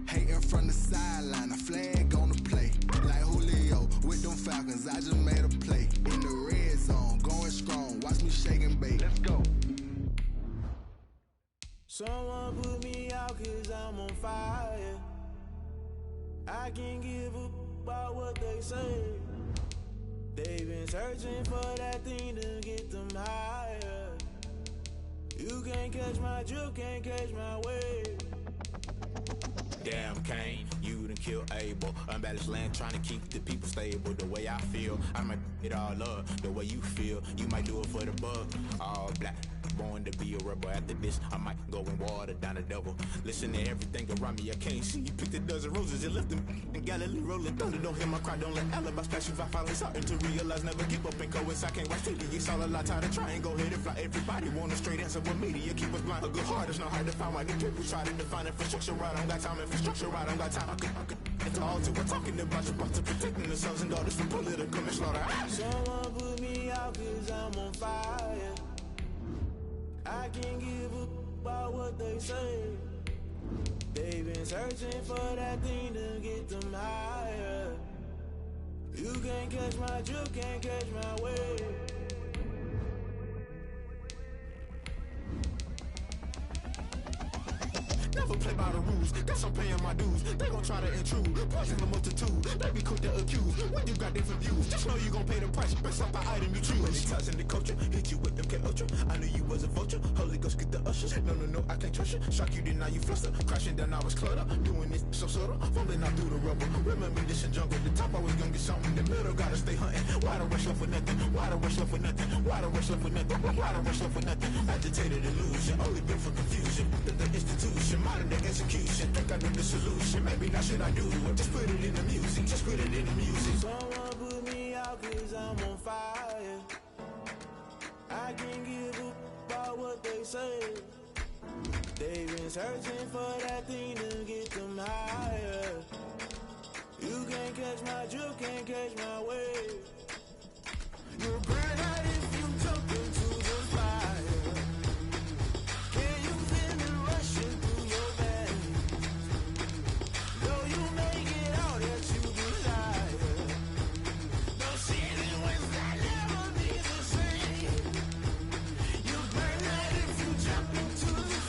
Hating from the sideline, a flag on the play. Like Julio with them Falcons, I just made a play. In the red zone, going strong, watch me shake and bake. Let's go. Someone put me out cause I'm on fire. I can't give up about what they say. They've been searching for that thing to get them higher. You can't catch my drift, can't catch my wave. Damn Kane, you done killed Abel. Unbalanced land trying to keep the people stable. The way I feel, I might it all up. The way you feel, you might do it for the bug. All black, born to be a rebel. After this, I might go and water down the devil. Listen to everything around me, I can't see. You picked a dozen roses and left them in Galilee rolling thunder. Don't hear my cry, don't let alibis pass you. I finally starting to realize, never give up and coincide. Can't watch TV, it's all a lot. Tired of trying, go ahead and fly. Everybody want a straight answer with media, keep us blind. A good heart is not hard to find. Why the people try to define infrastructure right? I don't got time, infrastructure right? I don't got time. I could it's all to we're talking about you, about to protecting the sons and daughters from political manslaughter. Someone put me out cause I'm on fire. I can't give up about what they say. They've been searching for that thing to get them higher. You can't catch my drift, can't catch my wave. Never play by the rules, guess I'm paying my dues. They gon' try to intrude, poison the multitude. They be quick to accuse, when you got different views. Just know you gon' pay the price, based off the item you choose. Many times in the culture, hit you with them K-Ultra. I knew you was a vulture, Holy Ghost get the ushers. No, I can't trust you. Shock you, then now you fluster. Crashing down, I was cluttered. Doing this so subtle, falling out through the rubble. Remember this in jungle, the top always gonna get something. The middle gotta stay hunting. Why the rush left for nothing? Why the rush left for nothing? Why the rush left for nothing? Why the rush left for nothing? Agitated illusion, only built for confusion. The institution, modern day execution. Think I know the solution. Maybe not should I do it? Just put it in the music. Just put it in the music. Someone put me out cause I'm on fire. I can't give up about what they say. They've been searching for that thing to get them higher. You can't catch my drift, can't catch my wave. You'll burn out if you jump into the fire. Can you feel it rushing through your veins? Though you make it out that you desire. Don't see it when that never be the same. You burn out if you jump into the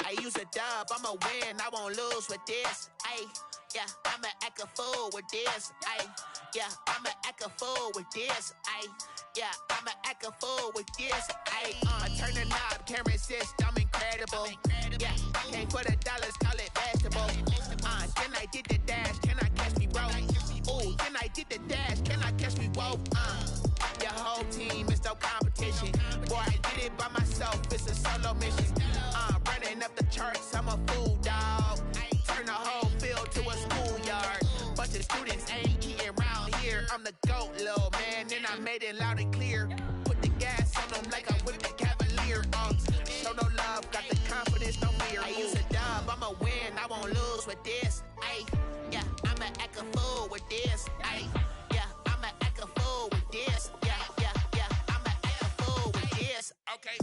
I use a dub, I'ma win, I won't lose with this. Ay, yeah, I'ma act a fool with this. Ay, yeah, I'ma act a fool with this. Ay, yeah, I'ma act a fool with this. Ay, turn the knob, can't resist, I'm incredible. Yeah, came for the dollars, call it vegetable. Then I did the dash, can I catch me, bro? Ooh, then I did the dash, can I catch me, whoa? Your whole team is no competition. Boy, I did it by myself, it's a solo mission. Running up the charts, I'm a fool, dog. Turn the whole field to a schoolyard. Bunch of students ain't eating round here. I'm the GOAT, little man, and I made it loud and clear. Put the gas on them like I'm with the Cavalier. Show no love, got the confidence, no fear. I use a dub, I'ma win, I won't lose with this. Ay, yeah, I'ma act a fool with this. Ay, yeah, I'ma act a fool with this. Yeah, yeah, yeah, I'ma act a fool with this. Okay,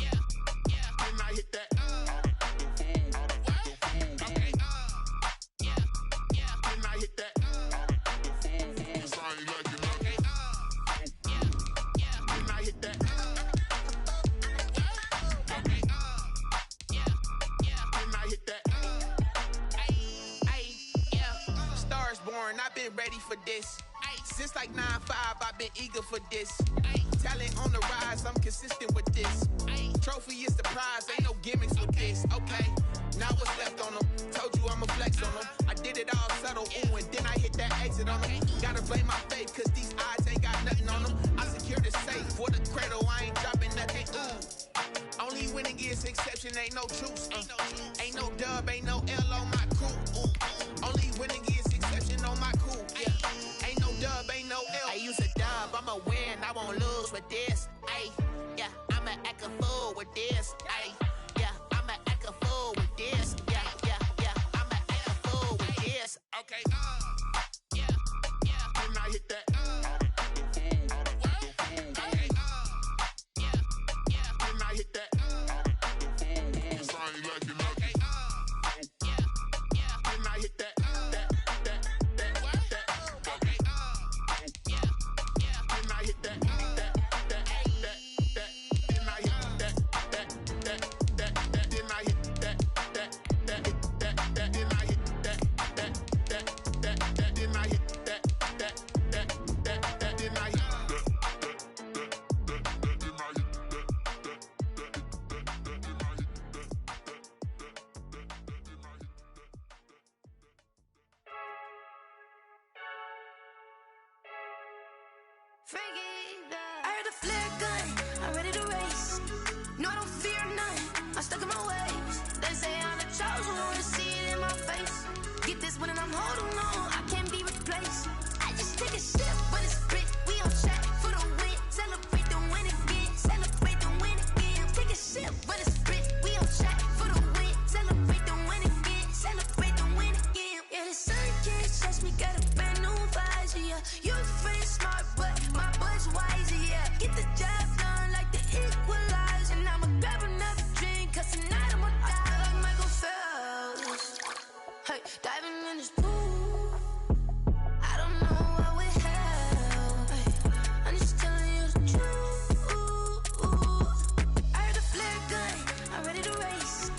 yeah, yeah, then I hit that. Okay, yeah, yeah, then I hit that. Okay, yeah, yeah, then I hit that. Okay, yeah, yeah, then I hit that. Ay, yeah, stars born, I've been ready for this. Since like 9-5, I've been eager for this. Talent on the rise, I'm consistent with this. Trophy is the prize, ain't no gimmicks with this. Okay, now what's left on them? Told you I'ma flex on them. I did it all subtle, ooh, and then I hit that exit on them. Gotta blame my faith, cause these odds ain't got nothing on them. I secured the safe for the cradle, I ain't dropping nothing, ooh. Only winning is exception, ain't no truce. Ain't no dub, ain't no L on my crew, ooh. Only winning is exception on my crew, yeah. Ain't no dub, ain't no L. I use a dub, I'ma win, I won't lose with this. Ay, yeah, I'ma act a fool with this. Ay, yeah, I'ma act a fool with this. Yeah, yeah, yeah, I'ma act a fool with this. Okay, yeah, yeah, then I hit that. Okay, yeah, yeah, then I hit that. Okay, yeah, yeah, then I hit that. I heard the flare gun, I'm ready to race. No, I don't fear none, I'm stuck in my ways. They say I'm the chosen one, see it in my face. Get this one and I'm holding on, I can't be replaced. I just take a sip, but it's spit, we on track for the win. Celebrate the win again, celebrate the win again. Take a sip, but it's spit, we on track for the win. Celebrate the win again, celebrate the win again. Yeah, the sun can't touch me, got a brand new visor, yeah. You friend smart, but my bud's wiser, yeah. Get the job done like the equalizer. And I'ma grab another drink, cause tonight I'ma die like Michael Phelps. Hey, diving in this pool, I don't know what would help. Hey, I'm just telling you the truth. I heard the flare gun, I'm ready to race.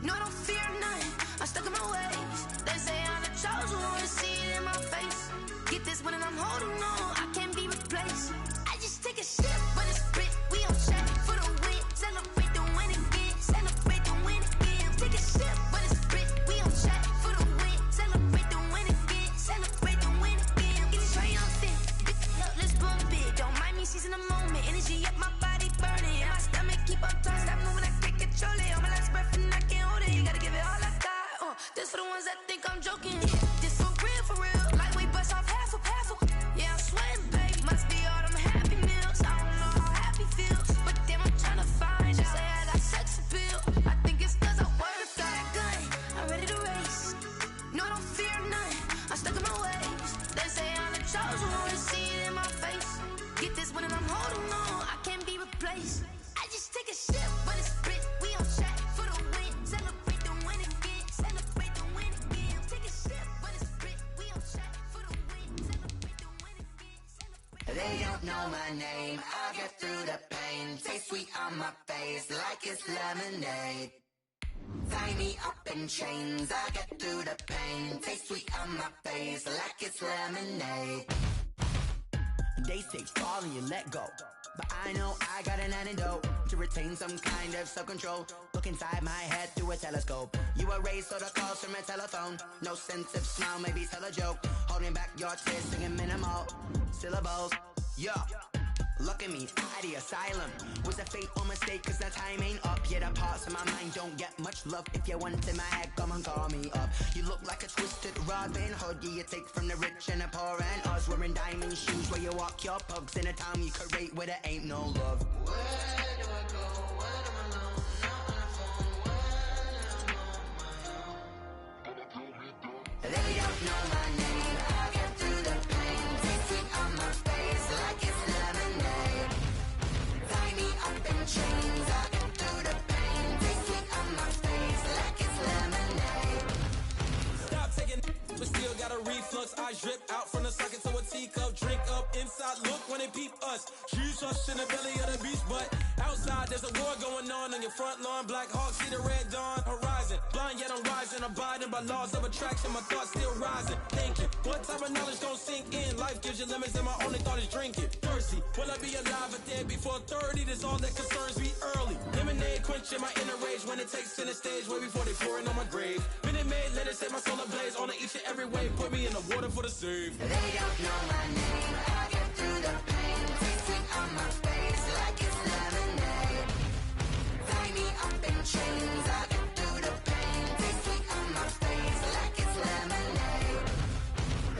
No, I don't fear none, I'm stuck in my ways. They say I'm the chosen one, see it in my face. Get this one and I'm holding on, I can't be replaced. I just take a sip, but it's spit, we on track for the win. Celebrate the win again, celebrate the win again. Take a sip, but it's spit, we on track for the win. Celebrate the win again, celebrate the win again. Get triumphant, look, let's bump it. Don't mind me seizing the moment, energy up my body burning. And my stomach keep up tight, stop moving, I can't control it. On my last breath and I can't hold it, you gotta give it all I got. This for the ones that think I'm joking. This for real, like we bust off half a. Yeah, I'm sweating, babe, must be all them happy meals. I don't know how happy feels, but damn, I'm tryna find you. Say I got sex appeal, I think it's cause I work. Got a gun, I'm ready to race. No, I don't fear none, I'm stuck in my ways. They say I'm the chosen one, see it in my face. Get this one and I'm holding on, I can't be replaced. I just take a sip, but it's spit, we on track for the win. Celebrate the win again, celebrate the win again. Take a sip, but it's spit, we on track for the win. Celebrate the win again. They don't know my name, I'll get through the pain. Taste sweet on my face like it's lemonade. Tie me up in chains, I get through the pain. Taste sweet on my face like it's lemonade. They say fall and you let go, but I know I got an antidote to retain some kind of self-control. Look inside my head through a telescope. You erase all the calls from a telephone. No sense of smile, maybe tell a joke. Holding back your tears, singing minimal syllables. Yeah, look at me, out the asylum. Was a fate or mistake, cause the time ain't up. Yet the parts of my mind don't get much love. If you want in my head, come and call me up. You look like a twisted Robin Hood. Yeah, you take from the rich and the poor and us. Wearing diamond shoes where you walk your pugs in a town you create where there ain't no love. Where do I go? When I'm alone? Not on the phone. When I'm on my own. They don't know my name. I get through the pain. Taste sweet on my face like it's lemonade. Tie me up in chains. I get through the pain. Taste sweet on my face like it's lemonade. Stop taking, but still got a reflux. I drip out from the socket to a teacup. Drink up inside, look when they peep us. Shoes us in the belly of the beach, but outside there's a war going on your front lawn. Black Hawk, see the red dawn horizon. Blind yet I'm rising, abiding by laws of attraction. My thoughts still rising, thinking what type of knowledge gon' sink in? Life gives you limits and my only thought is drinking. Thirsty, will I be alive or dead before 30? That's all that concerns me early. Lemonade quenching my inner rage when it takes center stage way before they pouring on my grave. Minute Maid, let it set my soul ablaze on each and every way. Put me in the water for the save. They don't know my name. I get through the pain. Taste sweet on my face like it's lemonade. Tie me up in chains. I get through the pain. Taste sweet on my face like it's lemonade.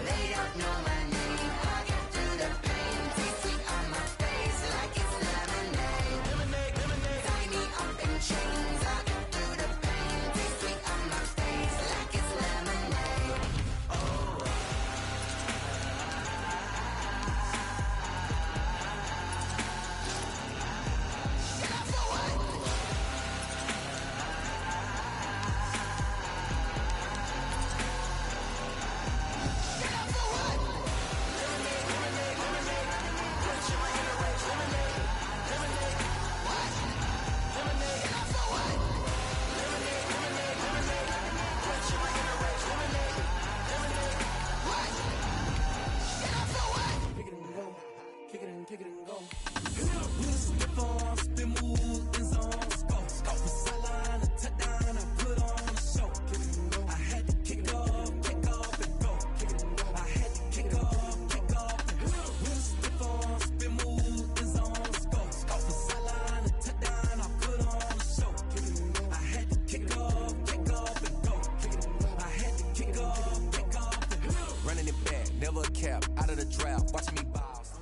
They don't know my name. I get through the pain. Taste sweet on my face like it's lemonade. Lemonade, lemonade. Tie me up in chains. I get through the pain. Taste sweet on my face like it's lemonade. Oh. Running it back, never a cap, out of the draft, watching me bounce.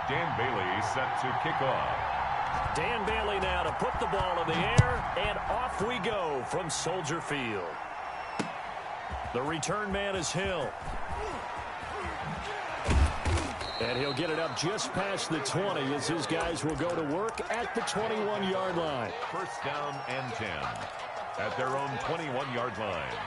Dan Bailey set to kick off. Dan Bailey now to put the ball in the air, and off we go from Soldier Field. The return man is Hill. And he'll get it up just past the 20 as his guys will go to work at the 21-yard line. First down and 10 at their own 21-yard line.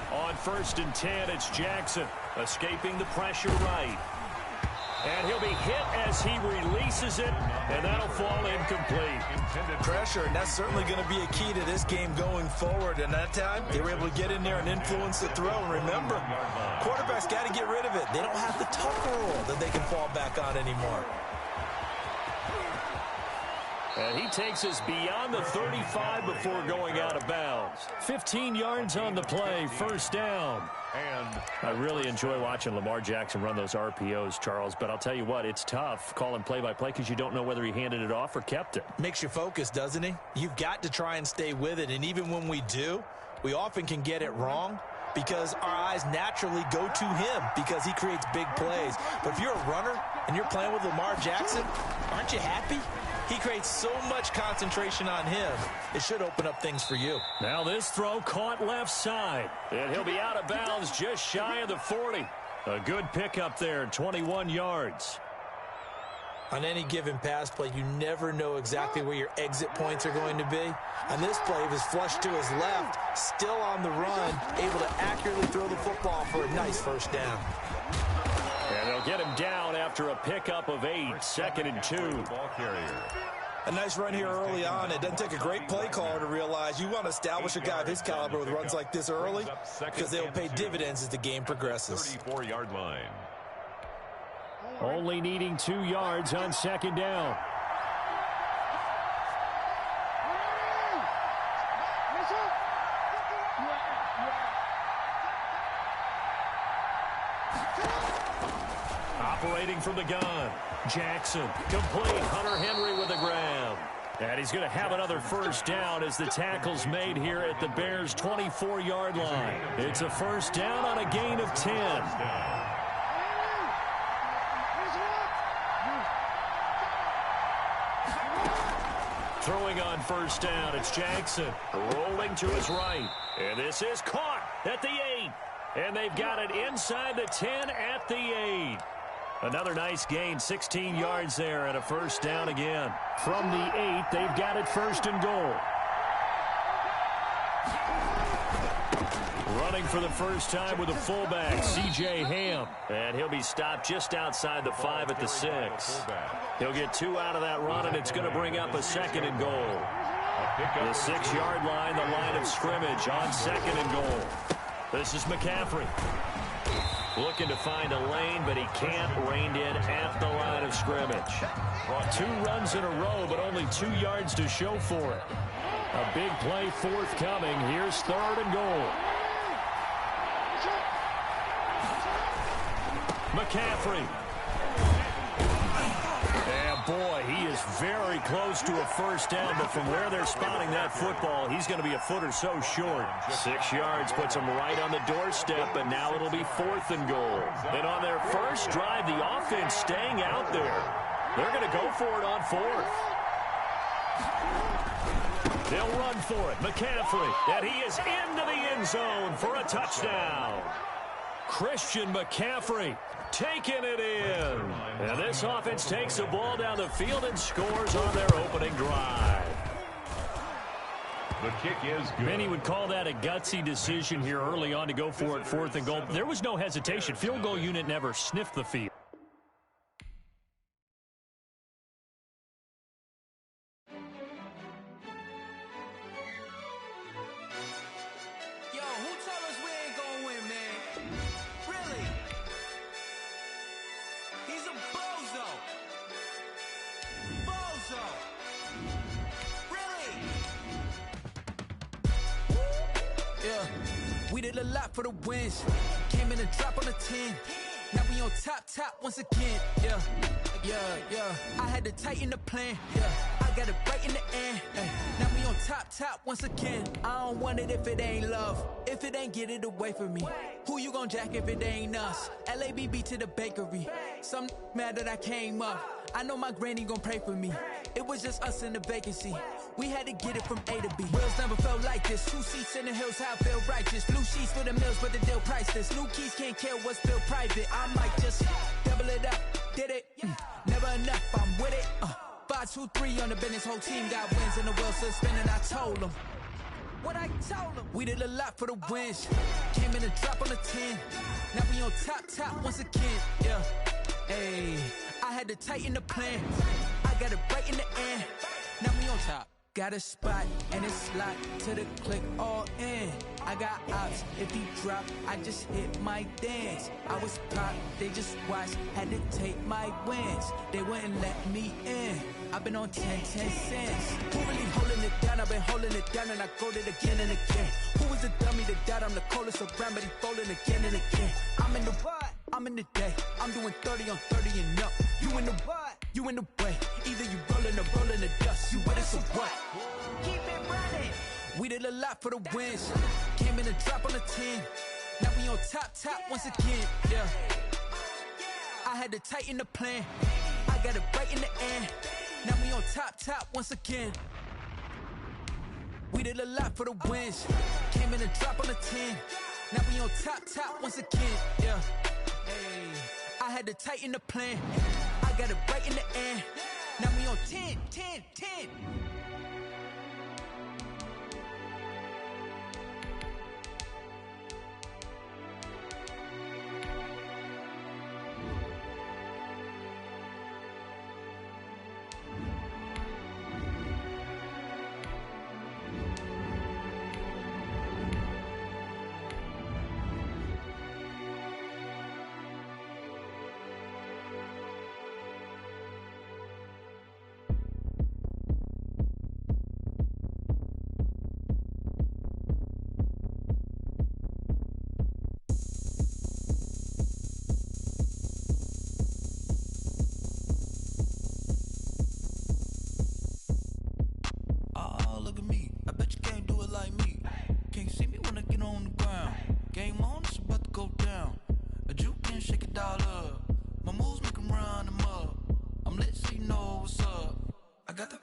On 1st and 10, it's Jackson escaping the pressure right. And he'll be hit as he releases it, and that'll fall incomplete. Intended pressure, and that's certainly going to be a key to this game going forward. And that time, they were able to get in there and influence the throw. And remember, quarterbacks got to get rid of it. They don't have the tuck rule that they can fall back on anymore. And he takes us beyond the 35 before going out of bounds. 15 yards on the play, first down. And I really enjoy watching Lamar Jackson run those RPOs, Charles, but I'll tell you what, it's tough calling play-by-play because you don't know whether he handed it off or kept it. Makes you focus, doesn't he? You've got to try and stay with it, and even when we do, we often can get it wrong because our eyes naturally go to him because he creates big plays. But if you're a runner and you're playing with Lamar Jackson, aren't you happy? He creates so much concentration on him. It should open up things for you. Now this throw caught left side. And he'll be out of bounds just shy of the 40. A good pickup there, 21 yards. On any given pass play, you never know exactly where your exit points are going to be. On this play, he was flushed to his left, still on the run, able to accurately throw the football for a nice first down. And they'll get him down after a pickup of 8, 2nd and 2. A nice run here early on. It doesn't take a great play caller to realize you want to establish a guy of his caliber with runs like this early because they'll pay dividends as the game progresses. 34-yard line. Only needing 2 yards on 2nd down. Operating from the gun. Jackson, complete. Hunter Henry with a grab. And he's going to have another first down as the tackle's made here at the Bears' 24-yard line. It's a first down on a gain of 10. Throwing on first down, it's Jackson. Rolling to his right. And this is caught at the 8. And they've got it inside the 10 at the 8. Another nice gain, 16 yards there, and a first down again. From the 8, they've got it first and goal. Running for the first time with a fullback, C.J. Ham. And he'll be stopped just outside the 5 at the 6. He'll get 2 out of that run, and it's going to bring up a 2nd and goal. The 6-yard line, the line of scrimmage on 2nd and goal. This is McCaffrey. Looking to find a lane, but he can't. Reined in at the line of scrimmage. 2 runs in a row, but only 2 yards to show for it. A big play forthcoming. Here's 3rd and goal. McCaffrey. And boy, he is very close to a first down, but from where they're spotting that football, he's going to be a foot or so short. 6 yards puts him right on the doorstep, and now it'll be 4th and goal. And on their first drive, the offense staying out there. They're going to go for it on 4th. They'll run for it. McCaffrey, and he is into the end zone for a touchdown. Christian McCaffrey taking it in. And this offense takes the ball down the field and scores on their opening drive. The kick is good. Many would call that a gutsy decision here early on to go for it 4th and goal. There was no hesitation. Field goal unit never sniffed the field. We did a lot for the wins. Came in and drop on the 10. Now we on top once again. Yeah. I had to tighten the plan. Yeah, I got it right in the end. Now we on top once again. I don't want it if it ain't love. If it ain't, get it away from me. Who you gon' jack if it ain't us? LABB to the bakery. Some mad that I came up. I know my granny gon' pray for me. It was just us in the vacancy. We had to get it from A to B. Wheels never felt like this. 2 seats in the hills, how I feel righteous. Blue sheets for the mills, but the deal priceless. New keys can't kill what's still private. I might just double it up. Did it? Never enough, I'm with it. 5, 2, 3 on the business. Whole team got wins and the wheels still spinning. I told them. What I told them. We did a lot for the wins. Came in and drop on the 10. Now we on top once again. Yeah. Hey, I had to tighten the plan. I got it right in the end. Now we on top. got a spot, and it's locked to the click all in. I got ops, if he drop, I just hit my dance. I was pop, they just watched, had to take my wins. They wouldn't let me in. I've been on 10 cents. Who really holding it down? I've been holding it down and I go it again and again. Who was the dummy that died? I'm the coldest around, but he folding again and again. I'm in the what? I'm in the day. I'm doing 30 on 30 and up. You in the what? You in the way. Either you rolling or rolling the dust. You with us or what? Keep it running. We did a lot for the wins. Came in a drop on the 10. Now we on top once again. Yeah. I had to tighten the plan. I got it right in the end. Now we on top once again. We did a lot for the wins. Came in a drop on the 10. Now we on top once again. Yeah. Hey. I had to tighten the plan. I got it right in the end. Now we on 10.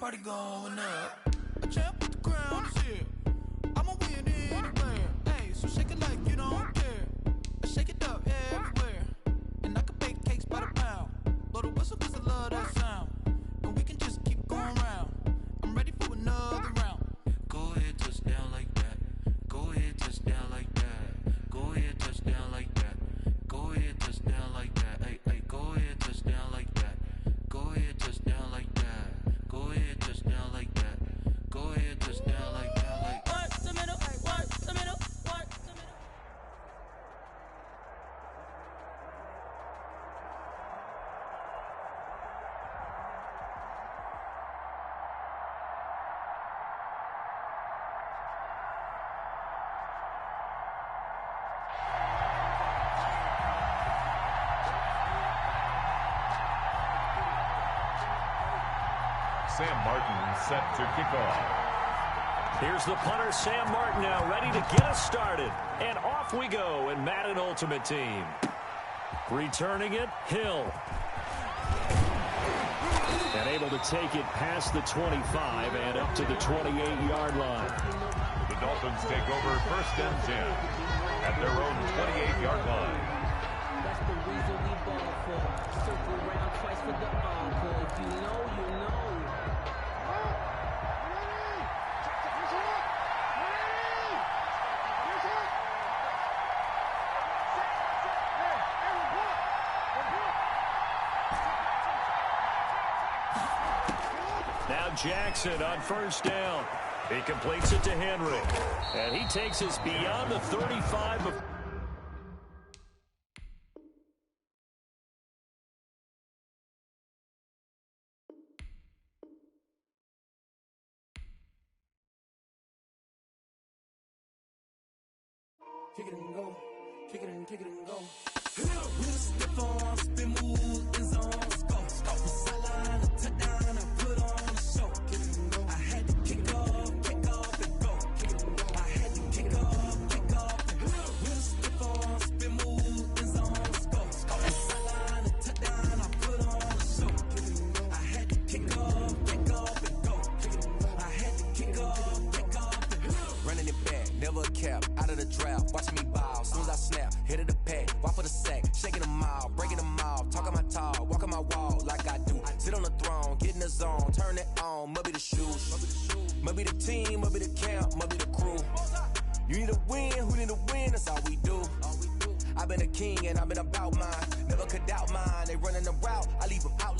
Party going up. A champ with the crown is here. I'ma win anywhere. Hey, so shake it like you don't care. I shake it up everywhere. And I can bake cakes by the pound. Blow the whistle cause I love that sound. And we can just keep going round. I'm ready for another round. Go ahead, touch down like that. Go ahead, touch down like that. Go ahead, touch down like that. Go ahead, touch down like that. Hey, go ahead, touch down like that. Go ahead, touch down like that. Go ahead, touch down like that. Go ahead, touch down like that. Like one the middle, one the middle, one the middle. Sam Martin set to kick off. Here's the punter, Sam Martin, now ready to get us started. And off we go in Madden Ultimate Team. Returning it, Hill. And able to take it past the 25 and up to the 28-yard line. The Dolphins take over 1st and 10 at their own 28-yard line. That's the reason we ball for. Circle around twice for the encore. If you know, you know. Now Jackson on 1st down. He completes it to Henry. And he takes us beyond the 35 of... Kick it and go. Kick it and go. We'll step on, spin move, in zone, go. Sideline, a touchdown, I put on a show. Kick it and go. I had to kick off and go. Kick it and go. I had to kick off and go. We'll step on, spin move, in zone, go. Sideline, a touchdown, I put on a show. Kick it and go. I had to kick off and go. Kick it and go. I had to kick off and go. Running it back, never a cap, out of the drought, watching me ball, soon as I snap, hit of the pack, walk for the sack, shaking them out, breaking them off, talking my talk, walking my wall like I do, sit on the throne, get in the zone, turn it on, must be the shoes, must be the team, must be the camp, must be the crew, you need a win, who need a win, that's all we do, I've been a king and I've been about mine, never could doubt mine, they running the route, I leave them out